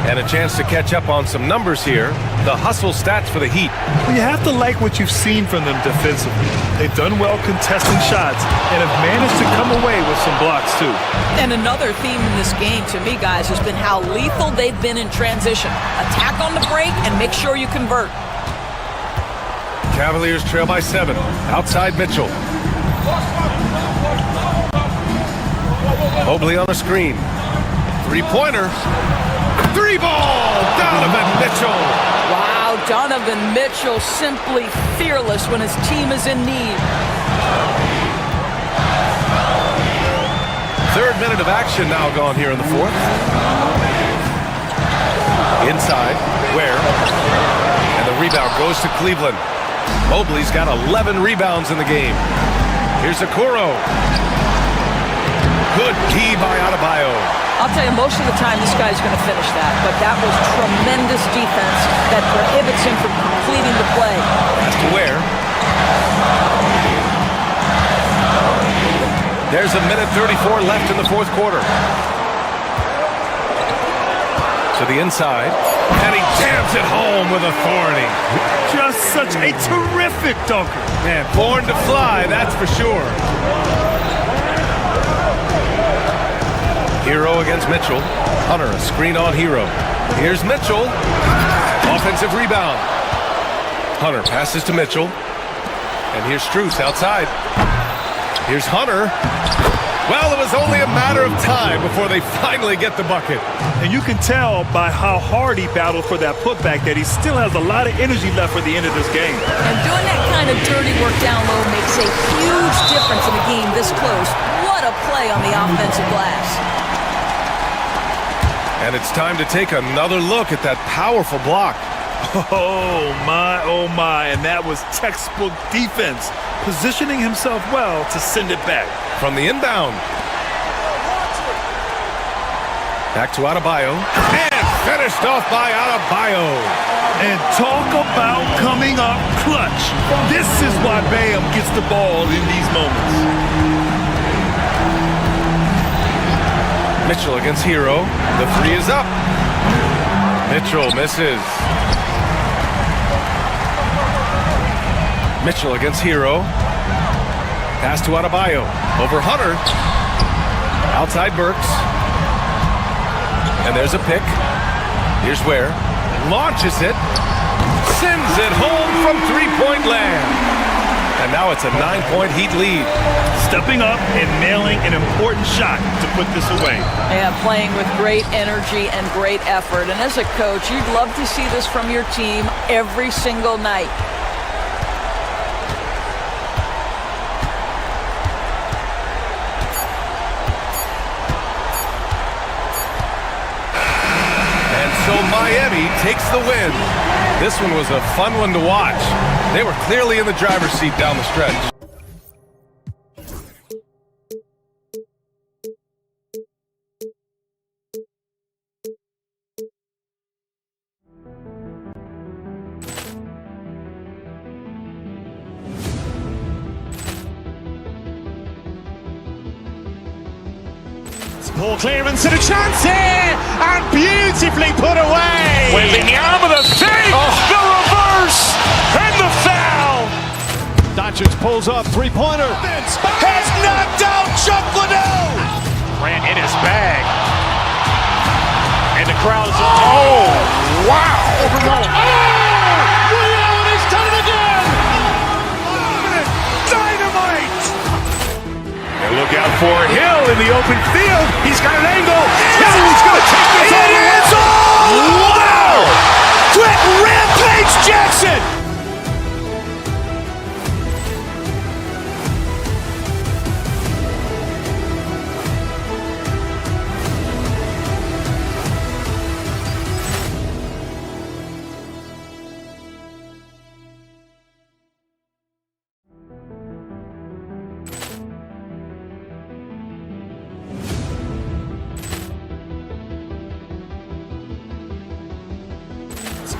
And a chance to catch up on some numbers here. The hustle stats for the Heat. Well, you have to like what you've seen from them defensively. They've done well contesting shots and have managed to come away with some blocks too. And another theme in this game to me, guys, has been how lethal they've been in transition. Attack on the break and make sure you convert. Cavaliers trail by 7. Outside Mitchell. Mobley on a screen. 3-pointer. 3-ball! Donovan Mitchell! Wow, Donovan Mitchell simply fearless when his team is in need. 3rd minute of action now gone here in the 4th. Inside, Ware. And the rebound goes to Cleveland. Mobley's got 11 rebounds in the game. Here's Okoro. Good key by Adebayo. I'll tell you, most of the time this guy's going to finish that, but that was tremendous defense that prohibits him from completing the play. That's to Ware. There's a minute 34 left in the 4th quarter. To the inside, and he jams it home with authority. Just such a terrific dunker. Man, born to fly, that's for sure. Hero against Mitchell. Hunter, a screen on Hero. Here's Mitchell. Offensive rebound. Hunter passes to Mitchell. And here's Strus outside. Here's Hunter. Well, it was only a matter of time before they finally get the bucket. And you can tell by how hard he battled for that putback that he still has a lot of energy left for the end of this game. And doing that kind of dirty work down low makes a huge difference in a game this close. What a play on the offensive glass. And it's time to take another look at that powerful block. Oh my, and that was textbook defense, positioning himself well to send it back. From the inbound. Back to Adebayo. And finished off by Adebayo. And talk about coming up clutch. This is why Bam gets the ball in these moments. Mitchell against Hero. The 3 is up. Mitchell misses. Mitchell against Hero. Pass to Adebayo. Over Hunter. Outside Burks. And there's a pick. Here's Ware. Launches it. Sends it home from 3-point land. And now it's a 9-point Heat lead. Stepping up and nailing an important shot to put this away. Yeah, playing with great energy and great effort. And as a coach, you'd love to see this from your team every single night. So Miami takes the win. This one was a fun one to watch. They were clearly in the driver's seat down the stretch. Poor clearance and a chance here, and beautifully put away. Wembanyama the save, the reverse, and the foul. Doncic pulls up, three-pointer. Has knocked out Chuck Liddell. Grant in his bag. And the crowd is, wow. Overruled. Leon has done it again. Dynamite. And look out for Hill in the open field. He's got an angle. Hill's going to take this all the way. Wow. Quick Rampage Jackson.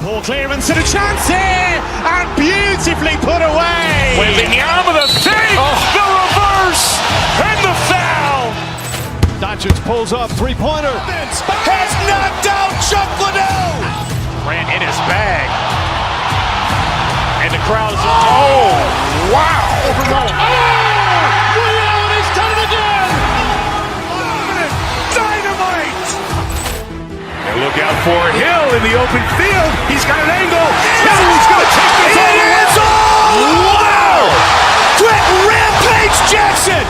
Poor clearance and a chance here, and beautifully put away. Wembanyama the save, the reverse, and the foul. Doncic pulls up, three-pointer. Has knocked out Chuck Liddell. Grant in his bag. And the crowd is, wow. Overruled. Leon has done it again. Dynamite. And look out for Hill in the open field. He's got an angle. Hill's going to take this all the way. Wow. Quick Rampage Jackson.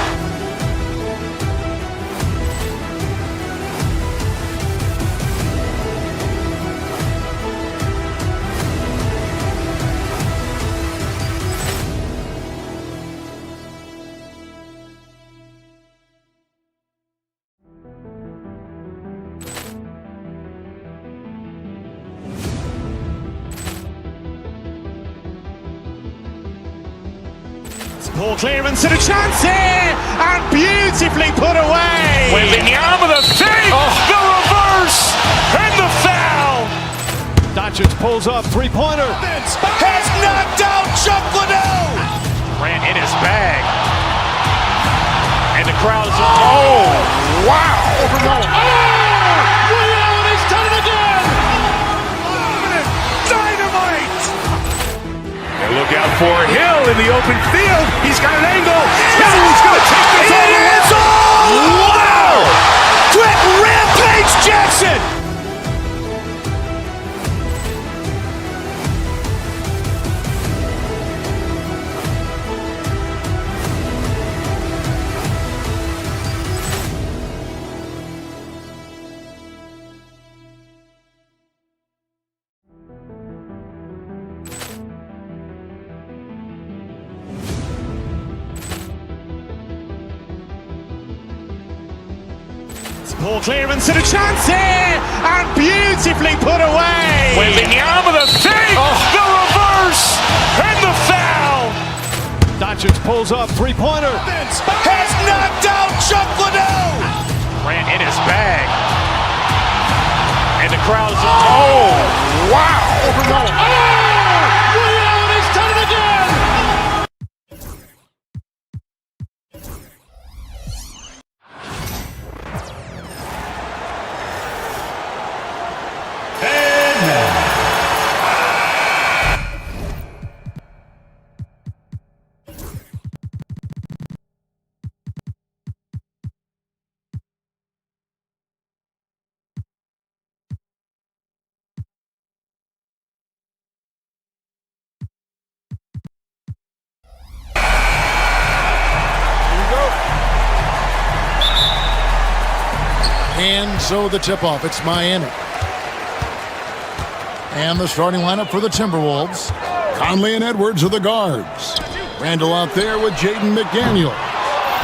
Poor clearance and a chance here, and beautifully put away. Wembanyama the save, the reverse, and the foul. Doncic pulls up, three-pointer. Has knocked out Chuck Liddell. Grant in his bag. And the crowd is, wow. Overruled. Leon has done it again. Dynamite. And look out for Hill in the open field. He's got an angle. Hill's going to take this all the way. Wow. Quick Rampage Jackson. Poor clearance and a chance here, and beautifully put away. Wembanyama the save, the reverse, and the foul. Doncic pulls up, three-pointer. Has knocked out Chuck Liddell. Grant in his bag. And the crowd is, wow. Overruled. Leon has done it again. And so the tip-off, it's Miami. And the starting lineup for the Timberwolves. Conley and Edwards are the guards. Randall out there with Jaden McDaniel.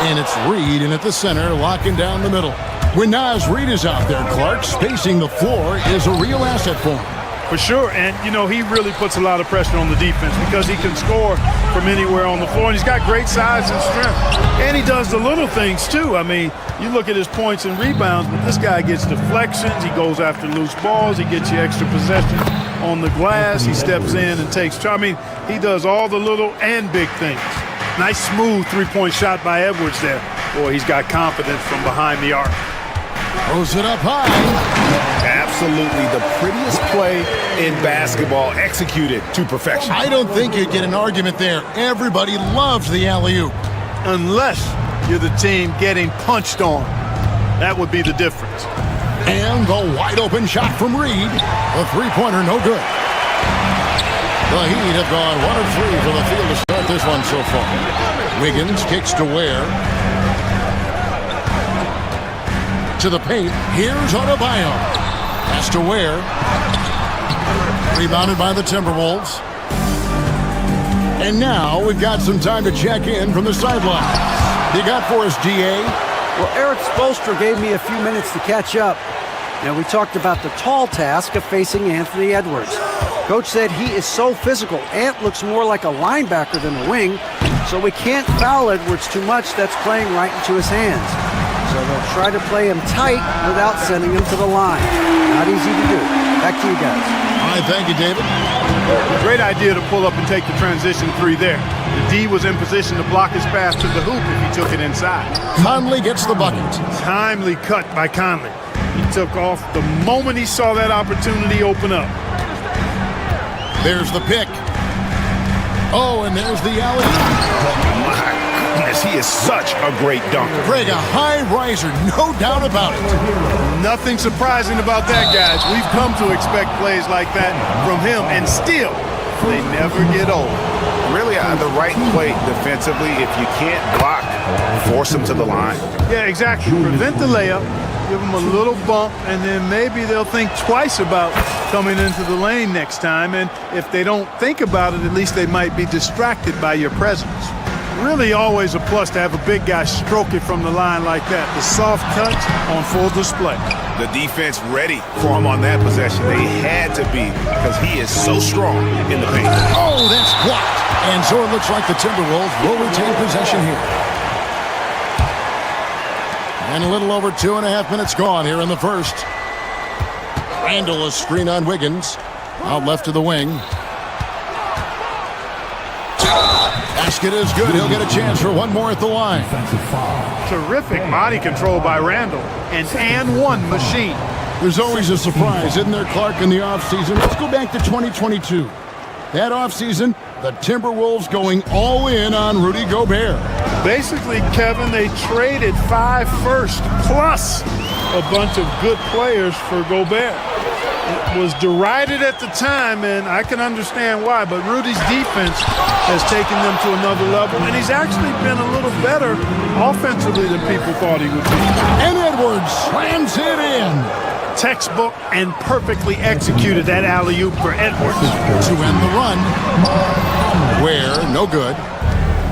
And it's Reed in at the center, locking down the middle. When Naz Reed is out there, Clark, spacing the floor is a real asset for him. For sure, and you know, he really puts a lot of pressure on the defense because he can score from anywhere on the floor, and he's got great size and strength. And he does the little things too. I mean, you look at his points and rebounds, but this guy gets deflections, he goes after loose balls, he gets you extra possessions on the glass, he steps in and takes charge. I mean, he does all the little and big things. Nice smooth three-point shot by Edwards there. Boy, he's got confidence from behind the arc. Throws it up high. Absolutely the prettiest play in basketball, executed to perfection. I don't think you'd get an argument there. Everybody loves the alley-oop. Unless you're the team getting punched on. That would be the difference. And the wide-open shot from Reed. A three-pointer, no good. The Heat have gone 1 of 3 from the field to start this one so far. Wiggins kicks to Ware. To the paint. Here's Adebayo. Pass to Ware. Rebounded by the Timberwolves. And now we've got some time to check in from the sideline. You got for us, GA? Well, Eric Spoelstra gave me a few minutes to catch up. And we talked about the tall task of facing Anthony Edwards. Coach said he is so physical. Ant looks more like a linebacker than a wing, so we can't foul Edwards too much. That's playing right into his hands. So they'll try to play him tight without sending him to the line. Not easy to do. Back to you guys. All right, thank you, David. Great idea to pull up and take the transition 3 there. The D was in position to block his pass to the hoop if he took it inside. Conley gets the bucket. Timely cut by Conley. He took off the moment he saw that opportunity open up. There's the pick. Oh, and there's the alley. My goodness, he is such a great dunker. Greg, a high riser, no doubt about it. Nothing surprising about that, guys. We've come to expect plays like that from him, and still, they never get old. Really the right play defensively. If you can't block, force him to the line. Yeah, exactly. Prevent the layup, give them a little bump, and then maybe they'll think twice about coming into the lane next time. And if they don't think about it, at least they might be distracted by your presence. Really always a plus to have a big guy stroke it from the line like that. The soft touch on full display. The defense ready for him on that possession. They had to be because he is so strong in the paint. Oh, that's blocked. And so it looks like the Timberwolves will retain possession here. And a little over 2.5 minutes gone here in the first. Randall a screen on Wiggins. Out left to the wing. Basket is good. He'll get a chance for one more at the line. Terrific body control by Randall. An and one machine. There's always a surprise, isn't there, Clark, in the offseason? Let's go back to 2022. That offseason, the Timberwolves going all in on Rudy Gobert. Basically, Kevin, they traded 5 firsts plus a bunch of good players for Gobert. It was derided at the time, and I can understand why, but Rudy's defense has taken them to another level, and he's actually been a little better offensively than people thought he would be. And Edwards slams it in. Textbook and perfectly executed that alley-oop for Edwards. To end the run. Where, no good.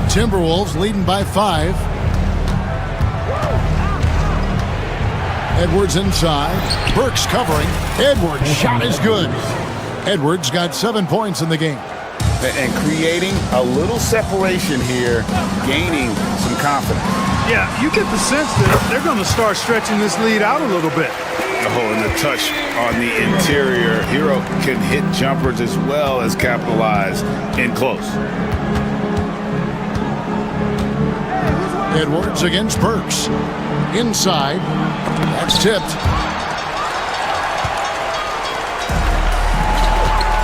Timberwolves leading by 5. Edwards inside. Burks covering. Edwards' shot is good. Edwards got 7 points in the game. And creating a little separation here, gaining some confidence. Yeah, you get the sense that they're going to start stretching this lead out a little bit. Oh, and the touch on the interior. Hero can hit jumpers as well as capitalize in close. Edwards against Burks. Inside. That's tipped.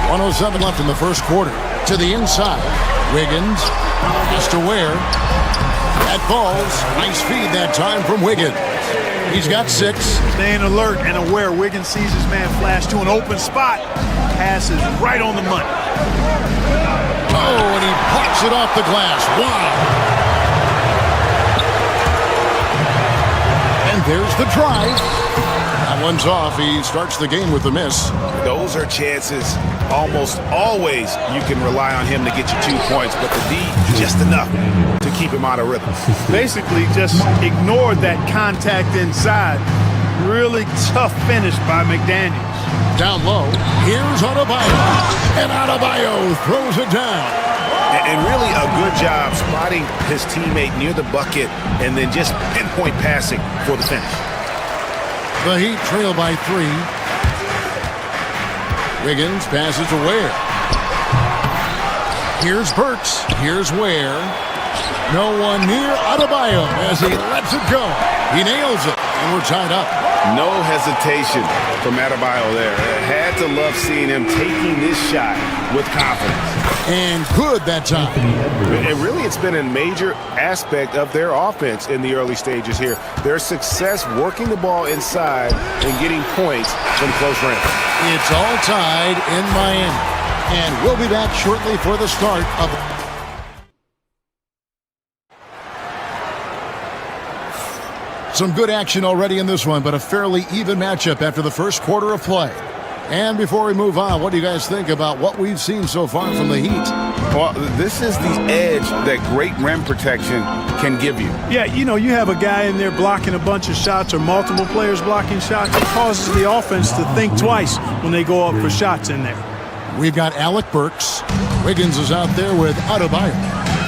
1:07 left in the first quarter. To the inside. Wiggins. Just to Ware. That falls. Nice feed that time from Wiggins. He's got 6. Staying alert and aware. Wiggins sees his man flash to an open spot. Passes right on the money. Oh, and he pops it off the glass. Wow. And there's the drive. That one's off. He starts the game with a miss. Those are chances. Almost always you can rely on him to get you 2 points, but the D just enough to keep him out of rhythm. Basically just ignored that contact inside. Really tough finish by McDaniels. Down low, here's Adebayo. And Adebayo throws it down. And really a good job spotting his teammate near the bucket and then just pinpoint passing for the finish. The Heat trail by 3. Wiggins passes to Ware. Here's Burks. Here's Ware. No one near Adebayo as he lets it go. He nails it, and we're tied up. No hesitation from Adebayo there. Had to love seeing him taking this shot with confidence. And good that time. And really, it's been a major aspect of their offense in the early stages here. Their success working the ball inside and getting points from close range. It's all tied in Miami. And we'll be back shortly for the start of some good action already in this one, but a fairly even matchup after the first quarter of play. And before we move on, what do you guys think about what we've seen so far from the Heat? Well, this is the edge that great rim protection can give you. Yeah, you know, you have a guy in there blocking a bunch of shots or multiple players blocking shots. It causes the offense to think twice when they go up for shots in there. We've got Alec Burks. Wiggins is out there with Adebayo.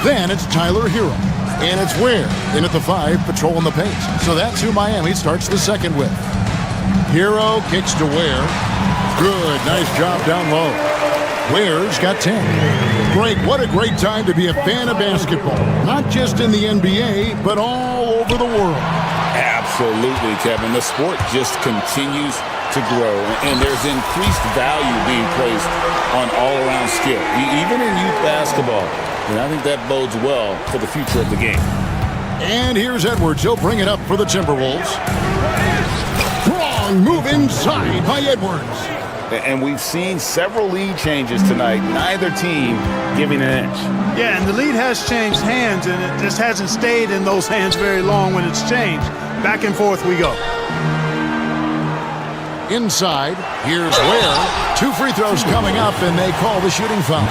Then it's Tyler Hero. And it's Ware in at the 5, patrolling the paint. So that's who Miami starts the second with. Hero kicks to Ware. Good, nice job down low. Ware's got 10. Greg, what a great time to be a fan of basketball. Not just in the NBA, but all over the world. Absolutely, Kevin. The sport just continues to grow, and there's increased value being placed on all-around skill, even in youth basketball. And I think that bodes well for the future of the game. And here's Edwards. He'll bring it up for the Timberwolves. Strong move inside by Edwards. And we've seen several lead changes tonight, neither team giving an edge. Yeah, and the lead has changed hands, and it just hasn't stayed in those hands very long when it's changed. Back and forth we go. Inside, here's Ware. 2 free throws coming up, and they call the shooting foul.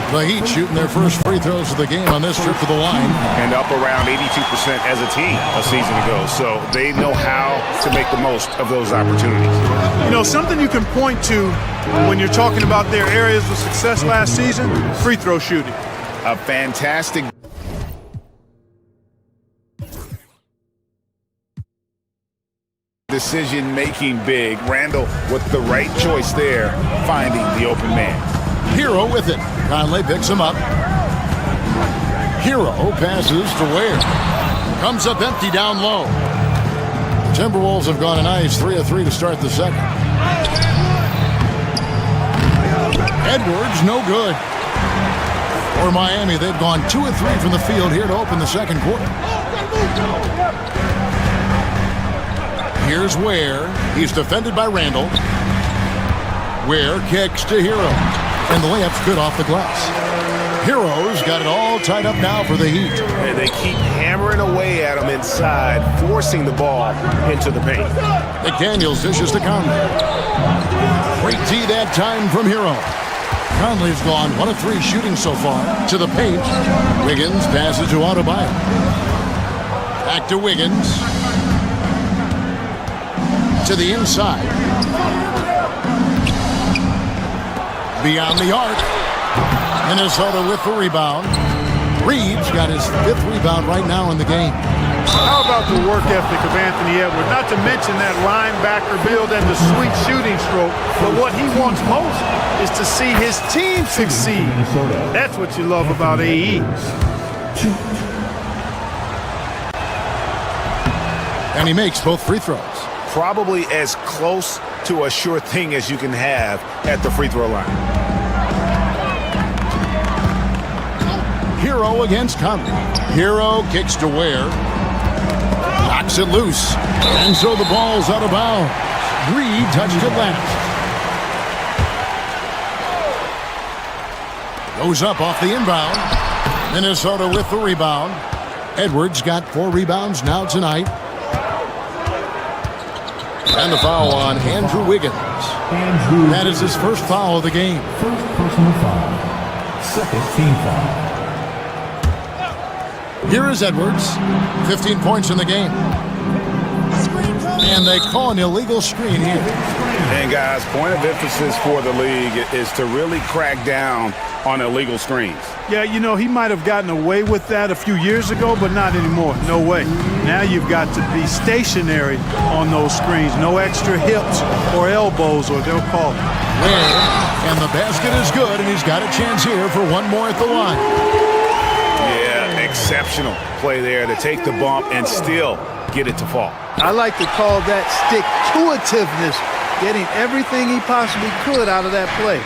The Heat shooting their first free throws of the game on this trip to the line. And up around 82% as a team a season ago. So they know how to make the most of those opportunities. You know, something you can point to when you're talking about their areas of success last season, free throw shooting. A fantastic decision-making big. Randall with the right choice there, finding the open man. Hero with it. Conley picks him up. Hero passes to Ware. Comes up empty down low. The Timberwolves have gone a nice 3 of 3 to start the second. Edwards, no good. For Miami, they've gone 2 of 3 from the field here to open the second quarter. Here's Ware. He's defended by Randall. Ware kicks to Hero. And the layup's good off the glass. Hero's got it all tied up now for the Heat. And they keep hammering away at him inside, forcing the ball into the paint. McDaniels dishes to Conley. Great tee that time from Hero. Conley's gone 1 of 3 shooting so far. To the paint. Wiggins passes to Adebayo. Back to Wiggins. To the inside. Beyond the arc. Minnesota with the rebound. Reeves got his 5th rebound right now in the game. How about the work ethic of Anthony Edwards? Not to mention that linebacker build and the sweet shooting stroke. But what he wants most is to see his team succeed. That's what you love about AE. And he makes both free throws. Probably as close to a sure thing as you can have at the free throw line. Hero against Conley. Hero kicks to Ware. Knocks it loose. And so the ball's out of bounds. Reed touched it last. Goes up off the inbound. Minnesota with the rebound. Edwards got 4 rebounds now tonight. And the foul on Andrew Wiggins. That is his first foul of the game. First personal foul. Second team foul. Here is Edwards. 15 points in the game. And they call an illegal screen here. And guys, point of emphasis for the league is to really crack down on illegal screens. Yeah, you know, he might have gotten away with that a few years ago, but not anymore. No way. Now you've got to be stationary on those screens. No extra hips or elbows, or they'll call it. And the basket is good, and he's got a chance here for one more at the line. Yeah, exceptional play there to take the bump and still get it to fall. I like to call that stick-to-itiveness, getting everything he possibly could out of that play.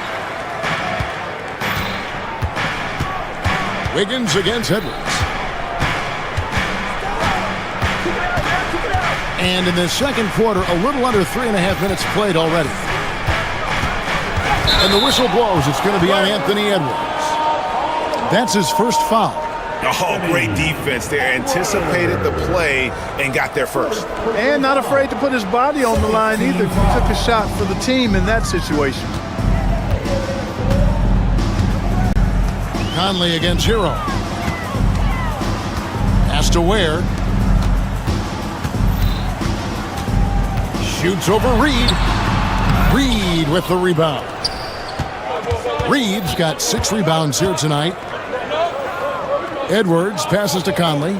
Wiggins against Edwards. And in the second quarter, a little under 3.5 minutes played already. And the whistle blows. It's going to be on Anthony Edwards. That's his first foul. Oh, great defense there. Anticipated the play and got there first. And not afraid to put his body on the line either. He took a shot for the team in that situation. Conley against Hero. Pass to Ware. Shoots over Reed. Reed with the rebound. Reed's got 6 rebounds here tonight. Edwards passes to Conley.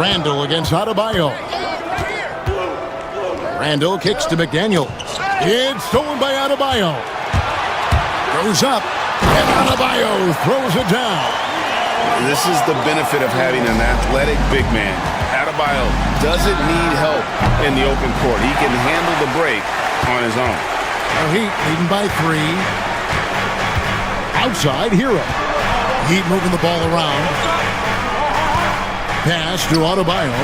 Randall against Adebayo. Randall kicks to McDaniel. It's stolen by Adebayo. Goes up, and Adebayo throws it down. This is the benefit of having an athletic big man. Adebayo doesn't need help in the open court. He can handle the break on his own. Heat leading by 3. Outside, Hero. Heat moving the ball around. Pass to Adebayo.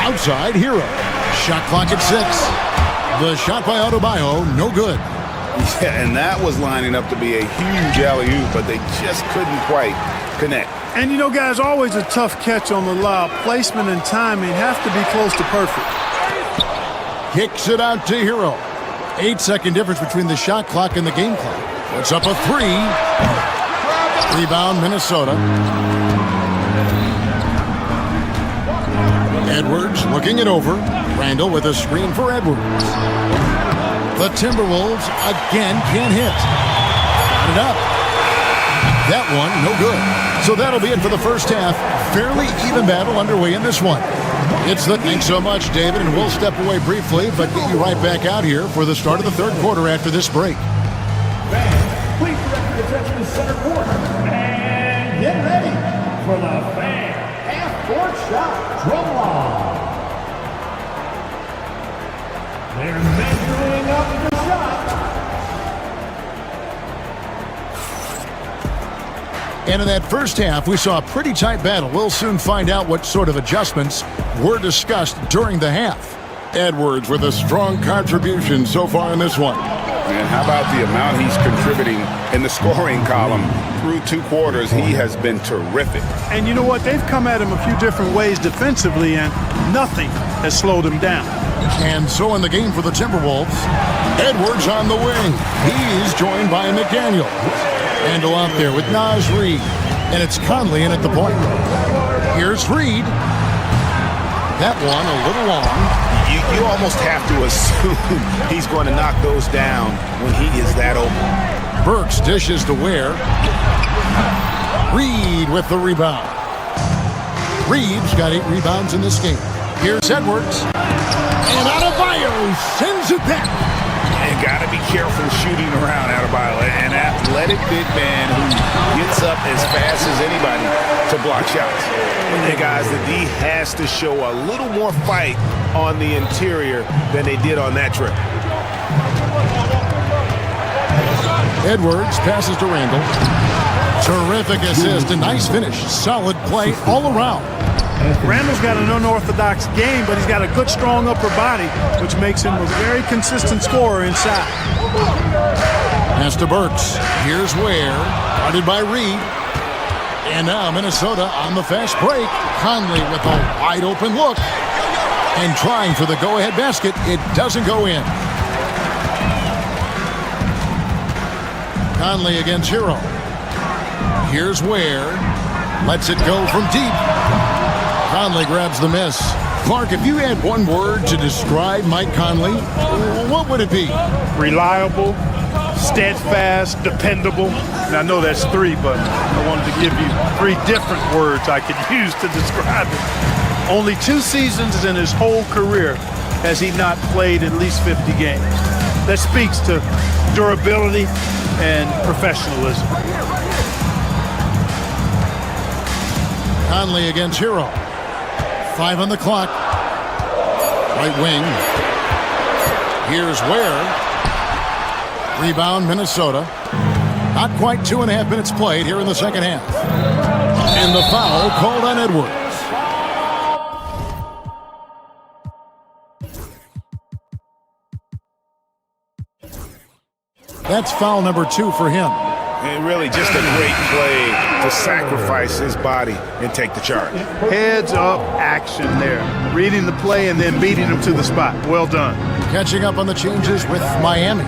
Outside, Hero. Shot clock at 6. The shot by Adebayo, no good. Yeah, and that was lining up to be a huge alley-oop, but they just couldn't quite connect. And you know, guys, always a tough catch on the lob. Placement and timing have to be close to perfect. Kicks it out to Hero. 8-second difference between the shot clock and the game clock. Puts up a 3. Rebound, Minnesota. Edwards looking it over. Randall with a screen for Edwards. The Timberwolves again can't hit. Got it up. That one, no good. So that'll be it for the first half. Fairly even battle underway in this one. It's the thanks so much, David, and we'll step away briefly, but get you right back out here for the start of the third quarter after this break. Please direct your attention to center court. And get ready for the fan half-court shot drum line. They're measuring up the shot. And in that first half, we saw a pretty tight battle. We'll soon find out what sort of adjustments were discussed during the half. Edwards with a strong contribution so far in this one. And how about the amount he's contributing in the scoring column? Through 2 quarters, he has been terrific. And you know what? They've come at him a few different ways defensively, and nothing has slowed him down. And so in the game for the Timberwolves, Edwards on the wing. He's joined by McDaniel. Randall out there with Naz Reid. And it's Conley in at the point. Here's Reid. That one a little long. You almost have to assume he's going to knock those down when he is that open. Burks dishes to Ware. Reid with the rebound. Reid's got 8 rebounds in this game. Here's Edwards. And Adebayo sends it back. And got to be careful shooting around Adebayo. An athletic big man who gets up as fast as anybody to block shots. And guys, the D has to show a little more fight on the interior than they did on that trip. Edwards passes to Randall. Terrific assist, a nice finish. Solid play all around. Randall's got an unorthodox game, but he's got a good, strong upper body, which makes him a very consistent scorer inside. Pass to Burks. Here's Ware. Guarded by Reid. And now Minnesota on the fast break. Conley with a wide open look. And trying for the go-ahead basket. It doesn't go in. Conley against Hero. Here's Ware. Lets it go from deep. Conley grabs the miss. Clark, if you had one word to describe Mike Conley, what would it be? Reliable, steadfast, dependable. And I know that's 3, but I wanted to give you 3 different words I could use to describe it. Only 2 seasons in his whole career has he not played at least 50 games. That speaks to durability and professionalism. Conley against Hero. 5 on the clock. Right wing. Here's Ware. Rebound, Minnesota. Not quite 2.5 minutes played here in the second half. And the foul called on Edwards. That's foul number 2 for him. And really just a great play to sacrifice his body and take the charge. Heads up action there. Reading the play and then beating him to the spot. Well done. Catching up on the changes with Miami.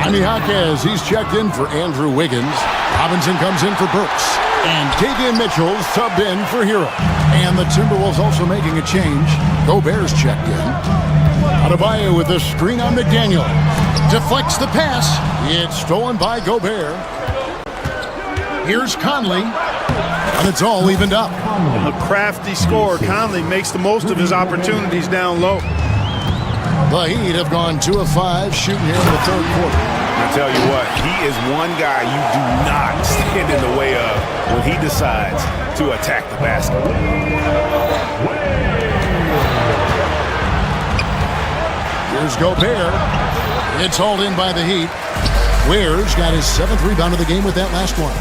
Jaime Jaquez, he's checked in for Andrew Wiggins. Robinson comes in for Burks. And Davion Mitchell's subbed in for Hero. And the Timberwolves also making a change. Gobert's checked in. Adebayo with the screen on McDaniel. Deflects the pass. It's stolen by Gobert. Here's Conley. And it's all evened up. A crafty scorer. Conley makes the most of his opportunities down low. The Heat have gone 2 of 5 shooting here in the third quarter. I tell you what, he is one guy you do not stand in the way of when he decides to attack the basket. Here's Gobert. It's hauled in by the Heat. Ware's got his 7th rebound of the game with that last one.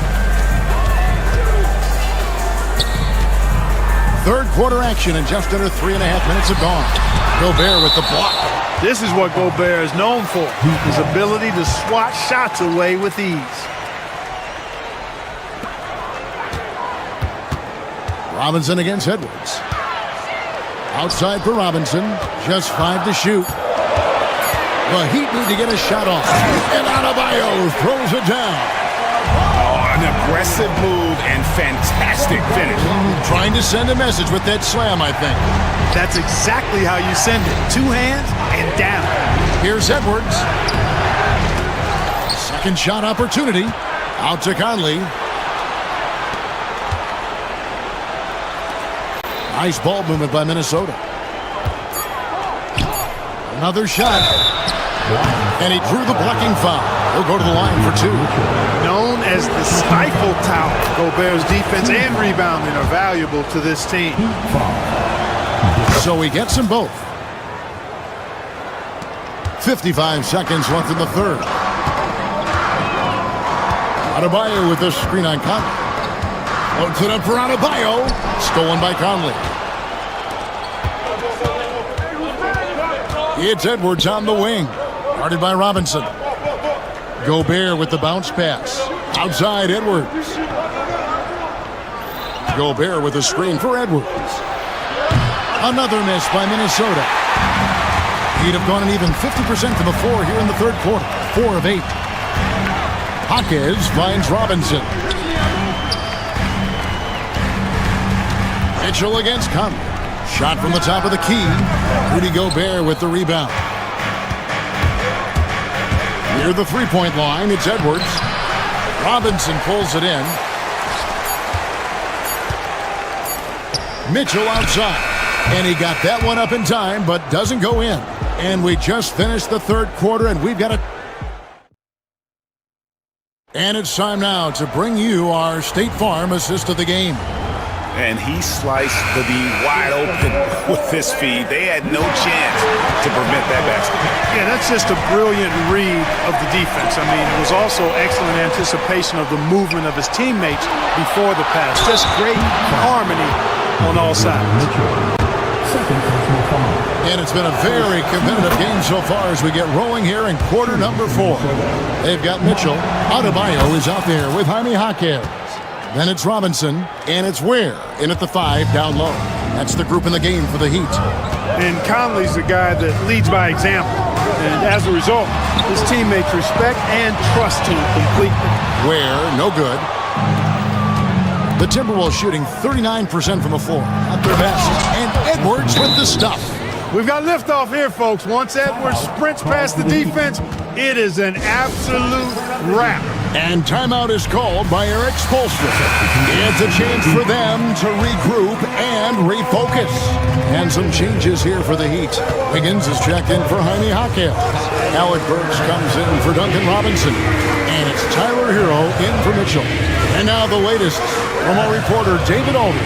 Third quarter action and just under 3.5 minutes have gone. Gobert with the block. This is what Gobert is known for. His ability to swat shots away with ease. Robinson against Edwards. Outside for Robinson. Just 5 to shoot. The Heat need to get a shot off. And Adebayo throws it down. Oh, an aggressive move and fantastic finish. Trying to send a message with that slam, I think. That's exactly how you send it. 2 hands and down. Here's Edwards. Second shot opportunity. Out to Conley. Nice ball movement by Minnesota. Another shot. And he drew the blocking foul. He'll go to the line for 2. Known as the stifle tower, Gobert's defense and rebounding are valuable to this team. So he gets them both. 55 seconds left in the third. Adebayo with the screen on Conley. Loads it up for Adebayo. Stolen by Conley. It's Edwards on the wing. Guarded by Robinson. Gobert with the bounce pass. Outside Edwards. Gobert with a screen for Edwards. Another miss by Minnesota. He'd have gone an even 50% from the floor here in the third quarter. 4 of 8. Jaquez finds Robinson. Mitchell against Conley. Shot from the top of the key. Rudy Gobert with the rebound. Near the three-point line, it's Edwards. Robinson pulls it in. Mitchell outside. And he got that one up in time, but doesn't go in. And we just finished the third quarter, and we've got a... And it's time now to bring you our State Farm assist of the game. And he sliced the D wide open with this feed. They had no chance to prevent that basket. Yeah, that's just a brilliant read of the defense. I mean, it was also excellent anticipation of the movement of his teammates before the pass. Just great harmony on all sides. And it's been a very competitive game so far as we get rolling here in quarter number 4. They've got Mitchell. Adebayo is out there with Jaime Jaquez. Then it's Robinson, and it's Ware in at the 5 down low. That's the group in the game for the Heat. And Conley's the guy that leads by example. And as a result, his teammates respect and trust him completely. Ware, no good. The Timberwolves shooting 39% from the floor. Not their best. And Edwards with the stuff. We've got liftoff here, folks. Once Edwards sprints past the defense, it is an absolute wrap. And timeout is called by Eric Spoelstra. It's a chance for them to regroup and refocus. And some changes here for the Heat. Wiggins is checked in for Jaime Jaquez. Alec Burks comes in for Duncan Robinson. And it's Tyler Hero in for Mitchell. And now the latest Promo reporter David Aldridge.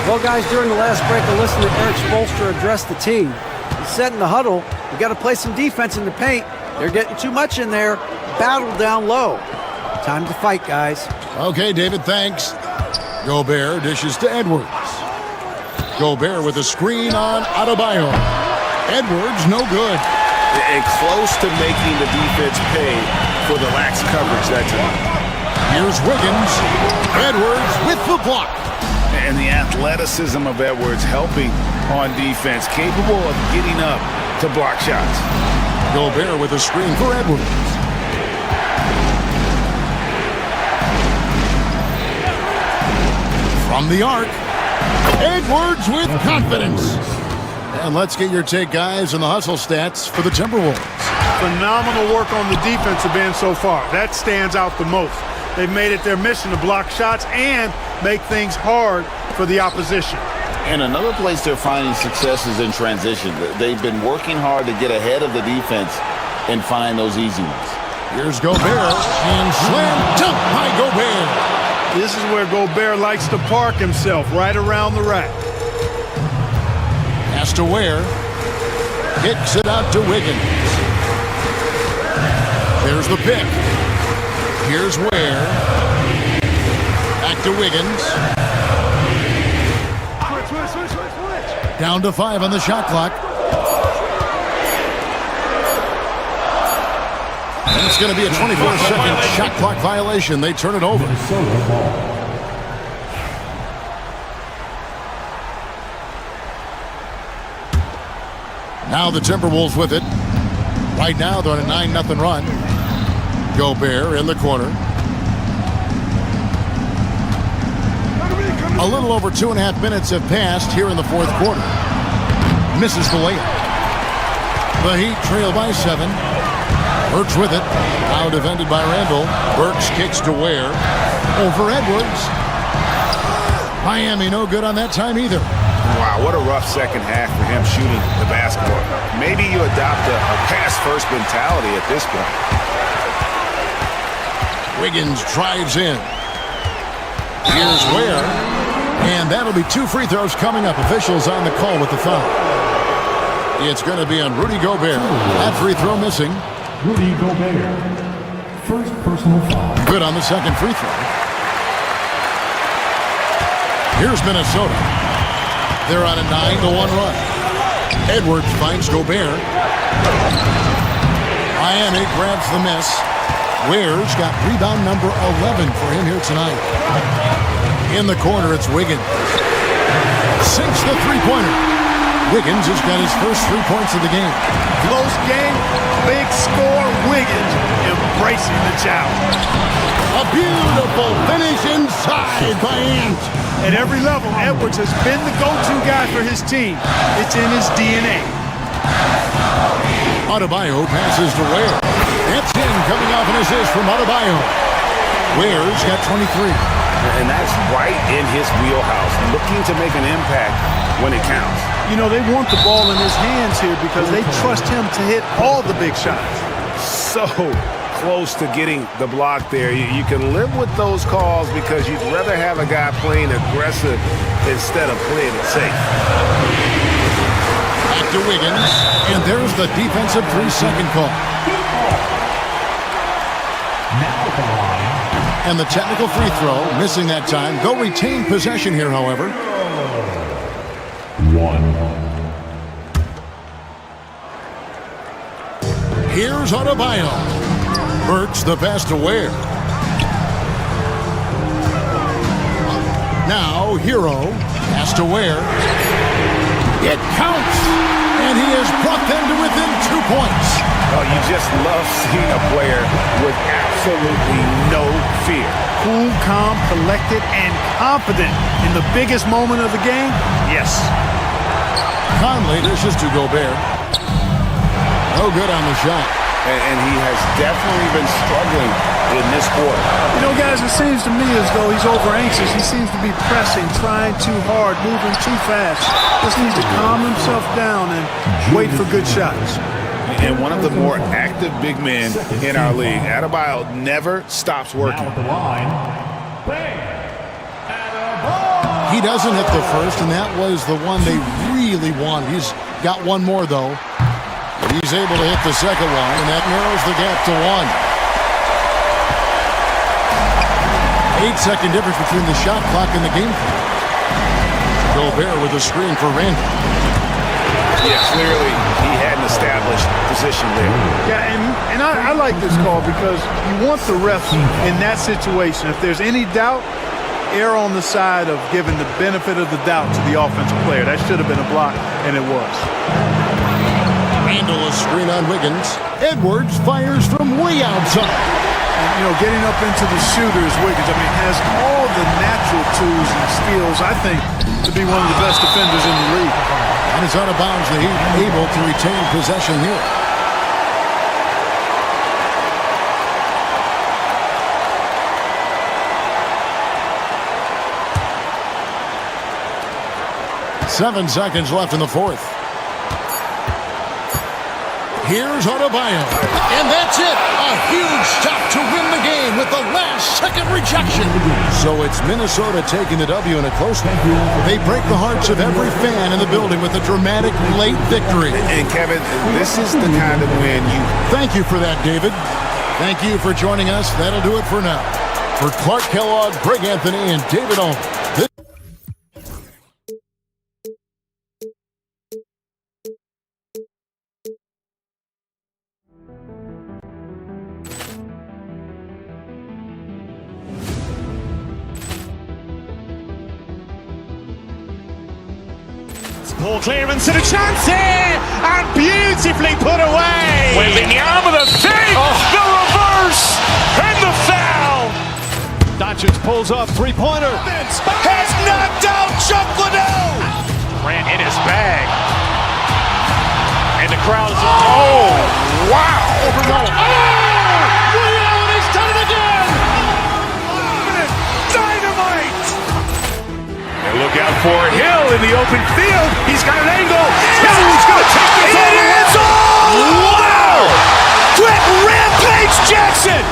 Well, guys, during the last break, I listened to Eric Spoelstra address the team. He said in the huddle, we got to play some defense in the paint. They're getting too much in there. Battle down low. Time to fight, guys. Okay, David, thanks. Gobert dishes to Edwards. Gobert with a screen on Adebayo. Edwards, no good. And close to making the defense pay for the lax coverage that time. Here's Wiggins. Edwards with the block. And the athleticism of Edwards helping on defense, capable of getting up to block shots. Gobert with a screen for Edwards. From the arc, Edwards with confidence. And let's get your take, guys, on the hustle stats for the Timberwolves. Phenomenal work on the defensive end so far. That stands out the most. They've made it their mission to block shots and make things hard for the opposition. And another place they're finding success is in transition. They've been working hard to get ahead of the defense and find those easy ones. Here's Gobert, and slam dunk by Gobert. This is where Gobert likes to park himself, right around the rack. Has to Ware. Kicks it out to Wiggins. There's the pick. Here's Ware. Back to Wiggins. Switch. Down to 5 on the shot clock. And it's going to be a 24-second shot clock violation. They turn it over. Now the Timberwolves with it. Right now they're on a 9-0 run. Gobert in the corner. A little over 2.5 minutes have passed here in the fourth quarter. Misses the layup. The Heat trail by 7. Burks with it. Now defended by Randall. Burks kicks to Ware. Over Edwards. Miami no good on that time either. Wow, what a rough second half for him shooting the basketball. Maybe you adopt a pass-first mentality at this point. Wiggins drives in. Here's Ware. And that'll be 2 free throws coming up. Officials on the call with the foul. It's going to be on Rudy Gobert. That free throw missing. Rudy Gobert. First personal foul. Good on the second free throw. Here's Minnesota. They're on a 9-1 run. Edwards finds Gobert. Miami grabs the miss. Ware's got rebound number 11 for him here tonight. In the corner, it's Wiggins. Sinks the three-pointer. Wiggins has got his first 3 points of the game. Close game, big score. Wiggins embracing the challenge. A beautiful finish inside by Ant. At every level, Edwards has been the go-to guy for his team. It's in his DNA. Adebayo passes to Ware. That's in, coming off an assist from Adebayo. Ware's got 23. And that's right in his wheelhouse, looking to make an impact when it counts. You know, they want the ball in his hands here because they trust him to hit all the big shots. So close to getting the block there. You can live with those calls because you'd rather have a guy playing aggressive instead of playing it safe. Back to Wiggins, and there's the defensive 3-second call. And the technical free throw, missing that time. They'll retain possession here, however. 1. Here's Adebayo. Burks the pass to Ware. Now Hero pass to Ware. It counts, and he has brought them to within 2 points. Oh, you just love seeing a player with absolutely no fear. Cool, calm, collected, and confident in the biggest moment of the game. Yes. Conley dishes to Gobert. No good on the shot. And he has definitely been struggling in this quarter. You know, guys, it seems to me as though he's over anxious. He seems to be pressing, trying too hard, moving too fast. Just needs to calm himself down and wait for good shots. And one of the more active big men in our league, Adebayo never stops working. Now at the line, He doesn't hit the first, and that was the one they really wanted. He's got one more, though. He's able to hit the second one, and that narrows the gap to 1. 8-second difference between the shot clock and the game clock. Gobert with a screen for Randall. Yeah, clearly he had an established position there. Yeah, and I like this call because you want the refs in that situation. If there's any doubt, err on the side of giving the benefit of the doubt to the offensive player. That should have been a block, and it was. Randall a screen on Wiggins. Edwards fires from way outside. You know, getting up into the shooters, Wiggins, I mean, has all the natural tools and skills, I think, to be one of the best defenders in the league. And it's out of bounds. The Heat able to retain possession here. Seven seconds left in the fourth. Here's Adebayo. And that's it. A huge stop to win the game with the last-second rejection. So it's Minnesota taking the W in a close one. They break the hearts of every fan in the building with a dramatic late victory. And Kevin, this is the kind of win you... Thank you for that, David. Thank you for joining us. That'll do it for now. For Clark Kellogg, Greg Anthony, and David Owen. Poor clearance and a chance here, and beautifully put away. Wembanyama the fake, the reverse, and the foul. Doncic pulls up, three-pointer. Has knocked out Chuck Liddell. Ran in his bag. And the crowd is, oh, wow. Rio has done it again. Dynamite. And look out for Hill in the open field. He's got an angle. Hill's going to take this all the way. Wow. Quick rampage Jackson.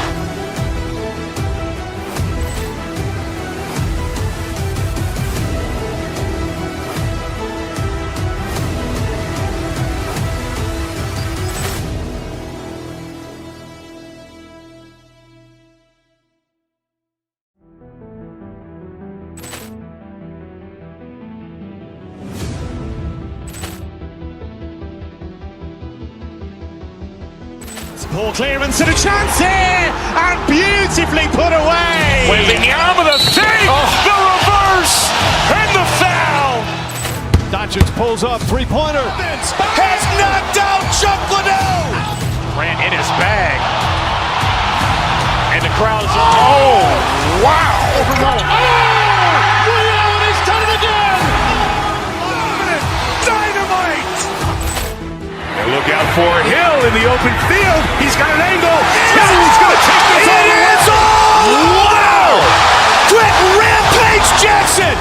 Poor clearance and a chance here, and beautifully put away. Wembanyama the fake, the reverse, and the foul. Doncic pulls up, three-pointer. Has knocked out Chuck Liddell. Ran in his bag. And the crowd is, oh, wow. Rio has done it again. Dynamite. And look out for Hill in the open field. He's got an angle. Hill's going to take this all the way. Wow. Quick rampage Jackson.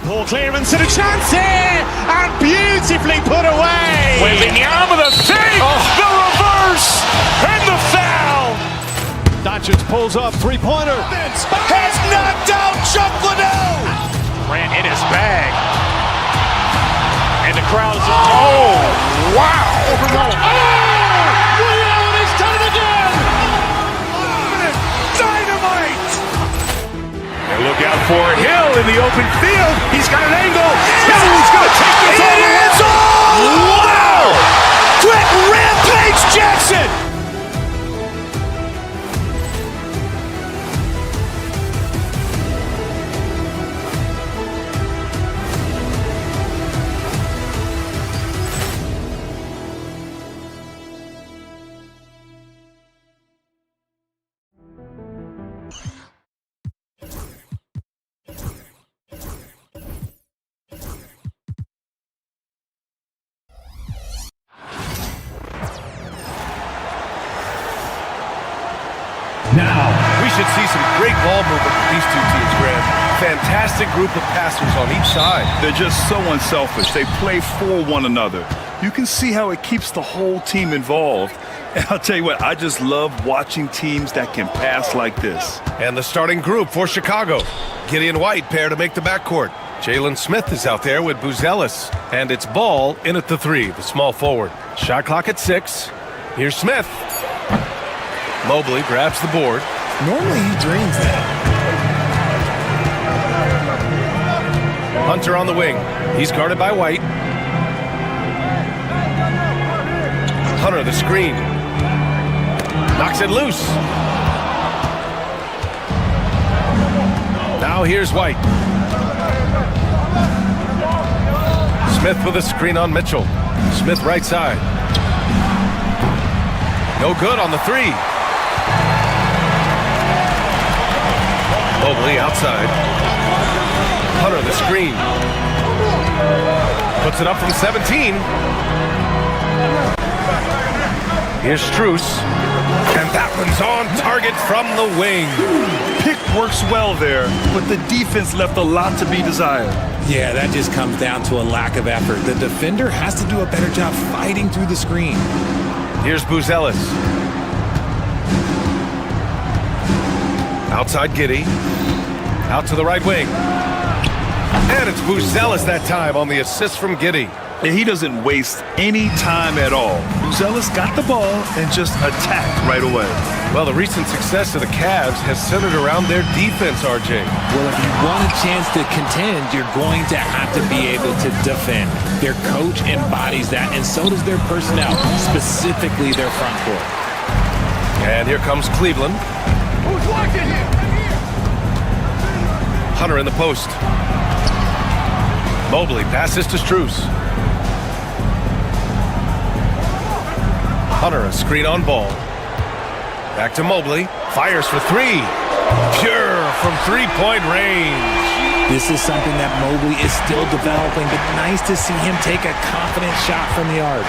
Poor clearance and a chance here, and beautifully put away. Wembanyama the fake, the reverse, and the foul. Doncic pulls up, three-pointer. Has knocked out Chuck Liddell. Ran in his bag. And the crowd is, oh, wow. Rio has done it again. Dynamite. And look out for Hill in the open field. He's got an angle. Hill's going to take this all the way. Wow. Quick rampage Jackson. should see some great ball movement with these two teams, Grant. Fantastic group of passers on each side. They're just so unselfish. They play for one another. You can see how it keeps the whole team involved. And I'll tell you what, I just love watching teams that can pass like this. And the starting group for Chicago. Gideon White pair to make the backcourt. Jalen Smith is out there with Buzelis. And it's Ball in at the 3, the small forward. Shot clock at 6. Here's Smith. Mobley grabs the board. Normally he dreams that. Hunter on the wing. He's guarded by White. Hunter the screen. Knocks it loose. Now here's White. Smith with a screen on Mitchell. Smith right side. No good on the 3. Mobley outside. Hunter the screen. Puts it up from 17. Here's Strus. And that one's on target from the wing. Pick works well there, but the defense left a lot to be desired. Yeah, that just comes down to a lack of effort. The defender has to do a better job fighting through the screen. Here's Buzelis. Outside Giddey. Out to the right wing. And it's Buzelis that time on the assist from Giddey. He doesn't waste any time at all. Buzelis got the ball and just attacked right away. Well, the recent success of the Cavs has centered around their defense, RJ. Well, if you want a chance to contend, you're going to have to be able to defend. Their coach embodies that, and so does their personnel, specifically their front court. And here comes Cleveland. Who's watching here? Hunter in the post. Mobley passes to Strus. Hunter, a screen on Ball. Back to Mobley. Fires for 3. Pure from 3-point range. This is something that Mobley is still developing, but nice to see him take a confident shot from the arc.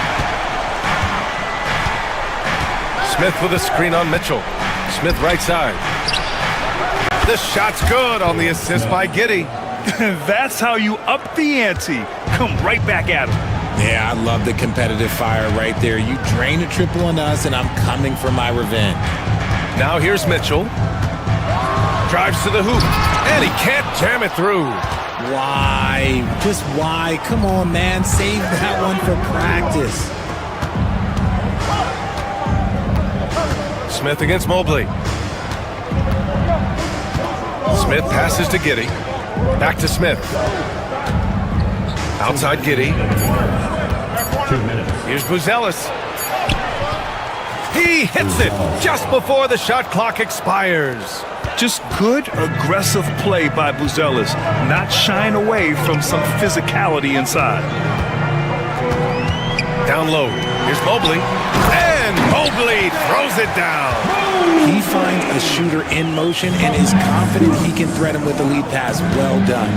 Smith with a screen on Mitchell. Smith right side. This shot's good on the assist by Giddey. That's how you up the ante. Come right back at him. Yeah, I love the competitive fire right there. You drain a triple on us, and I'm coming for my revenge. Now here's Mitchell. Drives to the hoop, and he can't jam it through. Why? Just why? Come on, man. Save that one for practice. Smith against Mobley. Smith passes to Giddey. Back to Smith. Outside Giddey. 2 minutes. Here's Buzelis. He hits it just before the shot clock expires. Just good, aggressive play by Buzelis, not shying away from some physicality inside. Down low. Here's Mobley. And Mobley throws it down. He finds a shooter in motion and is confident he can thread him with the lead pass. Well done.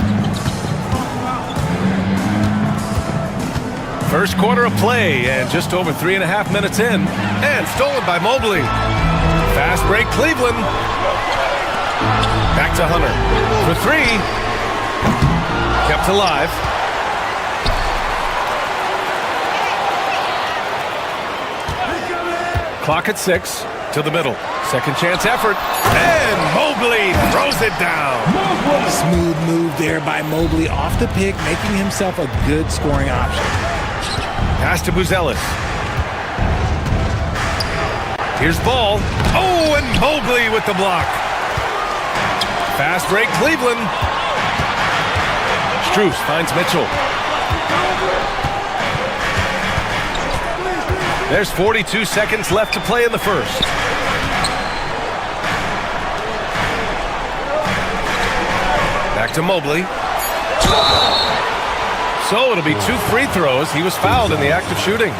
First quarter of play and just over 3.5 minutes in. And stolen by Mobley. Fast break Cleveland. Back to Hunter. For 3. Kept alive. Clock at 6. To the middle. Second chance effort. And Mobley throws it down. Smooth move there by Mobley off the pick, making himself a good scoring option. Pass to Buzelis. Here's Ball. Oh, and Mobley with the block. Fast break Cleveland. Strus finds Mitchell. There's 42 seconds left to play in the first. Back to Mobley. So it'll be 2 free throws. He was fouled in the act of shooting.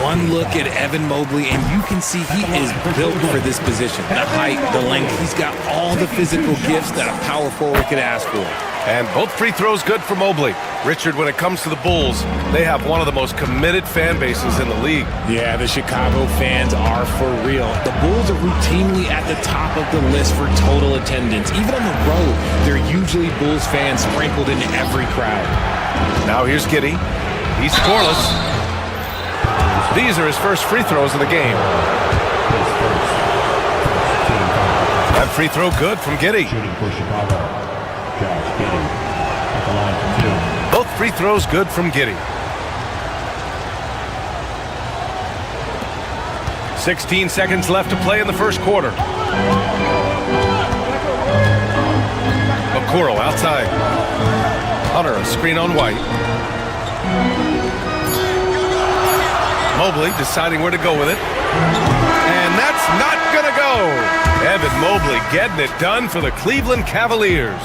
One look at Evan Mobley, and you can see he is built for this position. The height, the length, he's got all the physical gifts that a power forward could ask for. And both free throws good for Mobley. Richard, when it comes to the Bulls, they have one of the most committed fan bases in the league. Yeah, the Chicago fans are for real. The Bulls are routinely at the top of the list for total attendance. Even on the road, there are usually Bulls fans sprinkled in every crowd. Now here's Giddey. He's scoreless. These are his first free throws of the game. That free throw good from Giddey. Both free throws good from Giddey. 16 seconds left to play in the first quarter. Okoro outside. Hunter, a screen on White. Mobley deciding where to go with it. And that's not going to go. Evan Mobley getting it done for the Cleveland Cavaliers.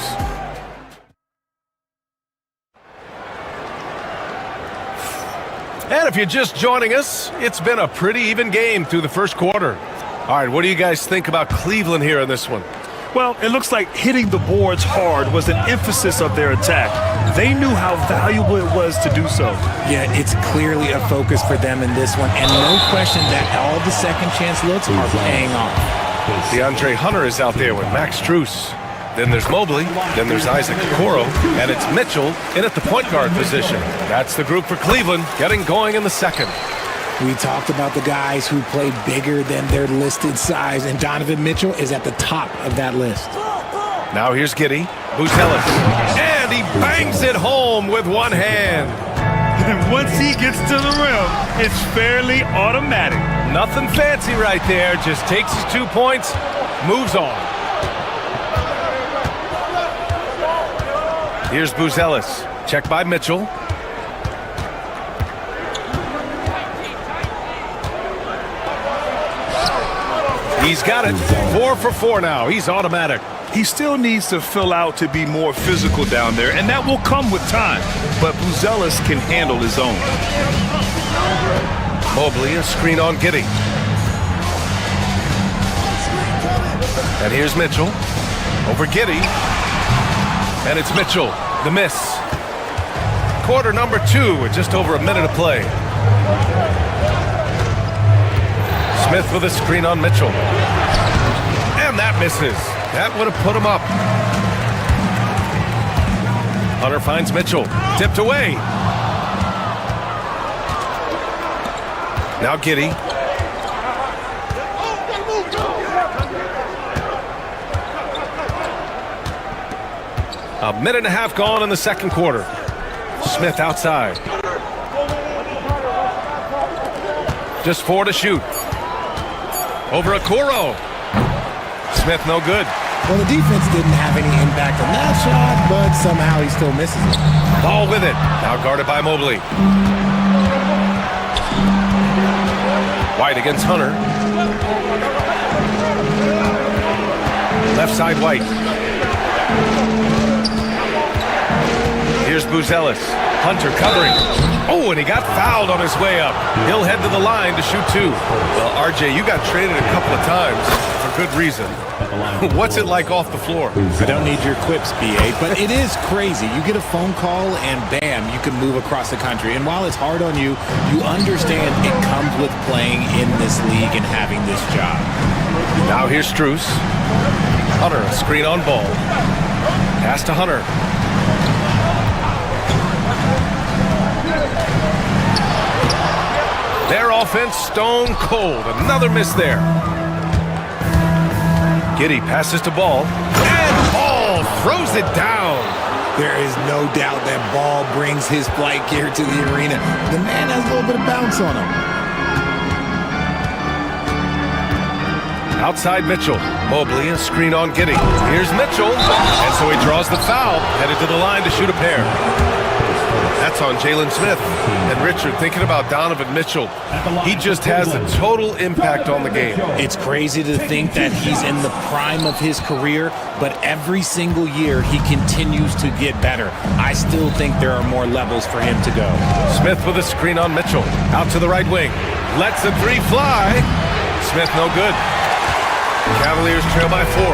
And if you're just joining us, it's been a pretty even game through the first quarter. All right, what do you guys think about Cleveland here in this one? Well, it looks like hitting the boards hard was an emphasis of their attack. They knew how valuable it was to do so. Yeah, it's clearly a focus for them in this one, and no question that all the second chance looks are paying off. DeAndre Hunter is out there with Max Strus. Then there's Mobley, then there's Isaac Okoro, and it's Mitchell in at the point guard position. That's the group for Cleveland getting going in the second. We talked about the guys who play bigger than their listed size, and Donovan Mitchell is at the top of that list. Now here's Giddey, Buzelis, and he bangs it home with one hand. And once he gets to the rim, it's fairly automatic. Nothing fancy right there, just takes his 2 points, moves on. Here's Buzelis, checked by Mitchell. He's got it. 4 for 4 now. He's automatic. He still needs to fill out to be more physical down there, and that will come with time. But Buzelis can handle his own. Mobley, a screen on Giddey. And here's Mitchell. Over Giddey. And it's Mitchell. The miss. Quarter number 2 with just over a minute to play. Smith with a screen on Mitchell. And that misses. That would have put him up. Hunter finds Mitchell. Tipped away. Now Giddey. A minute and a half gone in the second quarter. Smith outside. Just 4 to shoot. Over Okoro. Smith no good. Well, the defense didn't have any impact on that shot, but somehow he still misses it. Ball with it. Now guarded by Mobley. White against Hunter. Left side White. Here's Buzelis. Hunter covering. Oh, and he got fouled on his way up. He'll head to the line to shoot 2. Well, RJ, you got traded a couple of times for good reason. What's it like off the floor? I don't need your quips, BA, but it is crazy. You get a phone call and bam, you can move across the country. And while it's hard on you, you understand it comes with playing in this league and having this job. Now here's Strus. Hunter, a screen on ball. Pass to Hunter. Their offense stone cold. Another miss there. Giddey passes to Ball. And Ball throws it down. There is no doubt that Ball brings his flight gear to the arena. The man has a little bit of bounce on him. Outside Mitchell. Mobley, a screen on Giddey. Here's Mitchell. And so he draws the foul. Headed to the line to shoot a pair. That's on Jalen Smith. And Richard, thinking about Donovan Mitchell, he just has a total impact on the game. It's crazy to think that he's in the prime of his career, but every single year he continues to get better. I still think there are more levels for him to go. Smith with a screen on Mitchell. Out to the right wing. Lets the 3 fly. Smith no good. Cavaliers trail by 4.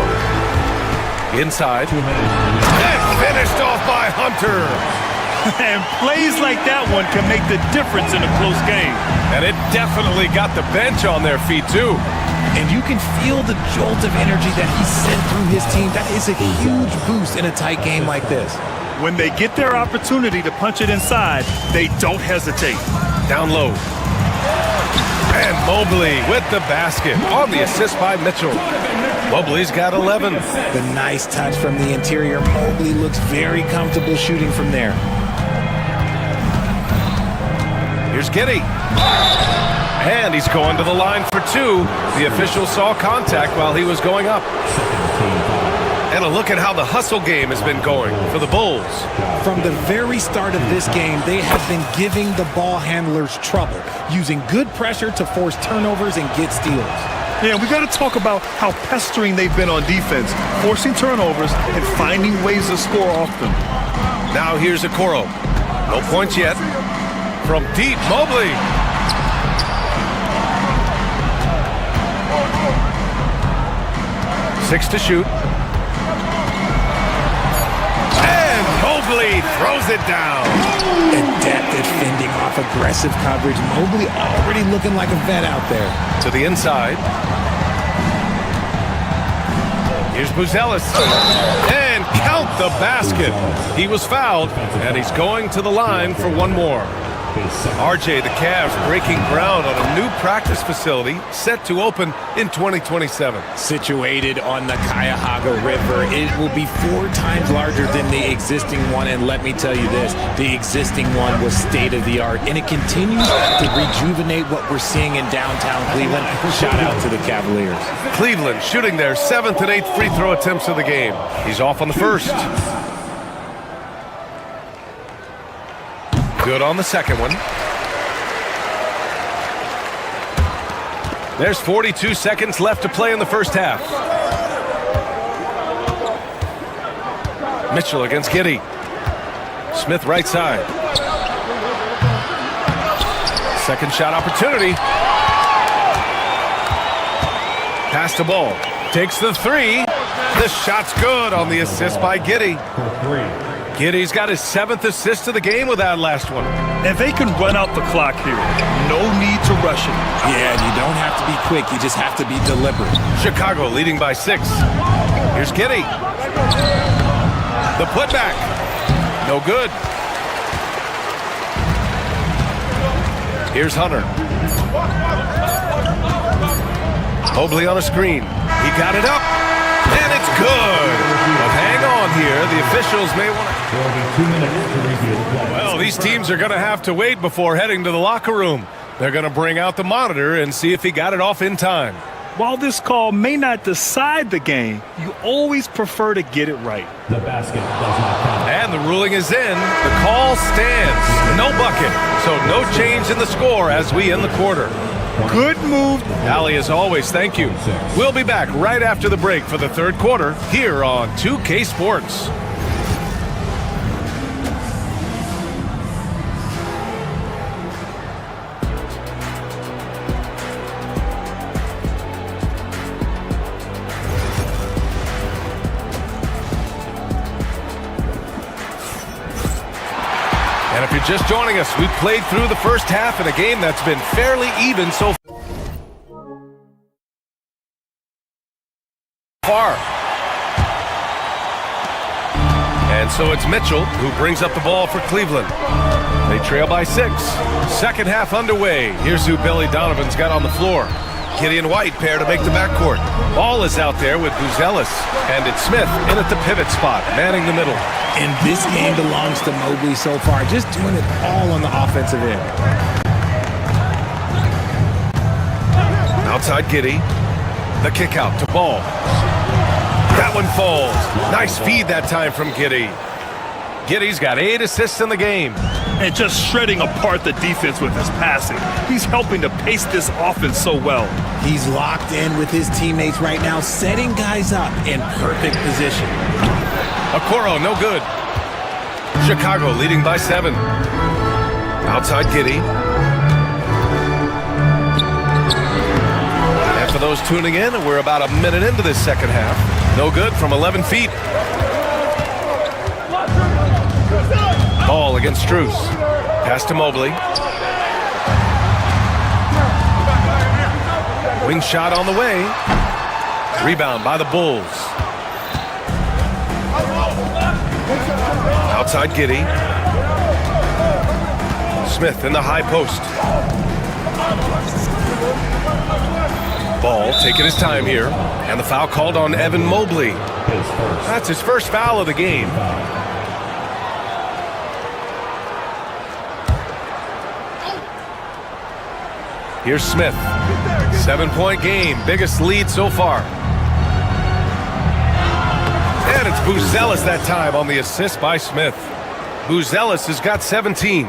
Inside. And finished off by Hunter. And plays like that one can make the difference in a close game. And it definitely got the bench on their feet, too. And you can feel the jolt of energy that he sent through his team. That is a huge boost in a tight game like this. When they get their opportunity to punch it inside, they don't hesitate. Down low. And Mobley with the basket on the assist by Mitchell. Mobley's got 11. The nice touch from the interior. Mobley looks very comfortable shooting from there. Here's Giddey. And he's going to the line for two. The official saw contact while he was going up. And a look at how the hustle game has been going for the Bulls. From the very start of this game, they have been giving the ball handlers trouble, using good pressure to force turnovers and get steals. Yeah, we got to talk about how pestering they've been on defense, forcing turnovers and finding ways to score off them. Now here's Okoro. No points yet. From deep, Mobley. Six to shoot. And Mobley throws it down. Adept at fending off aggressive coverage. Mobley already looking like a vet out there. To the inside. Here's Buzelis. And count the basket. He was fouled, and he's going to the line for one more. RJ, the Cavs breaking ground on a new practice facility set to open in 2027. Situated on the Cuyahoga River, it will be 4 times larger than the existing one, and let me tell you this, the existing one was state-of-the-art, and it continues to rejuvenate what we're seeing in downtown Cleveland. Shout out to the Cavaliers. Cleveland shooting their 7th and 8th free throw attempts of the game. He's off on the first. Good on the second one. There's 42 seconds left to play in the first half. Mitchell against Giddey. Smith right side. Second shot opportunity. Pass the ball. Takes the three. The shot's good on the assist by Giddey. Giddey's got his 7th assist of the game with that last one. And they can run out the clock here. No need to rush it. Yeah, and you don't have to be quick. You just have to be deliberate. Chicago leading by 6. Here's Giddey. The putback. No good. Here's Hunter. Mobley on a screen. He got it up. And it's good. But hang on here. The officials may want to... Well, these teams are going to have to wait before heading to the locker room. They're going to bring out the monitor and see if he got it off in time. While this call may not decide the game, you always prefer to get it right. The basket does not count. And the ruling is in. The call stands. No bucket. So no change in the score as we end the quarter. Good move. Allie, as always, thank you. We'll be back right after the break for the third quarter here on 2K Sports. And if you're just joining us, we played through the first half in a game that's been fairly even so far. And so it's Mitchell who brings up the ball for Cleveland. They trail by 6. Second half underway. Here's who Billy Donovan's got on the floor. Gideon White pair to make the backcourt. Ball is out there with Buzelis, and it's Smith in at the pivot spot, manning the middle. And this game belongs to Mobley so far, just doing it all on the offensive end. Outside Giddey. The kick out to Ball. That one falls. Nice feed that time from Giddey. Giddey's got 8 assists in the game. And just shredding apart the defense with his passing. He's helping to pace this offense so well. He's locked in with his teammates right now, setting guys up in perfect position. Okoro, no good. Chicago leading by 7. Outside Giddey. And for those those tuning in, we're about a minute into this second half. No good from 11 feet. Ball against Struce. Pass to Mobley. Wing shot on the way. Rebound by the Bulls. Outside Giddey. Smith in the high post. Ball taking his time here. And the foul called on Evan Mobley. That's his first foul of the game. Here's Smith. 7-point game. Biggest lead so far. And it's Buzelis that time on the assist by Smith. Buzelis has got 17.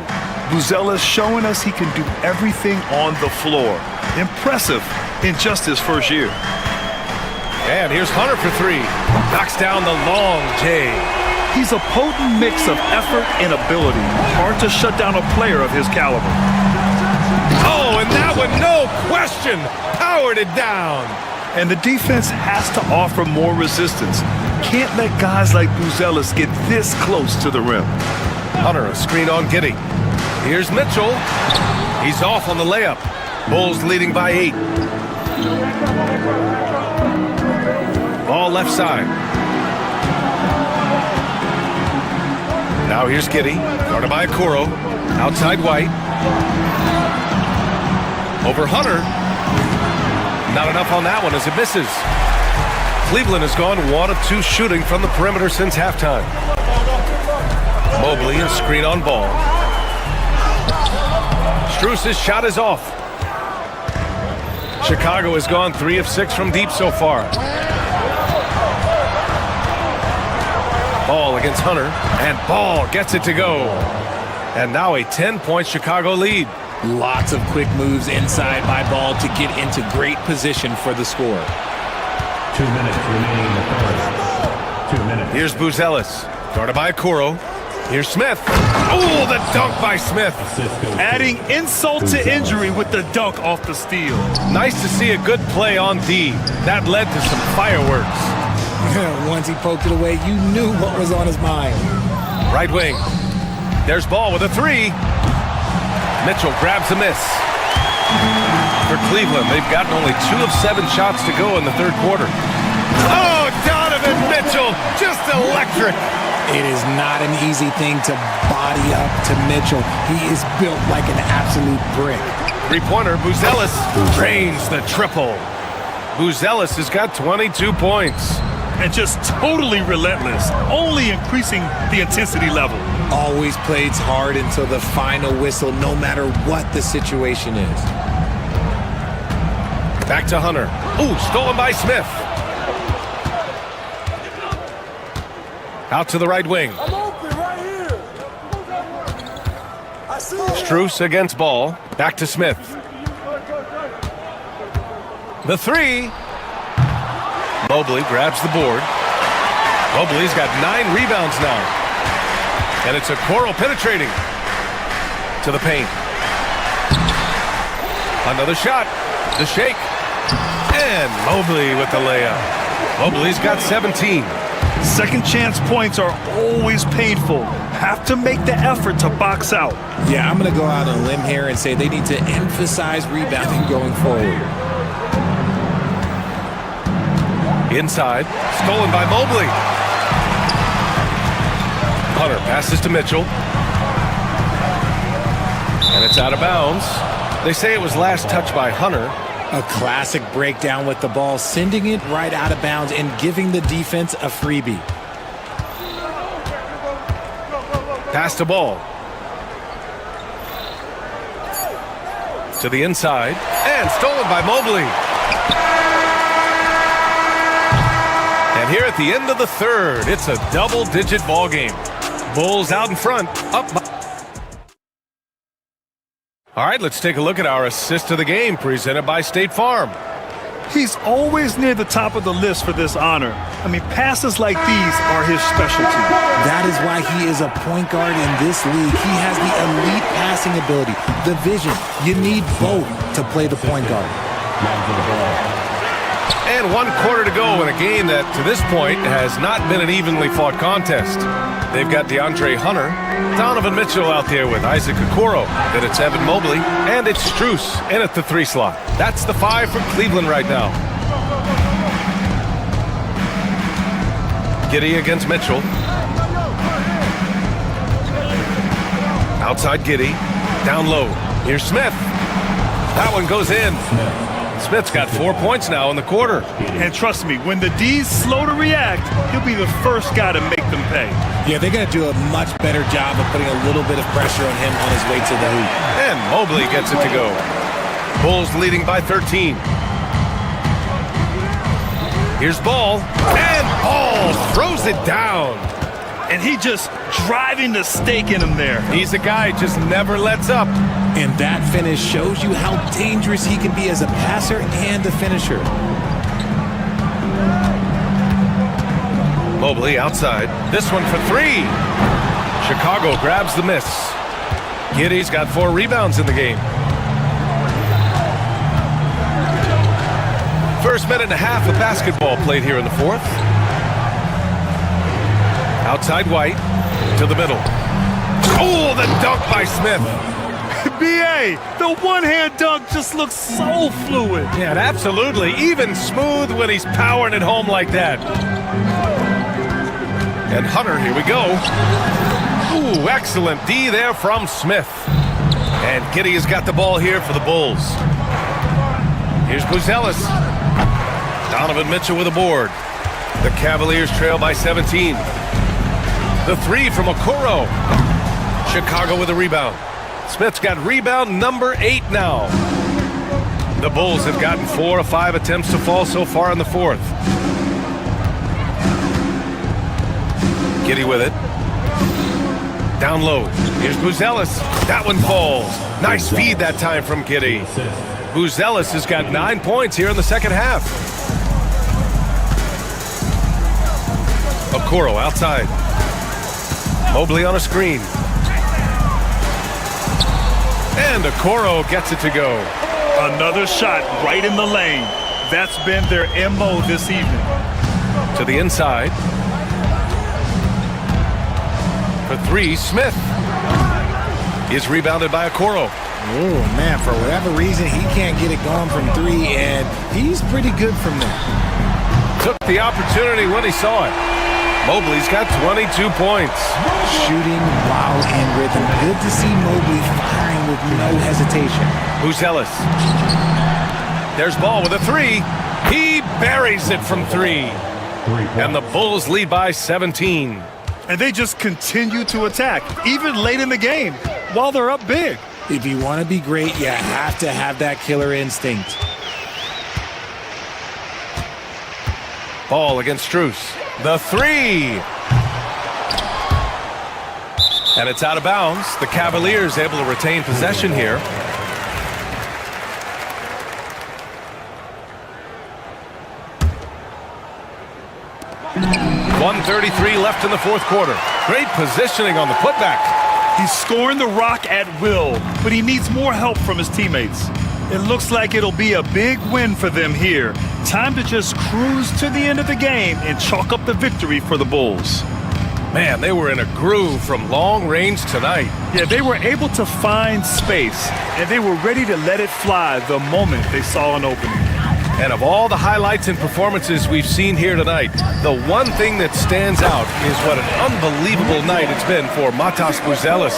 Buzelis showing us he can do everything on the floor. Impressive in just his first year. And here's Hunter for three. Knocks down the long J. He's a potent mix of effort and ability. Hard to shut down a player of his caliber. Oh, and that one, no question, powered it down. And the defense has to offer more resistance. Can't let guys like Buzelis get this close to the rim. Hunter, a screen on Giddey. Here's Mitchell. He's off on the layup. Bulls leading by 8. Ball left side. Now here's Giddey. Guarded by Okoro. Outside White. Over Hunter. Not enough on that one as it misses. Cleveland has gone 1 of 2 shooting from the perimeter since halftime. Mobley, a screen on Ball. Struce's shot is off. Chicago has gone 3 of 6 from deep so far. Ball against Hunter, and Ball gets it to go. And now a 10-point Chicago lead. Lots of quick moves inside by Ball to get into great position for the score. 2 minutes remaining in the first. 2 minutes. Here's Buzelis, guarded by Okoro. Here's Smith. Oh, the dunk by Smith. Adding insult to injury with the dunk off the steal. Nice to see a good play on D. That led to some fireworks. Once he poked it away, you knew what was on his mind. Right wing. There's Ball with a 3. Mitchell grabs a miss. For Cleveland, they've gotten only 2 of 7 shots to go in the third quarter. Oh, Donovan Mitchell, just electric. It is not an easy thing to body up to Mitchell. He is built like an absolute brick. Three-pointer, Buzelis drains the triple. Buzelis has got 22 points. And just totally relentless, only increasing the intensity level. Always plays hard until the final whistle, no matter what the situation is. Back to Hunter. Ooh, stolen by Smith. Out to the right wing. I'm open right here. I see it. Struce against Ball. Back to Smith. The 3. Mobley grabs the board. Mobley's got 9 rebounds now. And it's Okoro penetrating to the paint. Another shot. The shake. And Mobley with the layup. Mobley's got 17. Second chance points are always painful. Have to make the effort to box out. Yeah, I'm going to go out on a limb here and say they need to emphasize rebounding going forward. Inside, stolen by Mobley. Hunter passes to Mitchell. And it's out of bounds. They say it was last touched by Hunter. A classic breakdown with the ball, sending it right out of bounds and giving the defense a freebie. Pass to Ball. To the inside. And stolen by Mobley. And here at the end of the third, it's a double-digit ball game. Bulls out in front, up by... All right, let's take a look at our assist of the game presented by State Farm. He's always near the top of the list for this honor. I mean, passes like these are his specialty. That is why he is a point guard in this league. He has the elite passing ability, the vision. You need both to play the point guard. And 1 quarter to go in a game that, to this point, has not been an evenly fought contest. They've got DeAndre Hunter, Donovan Mitchell out there with Isaac Okoro. Then it's Evan Mobley, and it's Strus in at the 3 slot. That's the 5 for Cleveland right now. Giddey against Mitchell. Outside Giddey. Down low. Here's Smith. That one goes in. Smith's got 4 points now in the quarter. And trust me, when the D's slow to react, he'll be the first guy to make them pay. Yeah, they're going to do a much better job of putting a little bit of pressure on him on his way to the hoop. And Mobley gets it to go. Bulls leading by 13. Here's Ball. And Ball throws it down. And he just driving the stake in him there. He's a guy who just never lets up. And that finish shows you how dangerous he can be as a passer and a finisher. Mobley outside. This one for 3. Chicago grabs the miss. Giddey's got 4 rebounds in the game. First minute and a half of basketball played here in the 4th. Outside White to the middle. Oh, the dunk by Smith. B.A., the one-hand dunk just looks so fluid. Yeah, and absolutely. Even smooth when he's powering it home like that. And Hunter, here we go. Ooh, excellent D there from Smith. And Giddey has got the ball here for the Bulls. Here's Buzelis. Donovan Mitchell with a board. The Cavaliers trail by 17. The 3 from Okoro. Chicago with a rebound. Smith's got rebound number 8 now. The Bulls have gotten 4 of 5 attempts to fall so far in the 4th. Giddey with it. Down low. Here's Buzelis. That one falls. Nice feed that time from Giddey. Buzelis has got 9 points here in the second half. Okoro outside. Mobley on a screen. And Okoro gets it to go. Another shot right in the lane. That's been their MO this evening. To the inside. For 3, Smith. Is rebounded by Okoro. Oh, man, for whatever reason, he can't get it going from 3, and he's pretty good from there. Took the opportunity when he saw it. Mobley's got 22 points. Shooting while in rhythm. Good to see Mobley firing with no hesitation. Buzelis. There's Ball with a 3. He buries it from 3. And the Bulls lead by 17. And they just continue to attack, even late in the game, while they're up big. If you want to be great, you have to have that killer instinct. Ball against Strus. The 3. And it's out of bounds. The Cavaliers able to retain possession here. .133 left in the 4th quarter. Great positioning on the putback. He's scoring the rock at will, but he needs more help from his teammates. It looks like it'll be a big win for them here. Time to just cruise to the end of the game and chalk up the victory for the Bulls. Man, they were in a groove from long range tonight. Yeah, they were able to find space, and they were ready to let it fly the moment they saw an opening. And of all the highlights and performances we've seen here tonight, the one thing that stands out is what an unbelievable night it's been for Matas Buzelis.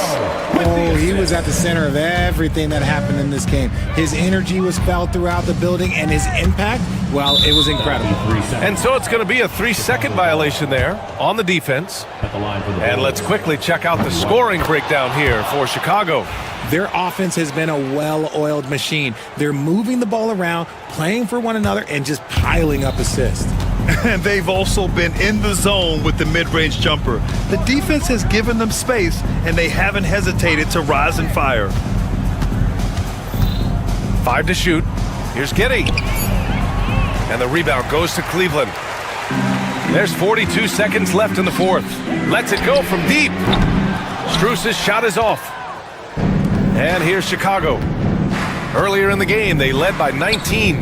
Oh, he was at the center of everything that happened in this game. His energy was felt throughout the building, and his impact, well, it was incredible. And so it's going to be a 3-second violation there on the defense. And let's quickly check out the scoring breakdown here for Chicago. Their offense has been a well-oiled machine. They're moving the ball around, playing for one another, and just piling up assists. And they've also been in the zone with the mid-range jumper. The defense has given them space, and they haven't hesitated to rise and fire. 5 to shoot. Here's Giddey. And the rebound goes to Cleveland. There's 42 seconds left in the 4th. Lets it go from deep. Strus's shot is off. And here's Chicago. Earlier in the game, they led by 19.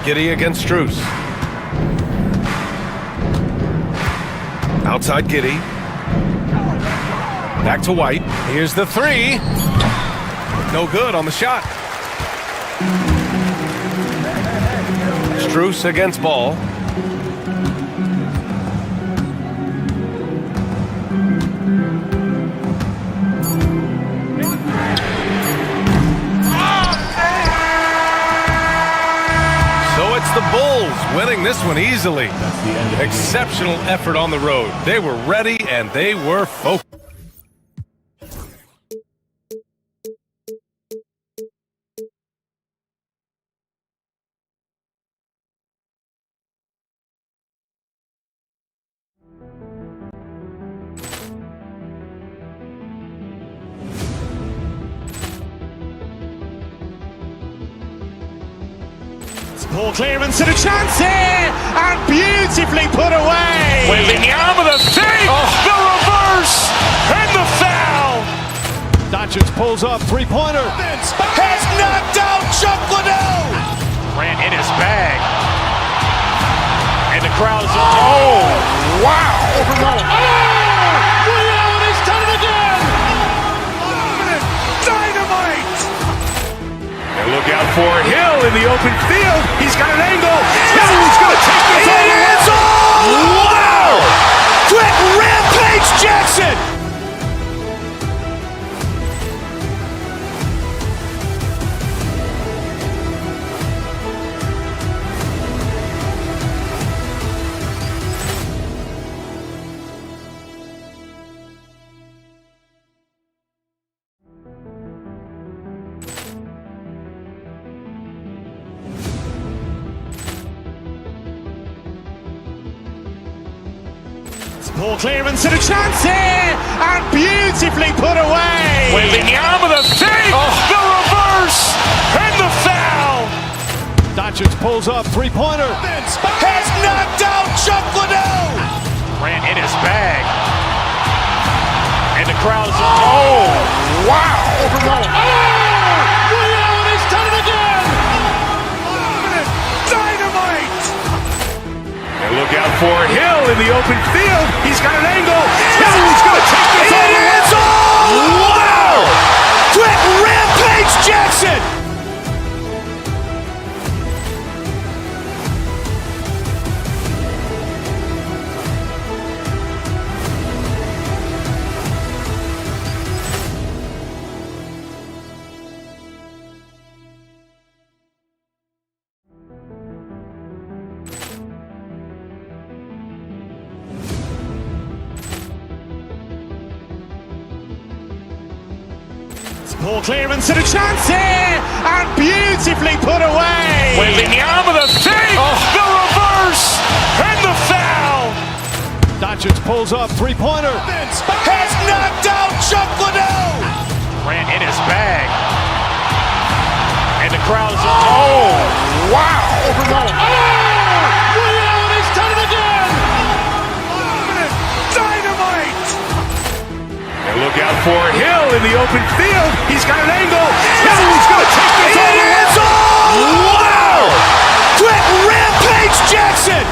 Giddey against Strus. Outside Giddey. Back to White. Here's the three. No good on the shot. Strus against Ball. So it's the Bulls winning this one easily. Exceptional effort on the road. They were ready and they were focused. Ball clearance and a chance here, and beautifully put away. Wembanyama the fake, the reverse, and the foul. Doncic pulls up, three-pointer. Has knocked out Chuck Liddell. Grant in his bag. And the crowd is, oh, wow. Leon has done it again. Dynamite. And look out for Hill in the open field. He's got an angle. Hill's going to take this all the way. Wow. Quick rampage Jackson. Ball clearance and a chance here, and beautifully put away. Wembanyama the fake, the reverse, and the foul. Doncic pulls up, three-pointer. Has knocked out Chuck Liddell. Grant in his bag. And the crowd is, oh, wow. Leon has done it again. Dynamite. And look out for Hill in the open field. He's got an angle. Hill's going to take this all the way. Wow. Quick rampage Jackson. Ball clearance and a chance here, and beautifully put away. Wembanyama the fake, the reverse, and the foul. Doncic pulls up, three-pointer. Has knocked out Chuck Liddell. Grant in his bag. And the crowd is, oh, wow. Leon has done it again. Dynamite. And look out for Hill in the open field. He's got an angle. Hill's going to take this all the way. Wow. Quick rampage Jackson.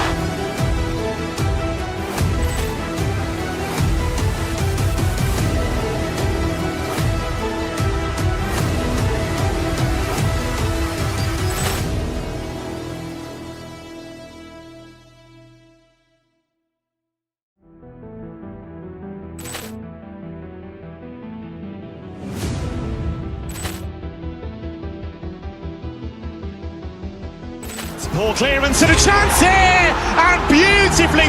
Ball clearance and a chance here, and beautifully.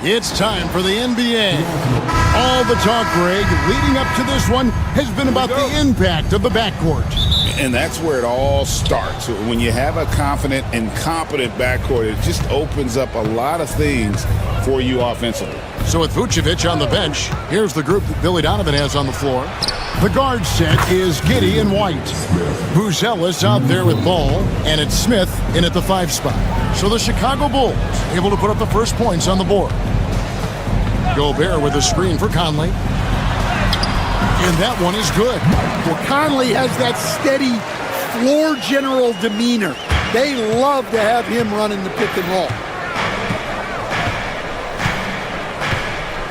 It's time for the NBA. All the talk, Greg, leading up to this one has been about the impact of the backcourt. And that's where it all starts. When you have a confident and competent backcourt, it just opens up a lot of things for you offensively. So with Vucevic on the bench, here's the group that Billy Donovan has on the floor. The guard set is Giddey and White. Buzelis out there with Ball, and it's Smith in at the 5 spot. So the Chicago Bulls able to put up the first points on the board. Gobert with a screen for Conley. And that one is good. Well, Conley has that steady floor general demeanor. They love to have him running the pick and roll.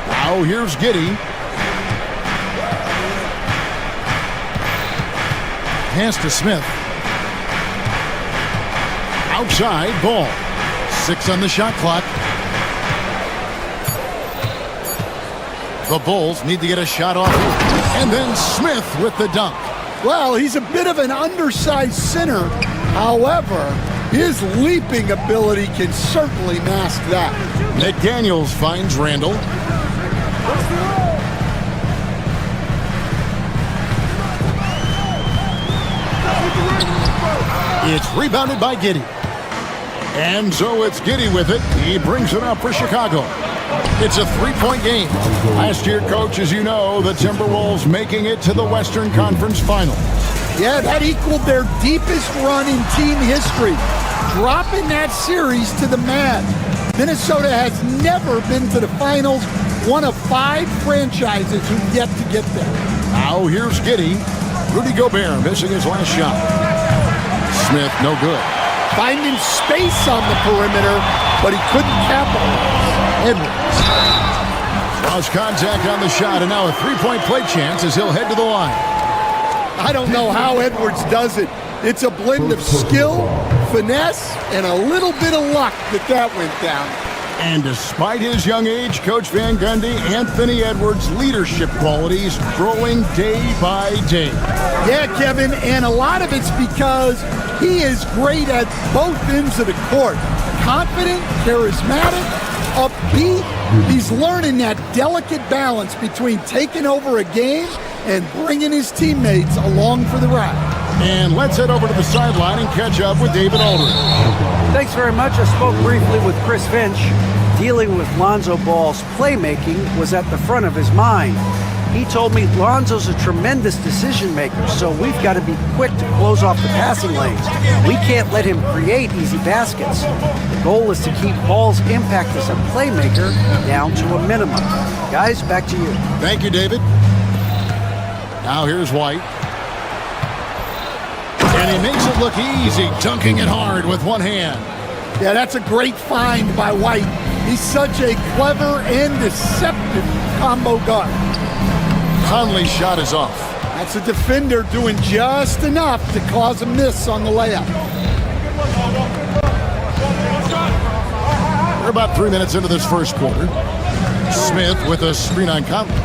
Now here's Giddey. Pass to Smith. Outside, Ball. 6 on the shot clock. The Bulls need to get a shot off. And then Smith with the dunk. Well, he's a bit of an undersized center. However, his leaping ability can certainly mask that. McDaniels finds Randall. It's rebounded by Giddey. And so it's Giddey with it. He brings it up for Chicago. It's a 3-point game. Last year, Coach, as you know, the Timberwolves making it to the Western Conference Finals. Yeah, that equaled their deepest run in team history, dropping that series to the Mavs. Minnesota has never been to the finals, one of 5 franchises who've yet to get there. Now here's Giddey. Rudy Gobert missing his last shot. Smith, no good. Finding space on the perimeter, but he couldn't capitalize. Edwards. Cross contact on the shot, and now a 3-point play chance as he'll head to the line. I don't know how Edwards does it. It's a blend of skill, finesse, and a little bit of luck that went down. And despite his young age, Coach Van Gundy, Anthony Edwards' leadership qualities growing day by day. Yeah, Kevin, and a lot of it's because he is great at both ends of the court. Confident, charismatic, upbeat. He's learning that delicate balance between taking over a game and bringing his teammates along for the ride. And let's head over to the sideline and catch up with David Aldridge. Thanks very much. I spoke briefly with Chris Finch. Dealing with Lonzo Ball's playmaking was at the front of his mind. He told me Lonzo's a tremendous decision maker, so we've got to be quick to close off the passing lanes. We can't let him create easy baskets. The goal is to keep Ball's impact as a playmaker down to a minimum. Guys, back to you. Thank you, David. Now here's White. And he makes it look easy, dunking it hard with one hand. Yeah, that's a great find by White. He's such a clever and deceptive combo guard. Conley's shot is off. That's a defender doing just enough to cause a miss on the layup. We're about 3 minutes into this first quarter. Smith with a screen on Conley.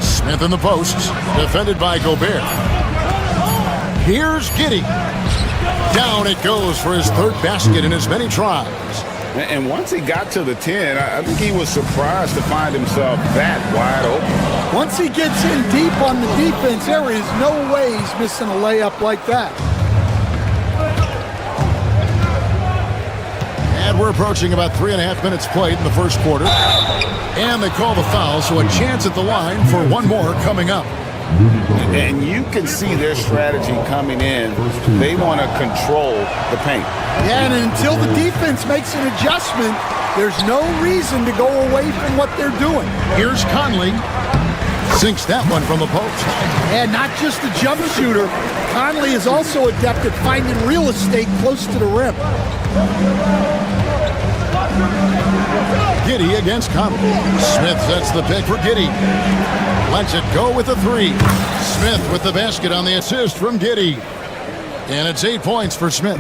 Smith in the post, defended by Gobert. Here's Giddey. Down it goes for his 3rd basket in as many tries. And once he got to the 10, I think he was surprised to find himself that wide open. Once he gets in deep on the defense, there is no way he's missing a layup like that. And we're approaching about 3.5 minutes played in the first quarter. And they call the foul, so a chance at the line for one more coming up. And you can see their strategy coming in. They want to control the paint. Yeah, and until the defense makes an adjustment, there's no reason to go away from what they're doing. Here's Conley. Sinks that one from the post. And not just a jump shooter, Conley is also adept at finding real estate close to the rim. Giddey against Conley. Smith sets the pick for Giddey. Lets it go with the 3. Smith with the basket on the assist from Giddey. And it's 8 points for Smith.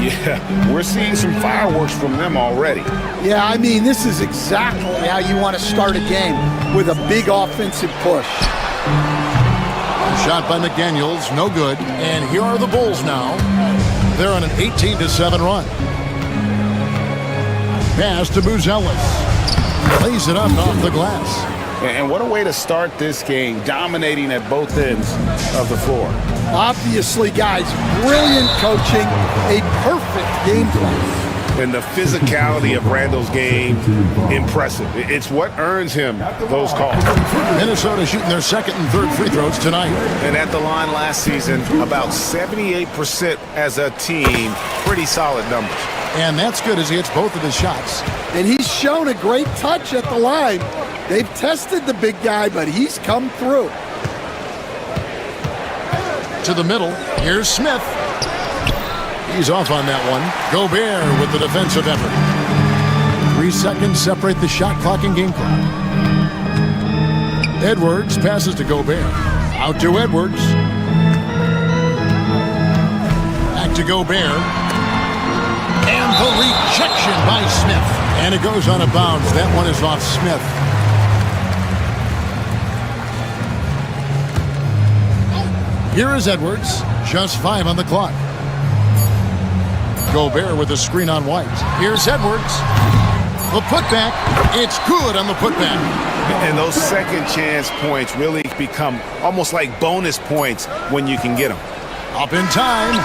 Yeah, we're seeing some fireworks from them already. Yeah, I mean, this is exactly how you want to start a game, with a big offensive push. Shot by McDaniels, no good. And here are the Bulls now. They're on an 18-7 run. Pass to Buzelis. Lays it up off the glass. And what a way to start this game, dominating at both ends of the floor. Obviously, guys, brilliant coaching, a perfect game plan. And the physicality of Randall's game, impressive. It's what earns him those calls. Minnesota shooting their second and third free throws tonight. And at the line last season, about 78% as a team. Pretty solid numbers. And that's good as he hits both of his shots. And he's shown a great touch at the line. They've tested the big guy, but he's come through. To the middle, here's Smith. He's off on that one. Gobert with the defensive effort. 3 seconds separate the shot clock and game clock. Edwards passes to Gobert. Out to Edwards. Back to Gobert. And the rejection by Smith. And it goes out of bounds. That one is off Smith. Here is Edwards. Just 5 on the clock. Gobert with a screen on White. Here's Edwards. The putback. It's good on the putback. And those second chance points really become almost like bonus points when you can get them. Up in time.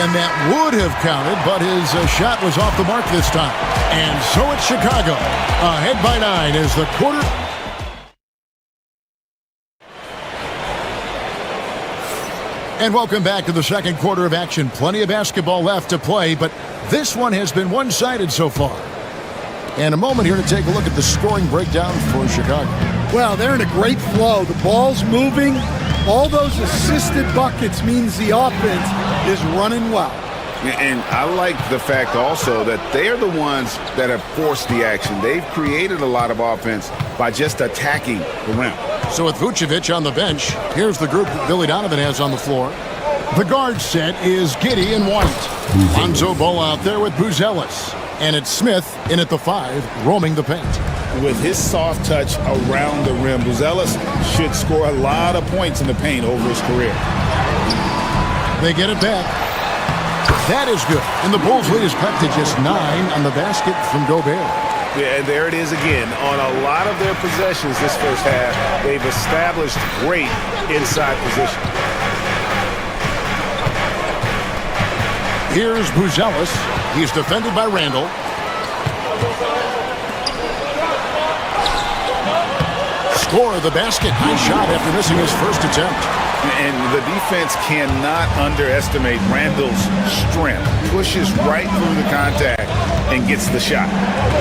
And that would have counted, but his shot was off the mark this time. And so it's Chicago. Ahead by 9 is the quarter. And welcome back to the second quarter of action. Plenty of basketball left to play, but this one has been one-sided so far. And a moment here to take a look at the scoring breakdown for Chicago. Well, they're in a great flow. The ball's moving. All those assisted buckets means the offense is running well. And I like the fact also that they're the ones that have forced the action. They've created a lot of offense by just attacking the rim. So with Vucevic on the bench, here's the group that Billy Donovan has on the floor. The guard set is Giddey and White. Lonzo Ball out there with Buzelis. And it's Smith in at the 5, roaming the paint. With his soft touch around the rim, Buzelis should score a lot of points in the paint over his career. They get it back. That is good. And the Bulls lead is cut to just 9 on the basket from Gobert. Yeah, and there it is again. On a lot of their possessions this first half, they've established great inside position. Here's Buzelis. He's defended by Randall. Score of the basket. Nice shot after missing his first attempt. And the defense cannot underestimate Randall's strength. Pushes right through the contact and gets the shot.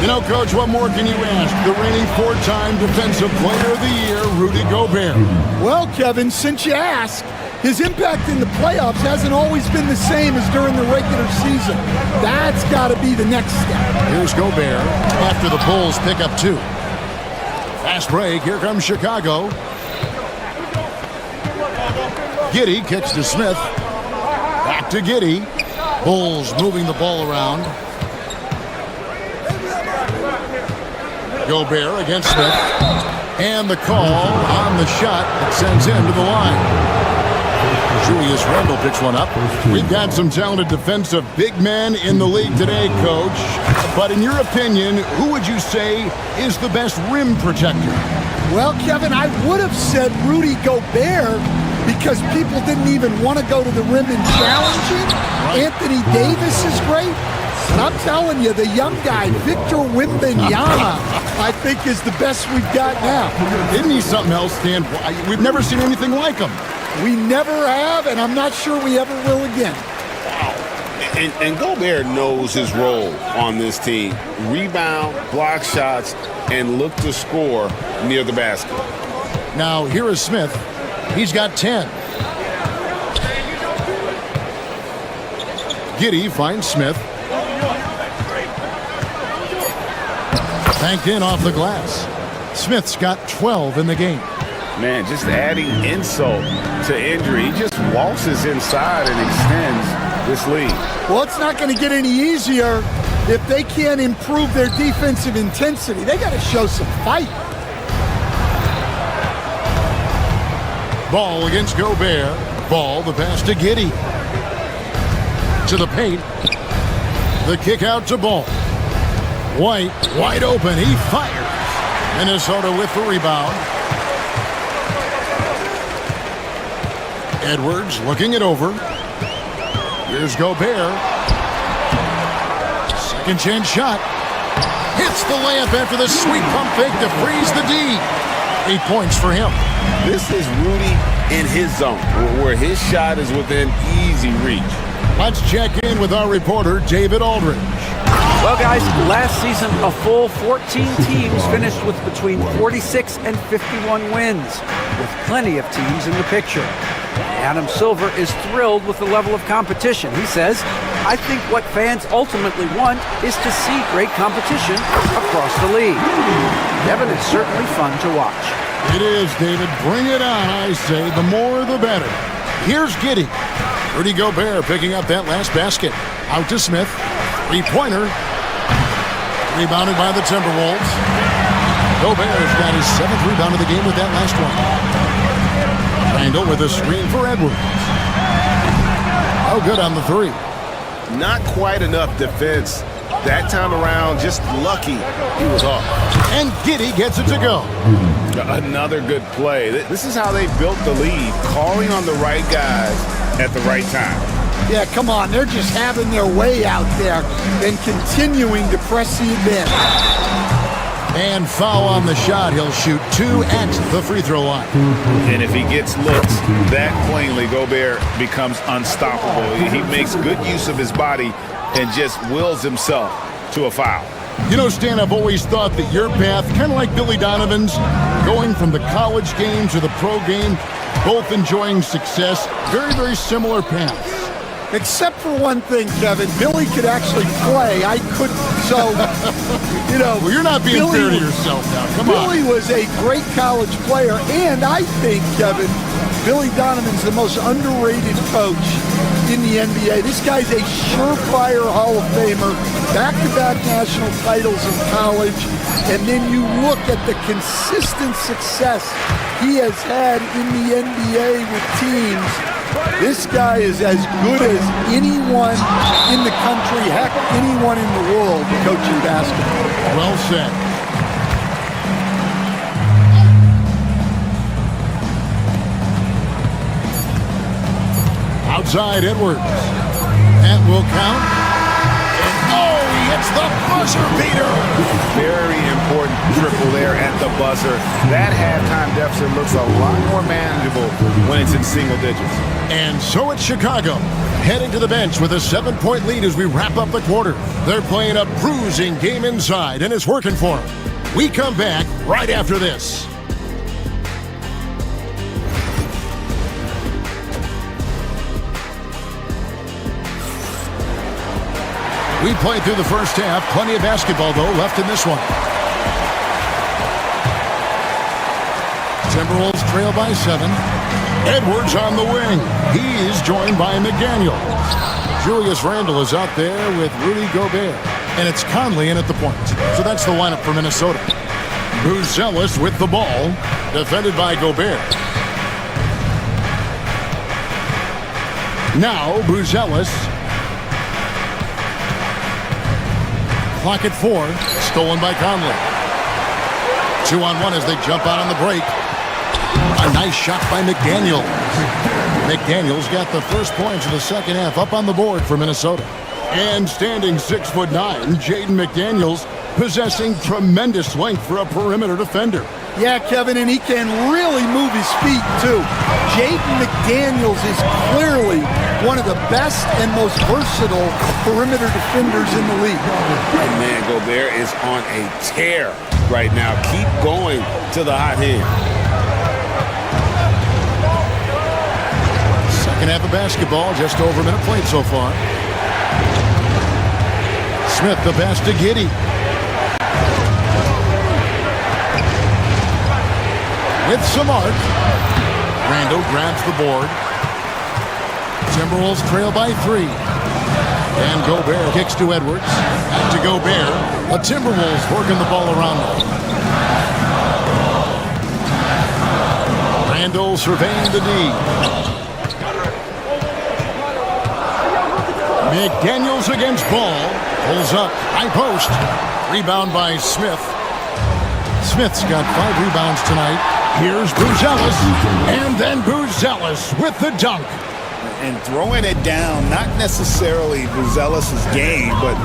You know, Coach, what more can you ask? The reigning 4-time Defensive Player of the Year, Rudy Gobert. Well, Kevin, since you asked, his impact in the playoffs hasn't always been the same as during the regular season. That's got to be the next step. Here's Gobert after the Bulls pick up 2. Fast break. Here comes Chicago. Giddey kicks to Smith. Back to Giddey. Bulls moving the ball around. Gobert against Smith. And the call on the shot that sends him to the line. Julius Randle picks one up. We've got some talented defensive big men in the league today, Coach. But in your opinion, who would you say is the best rim protector? Well, Kevin, I would have said Rudy Gobert because people didn't even want to go to the rim and challenge him. Anthony Davis is great. And I'm telling you, the young guy, Victor Wembanyama, I think is the best we've got now. Isn't he something else, Dan? We've never seen anything like him. We never have, and I'm not sure we ever will again. And Gobert knows his role on this team. Rebound, block shots, and look to score near the basket. Now, here is Smith. He's got 10. Giddey finds Smith. Banked in off the glass. Smith's got 12 in the game. Man, just adding insult to injury. He just waltzes inside and extends this lead. Well, it's not going to get any easier if they can't improve their defensive intensity. They got to show some fight. Ball against Gobert. Ball, the pass to Giddey. To the paint. The kick out to Ball. White, wide open. He fires. Minnesota with the rebound. Edwards looking it over. Here's Gobert. Second chance shot. Hits the layup after the sweet pump fake to freeze the D. 8 points for him. This is Rudy in his zone, where his shot is within easy reach. Let's check in with our reporter, David Aldridge. Well, guys, last season, a full 14 teams finished with between 46 and 51 wins, with plenty of teams in the picture. Adam Silver is thrilled with the level of competition. He says, I think what fans ultimately want is to see great competition across the league. Kevin, it's certainly fun to watch. It is, David. Bring it on, I say. The more, the better. Here's Giddey. Rudy Gobert picking up that last basket. Out to Smith. Three-pointer. Rebounded by the Timberwolves. Gobert's got his 7th rebound of the game with that last one. Randall with a screen for Edwards. Oh, good on the three. Not quite enough defense. That time around, just lucky he was off. And Giddey gets it to go. Another good play. This is how they built the lead, calling on the right guys at the right time. Yeah, come on. They're just having their way out there and continuing to press the advantage. And foul on the shot. He'll shoot 2 at the free throw line. And if he gets looks that plainly, Gobert becomes unstoppable. He makes good use of his body and just wills himself to a foul. You know, Stan, I've always thought that your path, kind of like Billy Donovan's, going from the college game to the pro game, both enjoying success, very, very similar paths. Except for one thing, Kevin. Billy could actually play. I couldn't. So, you know. Well, you're not being fair to yourself now. Come on. Billy was a great college player. And I think, Kevin, Billy Donovan's the most underrated coach in the NBA. This guy's a surefire Hall of Famer. Back-to-back national titles in college. And then you look at the consistent success he has had in the NBA with teams. This guy is as good as anyone in the country, heck, anyone in the world coaching basketball. Well said. Outside Edwards. That will count. And he hits the buzzer beater. Very important triple there at the buzzer. That halftime deficit looks a lot more manageable when it's in single digits. And so it's Chicago, heading to the bench with a 7-point lead as we wrap up the quarter. They're playing a bruising game inside, and it's working for them. We come back right after this. We played through the first half. Plenty of basketball, though, left in this one. Timberwolves trail by 7. Edwards on the wing. He is joined by McDaniel. Julius Randle is out there with Rudy Gobert. And it's Conley in at the point. So that's the lineup for Minnesota. Buzelis with the ball. Defended by Gobert. Now Buzelis. Clock at 4. Stolen by Conley. 2-on-1 as they jump out on the break. A nice shot by McDaniels. McDaniels got the first points of the second half up on the board for Minnesota. And standing 6'9", Jaden McDaniels possessing tremendous length for a perimeter defender. Yeah, Kevin, and he can really move his feet, too. Jaden McDaniels is clearly one of the best and most versatile perimeter defenders in the league. And man, Gobert is on a tear right now. Keep going to the hot hand. Second half of basketball, just over a minute played so far. Smith, the pass to Giddey. With some arc. Randle grabs the board. Timberwolves trail by 3. And Gobert kicks to Edwards. Back to Gobert. The Timberwolves working the ball around them. Randle surveying the D. McDaniels against Ball. Pulls up. High post. Rebound by Smith. Smith's got 5 rebounds tonight. Here's Buzelis, and then Buzelis with the dunk. And throwing it down, not necessarily Buzelis' game, but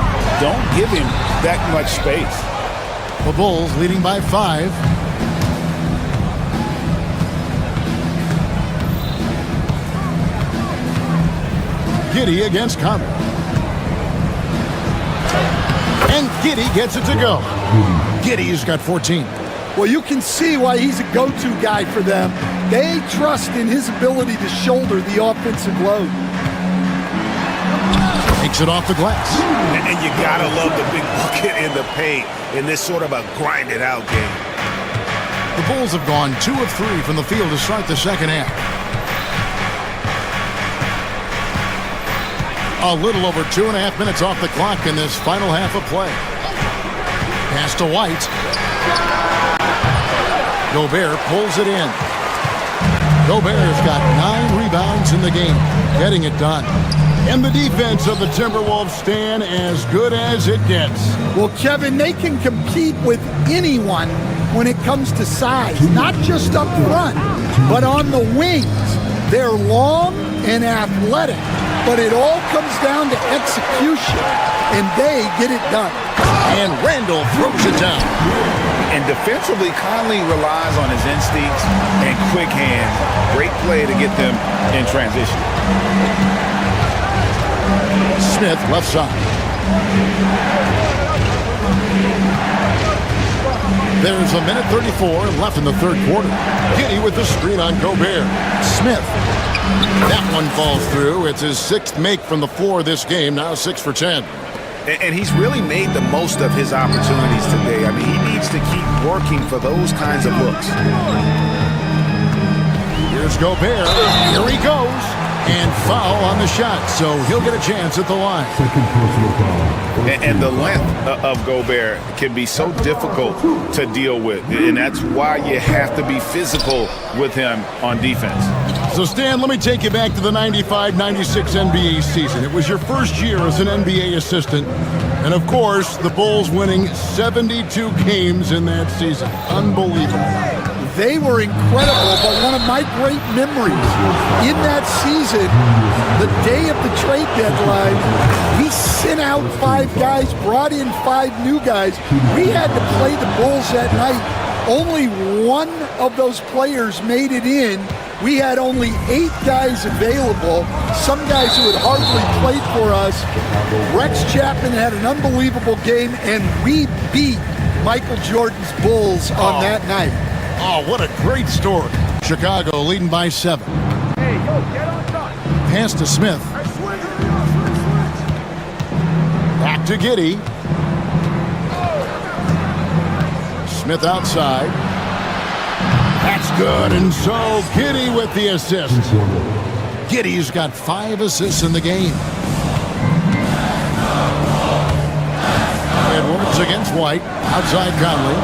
don't give him that much space. The Bulls leading by 5. Giddey against Conley. And Giddey gets it to go. Giddey's got 14. Well, you can see why he's a go-to guy for them. They trust in his ability to shoulder the offensive load. Takes it off the glass. And you gotta love the big bucket in the paint in this sort of a grinded-out game. The Bulls have gone 2 of 3 from the field to start the second half. A little over 2.5 minutes off the clock in this final half of play. Pass to White. Gobert pulls it in. Gobert's got 9 rebounds in the game, getting it done. And the defense of the Timberwolves stand as good as it gets. Well, Kevin, they can compete with anyone when it comes to size, not just up front, but on the wings. They're long and athletic, but it all comes down to execution, and they get it done. And Randall throws it down. And defensively, Conley relies on his instincts and quick hands. Great play to get them in transition. Smith left side. There's a minute 34 left in the third quarter. Giddey with the screen on Gobert. Smith. That one falls through. It's his 6th make from the floor this game, now 6 for 10. And he's really made the most of his opportunities today. I mean, he needs to keep working for those kinds of looks. Here's Gobert. Here he goes. And foul on the shot, so he'll get a chance at the line. And the length of Gobert can be so difficult to deal with, and that's why you have to be physical with him on defense. So, Stan, let me take you back to the 95-96 NBA season. It was your first year as an NBA assistant. And, of course, the Bulls winning 72 games in that season. Unbelievable. They were incredible, but one of my great memories in that season, the day of the trade deadline, we sent out 5 guys, brought in 5 new guys. We had to play the Bulls that night. Only one of those players made it in. We had only 8 guys available, some guys who had hardly played for us. Rex Chapman had an unbelievable game, and we beat Michael Jordan's Bulls on that night. Oh, what a great story. Chicago leading by 7. Hey, yo, get on top. Pass to Smith. Back to Giddey. Smith outside. That's good, and so Giddey with the assist. Giddey's got 5 assists in the game. Edwards against White. Outside Conley.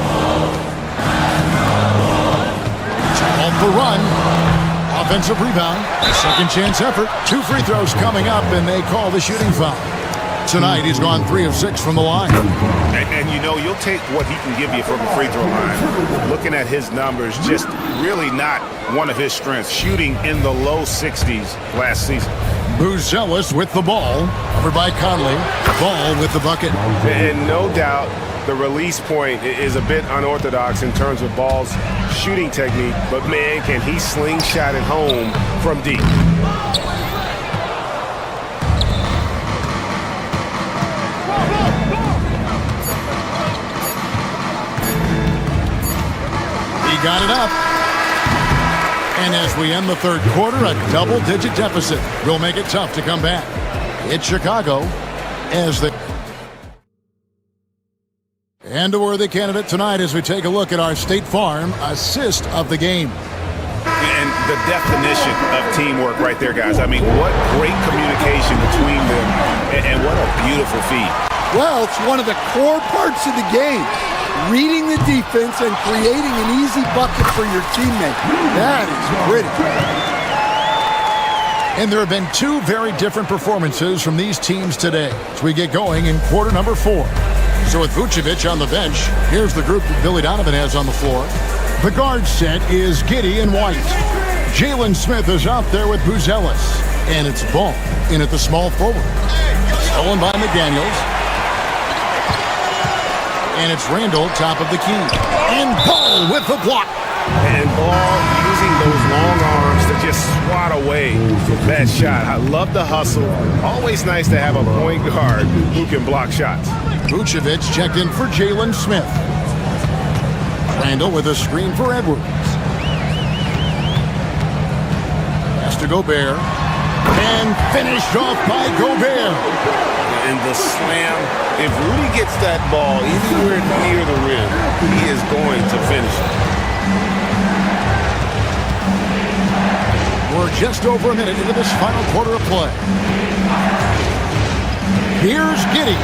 Off the run. Offensive rebound. Second chance effort. 2 free throws coming up, and they call the shooting foul. Tonight, he's gone 3 of 6 from the line. And you know, you'll take what he can give you from the free throw line. Looking at his numbers, just really not one of his strengths. Shooting in the low 60s last season. Buzelis with the ball. Covered by Conley. Ball with the bucket. And no doubt, the release point is a bit unorthodox in terms of Ball's shooting technique. But, man, can he slingshot it home from deep. Got it up. And as we end the third quarter, a double-digit deficit will make it tough to come back. It's Chicago as the... And a worthy candidate tonight as we take a look at our State Farm assist of the game. And the definition of teamwork right there, guys. I mean, what great communication between them, and what a beautiful feed. Well, it's one of the core parts of the game. Reading the defense and creating an easy bucket for your teammate. That is pretty. And there have been 2 very different performances from these teams today as we get going in quarter number 4. So with Vucevic on the bench, here's the group that Billy Donovan has on the floor. The guard set is Giddey and White. Jalen Smith is out there with Buzelis. And it's Ball in at the small forward. Stolen by McDaniels. And it's Randall, top of the key. And Ball with the block. And Ball using those long arms to just swat away that shot. I love the hustle. Always nice to have a point guard who can block shots. Vucevic checked in for Jalen Smith. Randall with a screen for Edwards. Pass to Gobert. And finished off by Gobert. And the slam. If Rudy gets that ball anywhere near the rim, he is going to finish it. We're just over a minute into this final quarter of play. Here's Giddey.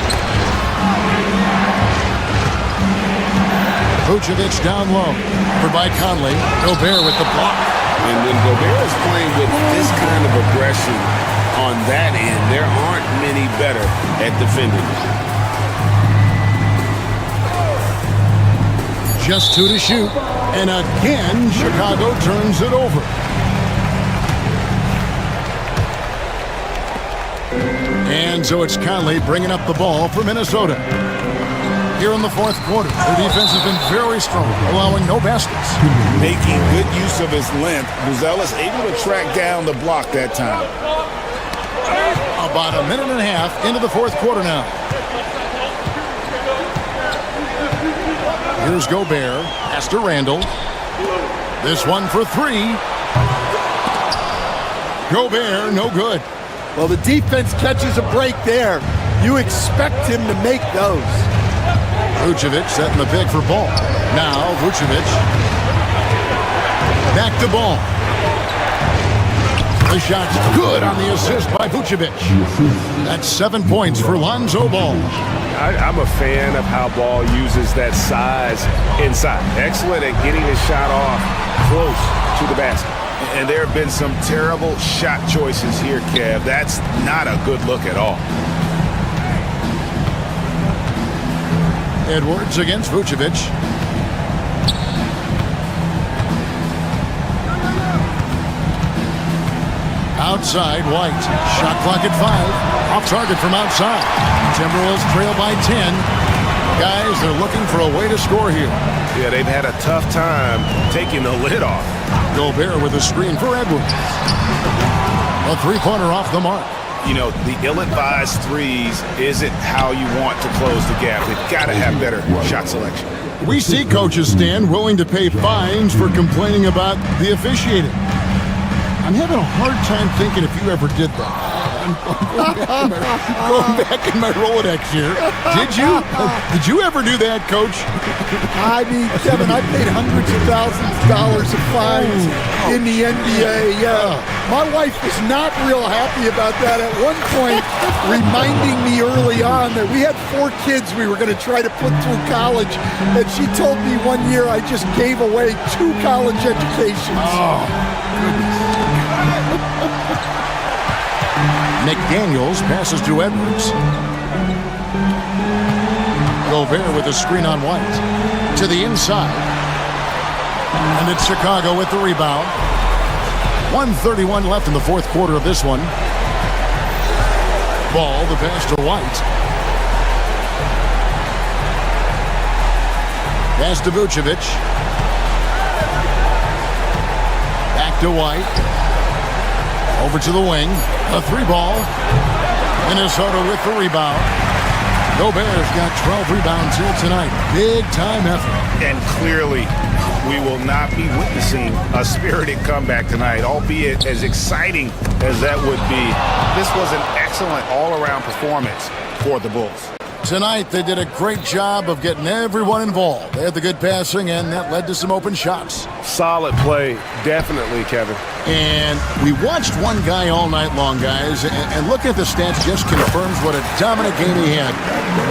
Vucevic down low. Over by Conley. Gobert with the block. And when Gobert is playing with this kind of aggression on that end, there aren't many better at defending. Just 2 to shoot. And again, Chicago turns it over. And so it's Conley bringing up the ball for Minnesota. Here in the fourth quarter, their defense has been very strong, allowing no baskets. Making good use of his length, Buzelis able to track down the block that time. About a minute and a half into the fourth quarter now. Here's Gobert, pass to Randall. This one for 3. Gobert, no good. Well, the defense catches a break there. You expect him to make those. Vucevic setting the pick for Ball. Now Vucevic. Back to Ball. The shot's good on the assist by Vucevic. That's 7 points for Lonzo Ball. I'm a fan of how Ball uses that size inside. Excellent at getting his shot off close to the basket. And there have been some terrible shot choices here, Kev. That's not a good look at all. Edwards against Vucevic. Outside, White. Shot clock at 5. Off target from outside. Timberwolves trail by 10. Guys, they're looking for a way to score here. Yeah, they've had a tough time taking the lid off. Gobert with a screen for Edwards. A three-pointer off the mark. You know, the ill-advised threes isn't how you want to close the gap. They've got to have better shot selection. We see coaches, Stan, willing to pay fines for complaining about the officiating. I'm having a hard time thinking if you ever did that. I'm going back in my Rolodex here. Did you? Did you ever do that, Coach? I mean, Kevin, I paid hundreds of thousands of dollars of fines in the NBA. My wife was not real happy about that at one point, reminding me early on that we had 4 kids we were going to try to put through college, and she told me one year I just gave away 2 college educations. Oh, goodness. McDaniels passes to Edwards. Gobert with a screen on White. To the inside. And it's Chicago with the rebound. 1:31 left in the fourth quarter of this one. Ball, the pass to White. Pass to Vucevic. Back to White. Over to the wing. A 3-ball. Minnesota with the rebound. Gobert's got 12 rebounds here tonight. Big time effort. And clearly, we will not be witnessing a spirited comeback tonight, albeit as exciting as that would be. This was an excellent all-around performance for the Bulls. Tonight, they did a great job of getting everyone involved. They had the good passing, and that led to some open shots. Solid play, definitely, Kevin. And we watched one guy all night long, guys, and looking at the stats just confirms what a dominant game he had.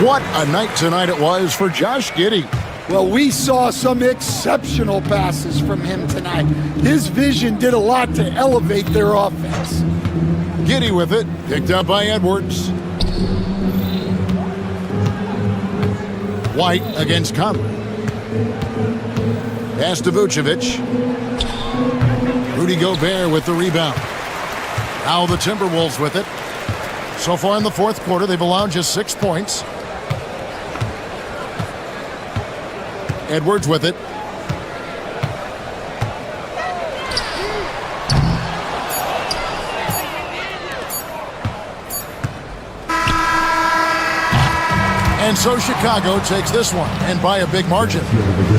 What a night tonight it was for Josh Giddey. Well, we saw some exceptional passes from him tonight. His vision did a lot to elevate their offense. Giddey with it, picked up by Edwards. White against Conley. Pass to Vucevic. Rudy Gobert with the rebound. Now the Timberwolves with it. So far in the fourth quarter, they've allowed just 6 points. Edwards with it. And so Chicago takes this one, and by a big margin.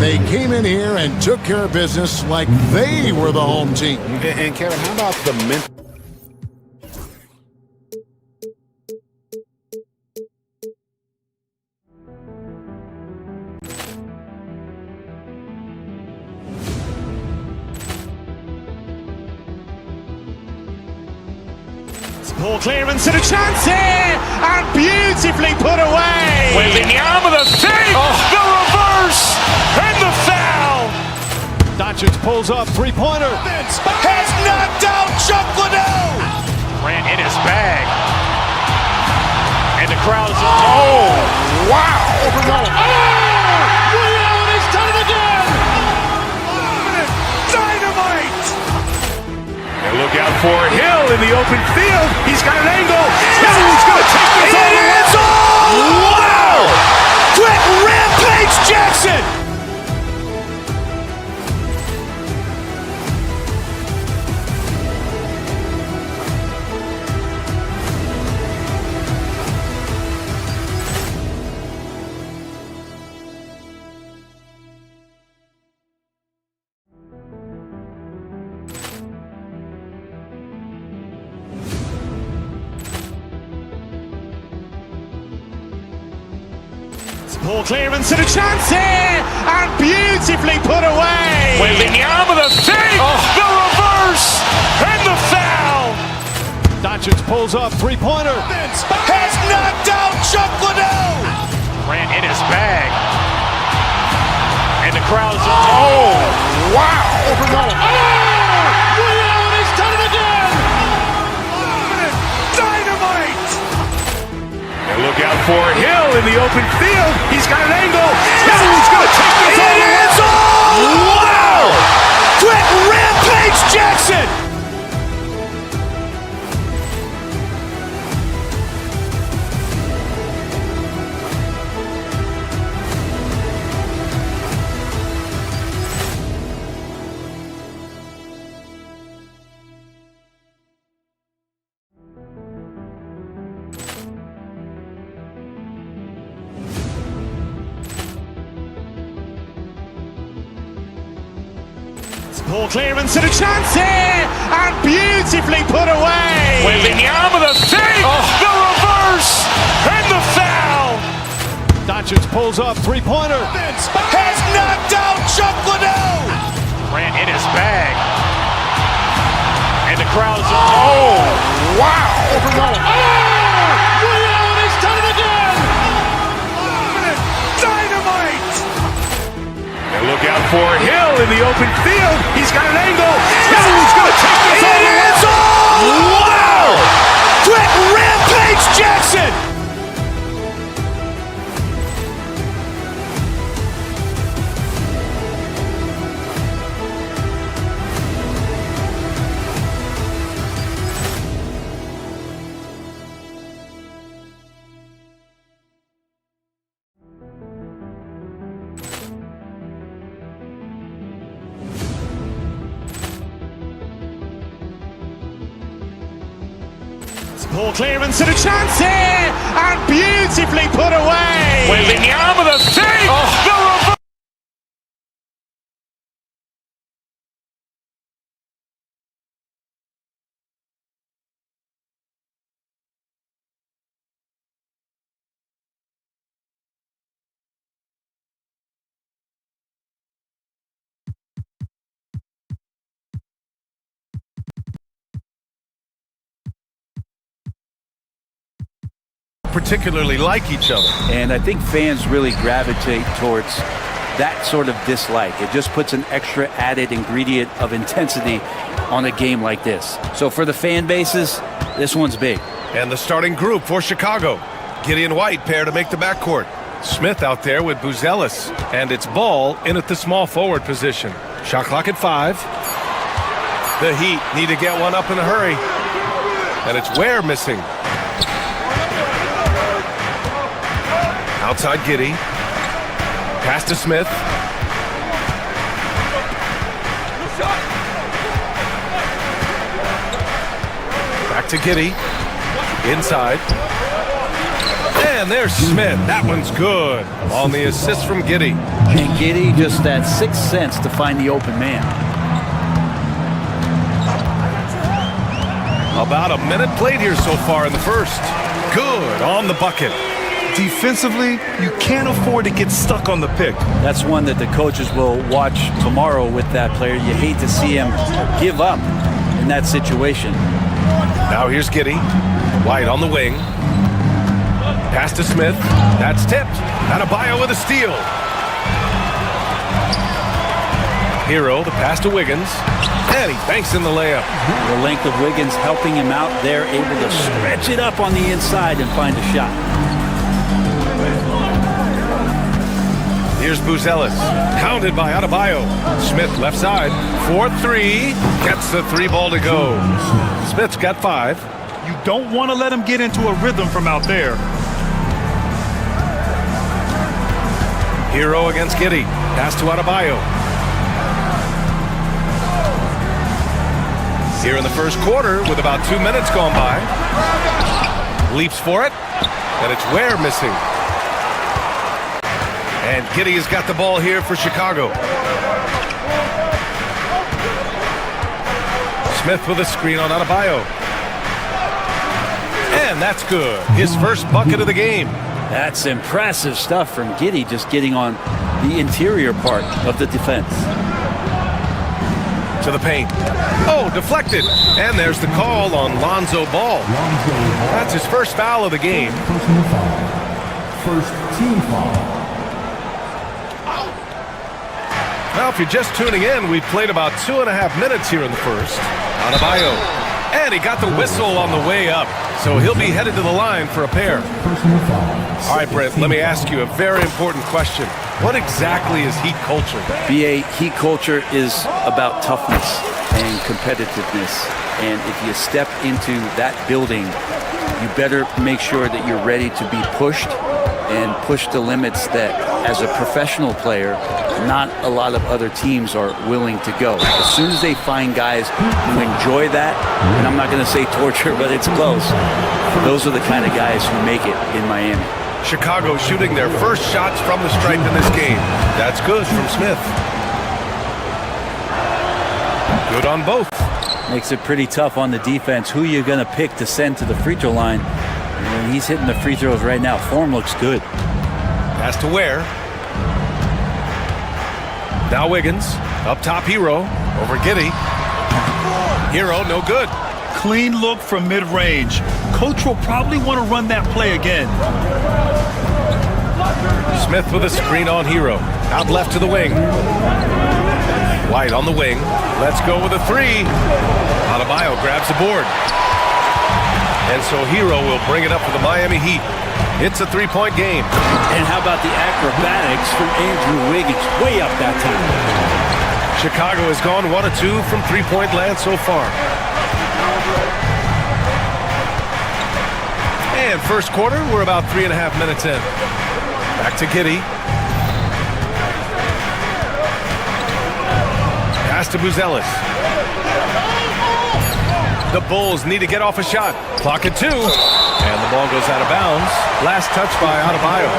They came in here and took care of business like they were the home team. And Kevin, how about the mental? Ball clearance and a chance here, and beautifully put away. Wembanyama the save, the reverse, and the foul. Doncic pulls up, three-pointer. Has knocked out Chuck Liddell. Ran in his bag, and the crowd is wow! Leon has done it again. Dynamite. And look out for Hill in the open field. He's got an angle. Hill's going to take this all the way. Wow! Quick rampage Jackson. Ball clearance and a chance here, and beautifully put away. Wembanyama the save, the reverse, and the foul. Doncic pulls up, three-pointer. Has knocked out Chuck Liddell. Ran in his bag, and the crowd is wow! Leon has done it again. Dynamite. And look out for Hill in the open field. He's got an angle. Hill's going to take this all the way. Wow! Quick rampage Jackson. Ball clearance and a chance here, and beautifully put away. Wembanyama the save, the reverse, and the foul. Doncic pulls up, three-pointer. Has knocked out Chuck Liddell. Ran in his bag, and the crowd is wow! Leon has done it again. Dynamite. And look out for Hill in the open field. He's got an angle. Hill's going to take this all the way. Wow! Quick rampage Jackson. Ball clearance and a chance here, and beautifully put away. Wembanyama the save, the reverse. Particularly like each other. And I think fans really gravitate towards that sort of dislike. It just puts an extra added ingredient of intensity on a game like this. So for the fan bases, this one's big. And the starting group for Chicago. Gideon White pair to make the backcourt. Smith out there with Buzelis, and it's Ball in at the small forward position. Shot clock at 5. The Heat need to get one up in a hurry, and it's Ware missing. Outside Giddey. Pass to Smith. Back to Giddey. Inside. And there's Smith. That one's good on the assist from Giddey. And Giddey just that sixth sense to find the open man. About a minute played here so far in the first. Good on the bucket. Defensively, you can't afford to get stuck on the pick. That's one that the coaches will watch tomorrow with that player. You hate to see him give up in that situation. Now here's Giddey. White on the wing. Pass to Smith. That's tipped. Adebayo with a steal. Hero, the pass to Wiggins. And he banks in the layup. The length of Wiggins helping him out. They're able to stretch it up on the inside and find a shot. Here's Buzelis. Counted by Adebayo. Smith left side. 4-3. Gets the 3 ball to go. Smith's got 5. You don't want to let him get into a rhythm from out there. Hero against Giddey. Pass to Adebayo. Here in the first quarter with about 2 minutes gone by. Leaps for it. And it's Ware missing. And Giddey has got the ball here for Chicago. Smith with a screen on Adebayo. And that's good. His first bucket of the game. That's impressive stuff from Giddey, just getting on the interior part of the defense. To the paint. Oh, deflected. And there's the call on Lonzo Ball. That's his first foul of the game. Personal foul. First team foul. Now, if you're just tuning in, we've played about 2.5 minutes here in the first. Adebayo. And he got the whistle on the way up. So he'll be headed to the line for a pair. Personal foul. All right, Brent, let me ask you a very important question. What exactly is Heat culture? BA, Heat culture is about toughness and competitiveness. And if you step into that building, you better make sure that you're ready to be pushed and push the limits that, as a professional player, not a lot of other teams are willing to go. As soon as they find guys who enjoy that, and I'm not going to say torture, but it's close, those are the kind of guys who make it in Miami. Chicago shooting their first shots from the stripe in this game. That's good from Smith. Good on both. Makes it pretty tough on the defense. Who you're going to pick to send to the free throw line. And he's hitting the free throws right now. Form looks good. Pass to Ware. Now Wiggins. Up top, Hero. Over Giddey. Hero, no good. Clean look from mid-range. Coach will probably want to run that play again. Smith with a screen on Hero. Out left to the wing. White on the wing. Let's go with a 3. Adebayo grabs the board. And so Hero will bring it up for the Miami Heat. It's a 3-point game. And how about the acrobatics from Andrew Wiggins? Way up that time. Chicago has gone 1 of 2 from 3-point land so far. And first quarter, we're about 3.5 minutes in. Back to Giddey. Pass to Buzelis. The Bulls need to get off a shot. Clock at 2. And the ball goes out of bounds. Last touch by Adebayo.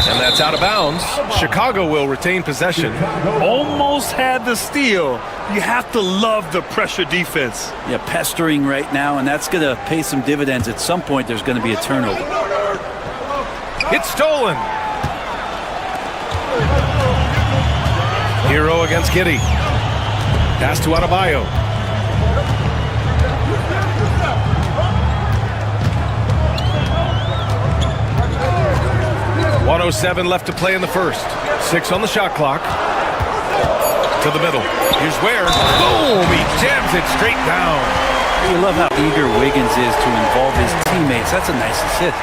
And that's out of bounds. Chicago will retain possession. Almost had the steal. You have to love the pressure defense. Yeah, pestering right now, and that's going to pay some dividends. At some point, there's going to be a turnover. It's stolen. Hero against Giddey. Pass to Adebayo. .107 left to play in the first. 6 on the shot clock. To the middle. Here's Ware. Boom! He jams it straight down. You love how eager Wiggins is to involve his teammates. That's a nice assist.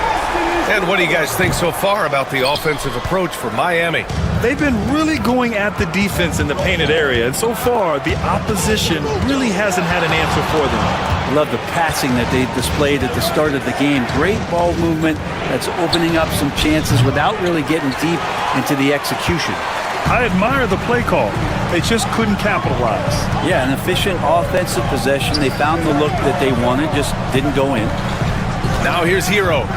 And what do you guys think so far about the offensive approach for Miami? They've been really going at the defense in the painted area, and so far, the opposition really hasn't had an answer for them. I love the passing that they displayed at the start of the game. Great ball movement that's opening up some chances without really getting deep into the execution. I admire the play call. They just couldn't capitalize. Yeah, an efficient offensive possession. They found the look that they wanted, just didn't go in. Now here's Hero.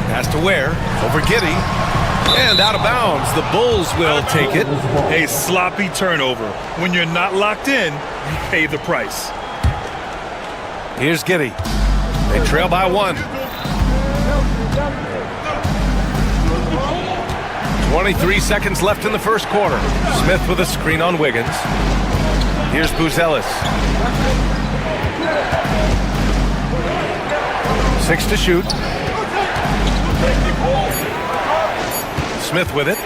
Has to Ware, over Giddey, and out of bounds. The Bulls will take it. A sloppy turnover. When you're not locked in, you pay the price. Here's Giddey. They trail by 1. 23 seconds left in the first quarter. Smith with a screen on Wiggins. Here's Buzelis. 6 to shoot. Smith with it.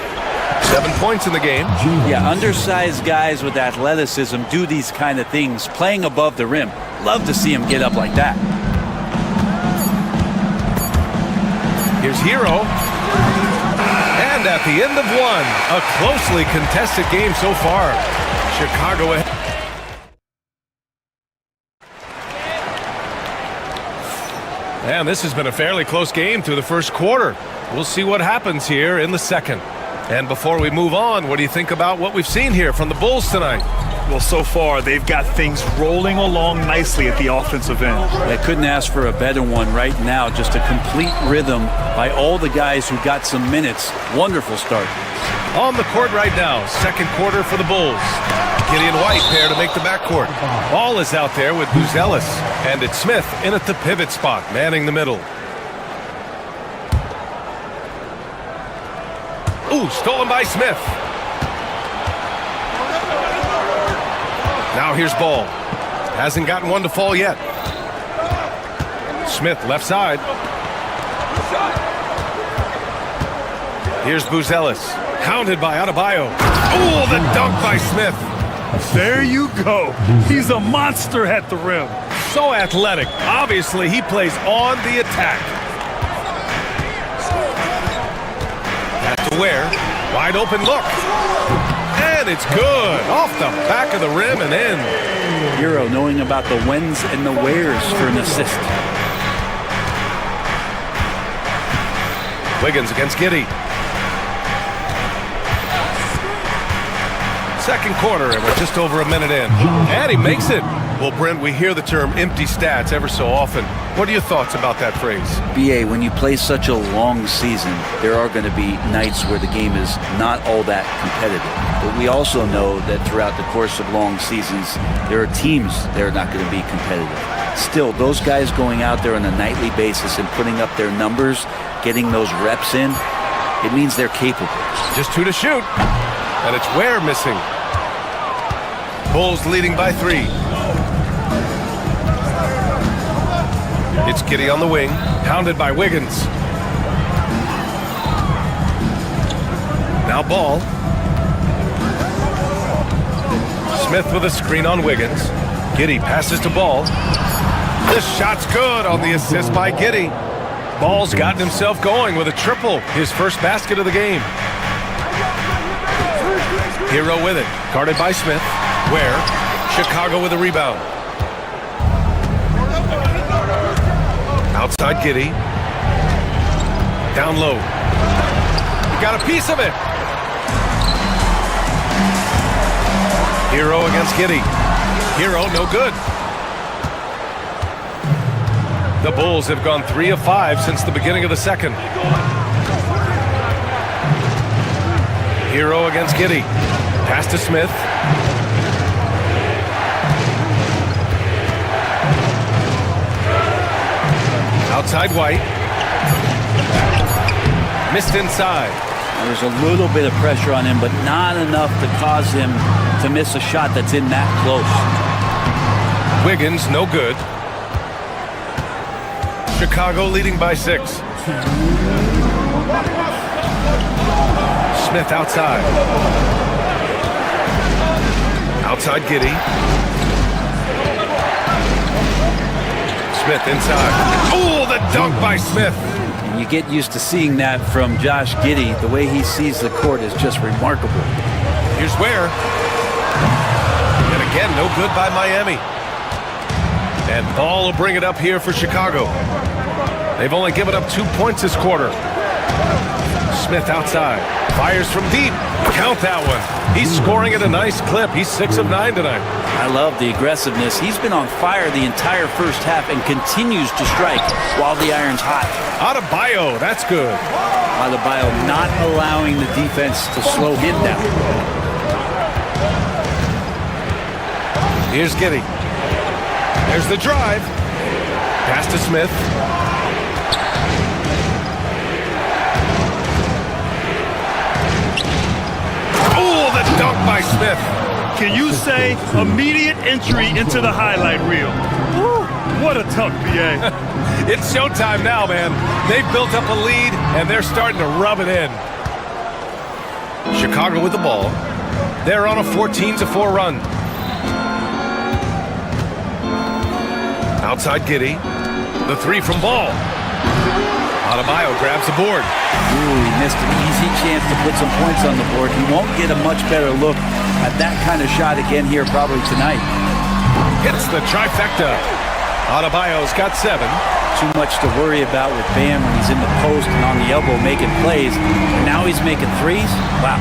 7 points in the game. Yeah, undersized guys with athleticism do these kind of things, playing above the rim. Love to see him get up like that. Here's Hero. And at the end of 1, a closely contested game so far. Chicago ahead. And this has been a fairly close game through the first quarter. We'll see what happens here in the second. And before we move on, what do you think about what we've seen here from the Bulls tonight? Well, so far, they've got things rolling along nicely at the offensive end. I couldn't ask for a better one right now. Just a complete rhythm by all the guys who got some minutes. Wonderful start. On the court right now, second quarter for the Bulls. Giddey and White pair to make the backcourt. Ball is out there with Buzelis. And it's Smith in at the pivot spot, manning the middle. Ooh, stolen by Smith. Now here's Ball. Hasn't gotten one to fall yet. Smith left side. Here's Buzelis. Hounded by Adebayo. Ooh, the dunk by Smith. There you go. He's a monster at the rim. So athletic. Obviously, he plays on the attack. That's to Ware. Wide open look. And it's good. Off the back of the rim and in. Hero knowing about the whens and the wheres for an assist. Wiggins against Giddey. Second quarter, and we're just over a minute in. And he makes it. Well, Brent, we hear the term empty stats ever so often. What are your thoughts about that phrase? BA, when you play such a long season, there are going to be nights where the game is not all that competitive. But we also know that throughout the course of long seasons, there are teams that are not going to be competitive. Still, those guys going out there on a nightly basis and putting up their numbers, getting those reps in, it means they're capable. Just 2 to shoot. And it's Ware missing. Bulls leading by 3. It's Giddey on the wing, hounded by Wiggins. Now Ball. Smith with a screen on Wiggins. Giddey passes to Ball. This shot's good on the assist by Giddey. Ball's gotten himself going with a triple, his first basket of the game. Hero with it, guarded by Smith. Ware, Chicago with a rebound. Outside Giddey. Down low. He got a piece of it. Hero against Giddey. Hero, no good. The Bulls have gone 3 of 5 since the beginning of the second. Hero against Giddey. Pass to Smith. Outside White. Missed inside. There's a little bit of pressure on him, but not enough to cause him to miss a shot that's in that close. Wiggins, no good. Chicago leading by 6. Smith outside. Outside Giddey. Smith inside. Oh, the dunk by Smith. And you get used to seeing that from Josh Giddey. The way he sees the court is just remarkable. Here's Ware. And again, no good by Miami. And Ball will bring it up here for Chicago. They've only given up 2 points this quarter. Smith outside. Fires from deep. Count that one. He's scoring at a nice clip. He's 6 of 9 tonight. I love the aggressiveness. He's been on fire the entire first half and continues to strike while the iron's hot. Adebayo, that's good. Adebayo not allowing the defense to slow him down. Here's Giddey. There's the drive. Pass to Smith. Oh, the dunk by Smith. Can you say immediate entry into the highlight reel? Woo, what a dunk, BA. It's showtime now, man. They've built up a lead, and they're starting to rub it in. Chicago with the ball. They're on a 14-4 run. Outside Giddey. The three from Ball. Adebayo grabs the board. Ooh, he missed an easy chance to put some points on the board. He won't get a much better look at that kind of shot again here probably tonight. Hits the trifecta. Adebayo's got 7. Too much to worry about with Bam when he's in the post and on the elbow making plays. And now he's making threes? Wow.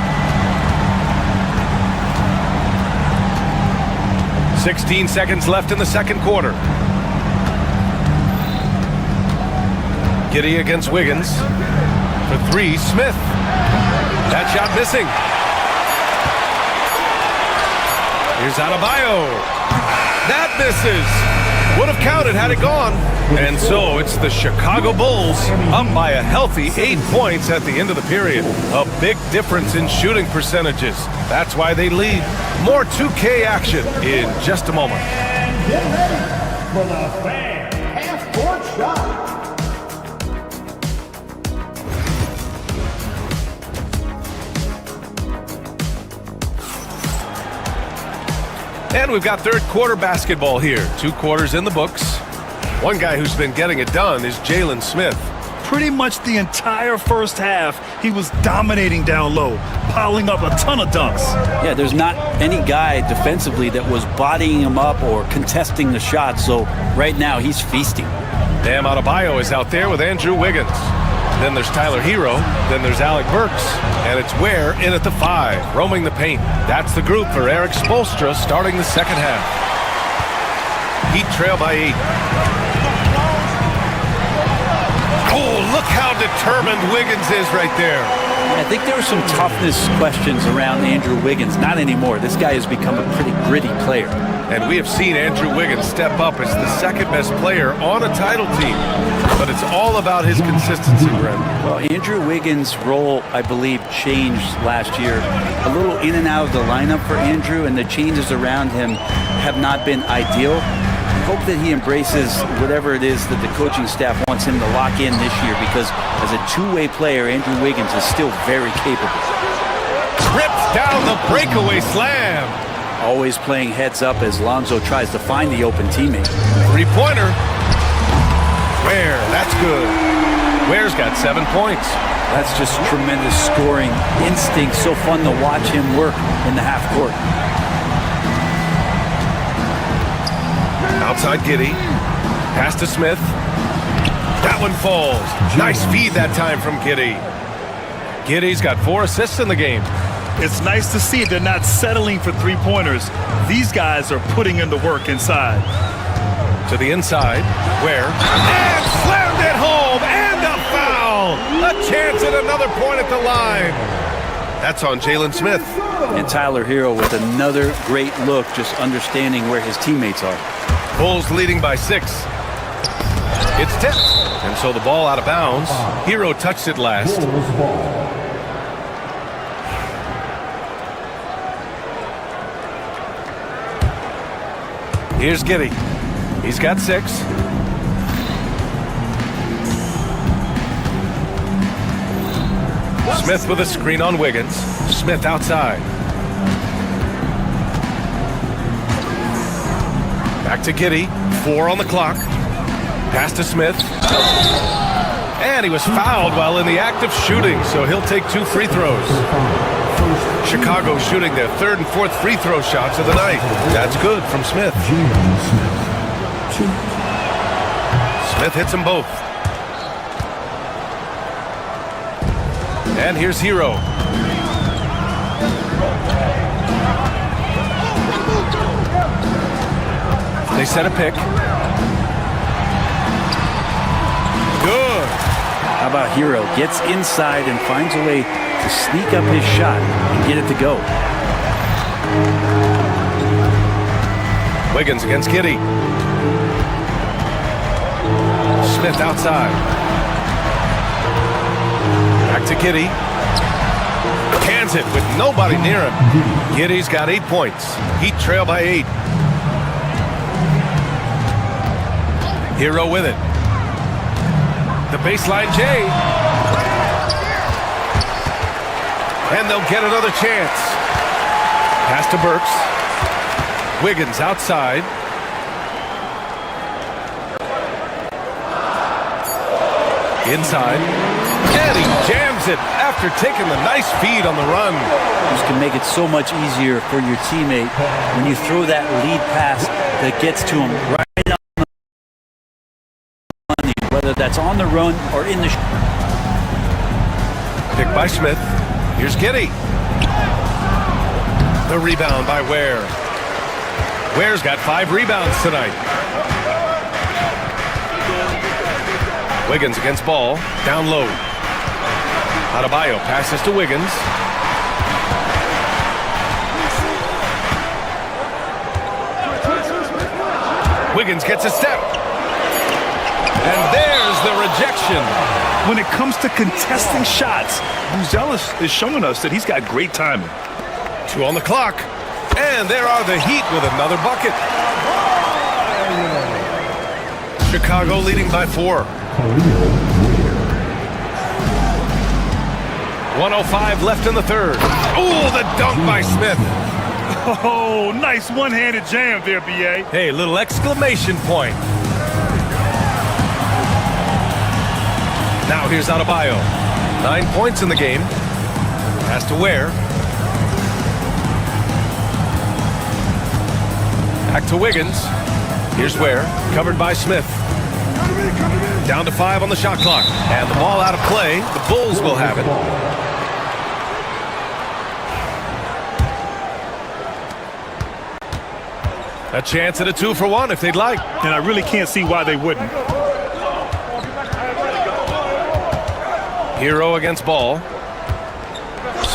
16 seconds left in the second quarter. Giddey against Wiggins. For 3, Smith. That shot missing. Here's Adebayo. That misses. Would have counted had it gone. And so it's the Chicago Bulls up by a healthy 8 points at the end of the period. A big difference in shooting percentages. That's why they lead. More 2K action in just a moment. And get ready for the fan half-court shot. And we've got third quarter basketball here. 2 quarters in the books. One guy who's been getting it done is Jalen Smith. Pretty much the entire first half, he was dominating down low, piling up a ton of dunks. Yeah, there's not any guy defensively that was bodying him up or contesting the shot, so right now he's feasting. Bam Adebayo is out there with Andrew Wiggins. Then there's Tyler Hero. Then there's Alec Burks. And it's Ware in at the 5, roaming the paint. That's the group for Eric Spoelstra starting the second half. Heat trail by 8. Oh, look how determined Wiggins is right there. I think there were some toughness questions around Andrew Wiggins. Not anymore. This guy has become a pretty gritty player. And we have seen Andrew Wiggins step up as the second best player on a title team. But it's all about his consistency, Brent. Well, Andrew Wiggins' role, I believe, changed last year. A little in and out of the lineup for Andrew, and the changes around him have not been ideal. I hope that he embraces whatever it is that the coaching staff wants him to lock in this year, because as a two-way player, Andrew Wiggins is still very capable. Trips down the breakaway slam. Always playing heads up as Lonzo tries to find the open teammate. 3-pointer. Ware, that's good. Ware's got 7 points. That's just tremendous scoring instinct. So fun to watch him work in the half court. Outside Giddey. Pass to Smith. That one falls. Nice feed that time from Giddey. Giddey's got 4 assists in the game. It's nice to see they're not settling for 3-pointers. These guys are putting in the work inside. To the inside, Ware, and slammed it home, and a foul! A chance at another point at the line. That's on Jalen Smith. And Tyler Hero with another great look, just understanding where his teammates are. Bulls leading by 6. It's tipped, and so the ball out of bounds. Hero touched it last. Here's Giddey. He's got 6. Smith with a screen on Wiggins. Smith outside. Back to Giddey. 4 on the clock. Pass to Smith. And he was fouled while in the act of shooting, so he'll take 2 free throws. Chicago shooting their 3rd and 4th free throw shots of the night. That's good from Smith. Smith hits them both. And here's Hero. They set a pick. Good. How about Hero? Gets inside and finds a way to sneak up his shot and get it to go. Wiggins against Giddey. Smith outside. Back to Giddey. Cans it with nobody near him. Giddey's got 8 points. Heat trail by 8. Hero with it. The baseline J. And they'll get another chance. Pass to Burks. Wiggins outside. Inside. And he jams it after taking the nice feed on the run. This can make it so much easier for your teammate when you throw that lead pass that gets to him right on the money, whether that's on the run or in the pick by Smith. Here's Giddey. The rebound by Ware. Ware's got 5 rebounds tonight. Wiggins against Ball. Down low. Adebayo passes to Wiggins. Wiggins gets a step. And there's the rejection. When it comes to contesting shots, Buzelis is showing us that he's got great timing. 2 on the clock. And there are the Heat with another bucket. Chicago leading by 4. 1:05 left in the 3rd. Oh, the dunk by Smith. Oh, nice one-handed jam there, B.A. Hey, little exclamation point. Now here's Adebayo. 9 points in the game. Pass to Ware. Back to Wiggins. Here's Ware. Covered by Smith. Down to 5 on the shot clock. And the ball out of play. The Bulls will have it. A chance at a 2-for-1 if they'd like. And I really can't see why they wouldn't. Hero against Ball.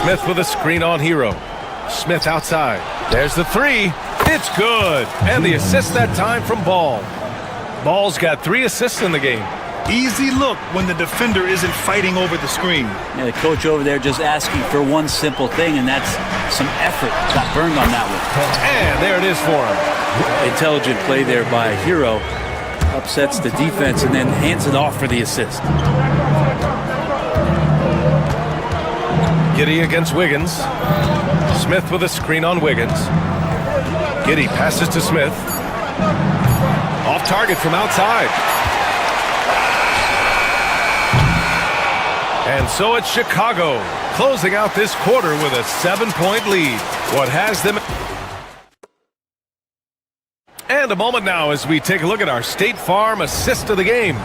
Smith with a screen on Hero. Smith outside. There's the 3. It's good. And the assist that time from Ball. Ball's got 3 assists in the game. Easy look when the defender isn't fighting over the screen. Yeah, the coach over there just asking for one simple thing, and that's some effort. Got burned on that one. And there it is for him. Intelligent play there by Hero. Upsets the defense and then hands it off for the assist. Giddey against Wiggins. Smith with a screen on Wiggins. Giddey passes to Smith. Off target from outside. And so it's Chicago closing out this quarter with a 7-point lead. What has them... And a moment now as we take a look at our State Farm assist of the game.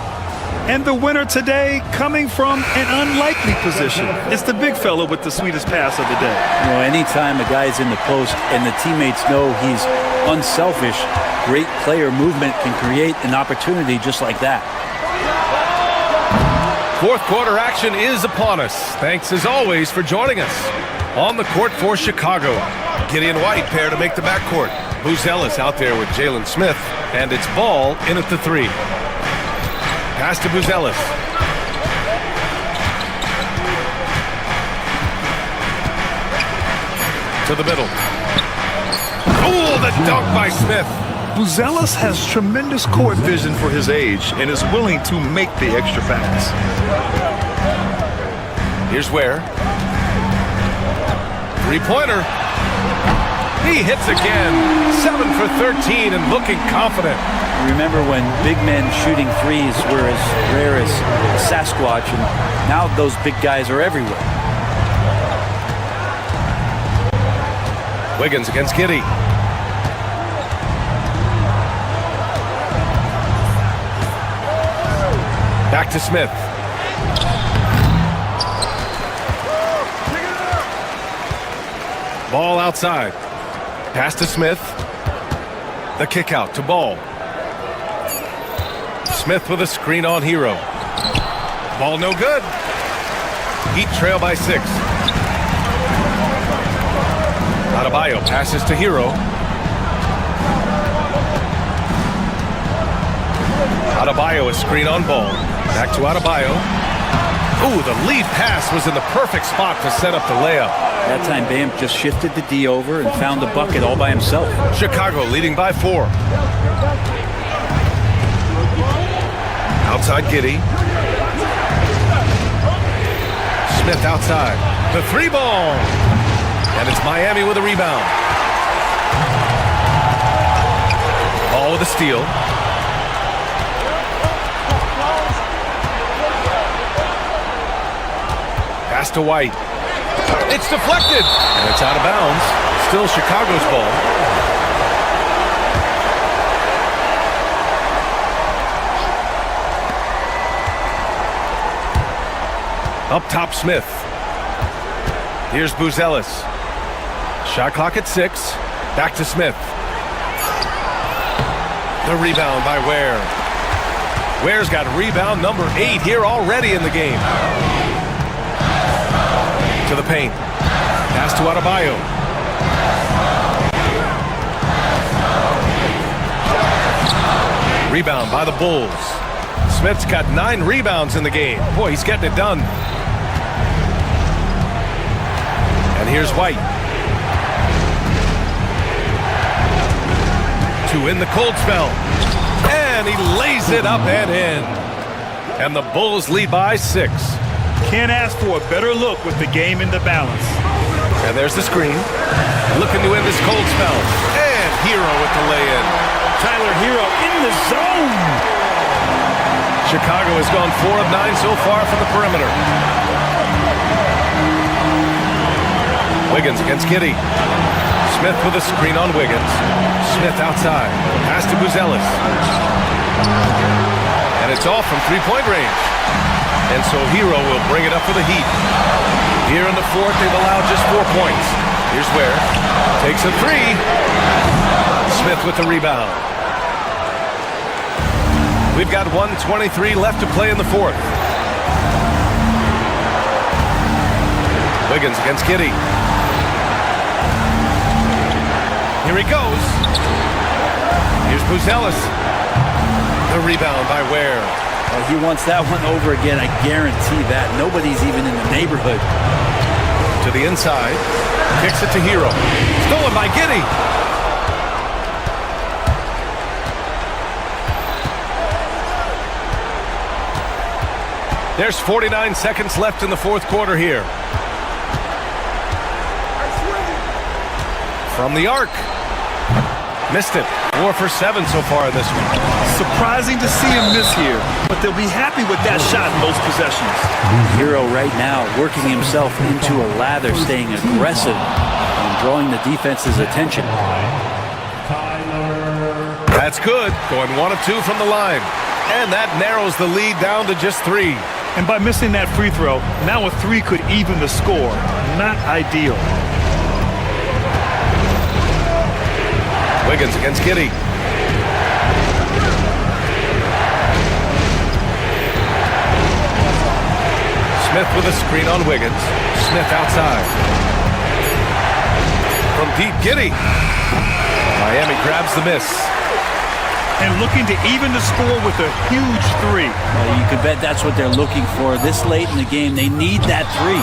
And the winner today coming from an unlikely position. It's the big fella with the sweetest pass of the day. You know, anytime a guy's in the post and the teammates know he's unselfish, great player movement can create an opportunity just like that. 4th quarter action is upon us. Thanks as always for joining us. On the court for Chicago, Giddey and White pair to make the backcourt. Buzelis out there with Jalen Smith, and it's Ball in at the 3. Pass to Buzelis. To the middle. Oh, the dunk by Smith. Buzelis has tremendous court vision for his age and is willing to make the extra pass. Here's Ware. 3-pointer. He hits again. 7 for 13 and looking confident. Remember when big men shooting threes were as rare as Sasquatch, and now those big guys are everywhere. Wiggins against Giddey. Back to Smith. Ball outside. Pass to Smith. The kick out to Ball. Smith with a screen on Hero. Ball no good. Heat trail by 6. Adebayo passes to Hero. Adebayo a screen on Ball. Back to Adebayo. Ooh, the lead pass was in the perfect spot to set up the layup. That time, Bam just shifted the D over and found the bucket all by himself. Chicago leading by 4. Outside Giddey. Smith outside. The 3-ball. And it's Miami with a rebound. Ball with a steal. Pass to White. It's deflected. And it's out of bounds. Still Chicago's ball. Up top, Smith. Here's Buzelis. Shot clock at 6. Back to Smith. The rebound by Ware. Ware's got rebound number 8 here already in the game. To the paint. Pass to Adebayo. Rebound by the Bulls. Smith's got 9 rebounds in the game. Boy, he's getting it done. And here's White. To in the cold spell. And he lays it up and in. And the Bulls lead by 6. Can't ask for a better look with the game in the balance. And there's the screen. Looking to end this cold spell. And Hero with the lay-in. Tyler Hero in the zone. Chicago has gone 4 of 9 so far from the perimeter. Wiggins against Giddey. Smith with a screen on Wiggins. Smith outside. Pass to Buzelis. And it's off from 3-point range. And so Hero will bring it up for the Heat. Here in the 4th, they've allowed just 4 points. Here's Ware. Takes a 3. Smith with the rebound. We've got 1:23 left to play in the 4th. Wiggins against Giddey. Here he goes. Here's Buzelis. The rebound by Ware. Well, he wants that one over again, I guarantee that. Nobody's even in the neighborhood. To the inside. Kicks it to Hero. Stolen by Giddey. There's 49 seconds left in the 4th quarter here. From the arc. Missed it. 4 for 7 so far in this one. Surprising to see him miss here, but they'll be happy with that shot in most possessions. Hero right now working himself into a lather, staying aggressive and drawing the defense's attention. That's good. Going 1 of 2 from the line. And that narrows the lead down to just 3. And by missing that free throw, now a 3 could even the score. Not ideal. Wiggins against Giddey. Smith with a screen on Wiggins. Smith outside. From deep, Giddey. Miami grabs the miss. And looking to even the score with a huge 3. Well, you can bet that's what they're looking for. This late in the game, they need that 3.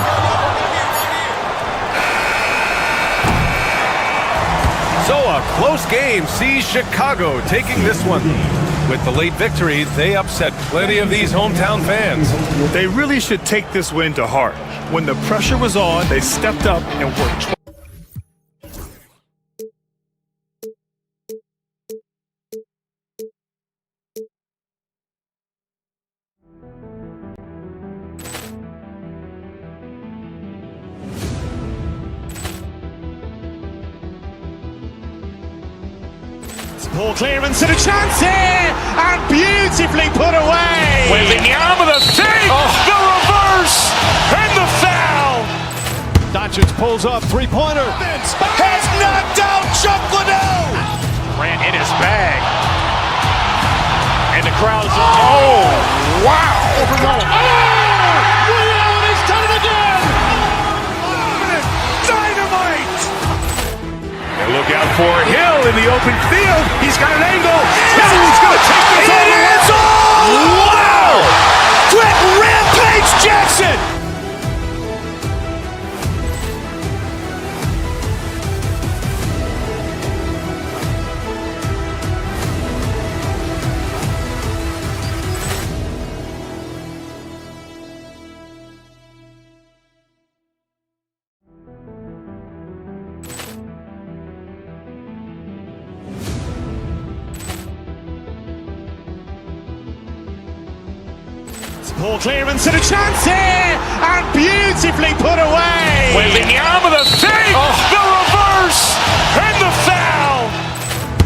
So a close game sees Chicago taking this one. With the late victory, they upset plenty of these hometown fans. They really should take this win to heart. When the pressure was on, they stepped up and worked Ball clearance and a chance here, and beautifully put away. Wembanyama the save, the reverse, and the foul. Doncic pulls up, three-pointer. Has knocked out Chuck Liddell. Ran in his bag. And the crowd is, oh, wow. Liddell has done it again. Dynamite. And look out for Hill in the open field. He's got an angle. Hill's going to take this all the way. Wow. Quick Rampage Jackson. Ball clearance and a chance here, and beautifully put away. Wembanyama the save, the reverse, and the foul.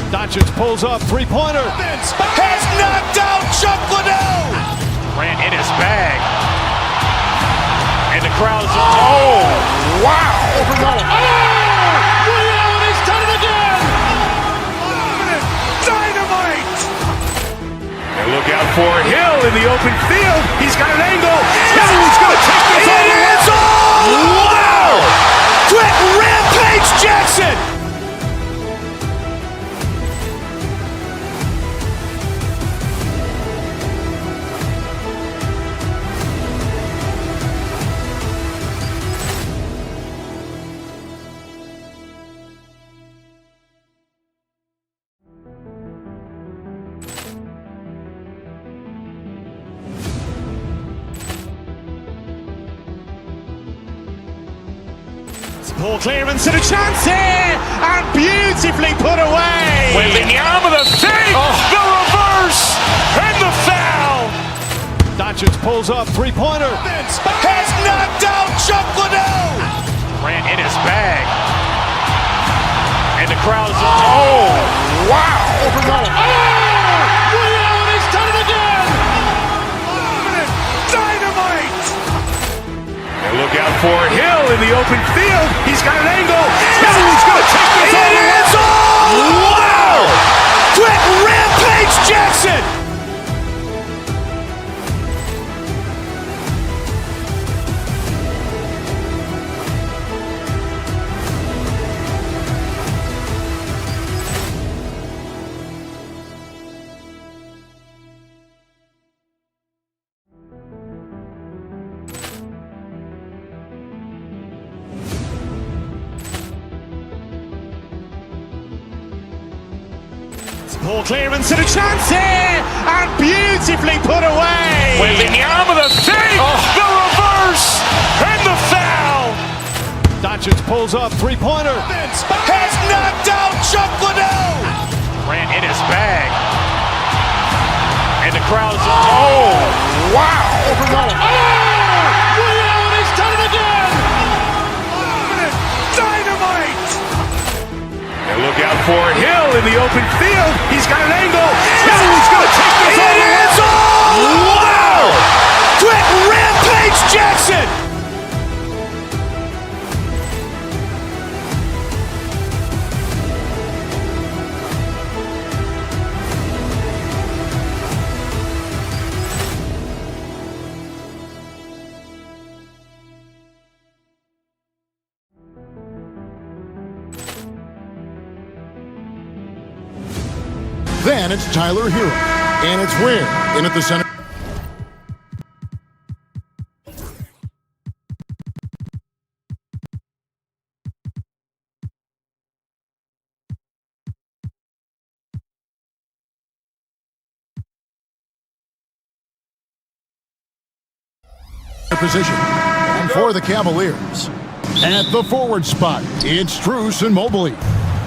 Doncic pulls up, three-pointer. Has knocked out Chuck Liddell. Ran in his bag. And the crowd is, oh, wow. Liddell has done it again. Dynamite. And look out for Hill in the open field. He's got an angle. Hill's going to take this all the way. Wow. Quick Rampage Jackson. Ball clearance and a chance here, and beautifully put away. Wembanyama the save, the reverse, and the foul. Doncic pulls up, three-pointer. Has knocked out Chuck Liddell. Ran in his bag. And the crowd is, oh, wow. Liddell has done it again. Dynamite. And look out for Hill in the open field. He's got an angle. Hill's going to take this all the way. Wow. Quick Rampage Jackson. Ball clearance and a chance here, and beautifully put away. Wembanyama the save, the reverse, and the foul. Doncic pulls up, three-pointer. Has knocked out Chuck Liddell. Ran in his bag. And the crowd is, oh, wow. Liddell has done it again. Dynamite. And look out for Hill in the open field. He's got an angle. Hill's going to take this all the way. Wow. Quick Rampage Jackson. Then it's Tyler Hero, and it's where? In at the center. Position. And for the Cavaliers, at the forward spot, it's Strus and Mobley.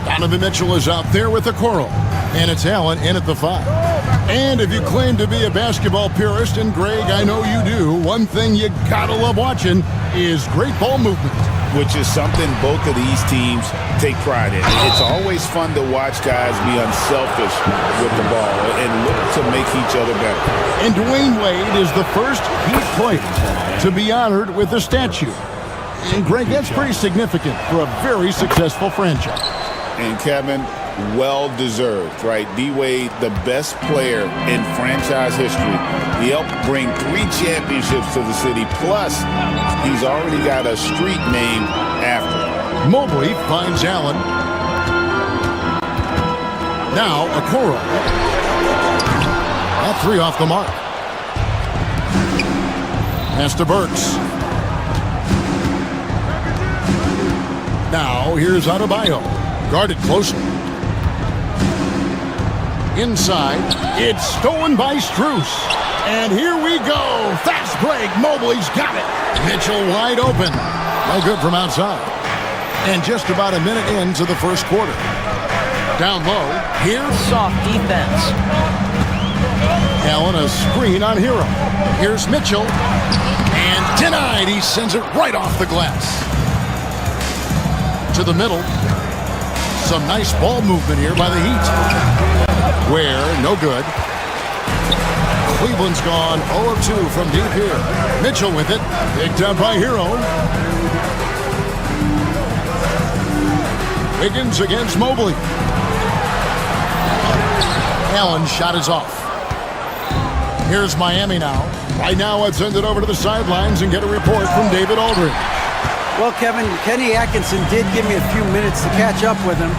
Donovan Mitchell is out there with the Coral. And it's Allen in at the 5. And if you claim to be a basketball purist, and Greg, I know you do, one thing you gotta love watching is great ball movement. Which is something both of these teams take pride in. It's always fun to watch guys be unselfish with the ball and look to make each other better. And Dwayne Wade is the first Heat player to be honored with a statue. And Greg, that's pretty significant for a very successful franchise. And Kevin, well-deserved, right? D-Wade, the best player in franchise history. He helped bring 3 championships to the city, plus he's already got a street named after him. Mobley finds Allen. Now Okoro. That 3 off the mark. Pass to Burks. Now here's Adebayo. Guarded closely. Inside, it's stolen by Strus. And here we go. Fast break. Mobley's got it. Mitchell wide open. No good from outside. And just about a minute into the first quarter. Down low, here's soft defense. Allen, a screen on Hero. Here's Mitchell. And denied. He sends it right off the glass. To the middle. Some nice ball movement here by the Heat. Where, no good. Cleveland's gone 0 of 2 from deep here. Mitchell with it. Picked up by Hero. Wiggins against Mobley. Allen's shot is off. Here's Miami now. Right now, let's send it over to the sidelines and get a report from David Aldridge. Well, Kevin, Kenny Atkinson did give me a few minutes to catch up with him.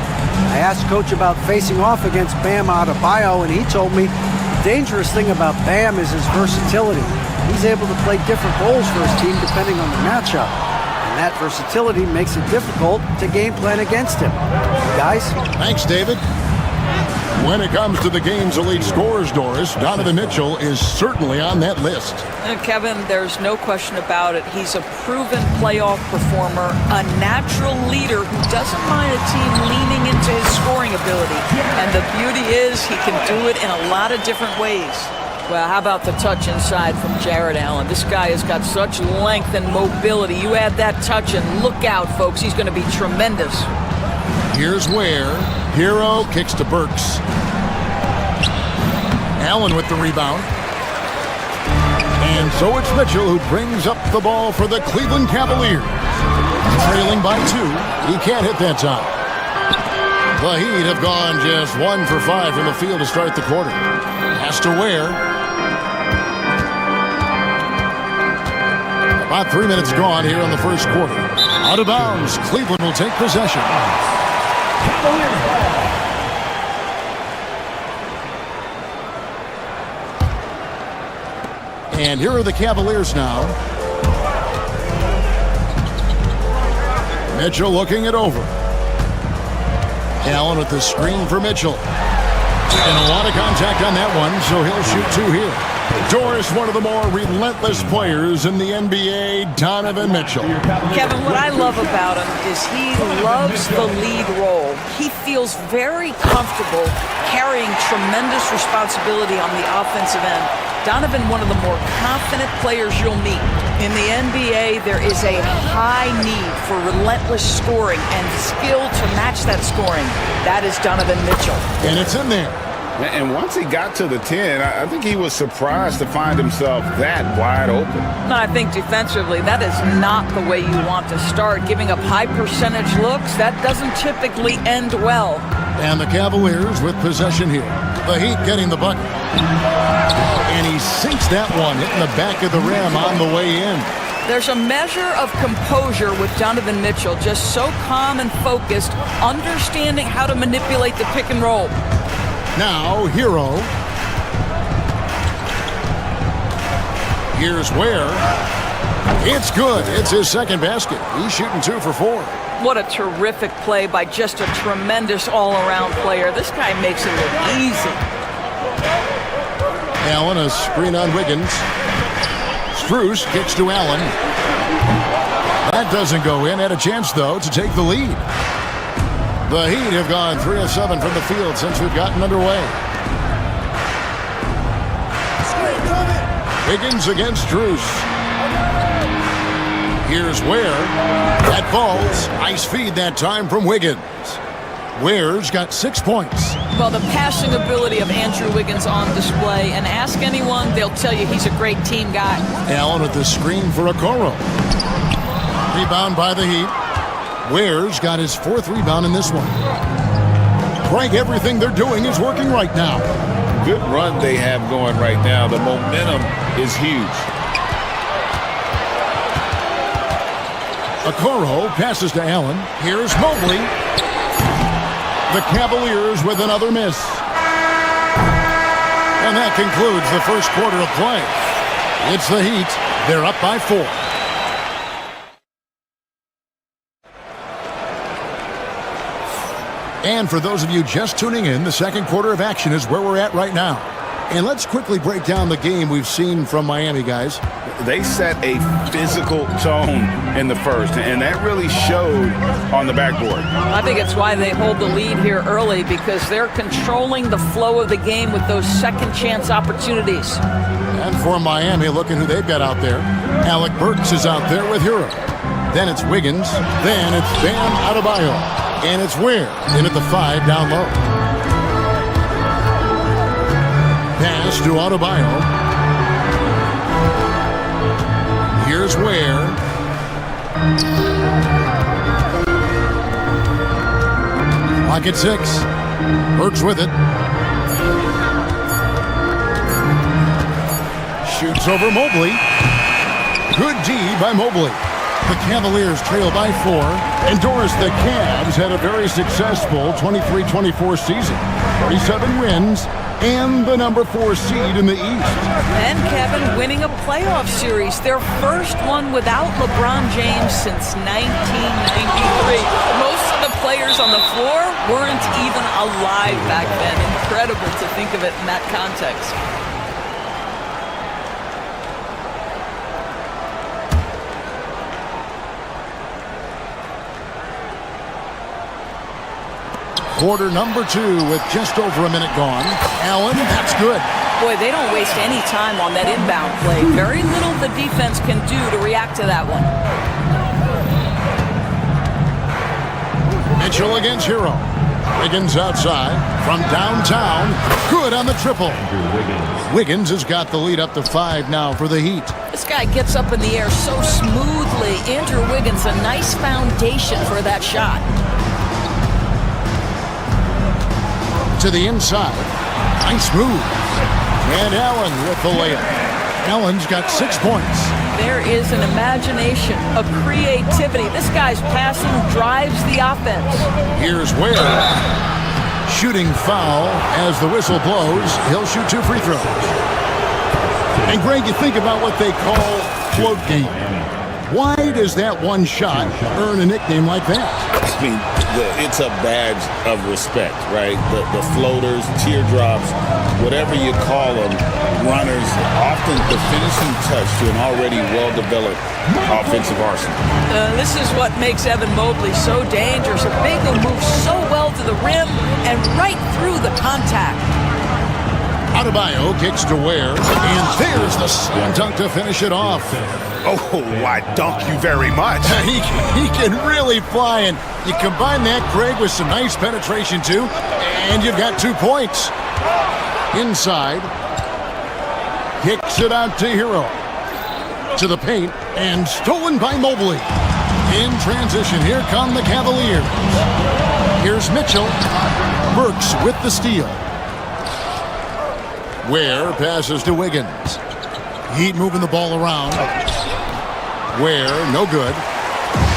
I asked Coach about facing off against Bam Adebayo, and he told me the dangerous thing about Bam is his versatility. He's able to play different roles for his team depending on the matchup. And that versatility makes it difficult to game plan against him. Guys? Thanks, David. When it comes to the game's elite scorers, Doris, Donovan Mitchell is certainly on that list. Kevin, there's no question about it. He's a proven playoff performer, a natural leader who doesn't mind a team leaning into his scoring ability. And the beauty is he can do it in a lot of different ways. Well, how about the touch inside from Jared Allen? This guy has got such length and mobility. You add that touch and look out, folks. He's going to be tremendous. Here's where Hero kicks to Burks. Allen with the rebound. And so it's Mitchell who brings up the ball for the Cleveland Cavaliers. Trailing by 2. He can't hit that time. The Heat have gone just 1 for 5 from the field to start the quarter. Has to Ware. About 3 minutes gone here in the first quarter. Out of bounds. Cleveland will take possession. And here are the Cavaliers now. Mitchell looking it over. Allen with the screen for Mitchell. And a lot of contact on that one, so he'll shoot 2 here. Doris, one of the more relentless players in the NBA, Donovan Mitchell. Kevin, what I love about him is he loves the lead role. He feels very comfortable carrying tremendous responsibility on the offensive end. Donovan, one of the more confident players you'll meet. In the NBA, there is a high need for relentless scoring and skill to match that scoring. That is Donovan Mitchell. And it's in there. And once he got to the 10, I think he was surprised to find himself that wide open. I think defensively, that is not the way you want to start. Giving up high percentage looks, that doesn't typically end well. And the Cavaliers with possession here. The Heat getting the bucket. And he sinks that one, hitting the back of the rim on the way in. There's a measure of composure with Donovan Mitchell, just so calm and focused, understanding how to manipulate the pick and roll. Now, Hero. Here's Ware. It's good. It's his second basket. He's shooting 2 for 4. What a terrific play by just a tremendous all-around player. This guy makes it look easy. Allen, a screen on Wiggins. Strus kicks to Allen. That doesn't go in. Had a chance, though, to take the lead. The Heat have gone 3 of 7 from the field since we've gotten underway. Wiggins against Drews. Here's Ware. That falls. Nice feed that time from Wiggins. Ware's got 6 points. Well, the passing ability of Andrew Wiggins on display, and ask anyone, they'll tell you he's a great team guy. Allen with the screen for Okoro. Rebound by the Heat. Ware's got his 4th rebound in this one. Greg, everything they're doing is working right now. Good run they have going right now. The momentum is huge. Okoro passes to Allen. Here's Mobley. The Cavaliers with another miss. And that concludes the first quarter of play. It's the Heat. They're up by 4. And for those of you just tuning in, the second quarter of action is where we're at right now. And let's quickly break down the game we've seen from Miami, guys. They set a physical tone in the first, and that really showed on the backboard. I think it's why they hold the lead here early, because they're controlling the flow of the game with those second chance opportunities. And for Miami, look at who they've got out there. Alec Burks is out there with Hero. Then it's Wiggins. Then it's Bam Adebayo. And it's Ware in at the 5 down low. Pass to Adebayo. Here's Ware. Clock at 6. Burks with it. Shoots over Mobley. Good D by Mobley. The Cavaliers trail by 4. And Doris, the Cavs had a very successful 23-24 season. 37 wins and the number 4 seed in the East. And Kevin winning a playoff series, their first one without LeBron James since 1993. Most of the players on the floor weren't even alive back then. Incredible to think of it in that context. Quarter number 2 with just over a minute gone. Allen, that's good. Boy, they don't waste any time on that inbound play. Very little the defense can do to react to that one. Mitchell against Hero. Wiggins outside from downtown. Good on the triple. Wiggins has got the lead up to 5 now for the Heat. This guy gets up in the air so smoothly. Andrew Wiggins, a nice foundation for that shot. To the inside. Nice move. And Allen with the layup. Allen's got 6 points. There is an imagination, a creativity. This guy's passing drives the offense. Here's Ware. Shooting foul as the whistle blows. He'll shoot 2 free throws. And Greg, you think about what they call float game. Why does that one shot earn a nickname like that? I mean, it's a badge of respect, right? The floaters, teardrops, whatever you call them, runners, often the finishing touch to an already well-developed offensive arsenal. This is what makes Evan Mobley so dangerous. A big who moves so well to the rim and right through the contact. Adebayo kicks to Ware, and there's the slam dunk to finish it off. Oh, I dunk you very much. He can really fly, and you combine that, Greg, with some nice penetration, too, and you've got 2 points. Inside, kicks it out to Hero. To the paint, and stolen by Mobley. In transition, here come the Cavaliers. Here's Mitchell. Burks with the steal. Ware passes to Wiggins. Heat moving the ball around. Ware, no good.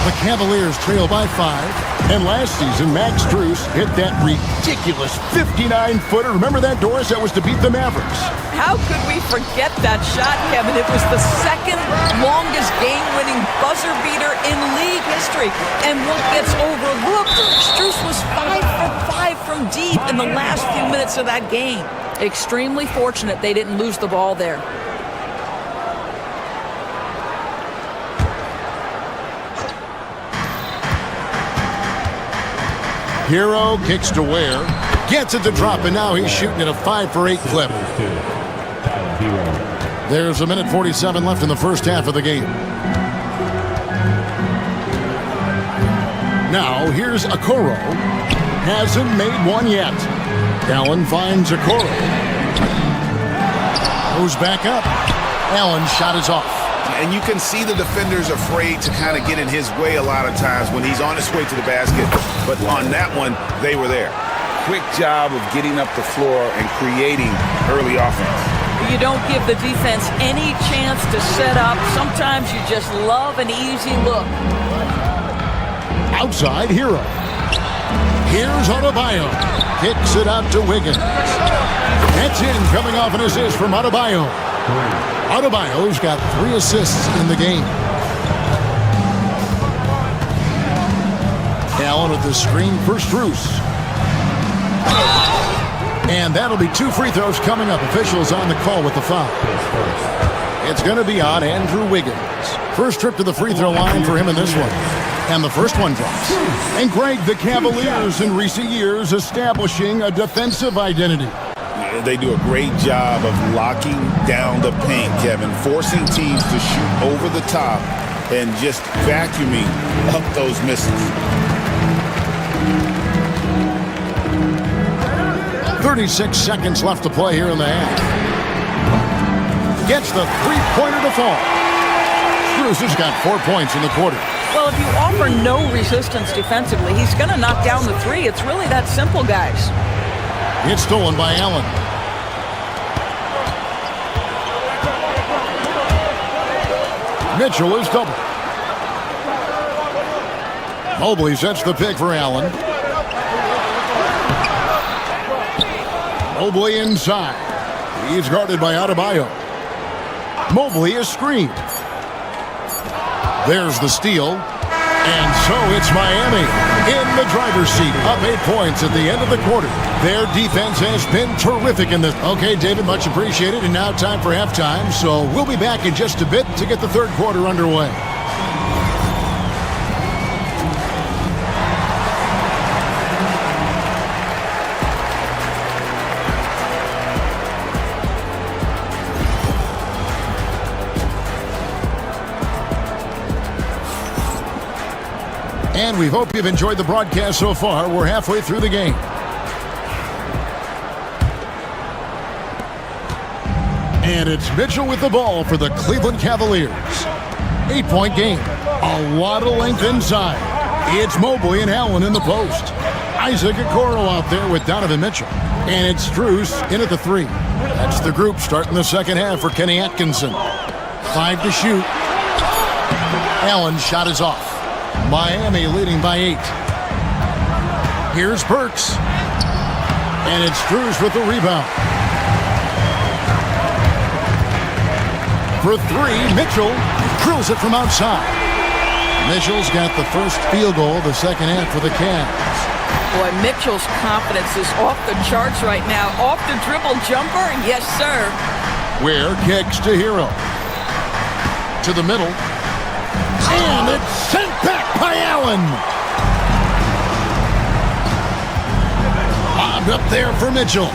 The Cavaliers trail by 5. And last season, Max Strus hit that ridiculous 59-footer. Remember that, Doris? That was to beat the Mavericks. How could we forget that shot, Kevin? It was the second longest game-winning buzzer beater in league history. And what gets overlooked, Strus was 5 for 5 from deep in the last few minutes of that game. Extremely fortunate they didn't lose the ball there. Hero kicks to Ware. Gets it to drop, and now he's shooting at a 5 for 8 clip. There's 1:47 left in the first half of the game. Now here's Okoro. Hasn't made one yet. Allen finds Okoro. Goes back up. Allen's shot is off. And you can see the defender's afraid to kind of get in his way a lot of times when he's on his way to the basket. But on that one, they were there. Quick job of getting up the floor and creating early offense. You don't give the defense any chance to set up. Sometimes you just love an easy look. Outside, Hero. Here's Adebayo. Kicks it out to Wiggins. That's in, coming off an assist from Adebayo. Adebayo's got 3 assists in the game. Allen with the screen for Strus. And that'll be 2 free throws coming up. Officials on the call with the foul. It's going to be on Andrew Wiggins. First trip to the free throw line for him in this one. And the first one drops. And Greg, the Cavaliers in recent years establishing a defensive identity. They do a great job of locking down the paint, Kevin, forcing teams to shoot over the top and just vacuuming up those misses. 36 seconds left to play here in the half. Gets the three-pointer to fall. Strus has got 4 points in the quarter. Well, if you offer no resistance defensively, he's going to knock down the 3. It's really that simple, guys. It's stolen by Allen. Mitchell is double. Mobley sets the pick for Allen. Mobley inside. He's guarded by Adebayo. Mobley is screened. There's the steal. And so it's Miami in the driver's seat, up 8 points at the end of the quarter. Their defense has been terrific in this. Okay, David, much appreciated. And now time for halftime. So we'll be back in just a bit to get the third quarter underway. And we hope you've enjoyed the broadcast so far. We're halfway through the game. And it's Mitchell with the ball for the Cleveland Cavaliers. 8-point game. A lot of length inside. It's Mobley and Allen in the post. Isaac Okoro out there with Donovan Mitchell. And it's Strus in at the 3. That's the group starting the second half for Kenny Atkinson. 5 to shoot. Allen's shot is off. Miami leading by 8. Here's Burks. And it's Strus with the rebound. For 3, Mitchell drills it from outside. Mitchell's got the first field goal of the second half for the Cavs. Boy, Mitchell's confidence is off the charts right now. Off the dribble jumper, yes, sir. Ware kicks to Hero. To the middle. And it's sent back by Allen. Bobbed up there for Mitchell.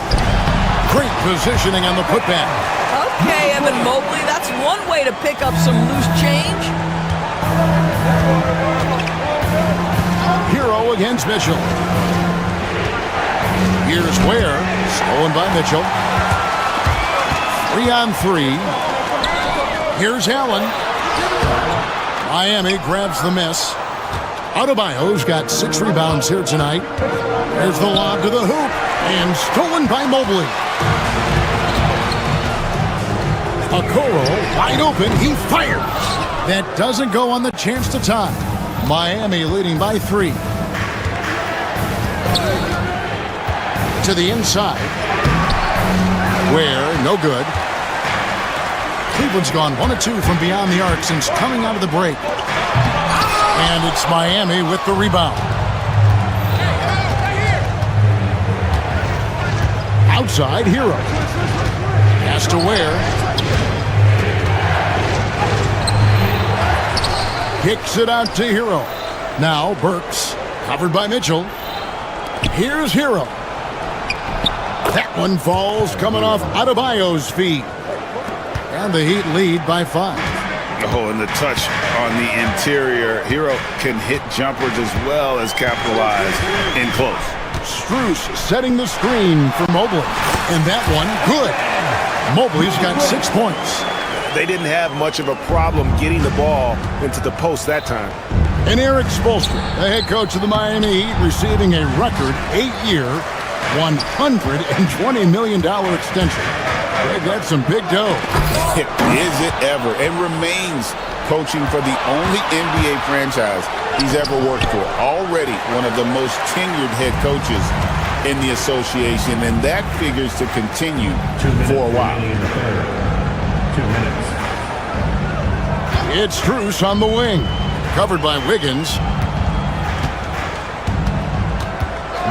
Great positioning on the putback. Okay, Evan Mobley, that's one way to pick up some loose change. Hero against Mitchell. Here's Ware. Stolen by Mitchell. 3 on 3. Here's Allen. Miami grabs the miss. Adebayo's got 6 rebounds here tonight. There's the lob to the hoop. And stolen by Mobley. Okoro wide open. He fires. That doesn't go on the chance to tie. Miami leading by 3. To the inside. Ware, no good. Cleveland's gone 1 of 2 from beyond the arc since coming out of the break. And it's Miami with the rebound. Outside, Hero. Pass to Ware. Kicks it out to Hero. Now Burks, covered by Mitchell. Here's Hero. That one falls coming off Adebayo's feet. And the Heat lead by 5. Oh, and the touch on the interior. Hero can hit jumpers as well as capitalize in close. Strus setting the screen for Mobley. And that one, good. Mobley's got 6 points. They didn't have much of a problem getting the ball into the post that time. And Eric Spoelstra, the head coach of the Miami Heat, receiving a record 8-year, $120 million extension. They got some big dough. Is it ever? And remains coaching for the only NBA franchise he's ever worked for. Already one of the most tenured head coaches in the association, and that figures to continue for a while. 2 minutes. It's Strus on the wing, covered by Wiggins.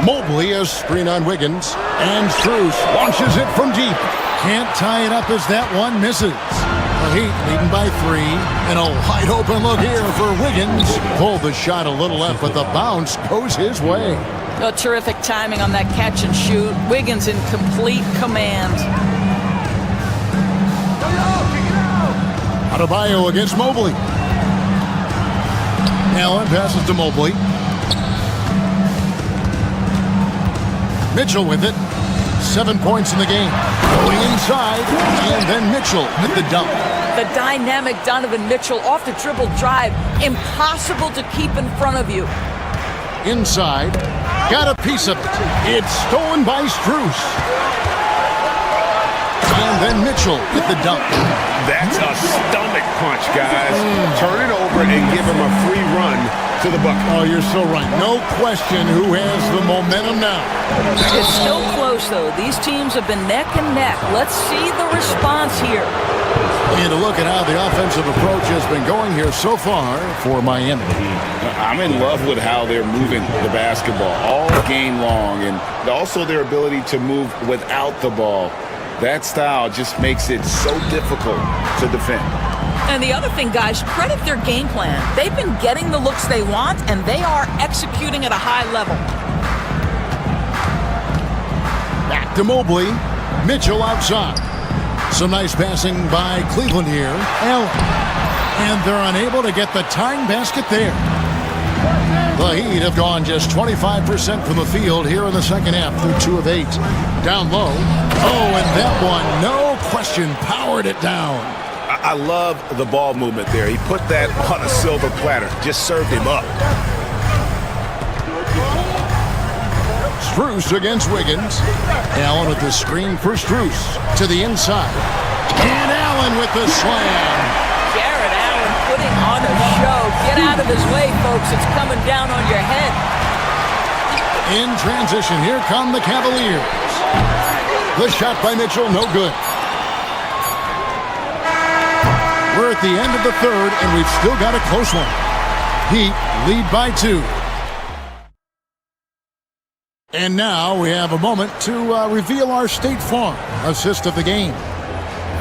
Mobley a screen on Wiggins, and Strus launches it from deep. Can't tie it up as that one misses. The Heat leading by 3, and a wide open look here for Wiggins. Pulled the shot a little left, but the bounce goes his way. Oh, terrific timing on that catch and shoot. Wiggins in complete command. Adebayo against Mobley. Allen passes to Mobley. Mitchell with it. 7 points in the game. Going inside, and then Mitchell with the dunk. The dynamic Donovan Mitchell off the dribble drive. Impossible to keep in front of you. Inside, got a piece of it. It's stolen by Strus. And then Mitchell with the dunk. That's a stomach punch, guys. Turn it over and give him a free run to the bucket. Oh, you're so right. No question who has the momentum now. It's still close, though. These teams have been neck and neck. Let's see the response here. And to look at how the offensive approach has been going here so far for Miami. I'm in love with how they're moving the basketball all game long, and also their ability to move without the ball. That style just makes it so difficult to defend. And the other thing, guys, credit their game plan. They've been getting the looks they want, and they are executing at a high level. Back to Mobley. Mitchell outside. Some nice passing by Cleveland here. Allen. And they're unable to get the tying basket there. The Heat have gone just 25% from the field here in the second half through 2 of 8. Down low. Oh, and that one, no question, powered it down. I love the ball movement there. He put that on a silver platter. Just served him up. Strus against Wiggins. Allen with the screen for Strus. To the inside. And Allen with the slam. Jared Allen putting on a show. Get out of his way, folks. It's coming down on your head. In transition, here come the Cavaliers. The shot by Mitchell, no good. We're at the end of the third, and we've still got a close one. Heat lead by 2. And now we have a moment to reveal our State Farm assist of the game.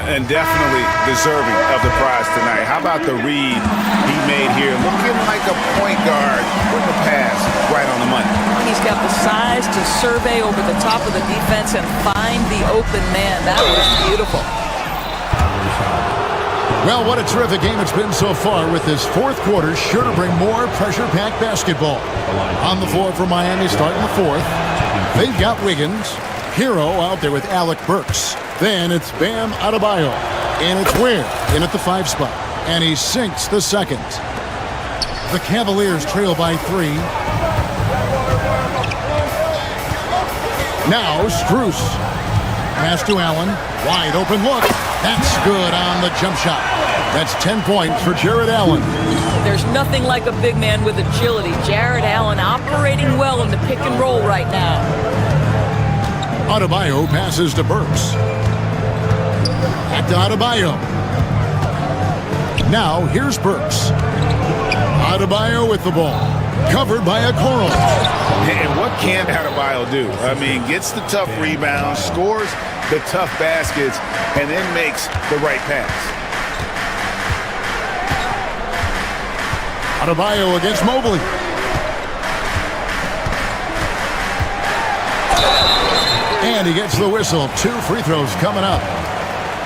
And definitely deserving of the prize tonight. How about the read he made here? Looking like a point guard with the pass right on the money. He's got the size to survey over the top of the defense and find the open man. That was beautiful. Well, what a terrific game it's been so far, with this fourth quarter sure to bring more pressure-packed basketball. On the floor for Miami starting the fourth. They've got Wiggins. Hero out there with Alec Burks. Then it's Bam Adebayo. And it's Ware in at the 5 spot. And he sinks the second. The Cavaliers trail by 3. Now Strus. Pass to Allen. Wide open look. That's good on the jump shot. That's 10 points for Jared Allen. There's nothing like a big man with agility. Jared Allen operating well in the pick and roll right now. Adebayo passes to Burks. Back to Adebayo. Now here's Burks. Adebayo with the ball. Covered by Okoro. And what can Adebayo do? I mean, gets the tough rebounds, scores the tough baskets, and then makes the right pass. Adebayo against Mobley. And he gets the whistle. 2 free throws coming up.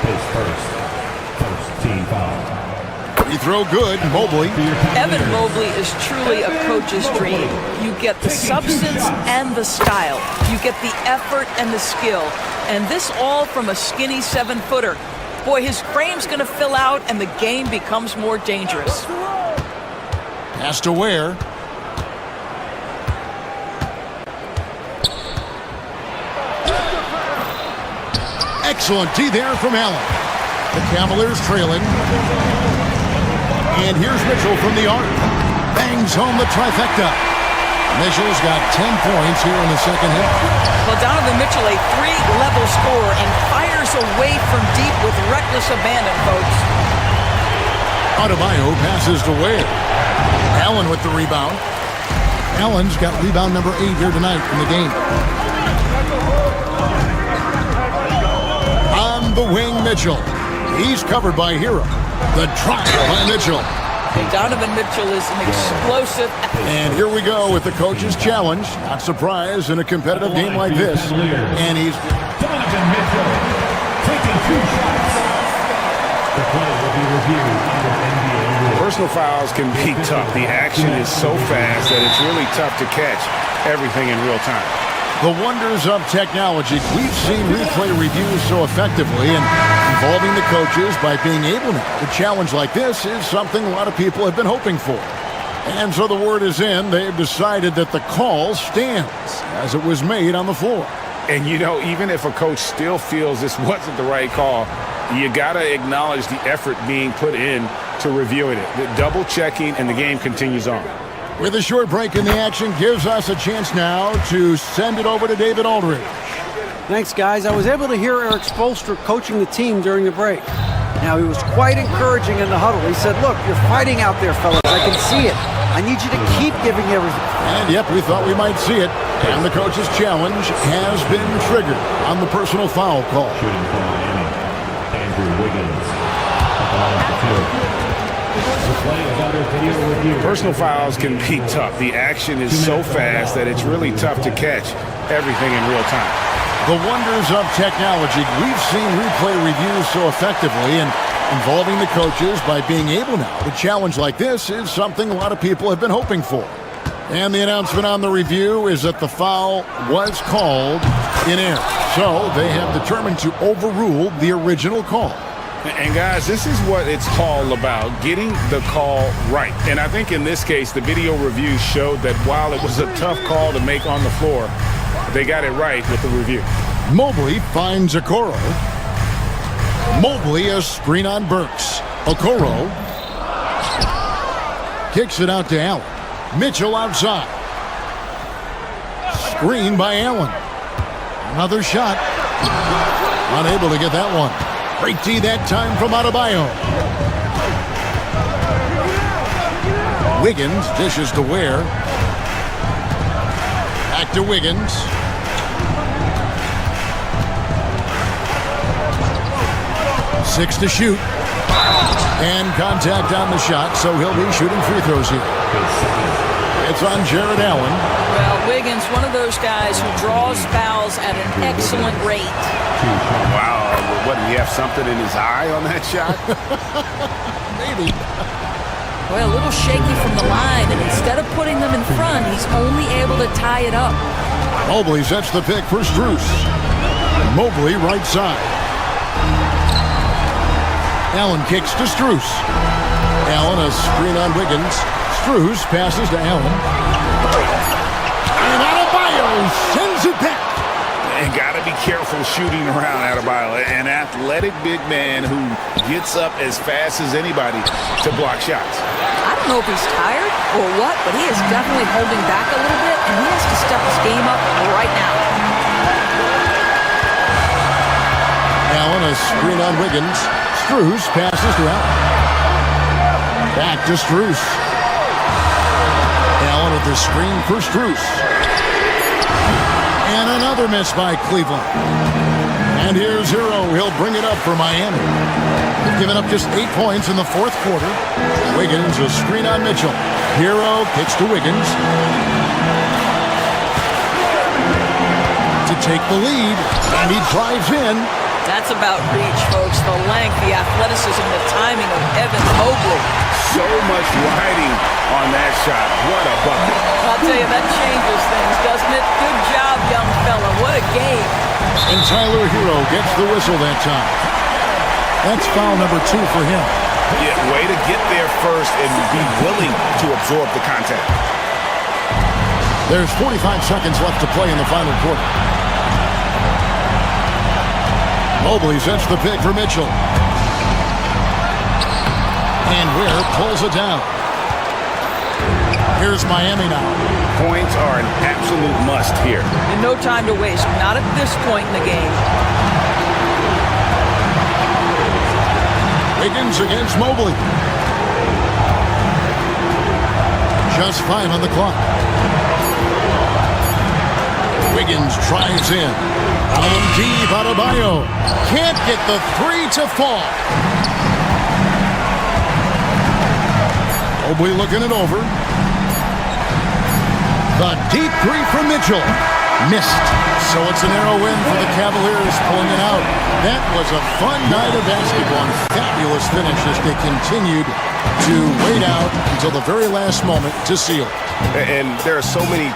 His first team foul. Free throw good. Mobley. Evan Mobley is truly a coach's dream. You get the substance and the style. You get the effort and the skill. And this all from a skinny 7-footer. Boy, his frame's going to fill out and the game becomes more dangerous. Pass to Ware. Excellent D there from Allen. The Cavaliers trailing. And here's Mitchell from the arc. Bangs home the trifecta. Mitchell's got 10 points here in the second half. Well, Donovan Mitchell, a 3-level scorer, and fires away from deep with reckless abandon, folks. Adebayo passes to Ware. Allen with the rebound. Allen's got rebound number 8 here tonight in the game. On the wing, Mitchell. He's covered by Hero. The try by Mitchell. Donovan Mitchell is an explosive. And here we go with the coach's challenge. Not surprised in a competitive game like this. And he's Donovan Mitchell taking 2 shots. The play will be reviewed under NBA rules. Personal fouls can be tough. The action is so fast that it's really tough to catch everything in real time. the wonders of technology. We've seen replay reviews so effectively, and involving the coaches by being able to challenge like this is something a lot of people have been hoping for. And so the word is in. They've decided that the call stands as it was made on the floor. And, you know, even if a coach still feels this wasn't the right call, you got to acknowledge the effort being put in to reviewing it. The double checking, and the game continues on. With a short break in the action, gives us a chance now to send it over to David Aldridge. Thanks, guys. I was able to hear Eric Spoelstra coaching the team during the break. Now, he was quite encouraging in the huddle. He said, look, you're fighting out there, fellas. I can see it. I need you to keep giving everything. And, yep, we thought we might see it. And the coach's challenge has been triggered on the personal foul call. Shooting for Miami, Andrew Wiggins. Off the field. The play is under video review. Personal fouls can be tough. The action is so fast that it's really tough to catch everything in real time. The wonders of technology. We've seen replay reviews so effectively, and involving the coaches by being able now to challenge like this is something a lot of people have been hoping for. And the announcement on the review is that the foul was called in error. So they have determined to overrule the original call. And guys, this is what it's all about, getting the call right. And I think in this case, the video review showed that while it was a tough call to make on the floor, they got it right with the review. Mobley finds Okoro. Mobley a screen on Burks. Okoro kicks it out to Allen. Mitchell outside. Screen by Allen. Another shot. Unable to get that one. Great D that time from Adebayo. Wiggins dishes to Ware. Back to Wiggins. Six to shoot. And contact on the shot, so he'll be shooting free throws here. It's on Jared Allen. Well, Wiggins, one of those guys who draws fouls at an excellent rate. Wow, what, did he have something in his eye on that shot? Maybe. Well, a little shaky from the line, and instead of putting them in front, he's only able to tie it up. Mobley sets the pick for Strus. Mobley right side. Allen kicks to Strus. Allen a screen on Wiggins. Strus passes to Allen. And Adebayo sends it back. And got to be careful shooting around Adebayo. An athletic big man who gets up as fast as anybody to block shots. I don't know if he's tired or what, but he is definitely holding back a little bit, and he has to step his game up right now. Allen a screen on Wiggins. Strus passes to Allen. Back to Strus. Allen at the screen for Strus. And another miss by Cleveland. And here's Hero. He'll bring it up for Miami. They've given up just 8 points in the fourth quarter. Wiggins a screen on Mitchell. Hero kicks to Wiggins. To take the lead, and he drives in. That's about reach, folks. The length, the athleticism, the timing of Evan Mobley. So much riding on that shot. What a bucket. I'll tell you, that changes things, doesn't it? Good job, young fella. What a game. And Tyler Hero gets the whistle that time. That's foul number 2 for him. Yeah, way to get there first and be willing to absorb the contact. There's 45 seconds left to play in the final quarter. Mobley sets the pick for Mitchell. And Ware pulls it down. Here's Miami now. Points are an absolute must here. And no time to waste. Not at this point in the game. Wiggins against Mobley. Just 5 on the clock. Wiggins drives in. Deep Adebayo. Can't get the 3 to fall. Mobley looking it over. The deep 3 from Mitchell. Missed. So it's a narrow win for the Cavaliers pulling it out. That was a fun night of basketball. Fabulous finish as they continued to wait out until the very last moment to seal. And there are so many...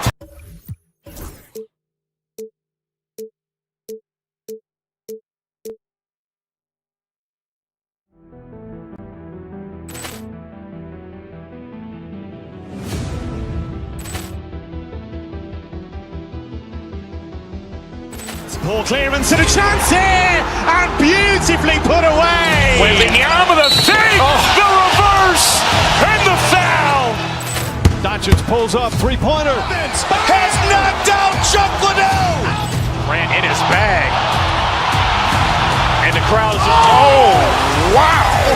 Poor clearance and a chance here, and beautifully put away. Wembanyama the fake, the reverse, and the foul. Doncic pulls up, three-pointer. Has knocked out Chuck Liddell. Grant in his bag. And the crowd is, oh, wow.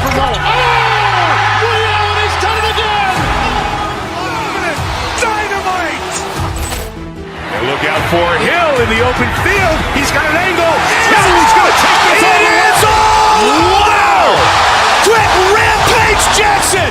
Leon has done it again. Dynamite. And look out for Hill in the open field. He's got an angle. Hill's going to take this all the way. Wow. Quick rampage Jackson.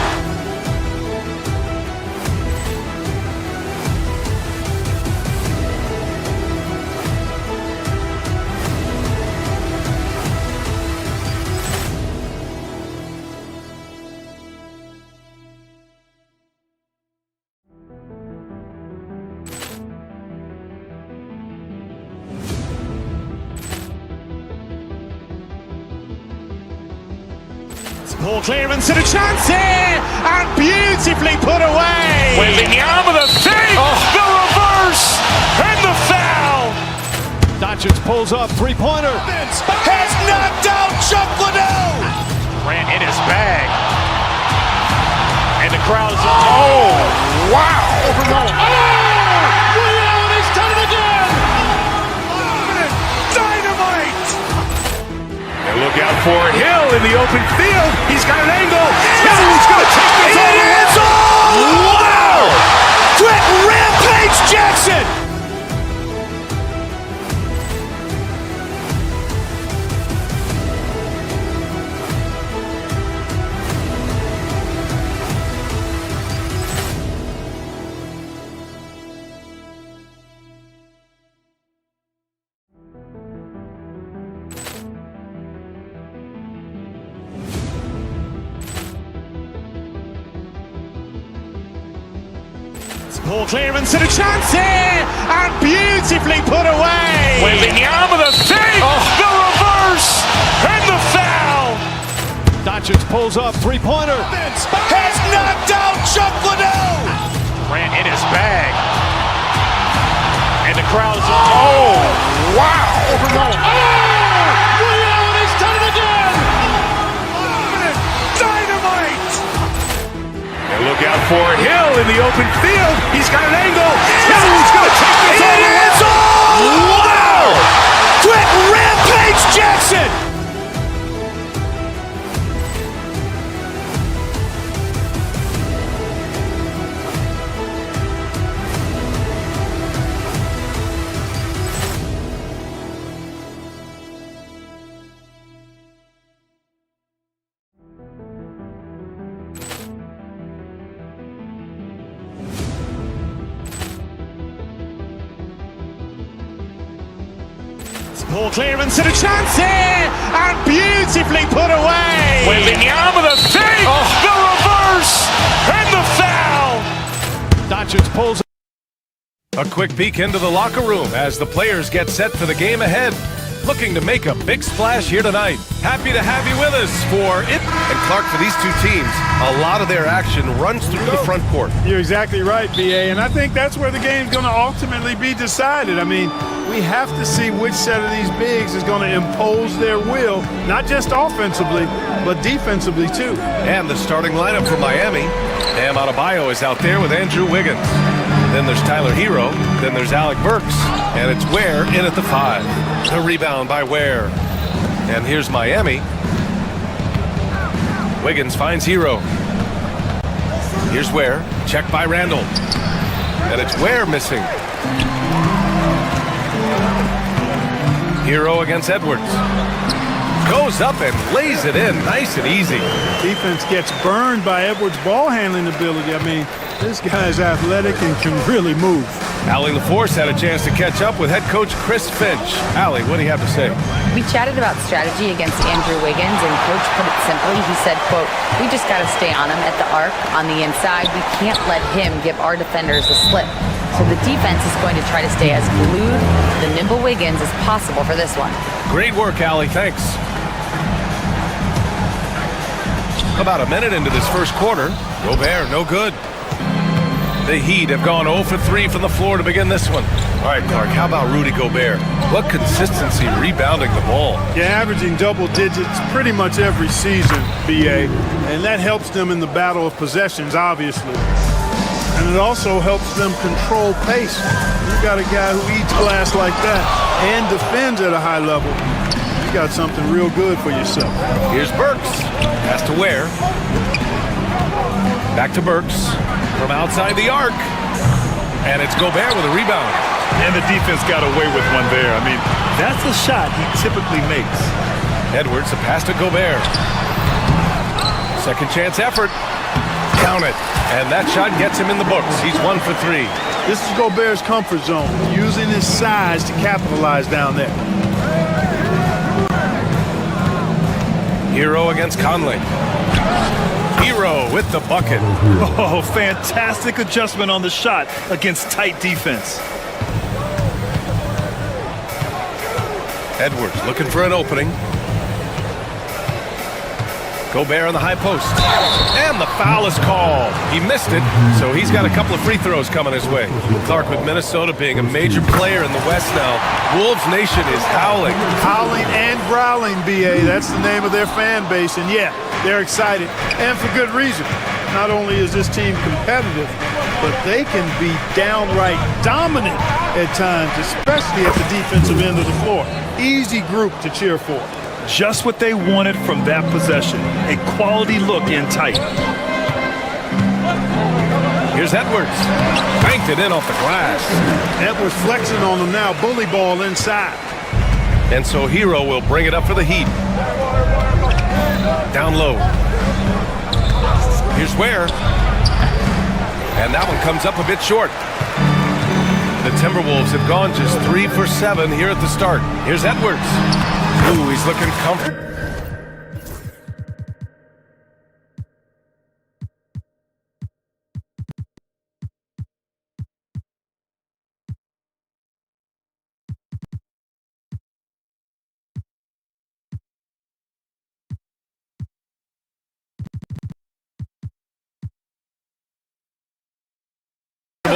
Poor clearance and a chance here, and beautifully put away. Wembanyama the fake, the reverse, and the foul. Doncic pulls up, three-pointer. Has knocked out Chuck Liddell. Grant in his bag. And the crowd is, oh, wow. Leon has done it again. Dynamite. And look out for Hill in the open field. He's got an angle. Hill's going to take this all the way. Wow. Quick rampage Jackson. Poor clearance and a chance here, and beautifully put away. Wembanyama the fake, the reverse, and the foul. Doncic pulls up, three-pointer. Has knocked out Chuck Liddell. Grant in his bag. And the crowd is, oh, wow. Leon has done it again. Dynamite. And look out for Hill in the open field. He's got an angle. Hill's going to take this all the way. Wow. Quick rampage Jackson. Poor clearance and a chance here, and beautifully put away. Wembanyama the fake, the reverse, and the foul. Doncic pulls. A quick peek into the locker room as the players get set for the game ahead. Looking to make a big splash here tonight. Happy to have you with us for it. And Clark, for these two teams, a lot of their action runs through the front court. You're exactly right, B.A., and I think that's where the game's going to ultimately be decided. I mean, we have to see which set of these bigs is going to impose their will, not just offensively, but defensively too. And the starting lineup for Miami. Bam Adebayo is out there with Andrew Wiggins. Then there's Tyler Hero. Then there's Alec Burks. And it's Ware in at the 5. The rebound by Ware. And here's Miami. Wiggins finds Hero. Here's Ware. Check by Randall. And it's Ware missing. Hero against Edwards. Goes up and lays it in nice and easy. Defense gets burned by Edwards' ball handling ability. I mean, this guy's athletic and can really move. Allie LaForce had a chance to catch up with head coach Chris Finch. Allie, what do you have to say? We chatted about strategy against Andrew Wiggins, and Coach put it simply. He said, quote, "We just got to stay on him at the arc, on the inside. We can't let him give our defenders a slip." So the defense is going to try to stay as glued to the nimble Wiggins as possible for this one. Great work, Allie. Thanks. About a minute into this first quarter, Gobert, no good. The Heat have gone 0 for 3 from the floor to begin this one. All right, Clark, how about Rudy Gobert? What consistency rebounding the ball. Yeah, averaging double digits pretty much every season, B.A., and that helps them in the battle of possessions, obviously. And it also helps them control pace. You got a guy who eats glass like that and defends at a high level. You got something real good for yourself. Here's Burks. Has to Ware. Back to Burks. From outside the arc. And it's Gobert with a rebound. And the defense got away with one there. I mean, that's a shot he typically makes. Edwards, a pass to Gobert. Second chance effort. Count it. And that shot gets him in the books. He's 1 for 3. This is Gobert's comfort zone, using his size to capitalize down there. Hero against Conley. Hero with the bucket. Oh, fantastic adjustment on the shot against tight defense. Edwards looking for an opening. Gobert on the high post. And the foul is called. He missed it, so he's got a couple of free throws coming his way. Clark, with Minnesota being a major player in the West now, Wolves Nation is howling. Howling and growling, B.A. That's the name of their fan base. And yeah, they're excited. And for good reason. Not only is this team competitive, but they can be downright dominant at times, especially at the defensive end of the floor. Easy group to cheer for. Just what they wanted from that possession. A quality look in tight. Here's Edwards. Banked it in off the glass. Edwards flexing on them now. Bully ball inside. And so Hero will bring it up for the Heat. Down low. Here's Ware. And that one comes up a bit short. The Timberwolves have gone just 3 for 7 here at the start. Here's Edwards. Ooh, he's looking comfortable.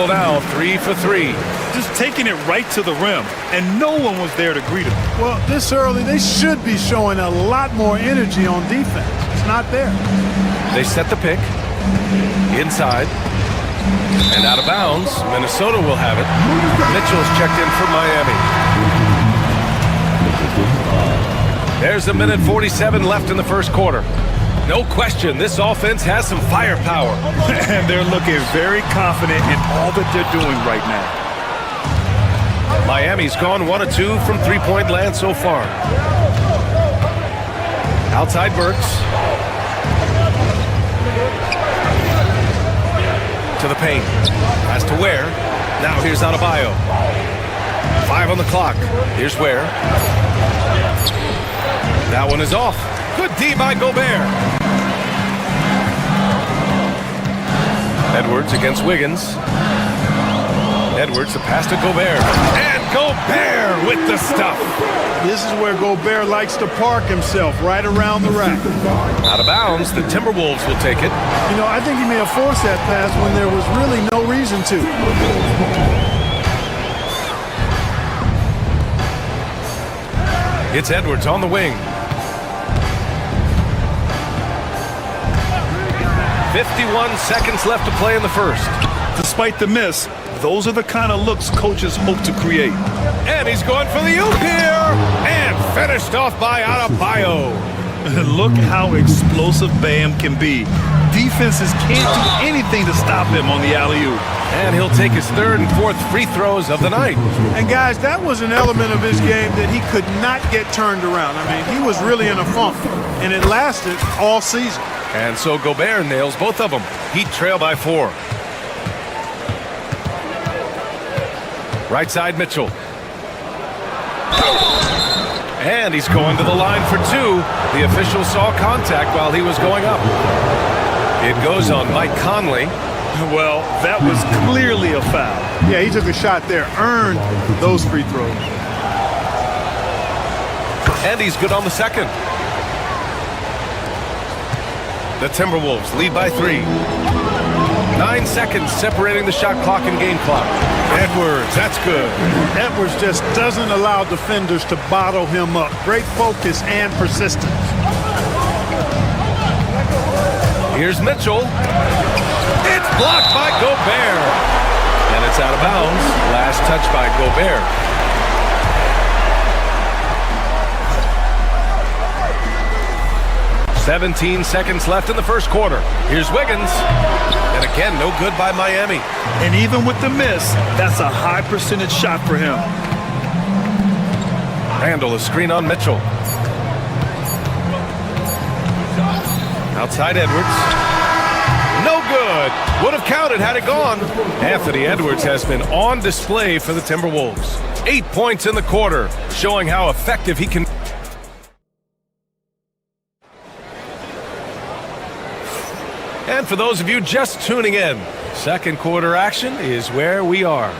Now 3 for 3. Just taking it right to the rim, and no one was there to greet him. Well, this early, they should be showing a lot more energy on defense. It's not there. They set the pick. Inside. And out of bounds. Minnesota will have it. Mitchell's checked in for Miami. There's a minute 47 left in the first quarter. No question, this offense has some firepower. And they're looking very confident in all that they're doing right now. Miami's gone 1 of 2 from three-point land so far. Outside Burks. To the paint. Pass to Ware. Now here's Adebayo. 5 on the clock. Here's Ware. That one is off. Good D by Gobert. Edwards against Wiggins. Edwards, the pass to Gobert. And Gobert with the stuff. This is where Gobert likes to park himself, right around the rack. Out of bounds, the Timberwolves will take it. You know, I think he may have forced that pass when there was really no reason to. It's Edwards on the wing. 51 seconds left to play in the first. Despite the miss, those are the kind of looks coaches hope to create. And he's going for the oop here. And finished off by Adebayo. Look how explosive Bam can be. Defenses can't do anything to stop him on the alley-oop. And he'll take his third and fourth free throws of the night. And guys, that was an element of his game that he could not get turned around. I mean, he was really in a funk, and it lasted all season. And so Gobert nails both of them. Heat trail by 4. Right side, Mitchell. And he's going to the line for 2. The official saw contact while he was going up. It goes on Mike Conley. Well, that was clearly a foul. Yeah, he took a shot there, earned those free throws. And he's good on the second. The Timberwolves lead by 3. 9 seconds separating the shot clock and game clock. Edwards, that's good. Edwards just doesn't allow defenders to bottle him up. Great focus and persistence. Here's Mitchell. It's blocked by Gobert. And it's out of bounds. Last touch by Gobert. "17 seconds left in the first quarter. Here's Wiggins. And again, no good by Miami. And even with the miss, that's a high percentage shot for him. Randall, a screen on Mitchell. Outside Edwards. No good. Would have counted had it gone. Anthony Edwards has been on display for the Timberwolves. 8 points in the quarter, showing how effective he can. And for those of you just tuning in, second quarter action is where we are.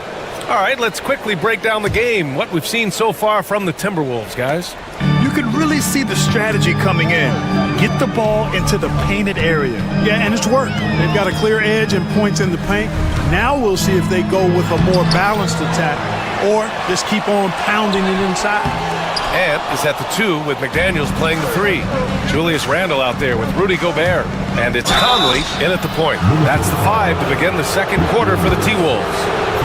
All right, let's quickly break down the game, what we've seen so far from the Timberwolves, guys. You can really see the strategy coming in. Get the ball into the painted area. Yeah, and it's worked. They've got a clear edge and points in the paint. Now we'll see if they go with a more balanced attack or just keep on pounding it inside. Ant is at the 2 with McDaniels playing the 3. Julius Randle out there with Rudy Gobert. And it's Conley in at the point. That's the 5 to begin the second quarter for the T-Wolves.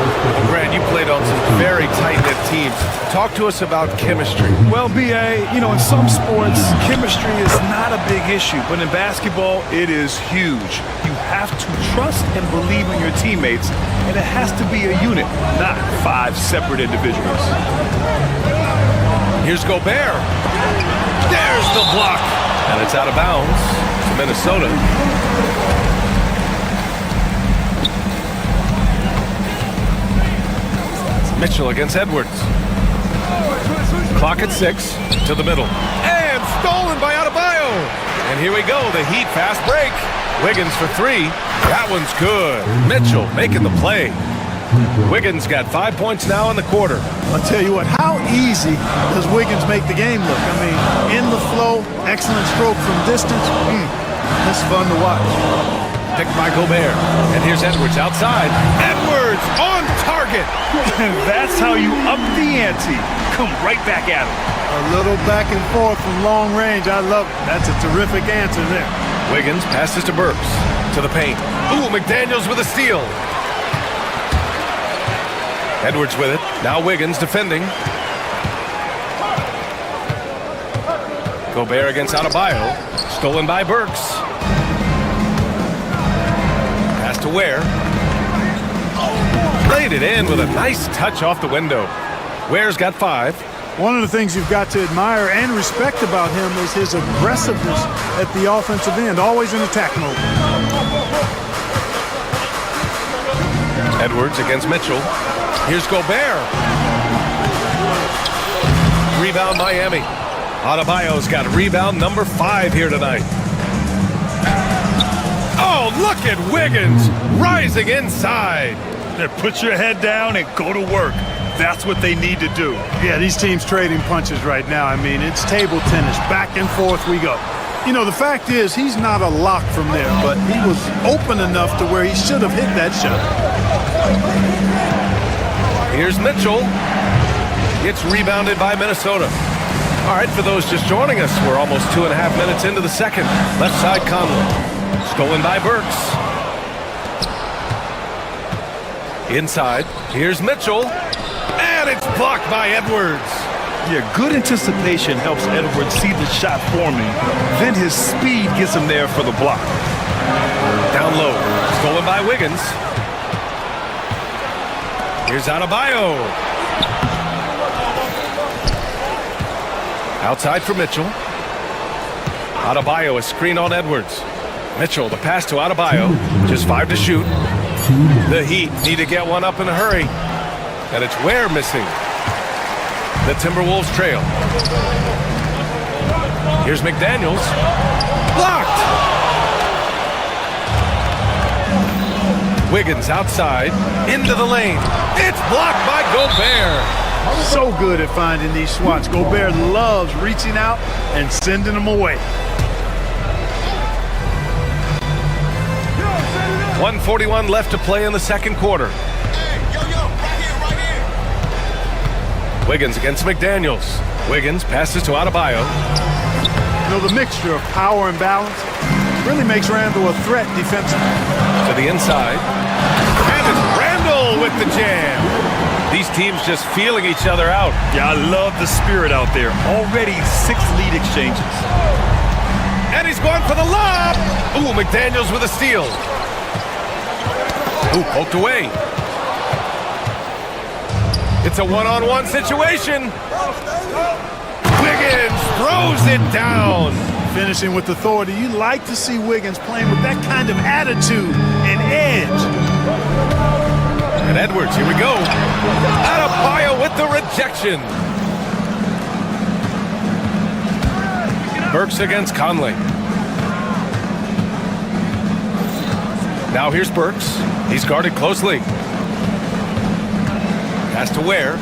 Well, Grant, you played on some very tight-knit teams. Talk to us about chemistry. Well, B.A., you know, in some sports, chemistry is not a big issue. But in basketball, it is huge. You have to trust and believe in your teammates. And it has to be a unit, not 5 separate individuals. Here's Gobert. There's the block. And it's out of bounds to Minnesota. Mitchell against Edwards. Clock at 6 to the middle. And stolen by Adebayo. And here we go, the Heat fast break. Wiggins for 3. That one's good. Mitchell making the play. Wiggins got 5 points now in the quarter. I'll tell you what, how easy does Wiggins make the game look? I mean, in the flow, excellent stroke from distance. It's fun to watch. Picked by Gobert. And here's Edwards outside. Edwards on target. And that's how you up the ante. Come right back at him. A little back and forth from long range. I love it. That's a terrific answer there. Wiggins passes to Burks. To the paint. Ooh, McDaniels with a steal. Edwards with it. Now Wiggins defending. Gobert against Adebayo. Stolen by Burks. Pass to Ware. Played it in with a nice touch off the window. Ware's got 5. One of the things you've got to admire and respect about him is his aggressiveness at the offensive end. Always in attack mode. Edwards against Mitchell. Here's Gobert. rebound Miami. Adebayo's got rebound number 5 here tonight. Oh, look at Wiggins rising inside. Put your head down and go to work. That's what they need to do. Yeah, these teams trading punches right now. I mean, it's table tennis. Back and forth we go. You know, the fact is he's not a lock from there, but he was open enough to where he should have hit that shot. Here's Mitchell. It's rebounded by Minnesota. All right, for those just joining us, we're almost 2.5 minutes into the second. Left side Conley. Stolen by Burks. Inside, here's Mitchell. And it's blocked by Edwards. Yeah, good anticipation helps Edwards see the shot forming. Then his speed gets him there for the block. Down low. Stolen by Wiggins. Here's Adebayo. Outside for Mitchell. Adebayo, a screen on Edwards. Mitchell, the pass to Adebayo. Just 5 to shoot. The Heat need to get one up in a hurry. And it's Ware missing. The Timberwolves trail. Here's McDaniels. Blocked! Wiggins outside. Into the lane. It's blocked by Gobert. So good at finding these swats. Gobert loves reaching out and sending them away. 1:41 left to play in the second quarter. Wiggins against McDaniels. Wiggins passes to Adebayo. You know, the mixture of power and balance really makes Randle a threat defensively. To the inside. And it's Randle with the jam. These teams just feeling each other out. Yeah, I love the spirit out there. Already 6 lead exchanges. And he's going for the lob. Ooh, McDaniels with a steal. Ooh, poked away. It's a one-on-one situation. Wiggins throws it down. Finishing with authority. You like to see Wiggins playing with that kind of attitude and edge. And Edwards, here we go. Adebayo with the rejection. Burks against Conley. Now here's Burks. He's guarded closely. Pass to Ware.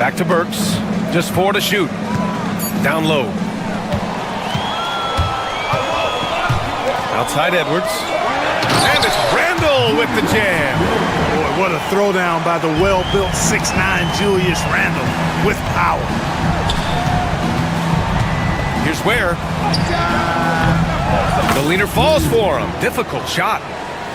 Back to Burks. Just 4 to shoot. Down low. Outside Edwards. And it's Randle with the jam. Boy, what a throwdown by the well-built 6'9" Julius Randle with power. Here's Ware. The leaner falls for him. Difficult shot.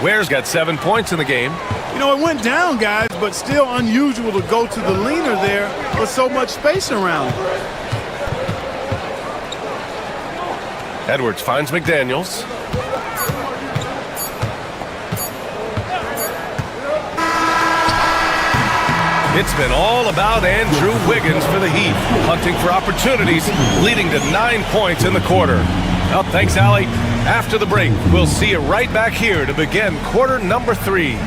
Ware's got 7 points in the game. You know, it went down, guys, but still unusual to go to the leaner there with so much space around him. Edwards finds McDaniels. It's been all about Andrew Wiggins for the Heat, hunting for opportunities, leading to 9 points in the quarter. Well, thanks, Allie. After the break, we'll see you right back here to begin quarter number 3.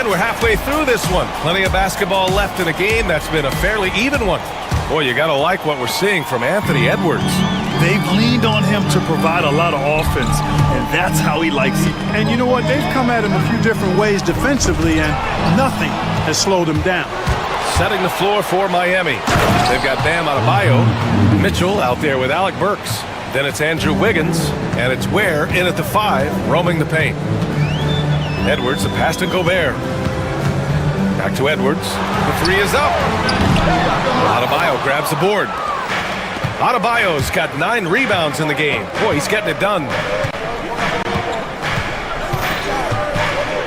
We're halfway through this one. Plenty of basketball left in a game that's been a fairly even one. Boy, you got to like what we're seeing from Anthony Edwards. They've leaned on him to provide a lot of offense, and that's how he likes it. And you know what? They've come at him a few different ways defensively, and nothing has slowed him down. Setting the floor for Miami. They've got Bam Adebayo. Mitchell out there with Alec Burks. Then it's Andrew Wiggins, and it's Ware in at the 5, roaming the paint. Edwards, the pass to Gobert. Back to Edwards. The 3 is up. Adebayo grabs the board. Adebayo's got 9 rebounds in the game. Boy, he's getting it done.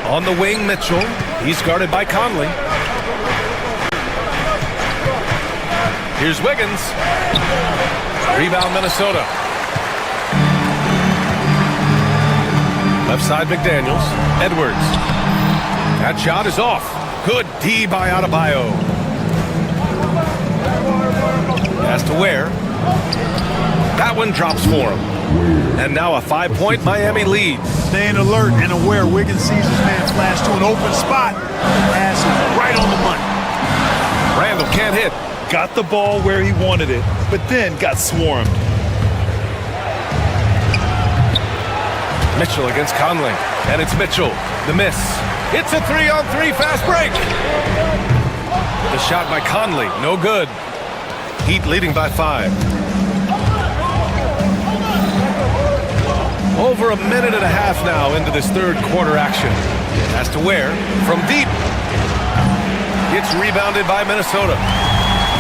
On the wing, Mitchell. He's guarded by Conley. Here's Wiggins. Rebound, Minnesota. Left side McDaniels. Edwards. That shot is off. Good D by Adebayo. Pass to Ware. That one drops for him. And now a 5-point Miami lead. Staying alert and aware. Wiggins sees his man flash to an open spot. Pass is right on the money. Randall can't hit. Got the ball where he wanted it, but then got swarmed. Mitchell against Conley. And it's Mitchell. The miss. It's a 3-on-3 fast break. The shot by Conley. No good. Heat leading by 5. Over a minute and a half now into this third quarter action. Has to Ware from deep. It's rebounded by Minnesota.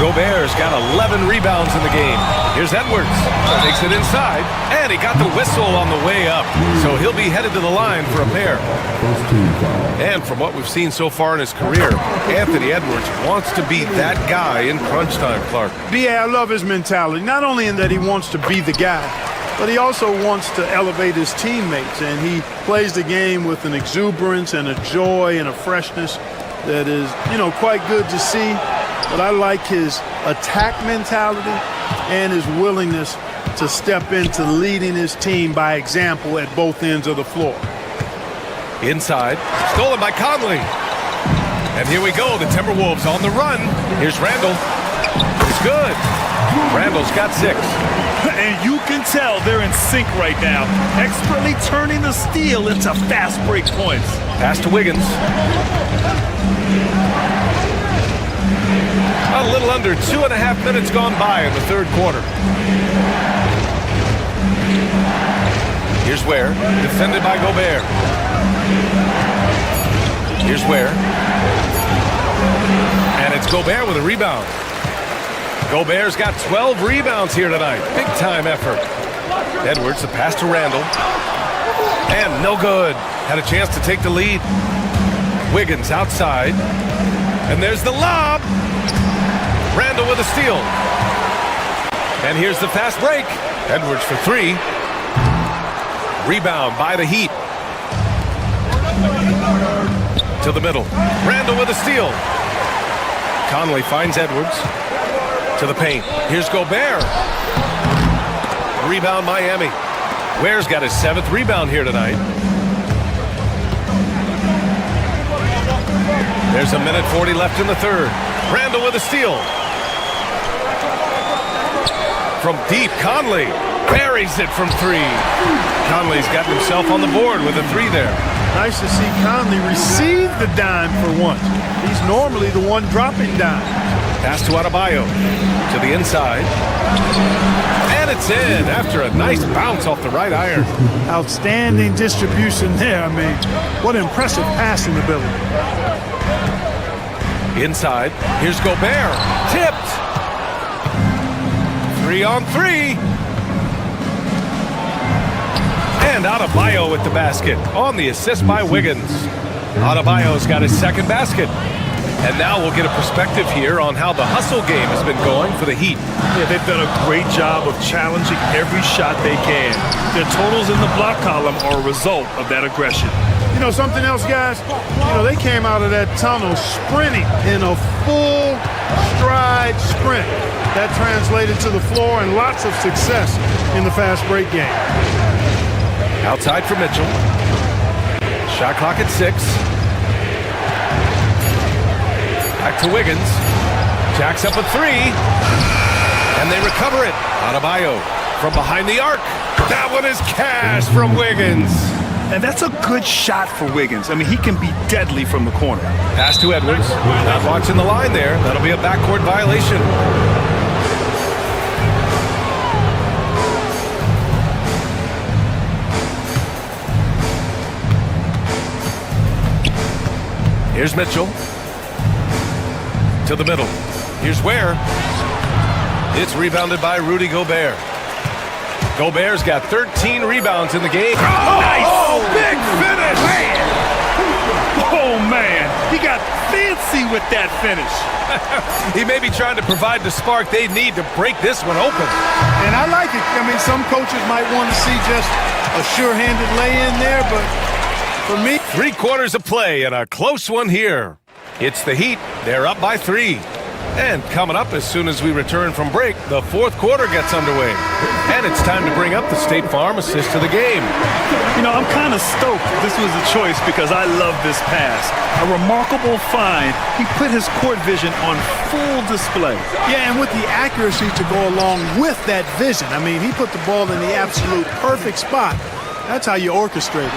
Gobert's got 11 rebounds in the game. Here's Edwards. Takes it inside, and he got the whistle on the way up. So he'll be headed to the line for a pair. And from what we've seen so far in his career, Anthony Edwards wants to be that guy in crunch time, Clark. I love his mentality. Not only in that he wants to be the guy, but he also wants to elevate his teammates. And he plays the game with an exuberance and a joy and a freshness that is, quite good to see. But I like his attack mentality and his willingness to step into leading his team by example at both ends of the floor. Inside, stolen by Conley. And here we go, the Timberwolves on the run. Here's Randall. It's good. Randall's got 6. And you can tell they're in sync right now, expertly turning the steal into fast break points. Pass to Wiggins. A little under 2.5 minutes gone by in the third quarter. Here's Ware, defended by Gobert. Here's Ware. And it's Gobert with a rebound. Gobert's got 12 rebounds here tonight. Big time effort. Edwards, the pass to Randall. And no good. Had a chance to take the lead. Wiggins outside. And there's the lob. Randall with a steal. And here's the fast break. Edwards for 3. Rebound by the Heat. To the middle. Randall with a steal. Conley finds Edwards. To the paint. Here's Gobert. Rebound Miami. Ware's got his 7th rebound here tonight. There's 1:40 left in the third. Randall with a steal. From deep, Conley buries it from 3. Conley's got himself on the board with a 3 there. Nice to see Conley receive the dime for once. He's normally the one dropping dimes. Pass to Adebayo. To the inside. And it's in after a nice bounce off the right iron. Outstanding distribution there. What impressive passing ability. Inside. Here's Gobert. Tipped. 3-on-3. And Adebayo with the basket on the assist by Wiggins. Adebayo's got his 2nd basket. And now we'll get a perspective here on how the hustle game has been going for the Heat. Yeah, they've done a great job of challenging every shot they can. Their totals in the block column are a result of that aggression. Something else, guys? They came out of that tunnel sprinting in a full stride sprint. That translated to the floor and lots of success in the fast break game. Outside for Mitchell. Shot clock at 6. Back to Wiggins. Jacks up a 3. And they recover it. Adebayo from behind the arc. That one is cash from Wiggins. And that's a good shot for Wiggins. He can be deadly from the corner. Pass to Edwards. Not watching the line there. That'll be a backcourt violation. Here's Mitchell. To the middle. Here's Ware. It's rebounded by Rudy Gobert. Gobert's got 13 rebounds in the game. Nice! Oh, big finish! Oh, man. He got fancy with that finish. He may be trying to provide the spark they need to break this one open. And I like it. Some coaches might want to see just a sure-handed lay-in there, but for me... 3 quarters of play and a close one here. It's the Heat. They're up by 3. And coming up as soon as we return from break, the 4th quarter gets underway. And it's time to bring up the State Farm assist to the game. You know, I'm kind of stoked this was a choice because I love this pass. A remarkable find. He put his court vision on full display. Yeah, and with the accuracy to go along with that vision. I mean, he put the ball in the absolute perfect spot. That's how you orchestrate it.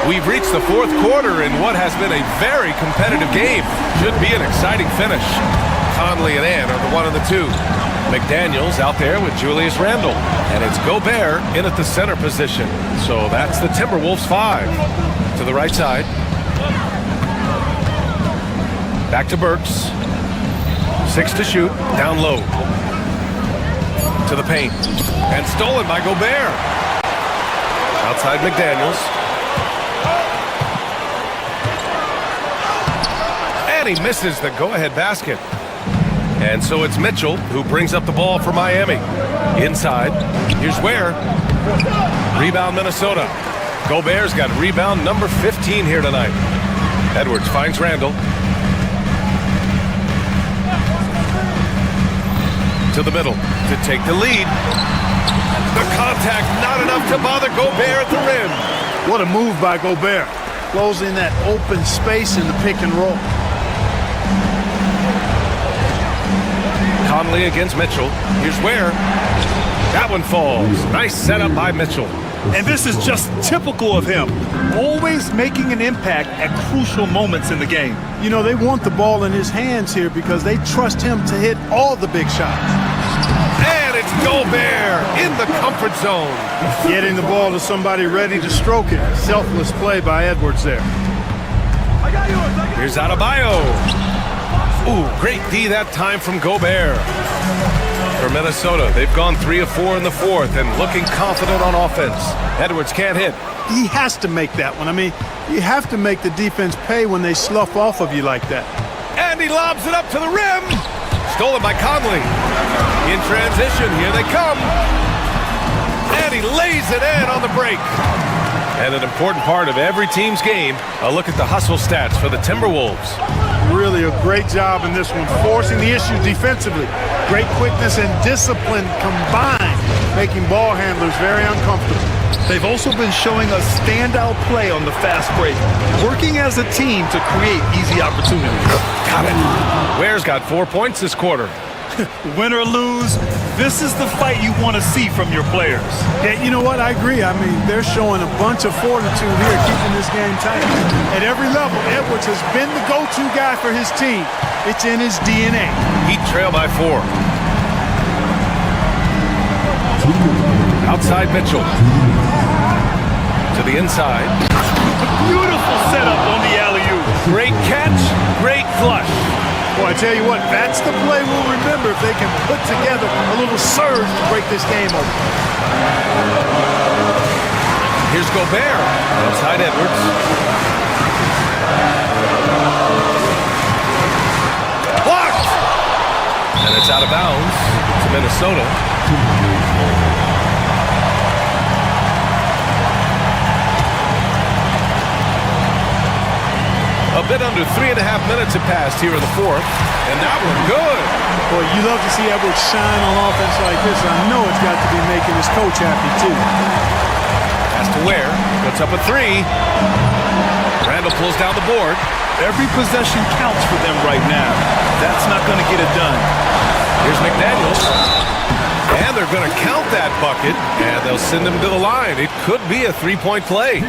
We've reached the 4th quarter in what has been a very competitive game. Should be an exciting finish. Conley and Ann are the 1 and the 2. McDaniels out there with Julius Randle. And it's Gobert in at the center position. So that's the Timberwolves 5. To the right side. Back to Burks. 6 to shoot. Down low. To the paint. And stolen by Gobert. Outside McDaniels. And he misses the go-ahead basket. And so it's Mitchell who brings up the ball for Miami. Inside. Here's Ware. Rebound Minnesota. Gobert's got rebound number 15 here tonight. Edwards finds Randle. To the middle to take the lead. The contact not enough to bother Gobert at the rim. What a move by Gobert. Closing that open space in the pick and roll. Conley against Mitchell. Here's Ware. That one falls. Nice setup by Mitchell. And this is just typical of him. Always making an impact at crucial moments in the game. You know, they want the ball in his hands here because they trust him to hit all the big shots. And it's Gobert in the comfort zone. Getting the ball to somebody ready to stroke it. Selfless play by Edwards there. Here's Adebayo. Ooh, great D that time from Gobert. For Minnesota, they've gone 3 of 4 in the 4th and looking confident on offense. Edwards can't hit. He has to make that one. I mean, you have to make the defense pay when they slough off of you like that. And he lobs it up to the rim. Stolen by Conley. In transition, here they come. And he lays it in on the break. And an important part of every team's game, a look at the hustle stats for the Timberwolves. Really a great job in this one, forcing the issue defensively. Great quickness and discipline combined, making ball handlers very uncomfortable. They've also been showing a standout play on the fast break, working as a team to create easy opportunities. Got it. Ware's got 4 points this quarter. Win or lose, this is the fight you want to see from your players. Yeah, you know what? I agree. I mean, they're showing a bunch of fortitude here, keeping this game tight. At every level, Edwards has been the go-to guy for his team. It's in his DNA. Heat trail by 4. Outside Mitchell. To the inside. Beautiful setup on the alley-oop. Great catch, great flush. Boy, I tell you what, that's the play we'll remember if they can put together a little surge to break this game open. Here's Gobert. Outside Edwards. Blocked! And it's out of bounds to Minnesota. A bit under 3.5 minutes have passed here in the 4th, and that one good. Boy, you love to see Edwards shine on offense like this. I know it's got to be making his coach happy, too. Pass to Ware, puts up a 3. Randle pulls down the board. Every possession counts for them right now. That's not going to get it done. Here's McDaniels. And they're going to count that bucket, and they'll send him to the line. It could be a 3-point play.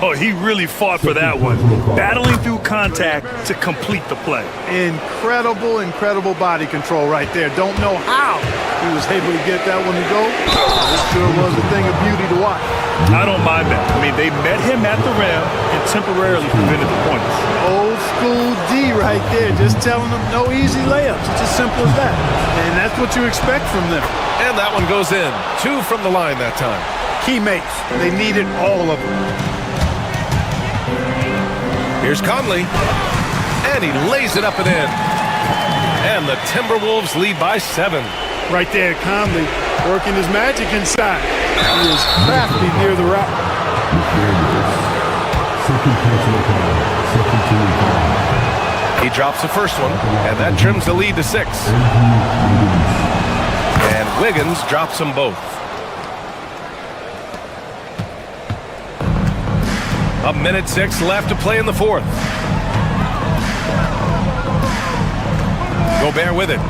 Oh, he really fought for that one. Battling through contact to complete the play. Incredible, incredible body control right there. Don't know how he was able to get that one to go. It sure was a thing of beauty to watch. I don't mind that. I mean, they met him at the rim and temporarily prevented the points. Old school D right there, just telling them no easy layups. It's as simple as that. And that's what you expect from them. And that one goes in. 2 from the line that time. Key mates. They needed all of them. Here's Conley. And he lays it up and in. And the Timberwolves lead by 7. Right there, Conley working his magic inside. He is crafty near the rack. He drops the first one, and that trims the lead to 6. And Wiggins drops them both. A minute 6 left to play in the 4th. Gobert with it.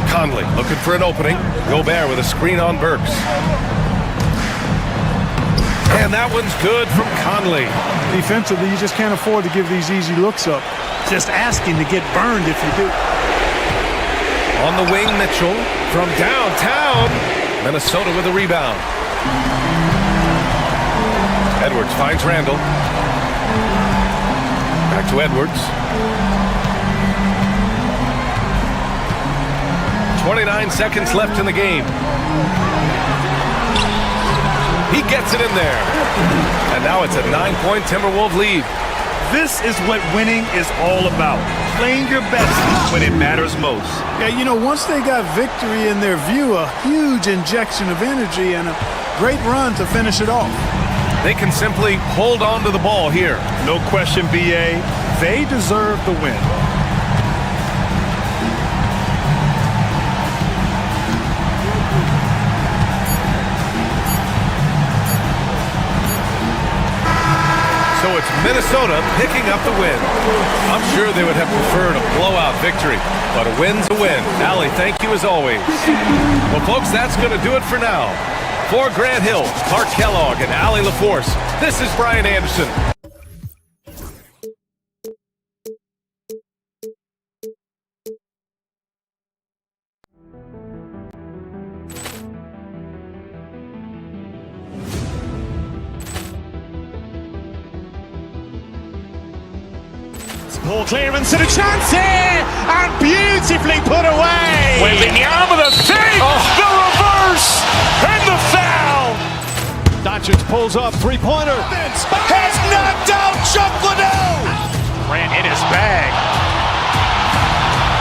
Conley looking for an opening. Gobert with a screen on Burks. And that one's good from Conley. Defensively, you just can't afford to give these easy looks up. Just asking to get burned if you do. On the wing, Mitchell from downtown. Minnesota with a rebound. Edwards finds Randall. Back to Edwards. 29 seconds left in the game. He gets it in there. And now it's a 9-point Timberwolves lead. This is what winning is all about. Playing your best when it matters most. Yeah, you know, once they got victory in their view, a huge injection of energy and a great run to finish it off. They can simply hold on to the ball here. No question, BA. They deserve the win. So it's Minnesota picking up the win. I'm sure they would have preferred a blowout victory, but a win's a win. Allie, thank you as always. Well, folks, that's going to do it for now. For Grant Hill, Clark Kellogg, and Allie LaForce, this is Brian Anderson. Ball clearance and a chance here, and beautifully put away. Wembanyama the fake, the reverse, and the foul. Doncic pulls up, three-pointer. Has knocked out Chuck Liddell. Ran in his bag.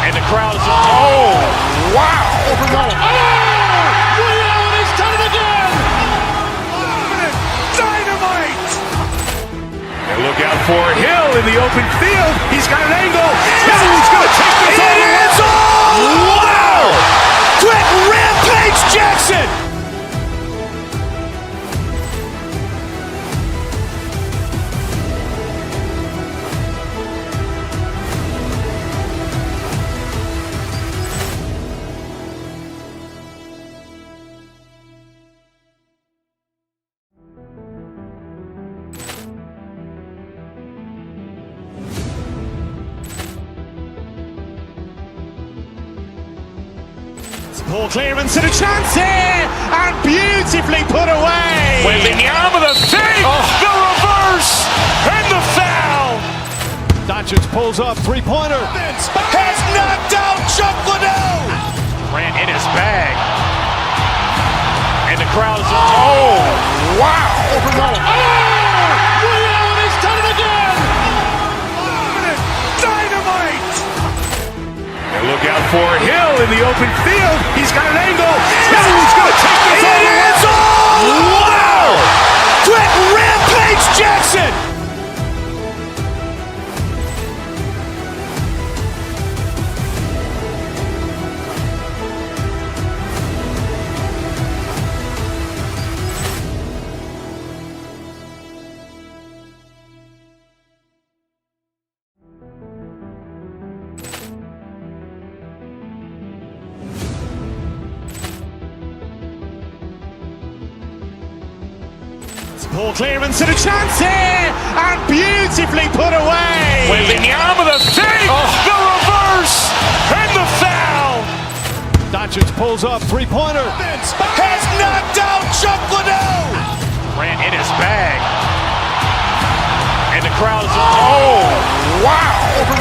And the crowd is, oh, wow. He's done it again. Dynamite. And look out for Hill in the open field. He's got an angle. He's going to take this all the way. Wow! Quick Rampage Jackson. Ball clearance and a chance here, and beautifully put away. Wembanyama the fake, the reverse, and the foul. Doncic pulls up, three-pointer. Has knocked out Chuck Liddell. Ran in his bag. And the crowd is, oh, wow. He's done it again. Dynamite. And look out for Hill in the open field. He's got an angle. He's going to take this all the way. Wow! Quick Rampage Jackson. Ball clearance and a chance here, and beautifully put away. Wembanyama the fake, the reverse, and the foul. Doncic pulls up, three-pointer. Has knocked out Chuck Liddell. Ran in his bag. And the crowd is, oh, wow. He's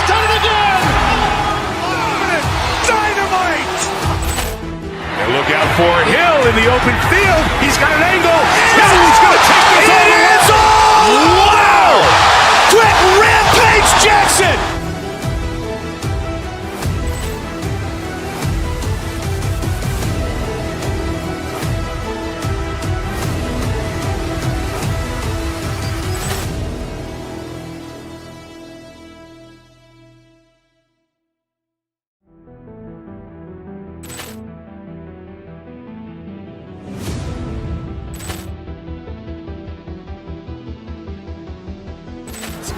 done it again. Dynamite. And look out for Hill in the open field. He's got an angle. He's going to take this all the way. Wow! Quick Rampage Jackson.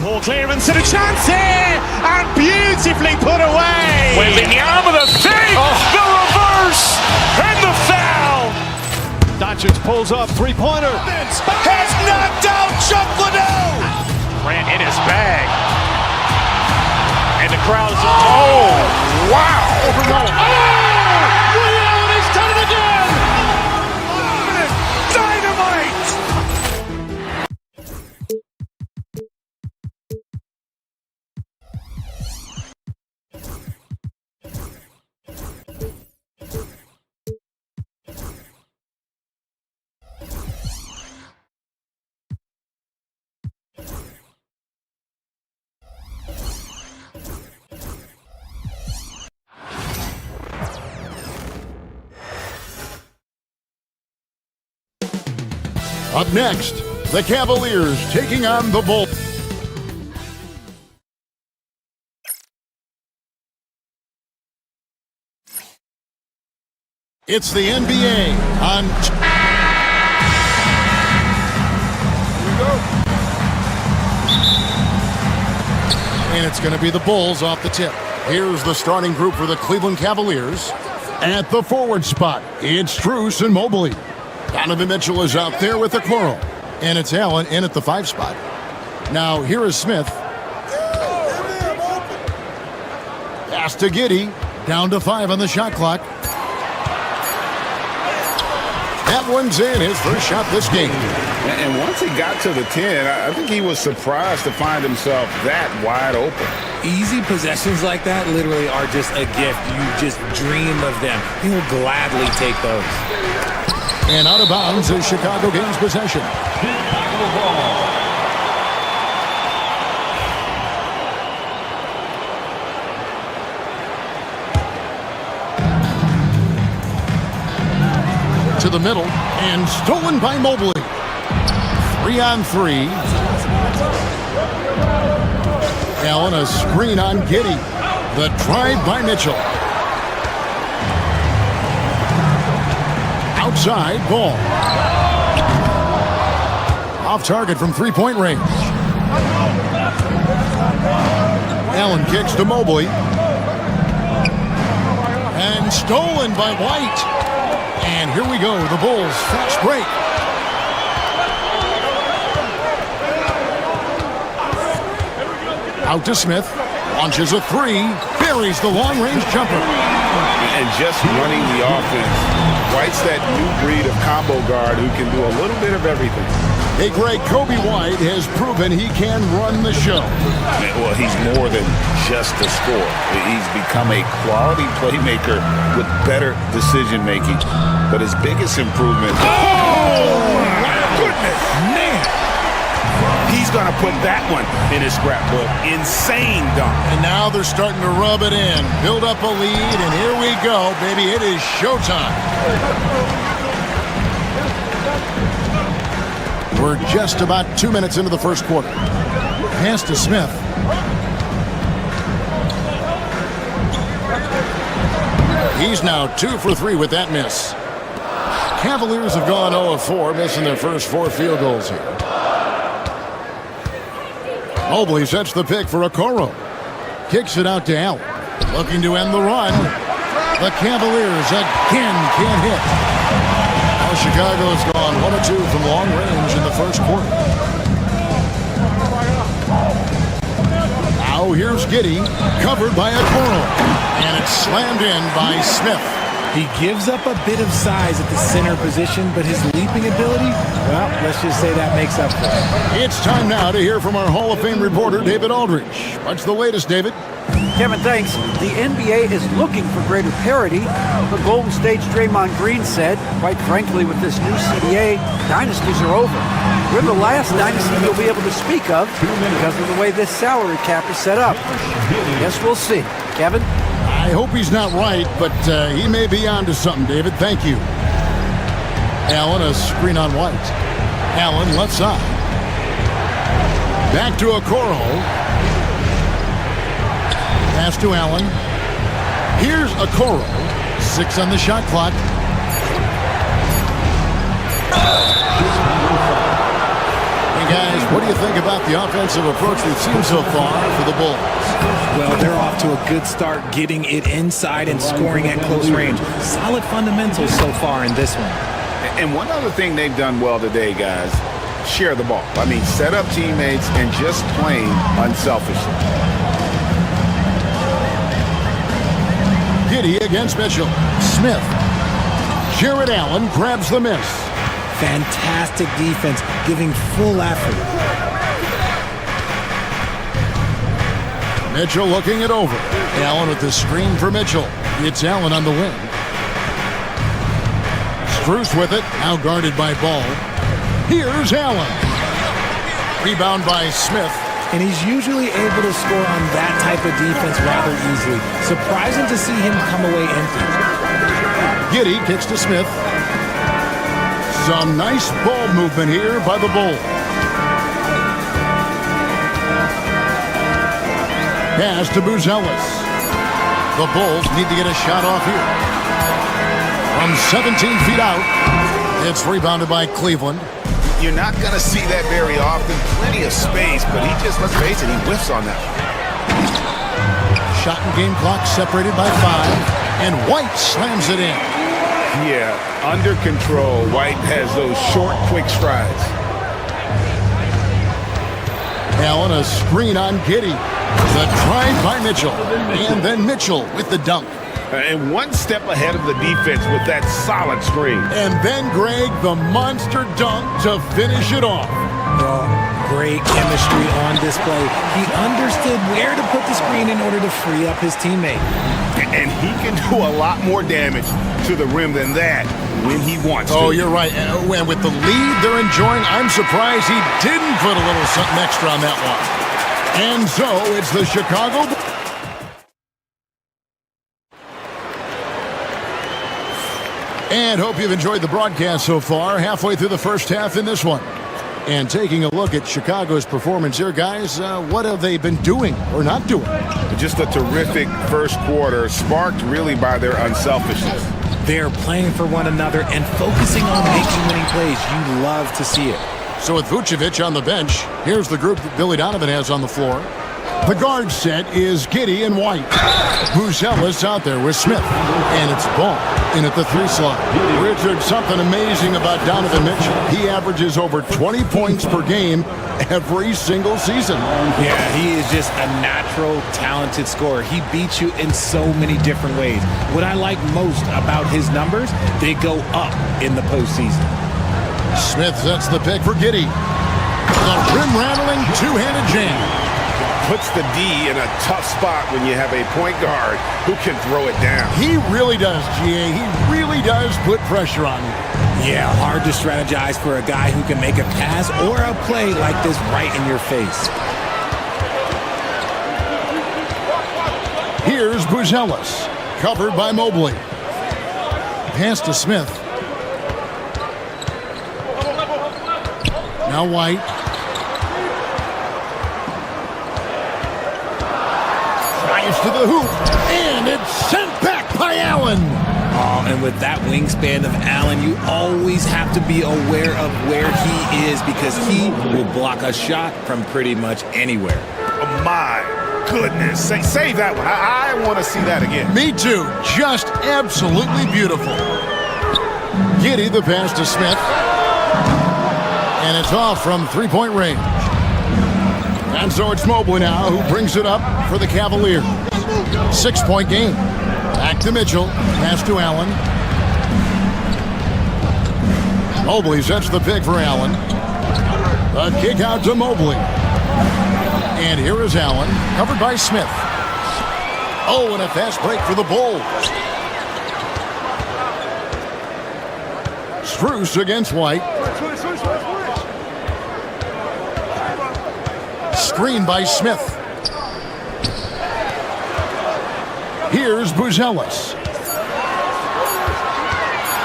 Poor clearance and a chance here, and beautifully put away. Wembanyama the fake, the reverse, and the foul. Doncic pulls up, three-pointer. Has knocked out Chuck Liddell. Ran in his bag. And the crowd is... Oh, wow. Ray Allen has done it again. Dynamite. Up next, the Cavaliers taking on the Bulls. It's the NBA on... Here we go. And it's going to be the Bulls off the tip. Here's the starting group for the Cleveland Cavaliers. At the forward spot, it's Strus and Mobley. Donovan Mitchell is out there with the Okoro. And it's Allen in at the 5 spot. Now, here is Smith. Pass to Giddey. Down to 5 on the shot clock. That one's in, his first shot this game. And once he got to the 10, I think he was surprised to find himself that wide open. Easy possessions like that literally are just a gift. You just dream of them. He will gladly take those. And out of bounds as Chicago gains possession. To the middle, and stolen by Mobley. 3-on-3. Allen, a screen on Giddey. The drive by Mitchell. Outside, ball. Off target from three-point range. Allen kicks to Mobley. And stolen by White. And here we go, the Bulls fast break. Out to Smith, launches a 3, buries the long-range jumper. And just running the offense, White's that new breed of combo guard who can do a little bit of everything. Hey, Greg, Kobe White has proven he can run the show. Well, he's more than just a scorer. He's become a quality playmaker with better decision-making. But his biggest improvement... Oh, my goodness, man. He's going to put that one in his scrapbook. Insane dunk. And now they're starting to rub it in. Build up a lead, and here we go, baby. It is showtime. We're just about 2 minutes into the first quarter. Pass to Smith. He's now 2 for 3 with that miss. Cavaliers have gone 0 of 4, missing their first 4 field goals here. Mobley sets the pick for Okoro. Kicks it out to Allen. Looking to end the run. The Cavaliers again can't hit. Now Chicago has gone 1 of 2 from long range in the first quarter. Now here's Giddey, covered by Okoro. And it's slammed in by Smith. He gives up a bit of size at the center position, but his leaping ability, well, let's just say that makes up for it. It's time now to hear from our Hall of Fame reporter, David Aldridge. What's the latest, David? Kevin, thanks. The NBA is looking for greater parity. The Golden State's Draymond Green said, quite frankly, with this new CBA, dynasties are over. We're the last dynasty you'll be able to speak of because of the way this salary cap is set up. Guess we'll see. Kevin? I hope he's not right, but he may be onto something, David. Thank you. Allen, a screen on White. Allen, left side. Back to Okoro. Pass to Allen. Here's Okoro. 6 on the shot clock. Hey, guys, What do you think about the offensive approach we've seen so far for the Bulls? Well, they're off to a good start getting it inside and scoring at close range. Solid fundamentals so far in this one. And one other thing they've done well today, guys, share the ball. I mean, set up teammates and just playing unselfishly. Giddey against Mitchell. Smith. Jared Allen grabs the miss. Fantastic defense, giving full effort. Mitchell looking it over. Allen with the screen for Mitchell. It's Allen on the wing. Strus with it, now guarded by Ball. Here's Allen. Rebound by Smith. And he's usually able to score on that type of defense rather easily. Surprising to see him come away empty. Giddey kicks to Smith. Some nice ball movement here by the Bulls. Pass to Buzelis. The Bulls need to get a shot off here. From 17 feet out, it's rebounded by Cleveland. You're not going to see that very often. Plenty of space, but he just, let's face it, he whiffs on that. Shot and game clock separated by 5, and White slams it in. Yeah, under control. White has those short, quick strides. Allen a screen on Giddey. The drive by Mitchell, and then Mitchell with the dunk. And one step ahead of the defense with that solid screen. And then Greg, the monster dunk to finish it off. Great chemistry on display. He understood where to put the screen in order to free up his teammate. And he can do a lot more damage to the rim than that when he wants to. Oh, you're right. And with the lead they're enjoying, I'm surprised he didn't put a little something extra on that one. And so it's the Chicago Bulls. And hope you've enjoyed the broadcast so far. Halfway through the first half in this one. And taking a look at Chicago's performance here, guys, what have they been doing or not doing? Just a terrific first quarter, sparked really by their unselfishness. They're playing for one another and focusing on making winning plays. You love to see it. So with Vucevic on the bench, here's the group that Billy Donovan has on the floor. The guard set is Giddey and White. Buzelis out there with Smith. And it's Ball in at the 3 slot. Richard, something amazing about Donovan Mitchell. He averages over 20 points per game every single season. Yeah, he is just a natural, talented scorer. He beats you in so many different ways. What I like most about his numbers, they go up in the postseason. Smith sets the pick for Giddey. The rim-rattling two-handed jam. Puts the D in a tough spot when you have a point guard who can throw it down. He really does, GA. He really does put pressure on you. Yeah, hard to strategize for a guy who can make a pass or a play like this right in your face. Here's Buzelis, covered by Mobley. Pass to Smith. Now White. Drives to the hoop, and it's sent back by Allen. Oh, and with that wingspan of Allen, you always have to be aware of where he is because he will block a shot from pretty much anywhere. Oh, my goodness. Save that one. I want to see that again. Me too. Just absolutely beautiful. Giddey the pass to Smith. And it's off from three-point range. And so it's Mobley now who brings it up for the Cavaliers. 6-point game. Back to Mitchell. Pass to Allen. Mobley sets the pick for Allen. A kick out to Mobley. And here is Allen, covered by Smith. Oh, and a fast break for the Bulls. Strus against White. Screen by Smith. Here's Buzelis.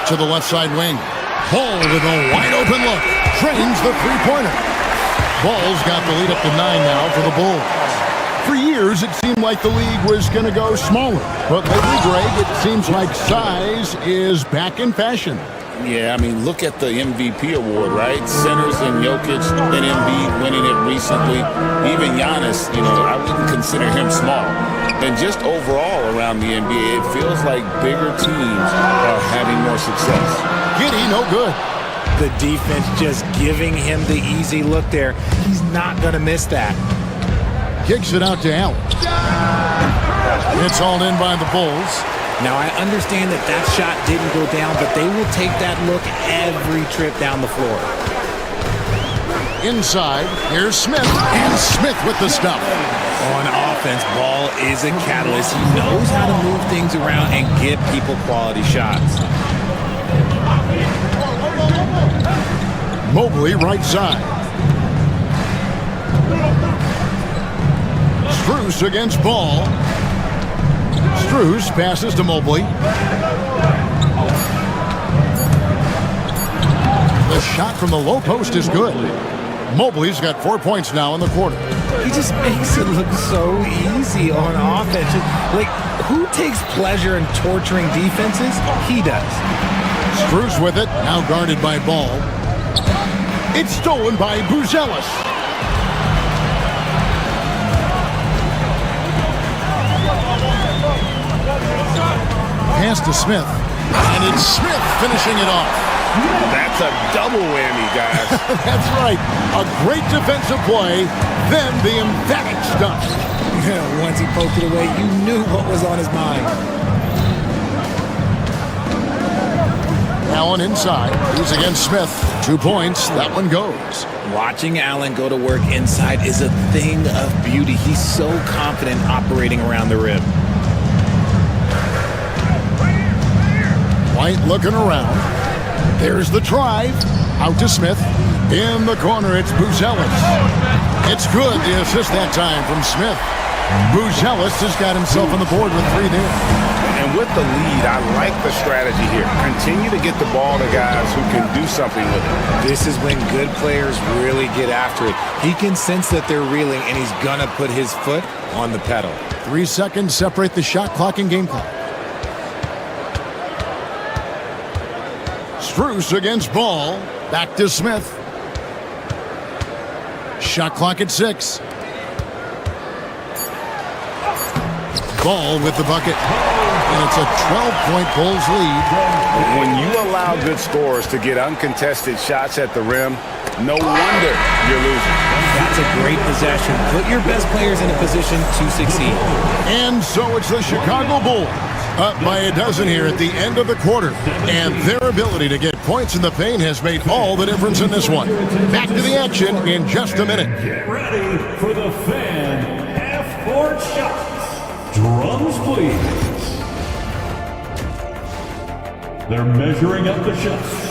To the left side wing. Ball with a wide open look. Trains the three-pointer. Ball's got the lead up to 9 now for the Bulls. For years, it seemed like the league was going to go smaller. But lately, Greg, it seems like size is back in fashion. Yeah, I mean, look at the MVP award, right? Centers and Jokic and Embiid winning it recently. Even Giannis, I wouldn't consider him small. And just overall around the NBA, it feels like bigger teams are having more success. Giddy, no good. The defense just giving him the easy look there. He's not going to miss that. Kicks it out to Allen. It's hauled in by the Bulls. Now, I understand that shot didn't go down, but they will take that look every trip down the floor. Inside, here's Smith, and Smith with the stuff. On offense, Ball is a catalyst. He knows how to move things around and give people quality shots. Mobley right side. Strus against Ball. Strus passes to Mobley. The shot from the low post is good. Mobley's got 4 points now in the quarter. He just makes it look so easy on offense. Like, who takes pleasure in torturing defenses? He does. Strus with it, now guarded by Ball. It's stolen by Buzelis. Pass to Smith. And it's Smith finishing it off. That's a double whammy, guys. That's right. A great defensive play, then the emphatic stuff. Yeah, once he poked it away, you knew what was on his mind. Allen inside. He's against Smith. 2 points. That one goes. Watching Allen go to work inside is a thing of beauty. He's so confident operating around the rim. White looking around. There's the drive. Out to Smith. In the corner, it's Buzelis. It's good. The assist that time from Smith. Buzelis has got himself on the board with 3 there. And with the lead, I like the strategy here. Continue to get the ball to guys who can do something with it. This is when good players really get after it. He can sense that they're reeling, and he's going to put his foot on the pedal. 3 seconds separate the shot clock and game clock. Strus against Ball. Back to Smith. Shot clock at 6. Ball with the bucket. And it's a 12-point Bulls lead. When you allow good scorers to get uncontested shots at the rim, no wonder you're losing. That's a great possession. Put your best players in a position to succeed. And so it's the Chicago Bulls up by a dozen here at the end of the quarter. And their ability to get points in the paint has made all the difference in this one. Back to the action in just a minute. Get ready for the fan half-court shots. Drums, please. They're measuring up the shots.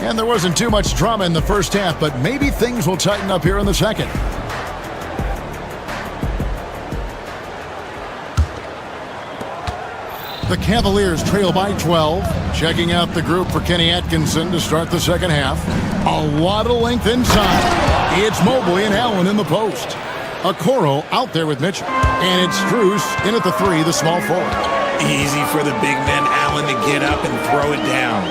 And there wasn't too much drama in the first half, but maybe things will tighten up here in the second. The Cavaliers trail by 12. Checking out the group for Kenny Atkinson to start the second half. A lot of length inside. It's Mobley and Allen in the post. Okoro out there with Mitchell. And it's Strus in at the 3, the small forward. Easy for the big man Allen to get up and throw it down.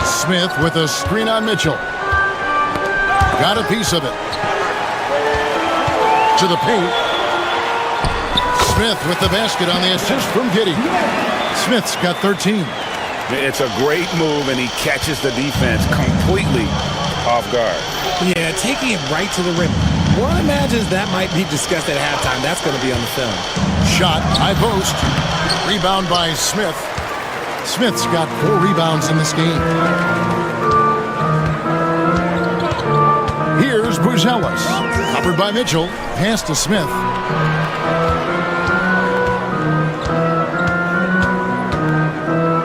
Smith with a screen on Mitchell. Got a piece of it. To the paint. Smith with the basket on the assist from Giddey. Smith's got 13. It's a great move, and he catches the defense completely off guard. Yeah, taking it right to the rim. One imagines that might be discussed at halftime. That's going to be on the film. Shot, high post. Rebound by Smith. Smith's got 4 rebounds in this game. Here's Buzelis. Covered by Mitchell. Pass to Smith.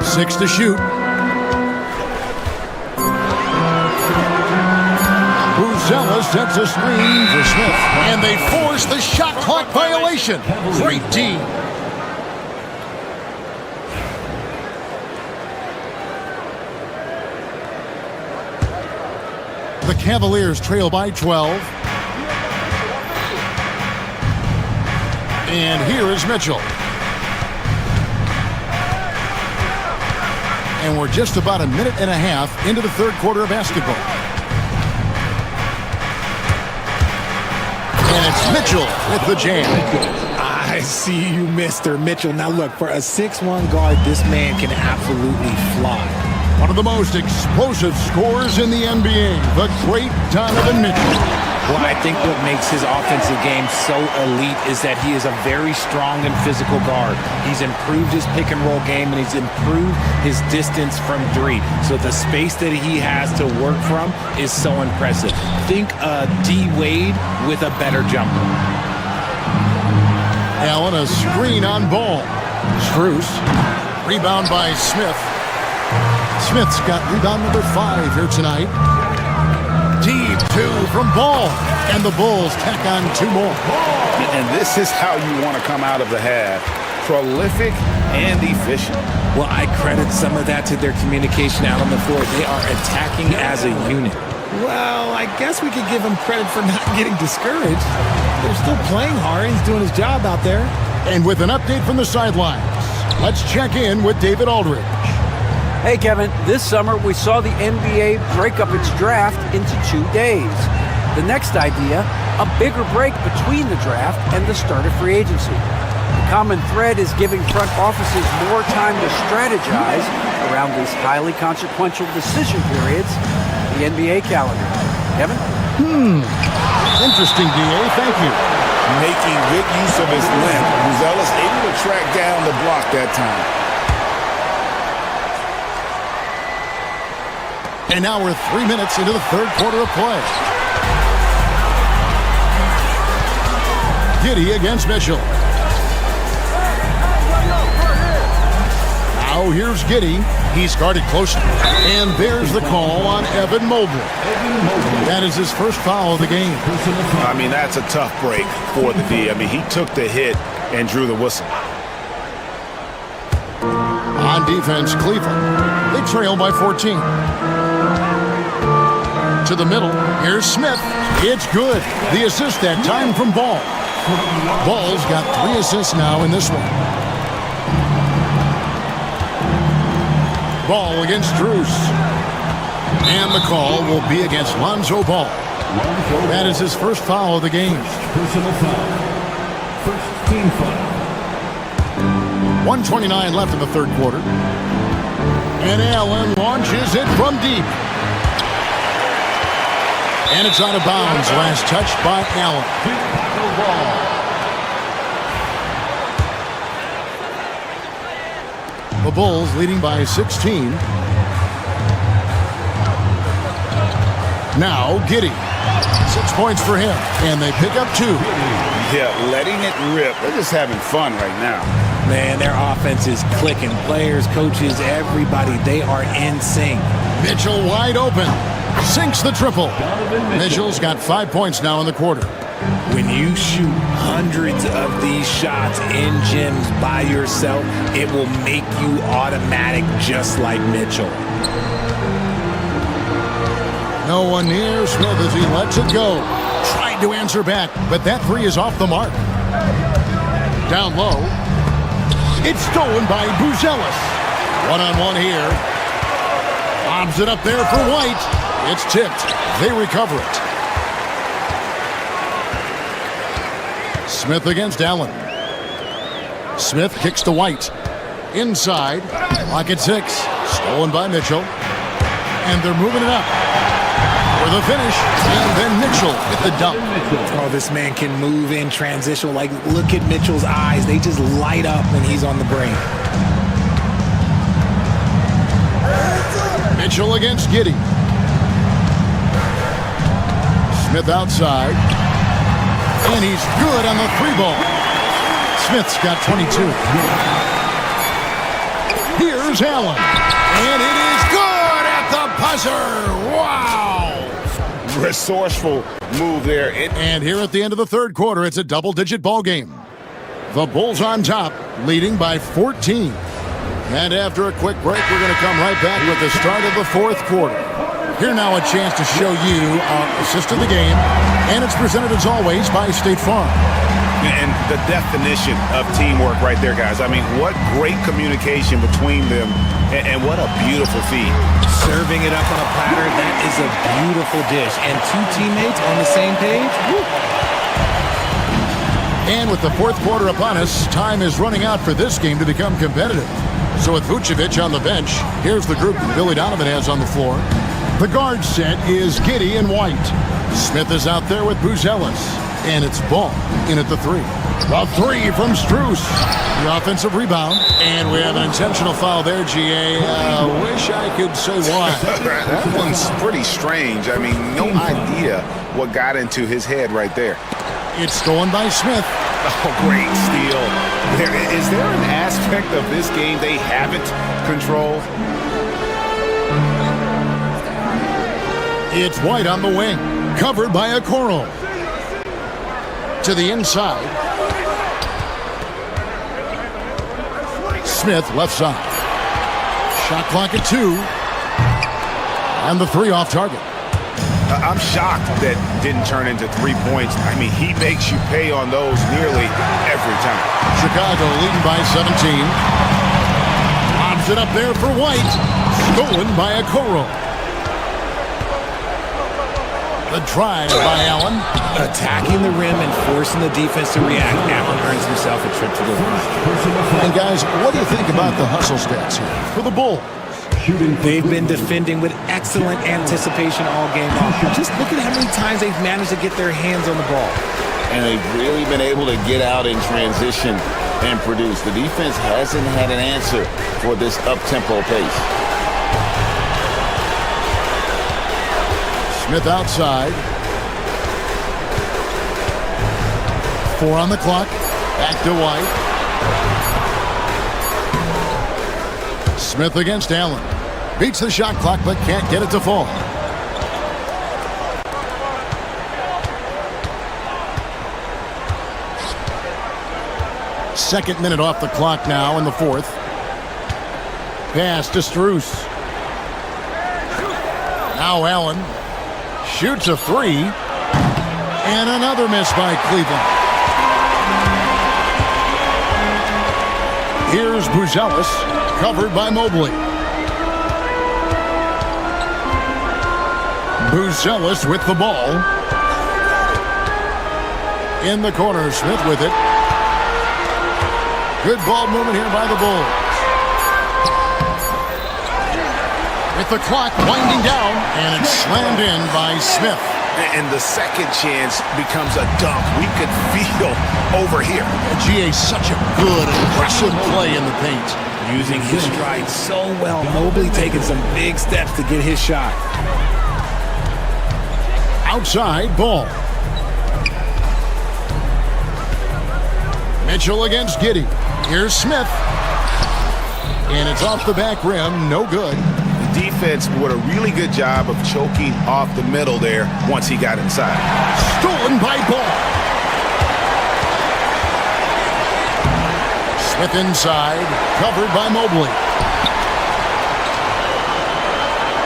Six to shoot. Buzelis sets a screen for Smith. And they force the shot clock violation. Great D. The Cavaliers trail by 12. And here is Mitchell. And we're just about a minute and a half into the third quarter of basketball. And it's Mitchell with the jam. I see you, Mr. Mitchell. Now look, for a 6'1 guard, this man can absolutely fly. One of the most explosive scorers in the NBA, the great Donovan Mitchell. Well, I think what makes his offensive game so elite is that he is a very strong and physical guard. He's improved his pick and roll game, and he's improved his distance from three. So the space that he has to work from is so impressive. Think D. Wade with a better jumper. Allen, a screen on Ball. Strus, rebound by Smith. Smith's got rebound number 5 here tonight. Deep 2 from Ball. And the Bulls tack on 2 more. And this is how you want to come out of the half. Prolific and efficient. Well, I credit some of that to their communication out on the floor. They are attacking as a unit. Well, I guess we could give him credit for not getting discouraged. They're still playing hard. He's doing his job out there. And with an update from the sidelines, let's check in with David Aldridge. Hey, Kevin, this summer we saw the NBA break up its draft into 2 days. The next idea, a bigger break between the draft and the start of free agency. The common thread is giving front offices more time to strategize around these highly consequential decision periods in the NBA calendar. Kevin? Interesting, D.A. Thank you. Making good use of his length. Buzelis able to track down the block that time. And now we're 3 minutes into the third quarter of play. Giddey against Mitchell. Now here's Giddey. He's guarded closely. And there's the call on Evan Mobley. That is his first foul of the game. I mean, that's a tough break for the D. I mean, he took the hit and drew the whistle. On defense, Cleveland. They trail by 14. To the middle. Here's Smith. It's good. The assist that time from Ball. Ball's got 3 assists now in this one. Ball against Strus. And the call will be against Lonzo Ball. That is his first foul of the game. Personal foul. First team foul. 1:29 left in the third quarter. And Allen launches it from deep. And it's out of bounds. Last touch by Allen. The Bulls leading by 16. Now Giddey. 6 points for him. And they pick up 2. Yeah, letting it rip. They're just having fun right now. Man, their offense is clicking. Players, coaches, everybody, they are in sync. Mitchell wide open. Sinks the triple. Mitchell's got 5 points now in the quarter. When you shoot hundreds of these shots in gyms by yourself, it will make you automatic just like Mitchell. No one near Smith as he lets it go. Tried to answer back, but that 3 is off the mark. Down low. It's stolen by Buzelis. One-on-one here. Lobs it up there for White. It's tipped. They recover it. Smith against Allen. Smith kicks to White. Inside. Clock at 6. Stolen by Mitchell. And they're moving it up. For the finish. And then Mitchell with the dunk. Oh, this man can move in transition. Like, look at Mitchell's eyes. They just light up when he's on the break. Mitchell against Giddey. Smith outside. And he's good on the 3-ball. Smith's got 22. Here's Allen. And it is good at the buzzer. Wow. Resourceful move there. And here at the end of the third quarter, it's a double-digit ball game. The Bulls on top, leading by 14. And after a quick break, we're going to come right back with the start of the fourth quarter. Here now a chance to show you our assist of the game. And it's presented as always by State Farm. And the definition of teamwork right there, guys. I mean, what great communication between them, and what a beautiful feed. Serving it up on a platter, that is a beautiful dish. And two teammates on the same page. Woo. And with the fourth quarter upon us, time is running out for this game to become competitive. So with Vucevic on the bench, here's the group Billy Donovan has on the floor. The guard set is Giddey and White. Smith is out there with Buzelis. And it's Ball in at the three. The three from Strus. The offensive rebound. And we have an intentional foul there, GA. Wish I could say why. That one's pretty strange. I mean, no idea what got into his head right there. It's stolen by Smith. Oh, great steal. Is there an aspect of this game they haven't controlled? It's White on the wing. Covered by Okoro. To the inside. Smith left side. Shot clock at 2. And the three off target. I'm shocked that didn't turn into 3 points. I mean, he makes you pay on those nearly every time. Chicago leading by 17. Lobs it up there for White. Stolen by Okoro. The drive by Allen. Attacking the rim and forcing the defense to react. Allen earns himself a trip to the line. And guys, what do you think about the hustle stats here for the Bulls? They've been defending with excellent anticipation all game long. Just look at how many times they've managed to get their hands on the ball. And they've really been able to get out in transition and produce. The defense hasn't had an answer for this up-tempo pace. Smith outside. 4 on the clock. Back to White. Smith against Allen. Beats the shot clock, but can't get it to fall. Second minute off the clock now in the fourth. Pass to Strus. Now Allen shoots a three. And another miss by Cleveland. Here's Buzelis, covered by Mobley. Buzelis with the ball. In the corner, Smith with it. Good ball movement here by the Bulls. With the clock winding down, and it's slammed in by Smith. And the second chance becomes a dunk. We could feel over here. GA, such a good, impressive play in the paint. Using his stride so well. Mobley taking some big steps to get his shot. Outside, Ball. Mitchell against Giddey. Here's Smith. And it's off the back rim. No good. The defense did a really good job of choking off the middle there once he got inside. Stolen by Ball. Smith inside. Covered by Mobley.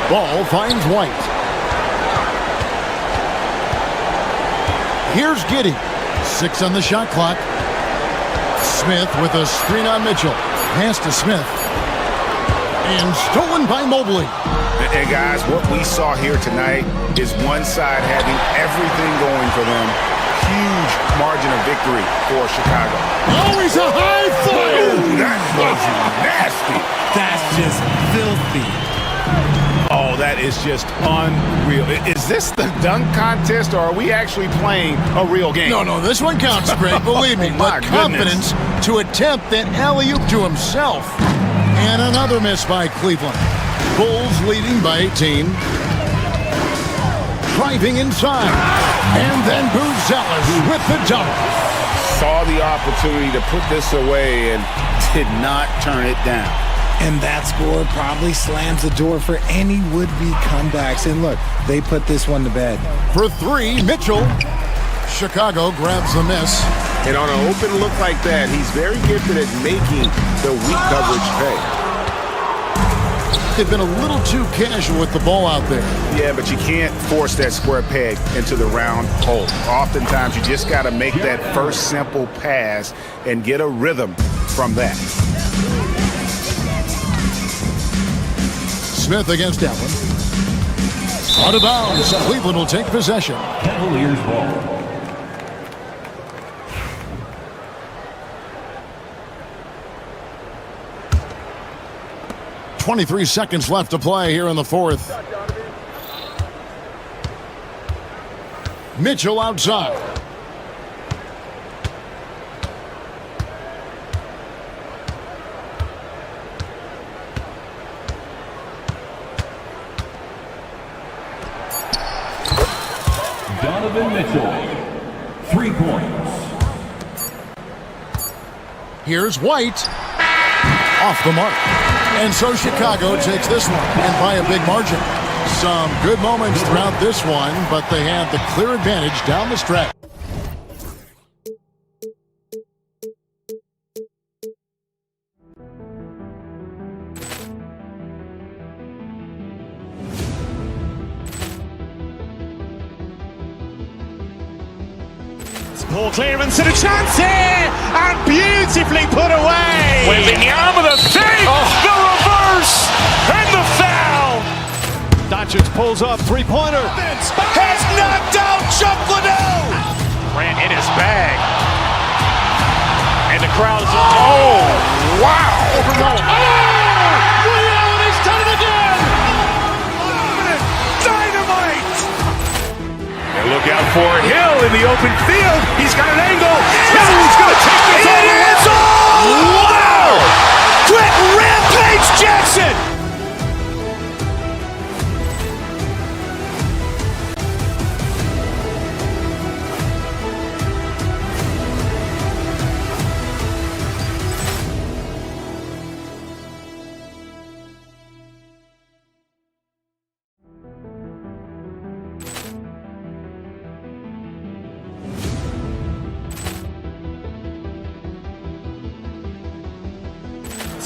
Ball finds White. Here's Giddey. 6 on the shot clock. Smith with a screen on Mitchell. Pass to Smith. And stolen by Mobley. And guys, what we saw here tonight is one side having everything going for them. Huge margin of victory for Chicago. Oh, he's a high flyer! Ooh, that was nasty. That's just filthy. Oh, that is just unreal. Is this the dunk contest, or are we actually playing a real game? No, this one counts, Greg. Believe me. My With confidence to attempt that alley-oop to himself. And another miss by Cleveland. Bulls leading by 18. Driving inside. And then Buzelis with the dunk. Saw the opportunity to put this away and did not turn it down. And that score probably slams the door for any would-be comebacks. And look, they put this one to bed. For 3, Mitchell. Chicago grabs the miss. And on an open look like that, he's very gifted at making the weak coverage pay. they've been a little too casual with the ball out there. Yeah, but you can't force that square peg into the round hole. Oftentimes, you just got to make that first simple pass and get a rhythm from that. Smith against Allen. Out of bounds. Cleveland will take possession. Cavaliers ball. .23 seconds left to play here in the fourth. Mitchell outside. Donovan Mitchell, 3 points. Here's White. Off the mark. And so Chicago takes this one, and by a big margin. Some good moments throughout this one, but they have the clear advantage down the stretch. Ball clearance and a chance here, and beautifully put away. Wembanyama the save, the reverse, and the foul. Doncic pulls up, three-pointer. Has knocked out Chuck Liddell. Ran in his bag. And the crowd is, oh, wow. He's done it again. Dynamite. And look out for Hill in the open field. He's got an angle. Hill's going to take this all the way. Wow. Quick Rampage Jackson.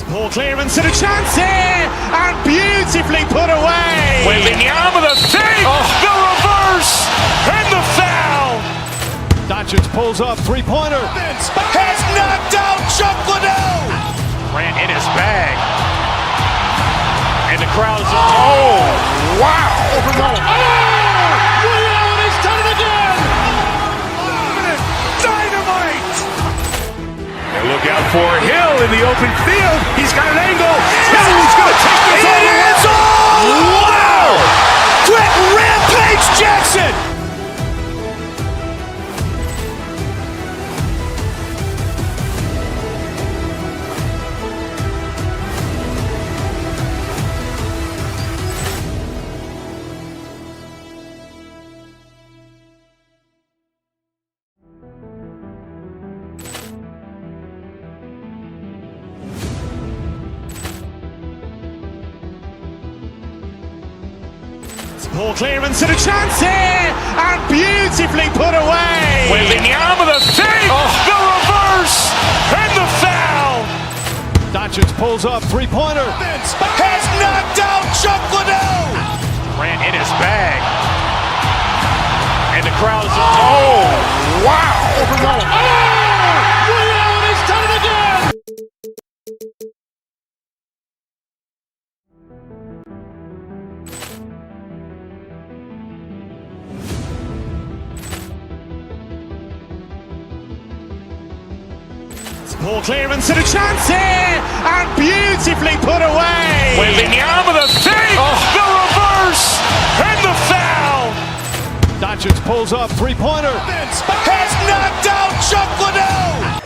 Ball clearance and a chance here, and beautifully put away. Wembanyama the save, the reverse, and the foul. Doncic pulls up, three-pointer. Has knocked out Chuck Liddell. Ran in his bag. And the crowd is, oh, wow. He's done it again. Dynamite. And look out for Hill in the open field. He's got an angle. Hill's going to take this all the way. Wow. Quick Rampage Jackson. Ball clearance and a chance here, and beautifully put away. Wembanyama the save, the reverse, and the foul. Doncic pulls up, three-pointer. Has knocked out Chuck Liddell. Ran in his bag. And the crowd is, oh, wow. He's done it again. Ball clearance and a chance here, and beautifully put away. Wembanyama the save, the reverse, and the foul. Doncic pulls up, three-pointer. Has knocked out Chuck Liddell.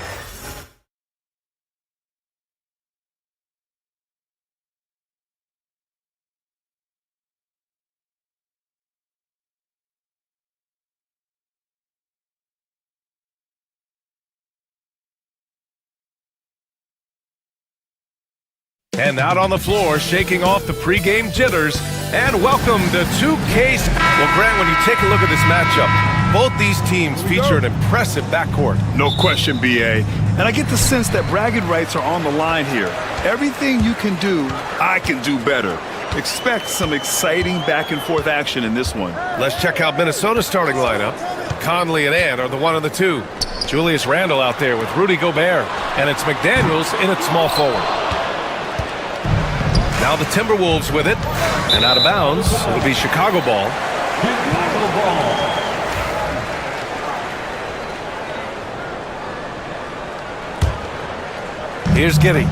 And out on the floor, shaking off the pregame jitters, and welcome to 2K. Well, Grant, when you take a look at this matchup, both these teams feature an impressive backcourt. No question, BA. And I get the sense that bragging rights are on the line here. Everything you can do, I can do better. Expect some exciting back-and-forth action in this one. Let's check out Minnesota's starting lineup. Conley and Ant are the 1 and the 2. Julius Randle out there with Rudy Gobert. And it's McDaniels in at small forward. Now the Timberwolves with it. And out of bounds, it'll be Chicago ball. Here's Giddey.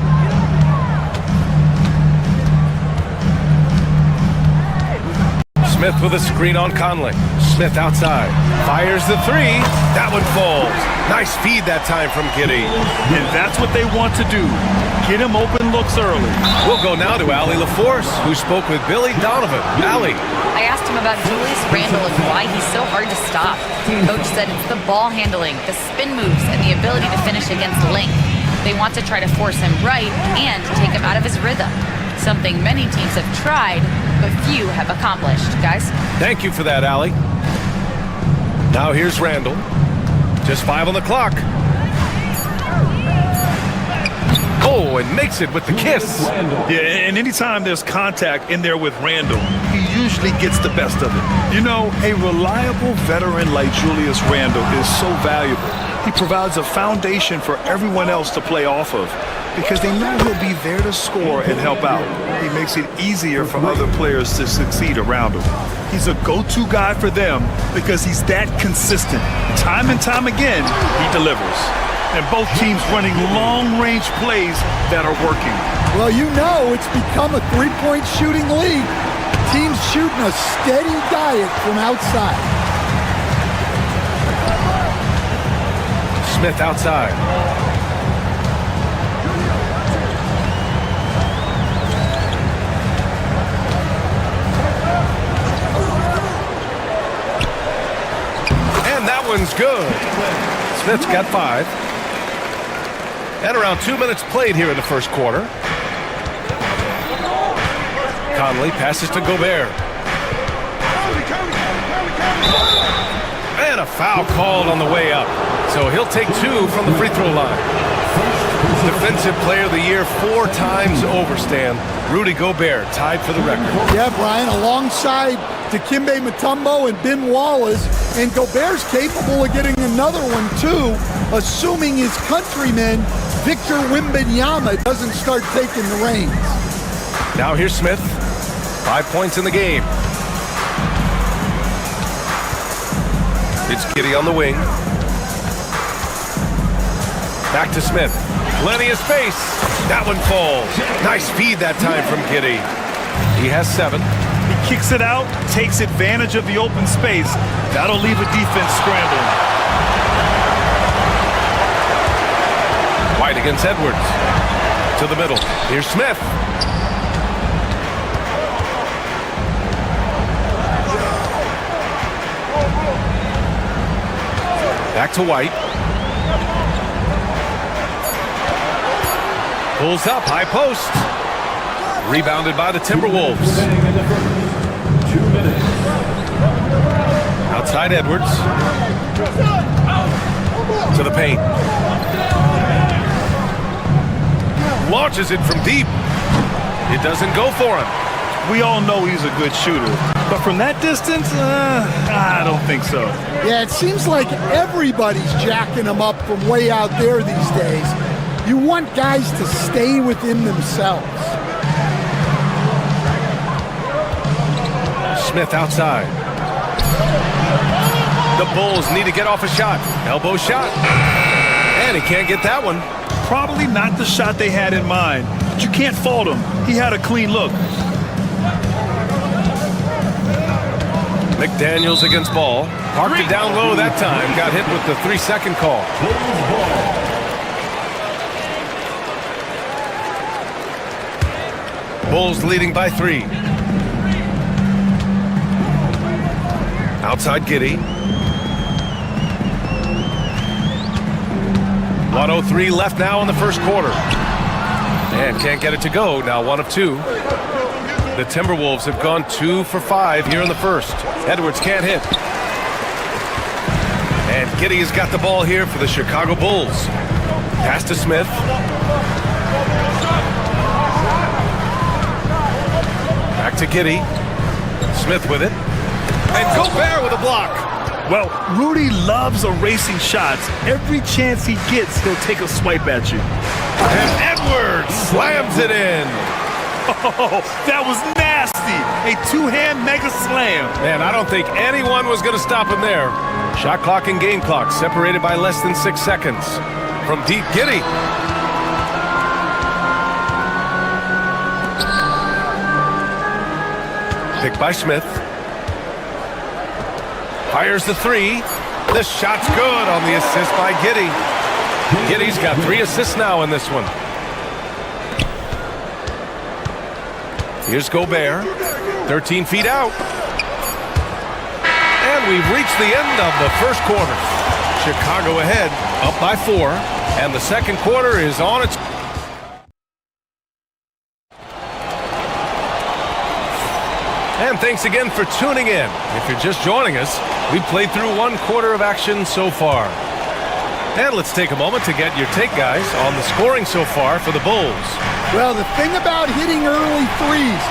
Smith with a screen on Conley. Smith outside. Fires the 3. That one falls. Nice feed that time from Giddey. And that's what they want to do. Get him open looks early. We'll go now to Allie LaForce, who spoke with Billy Donovan. Allie. I asked him about Julius Randle and why he's so hard to stop. Coach said it's the ball handling, the spin moves, and the ability to finish against length. They want to try to force him right and take him out of his rhythm. Something many teams have tried, but few have accomplished. Guys? Thank you for that, Allie. Now here's Randle. Just 5 on the clock. Oh, and makes it with the kiss. Yeah, and anytime there's contact in there with Randle, he usually gets the best of it. You know, a reliable veteran like Julius Randle is so valuable. He provides a foundation for everyone else to play off of because they know he'll be there to score and help out. He makes it easier for other players to succeed around him. He's a go-to guy for them because he's that consistent. Time and time again, he delivers. And both teams running long-range plays that are working. Well, you know it's become a three-point shooting league. Teams shooting a steady diet from outside. Smith outside. And that one's good. Smith's got 5. And around 2 minutes played here in the first quarter. Conley passes to Gobert. And a foul called on the way up. So he'll take 2 from the free throw line. Defensive Player of the Year 4 times over, Stan. Rudy Gobert tied for the record. Yeah, Brian, alongside Dikembe Mutombo and Ben Wallace, and Gobert's capable of getting another one too, assuming his countryman Victor Wembanyama doesn't start taking the reins. Now here's Smith. 5 points in the game. It's Giddey on the wing. Back to Smith. Plenty of space. That one falls. Nice feed that time from Giddey. He has 7. He kicks it out, takes advantage of the open space. That'll leave a defense scrambling. White against Edwards. To the middle. Here's Smith. Back to White. Pulls up, high post. Rebounded by the Timberwolves. Outside Edwards. To the paint. Launches it from deep. It doesn't go for him. We all know he's a good shooter. But from that distance, I don't think so. Yeah, it seems like everybody's jacking him up from way out there these days. You want guys to stay within themselves. Smith outside. The Bulls need to get off a shot. Elbow shot. And he can't get that one. Probably not the shot they had in mind. But you can't fault him. He had a clean look. McDaniels against Ball. Parked it down low that time. Got hit with the 3-second call. Bulls leading by 3. Outside Giddey. 1:03 left now in the first quarter. And can't get it to go. Now 1 of 2. The Timberwolves have gone 2 for 5 here in the first. Edwards can't hit. And Giddey has got the ball here for the Chicago Bulls. Pass to Smith. Back to Giddey. Smith with it. And Gobert with a block. Well, Rudy loves erasing shots. Every chance he gets, he'll take a swipe at you. And Edwards slams it in. Oh, that was nasty. A two-hand mega slam. Man, I don't think anyone was going to stop him there. Shot clock and game clock separated by less than 6 seconds. From deep, Giddey. Picked by Smith. Fires the three. This shot's good on the assist by Giddey. Giddey's got 3 assists now in this one. Here's Gobert. 13 feet out. And we've reached the end of the first quarter. Chicago ahead, up by 4. And the second quarter is on its... And thanks again for tuning in. If you're just joining us, we've played through 1 quarter of action so far. And let's take a moment to get your take, guys, on the scoring so far for the Bulls. Well, the thing about hitting early threes,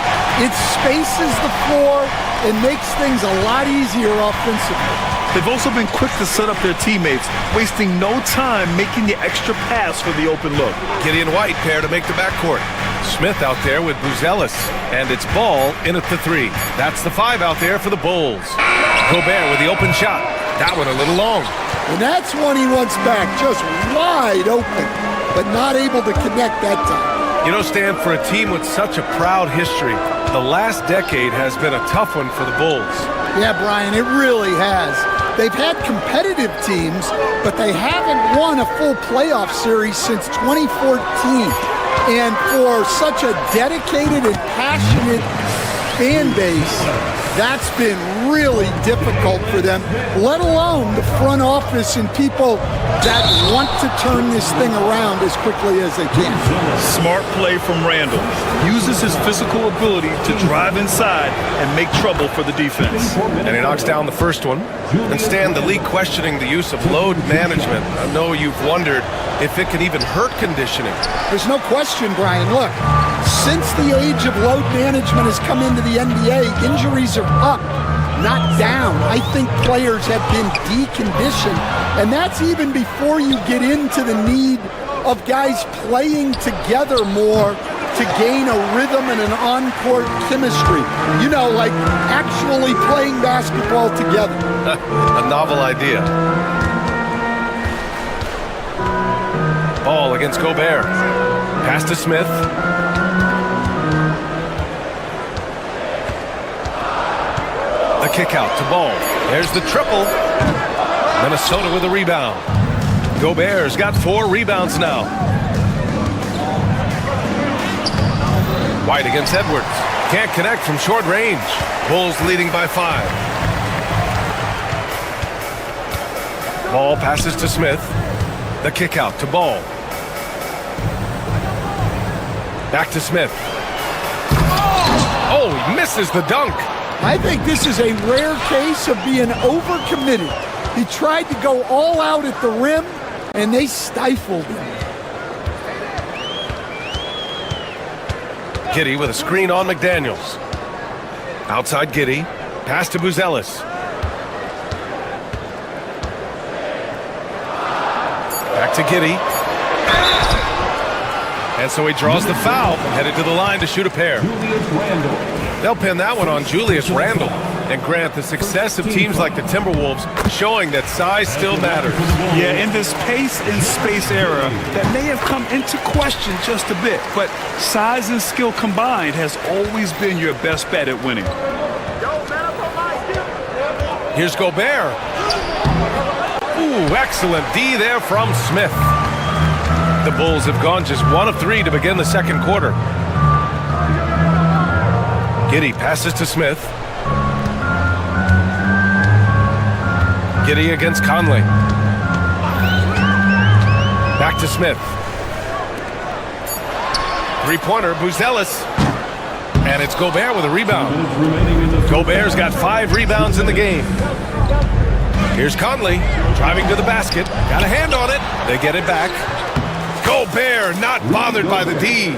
it spaces the floor and makes things a lot easier offensively. They've also been quick to set up their teammates, wasting no time making the extra pass for the open look. Giddey and White pair to make the backcourt. Smith out there with Buzelis, and it's Ball in at the 3. That's the 5 out there for the Bulls. Gobert with the open shot. That one a little long. And that's one he wants back, just wide open, but not able to connect that time. You know, Stan, for a team with such a proud history, the last decade has been a tough one for the Bulls. Yeah, Brian, it really has. They've had competitive teams, but they haven't won a full playoff series since 2014. And for such a dedicated and passionate fan base, that's been really difficult for them, let alone the front office and people that want to turn this thing around as quickly as they can. Smart play from Randall. Uses his physical ability to drive inside and make trouble for the defense. And he knocks down the first one. And Stan, the league questioning the use of load management. I know you've wondered if it can even hurt conditioning. There's no question, Brian. Look, since the age of load management has come into the NBA, injuries are up, not down. I think players have been deconditioned, and that's even before you get into the need of guys playing together more to gain a rhythm and an on-court chemistry. You know, like actually playing basketball together. A novel idea. Ball against Gobert. Pass to Smith. The kick out to Ball. There's the triple. Minnesota with a rebound. Gobert's got 4 rebounds now. White against Edwards. Can't connect from short range. Bulls leading by 5. Ball passes to Smith. The kick out to Ball. Back to Smith. Oh, he misses the dunk. I think this is a rare case of being overcommitted. He tried to go all out at the rim, and they stifled him. Giddey with a screen on McDaniels. Outside Giddey. Pass to Buzelis. Back to Giddey. And so he draws the foul, headed to the line to shoot a pair. They'll pin that one on Julius Randle. And Grant, the success of teams like the Timberwolves showing that size still matters. Yeah, in this pace and space era, that may have come into question just a bit, but size and skill combined has always been your best bet at winning. Here's Gobert. Ooh, excellent D there from Smith. The Bulls have gone just 1 of 3 to begin the second quarter. Giddey passes to Smith. Giddey against Conley. Back to Smith. Three-pointer, Buzelis. And it's Gobert with a rebound. Gobert's got 5 rebounds in the game. Here's Conley, driving to the basket. Got a hand on it. They get it back. Gobert not bothered by the D.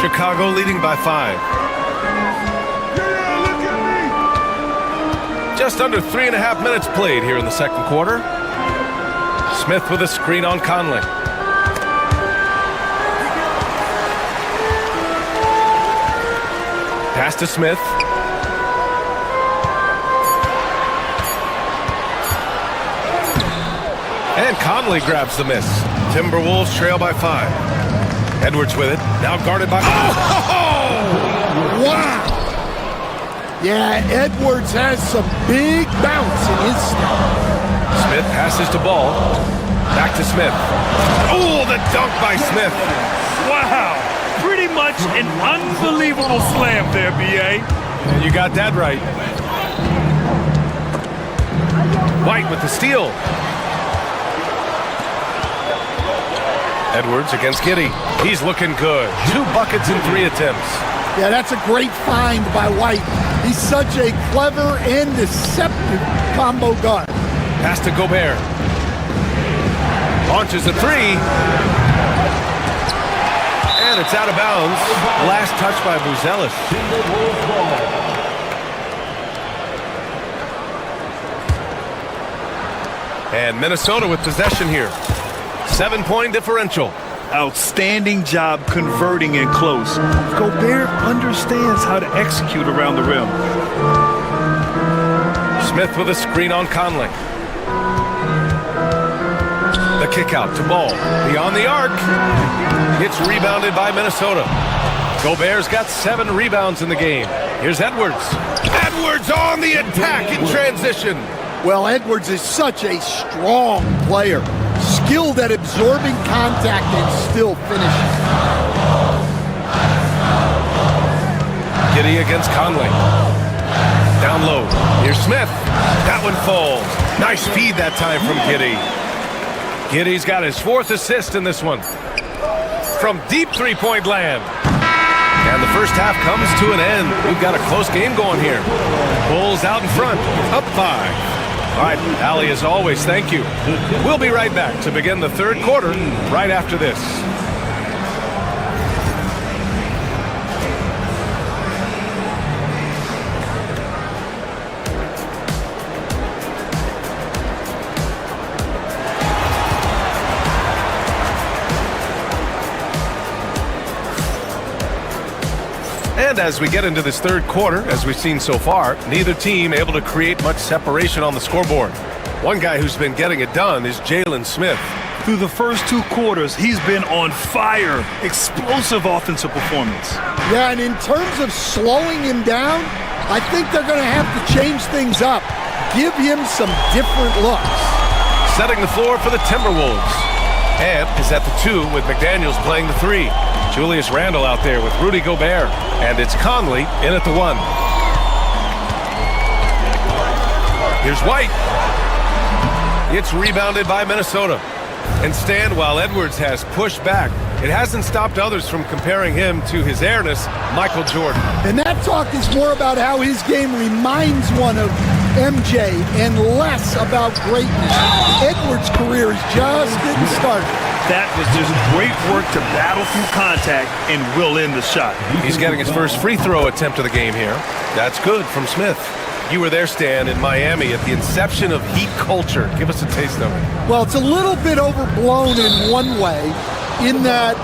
Chicago leading by 5. Just under 3.5 minutes played here in the second quarter. Smith with a screen on Conley. Pass to Smith. And Conley grabs the miss. Timberwolves trail by 5. Edwards with it. Now guarded by... Oh! Wow! Yeah, Edwards has some big bounce in his step. Smith passes to Ball. Back to Smith. Oh, the dunk by Smith. Wow. Pretty much an unbelievable slam there, B.A. And you got that right. White with the steal. Edwards against Giddey. He's looking good. 2 buckets in 3 attempts. Yeah, that's a great find by White. He's such a clever and deceptive combo guard. Pass to Gobert. Launches a 3. And it's out of bounds. Last touch by Buzelis. And Minnesota with possession here. 7-point differential. Outstanding job converting in close. Gobert understands how to execute around the rim. Smith with a screen on Conley. The kick out to Ball. Beyond the arc. It's rebounded by Minnesota. Gobert's got 7 rebounds in the game. Here's Edwards. Edwards on the attack in transition. Well, Edwards is such a strong player. Skilled at absorbing contact and still finishing. Giddey against Conley. Down low. Here's Smith. That one falls. Nice feed that time from Giddey. Giddey's got his 4th assist in this one. From deep 3-point land. And the first half comes to an end. We've got a close game going here. Bulls out in front. Up 5. All right, Allie, as always, thank you. We'll be right back to begin the third quarter right after this. And as we get into this third quarter, as we've seen so far, neither team able to create much separation on the scoreboard. One guy who's been getting it done is Jalen Smith. Through the first 2 quarters, he's been on fire. Explosive offensive performance. Yeah, and in terms of slowing him down, I think they're going to have to change things up. Give him some different looks. Setting the floor for the Timberwolves. Amp is at the 2 with McDaniels playing the 3. Julius Randle out there with Rudy Gobert. And it's Conley in at the 1. Here's White. It's rebounded by Minnesota. And Stan, while Edwards has pushed back, it hasn't stopped others from comparing him to his airness, Michael Jordan. And that talk is more about how his game reminds one of MJ and less about greatness. Edwards' career is just getting started. That was just great work to battle through contact and will in the shot. He's getting his first free throw attempt of the game here. That's good from Smith. You were there, Stan, in Miami at the inception of Heat culture. Give us a taste of it. Well, it's a little bit overblown in one way, in that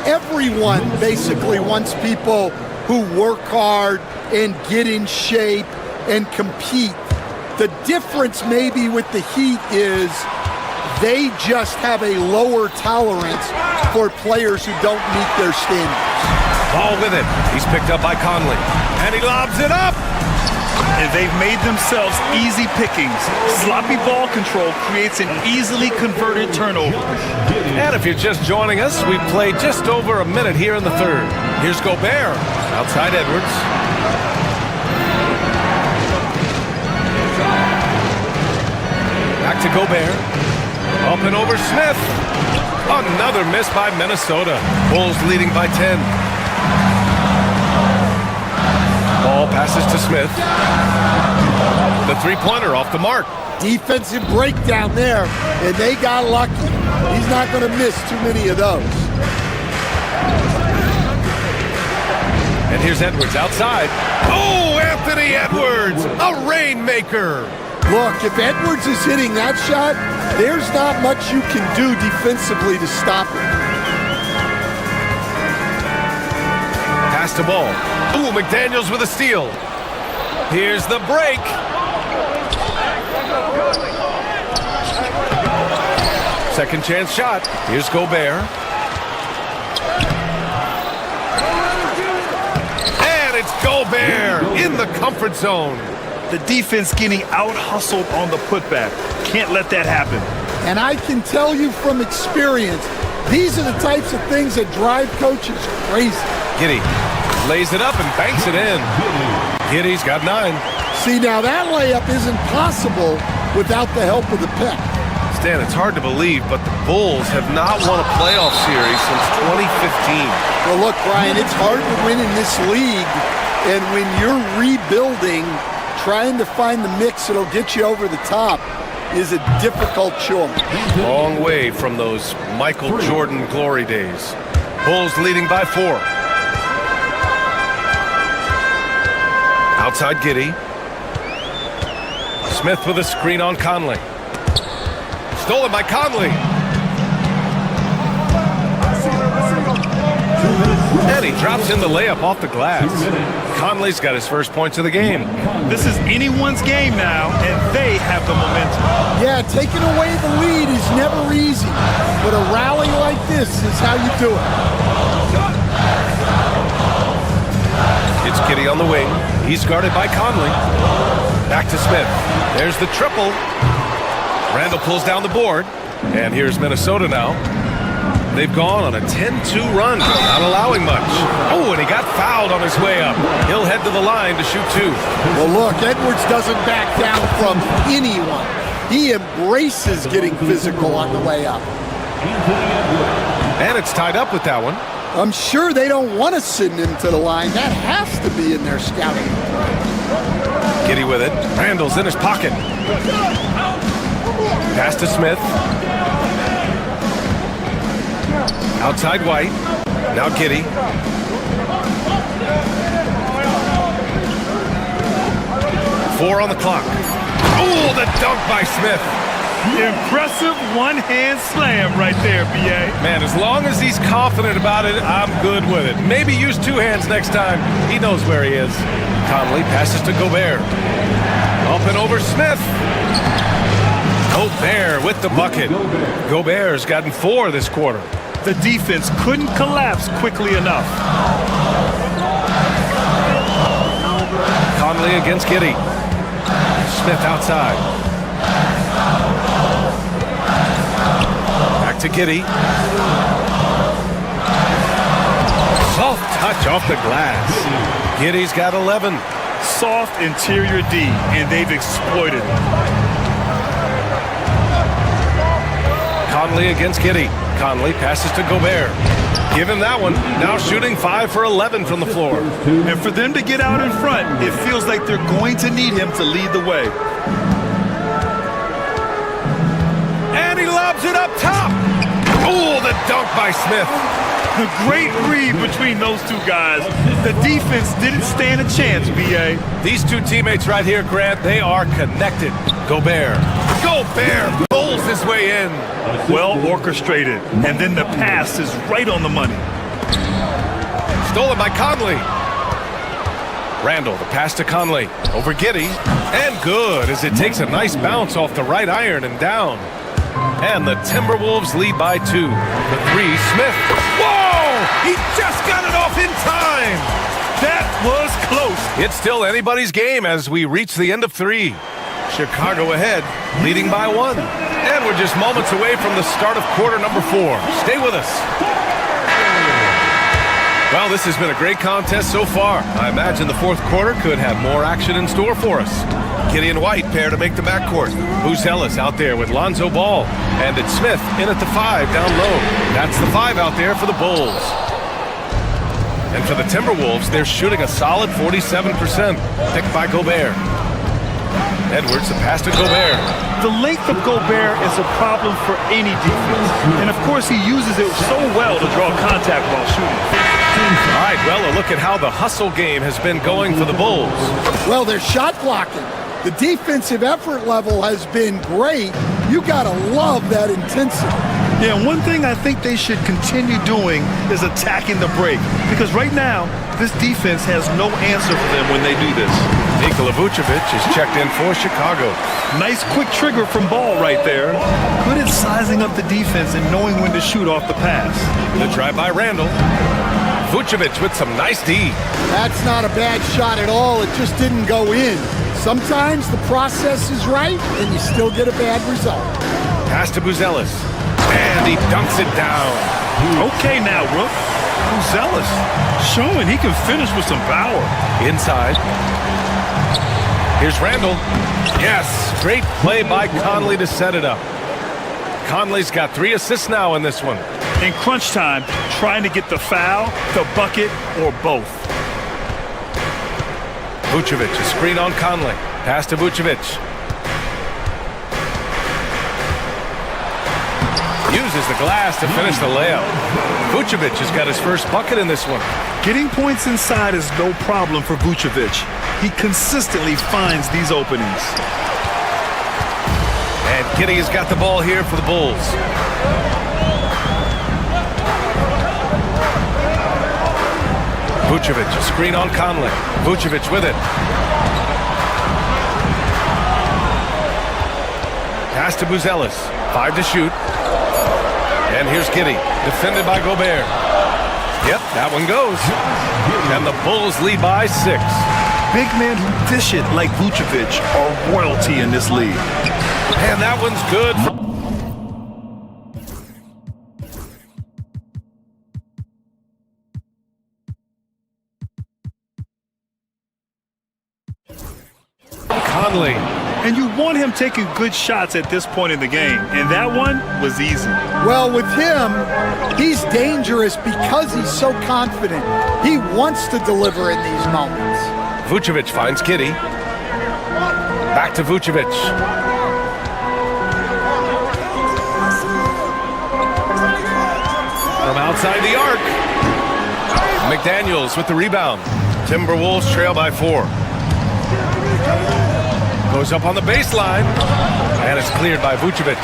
everyone basically wants people who work hard and get in shape and compete. The difference maybe with the Heat is they just have a lower tolerance for players who don't meet their standards. Ball with it. He's picked up by Conley. And he lobs it up. And they've made themselves easy pickings. Sloppy ball control creates an easily converted turnover. And if you're just joining us, we've played just over a minute here in the third. Here's Gobert. Outside Edwards. Back to Gobert. Up and over Smith. Another miss by Minnesota. Bulls leading by 10. Ball passes to Smith. The three-pointer off the mark. Defensive breakdown there, and they got lucky. He's not going to miss too many of those. And And here's Edwards outside. Oh, Anthony Edwards, a rainmaker. Look, if Edwards is hitting that shot, there's not much you can do defensively to stop it. Pass the ball. Ooh, McDaniels with a steal. Here's the break. Second chance shot. Here's Gobert. And it's Gobert in the comfort zone. The defense getting out-hustled on the putback. Can't let that happen. And I can tell you from experience, these are the types of things that drive coaches crazy. Giddey lays it up and banks it in. Giddey's got 9. See, now that layup isn't possible without the help of the pick. Stan, it's hard to believe, but the Bulls have not won a playoff series since 2015. Well, look, Brian, it's hard to win in this league, and when you're rebuilding, trying to find the mix that'll get you over the top is a difficult chore. Long way from those Michael Jordan glory days. Bulls leading by 4. Outside Giddey. Smith with a screen on Conley. Stolen by Conley. And he drops in the layup off the glass. Conley's got his first points of the game. This is anyone's game now, and they have the momentum. Yeah, taking away the lead is never easy, but a rally like this is how you do it. It's Giddey on the wing. He's guarded by Conley. Back to Smith. There's the triple. Randall pulls down the board. And here's Minnesota now. They've gone on a 10-2 run, not allowing much. Oh, and he got fouled on his way up. He'll head to the line to shoot 2. Well, look, Edwards doesn't back down from anyone. He embraces getting physical on the way up. And it's tied up with that one. I'm sure they don't want to send him to the line. That has to be in their scouting. Giddey with it. Randall's in his pocket. Pass to Smith. Outside White. Now Giddey. Four on the clock. Oh, the dunk by Smith. Impressive one-hand slam right there, B.A. Man, as long as he's confident about it, I'm good with it. Maybe use 2 hands next time. He knows where he is. Conley passes to Gobert. Up and over Smith. Gobert with the bucket. Gobert's gotten 4 this quarter. The defense couldn't collapse quickly enough. Conley against Giddey. Smith outside. Back to Giddey. Soft touch off the glass. Giddey's got 11. Soft interior D, and they've exploited it. Conley against Giddey. Conley passes to Gobert. Give him that one. Now shooting 5 for 11 from the floor. And for them to get out in front, it feels like they're going to need him to lead the way. And he lobs it up top. Oh, the dunk by Smith. The great read between those 2 guys. The defense didn't stand a chance, B.A. These 2 teammates right here, Grant, they are connected. Gobert bowls his way in. Well orchestrated, and then the pass is right on the money. Stolen by Conley. Randall, the pass to Conley. Over Giddey. And good, as it takes a nice bounce off the right iron and down. And the Timberwolves lead by 2. The 3, Smith. Whoa! He just got it off in time! That was close. It's still anybody's game as we reach the end of 3. Chicago ahead, leading by 1. And we're just moments away from the start of quarter number 4. Stay with us. Well, this has been a great contest so far. I imagine the 4th quarter could have more action in store for us. Giddey and White pair to make the backcourt. Who's Ellis out there with Lonzo Ball. And it's Smith in at the 5 down low. That's the 5 out there for the Bulls. And for the Timberwolves, they're shooting a solid 47%, picked by Gobert. Edwards, the pass to Gobert. The length of Gobert is a problem for any defense. And of course, he uses it so well to draw contact while shooting. All right, well, a look at how the hustle game has been going for the Bulls. Well, they're shot blocking. The defensive effort level has been great. You got to love that intensity. Yeah, one thing I think they should continue doing is attacking the break. Because right now, this defense has no answer for them when they do this. Nikola Vucevic is checked in for Chicago. Nice quick trigger from Ball right there. Good at sizing up the defense and knowing when to shoot off the pass. The drive by Randall. Vucevic with some nice D. That's not a bad shot at all. It just didn't go in. Sometimes the process is right and you still get a bad result. Pass to Buzelis. And he dunks it down. Okay now, Rook. Buzelis showing he can finish with some power. Inside. Here's Randall. Yes, great play by Conley to set it up. Conley's got 3 assists now in this one. In crunch time, trying to get the foul, the bucket, or both. Vucevic, a screen on Conley. Pass to Vucevic. Uses the glass to finish the layup. Vucevic has got his first bucket in this one. Getting points inside is no problem for Vucevic. He consistently finds these openings. And Giddey has got the ball here for the Bulls. Vucevic, a screen on Conley. Vucevic with it. Pass to Buzelis. 5 to shoot. And here's Giddey, defended by Gobert. Yep, that one goes. And the Bulls lead by 6. Big men who dish it like Vucevic are royalty in this league. And that one's good. Conley. And you want him taking good shots at this point in the game. And that one was easy. Well, with him, he's dangerous because he's so confident. He wants to deliver in these moments. Vucevic finds Giddey. Back to Vucevic. From outside the arc. McDaniels with the rebound. Timberwolves trail by 4. Goes up on the baseline. And it's cleared by Vucevic.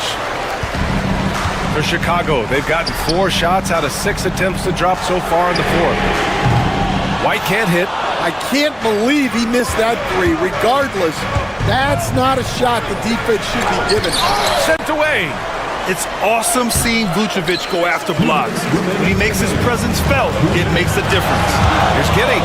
For Chicago, they've gotten 4 shots out of 6 attempts to drop so far in the 4th. White can't hit. I can't believe he missed that 3. Regardless, that's not a shot the defense should be given. Sent away. It's awesome seeing Vucevic go after blocks. When he makes his presence felt, it makes a difference. Here's Giddey.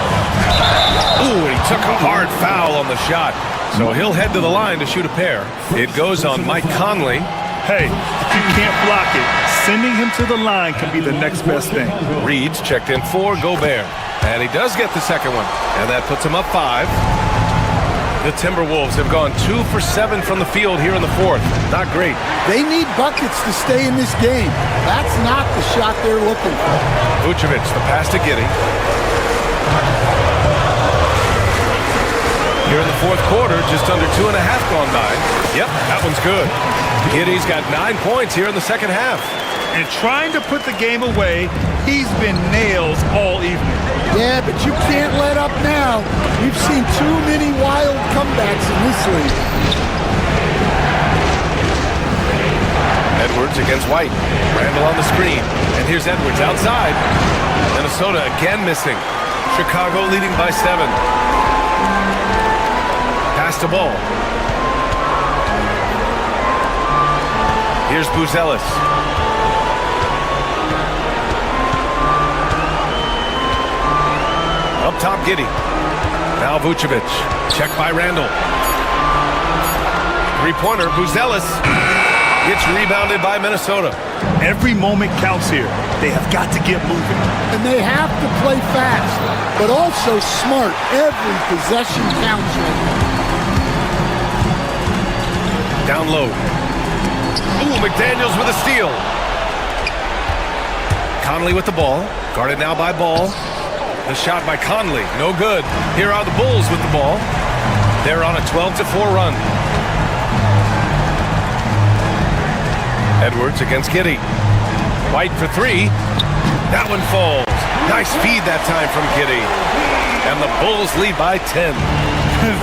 Ooh, and he took a hard foul on the shot. So he'll head to the line to shoot a pair. It goes on Mike Conley. Hey, if you can't block it, sending him to the line can be the next best thing. Reed's checked in for Gobert. And he does get the second one. And that puts him up 5. The Timberwolves have gone 2 for 7 from the field here in the 4th. Not great. They need buckets to stay in this game. That's not the shot they're looking for. Vucevic, the pass to Giddey. Here in the 4th quarter, just under 2.5 gone by. Yep, that one's good. Giddey's got 9 points here in the second half. And trying to put the game away, he's been nails all evening. Yeah, but you can't let up now. We've seen too many wild comebacks in this league. Edwards against White. Randall on the screen. And here's Edwards outside. Minnesota again missing. Chicago leading by 7. Pass to Ball. Here's Buzelis. Up top, Giddey. Now Vucevic. Check by Randall. 3-pointer, Buzelis. Gets rebounded by Minnesota. Every moment counts here. They have got to get moving. And they have to play fast, but also smart. Every possession counts. Down low. Ooh, McDaniels with a steal. Conley with the ball. Guarded now by Ball. The shot by Conley, no good. Here are the Bulls with the ball. They're on a 12-4 run. Edwards against Giddey. White for 3. That one falls. Nice feed that time from Kitty. And the Bulls lead by 10.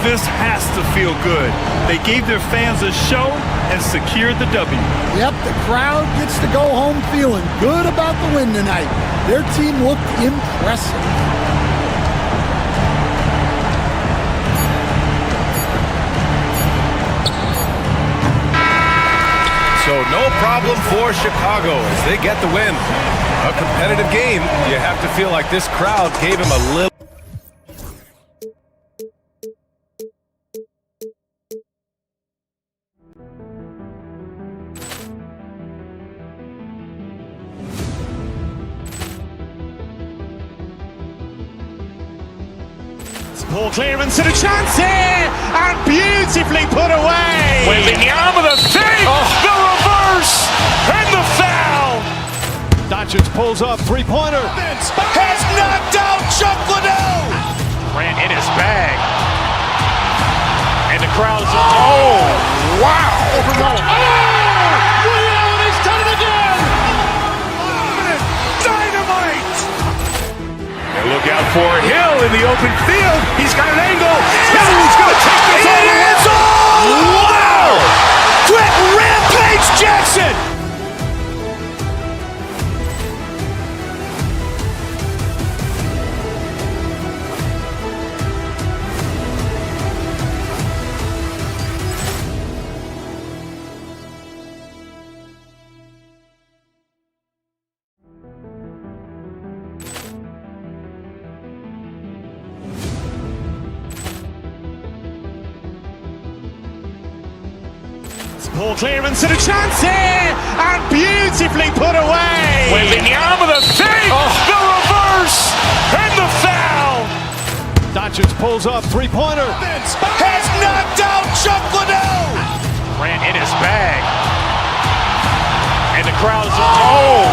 This has to feel good. They gave their fans a show and secured the W. Yep, the crowd gets to go home feeling good about the win tonight. Their team looked impressive. So no problem for Chicago as they get the win. A competitive game. You have to feel like this crowd gave him a little. Ball clearance and a chance here, and beautifully put away. Wembanyama the fake, the reverse, and the foul. Doncic pulls up, three-pointer. Has knocked out Chuck Liddell. Ran in his bag. And the crowd is, oh, wow. Overrun. Leon has done it again. Dynamite. And look out for Hill in the open field. He's got an angle. Hill's going to take this all the way. Wow. Quick rampage Jackson. Ball clearance and a chance here, and beautifully put away. Wembanyama the fake, the reverse, and the foul. Doncic pulls up, three-pointer. Has knocked out Chuck Liddell. Ran in his bag. And the crowd is, oh,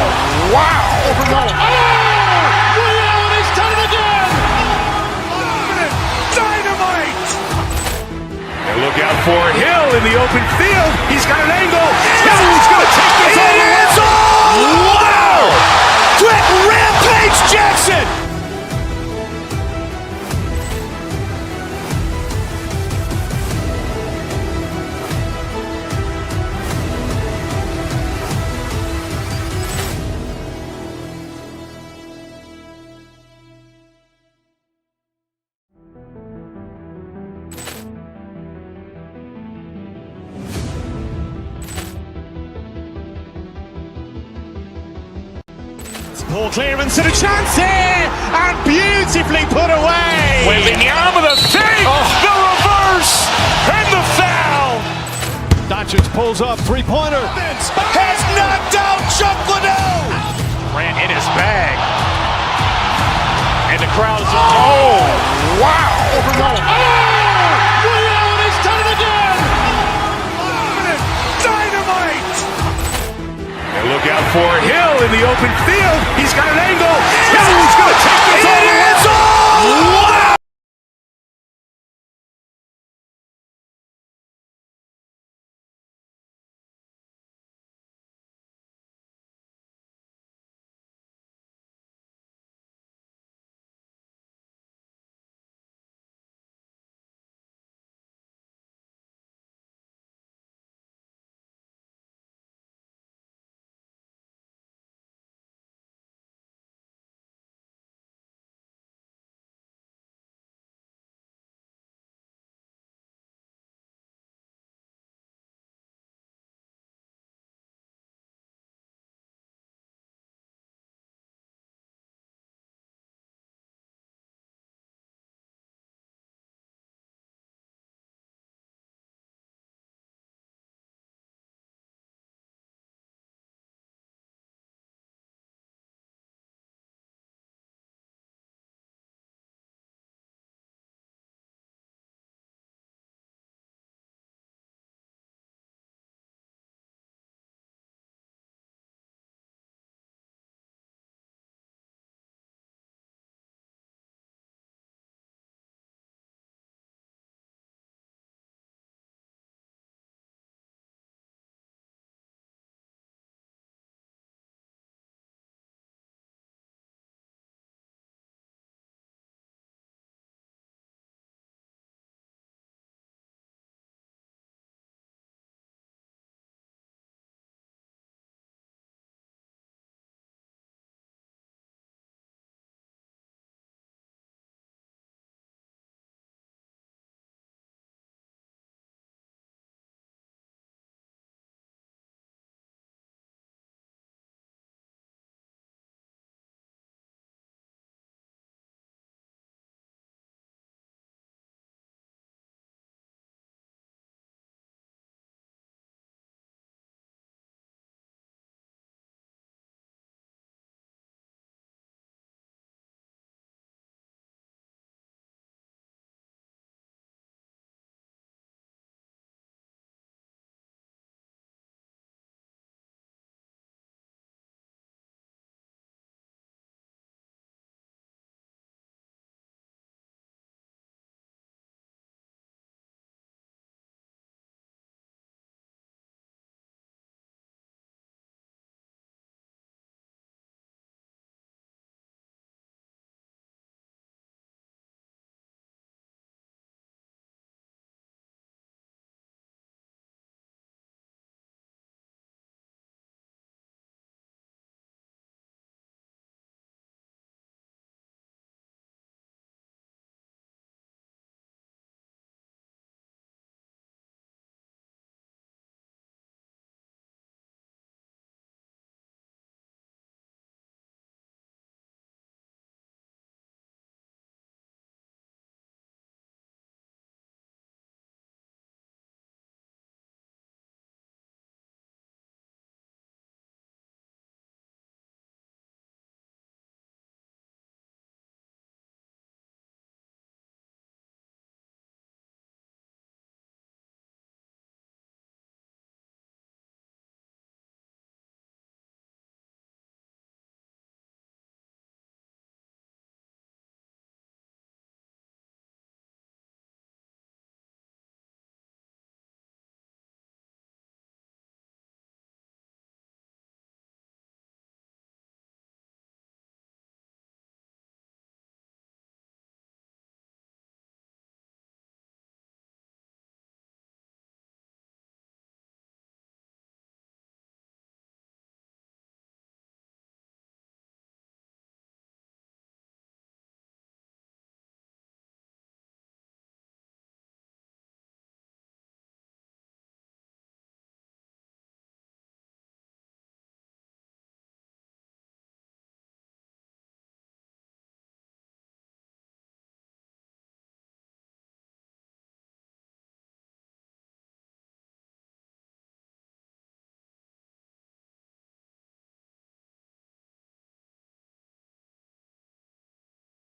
wow. Overrun. Leon has done it again. Dynamite. And look out for Hill in the open field. He's got an angle. Hill's going to take this all the way. Wow. Quick rampage Jackson. Ball clearance and a chance here, and beautifully put away. Wembanyama the fake, the reverse, and the foul. Doncic pulls up, three-pointer. Has knocked out Chuck Liddell. Ran in his bag. And the crowd is, oh, wow. Overrun. Leon has done it again. Dynamite. And look out for Hill in the open field. He's got an angle. Hill's going to take this all the way.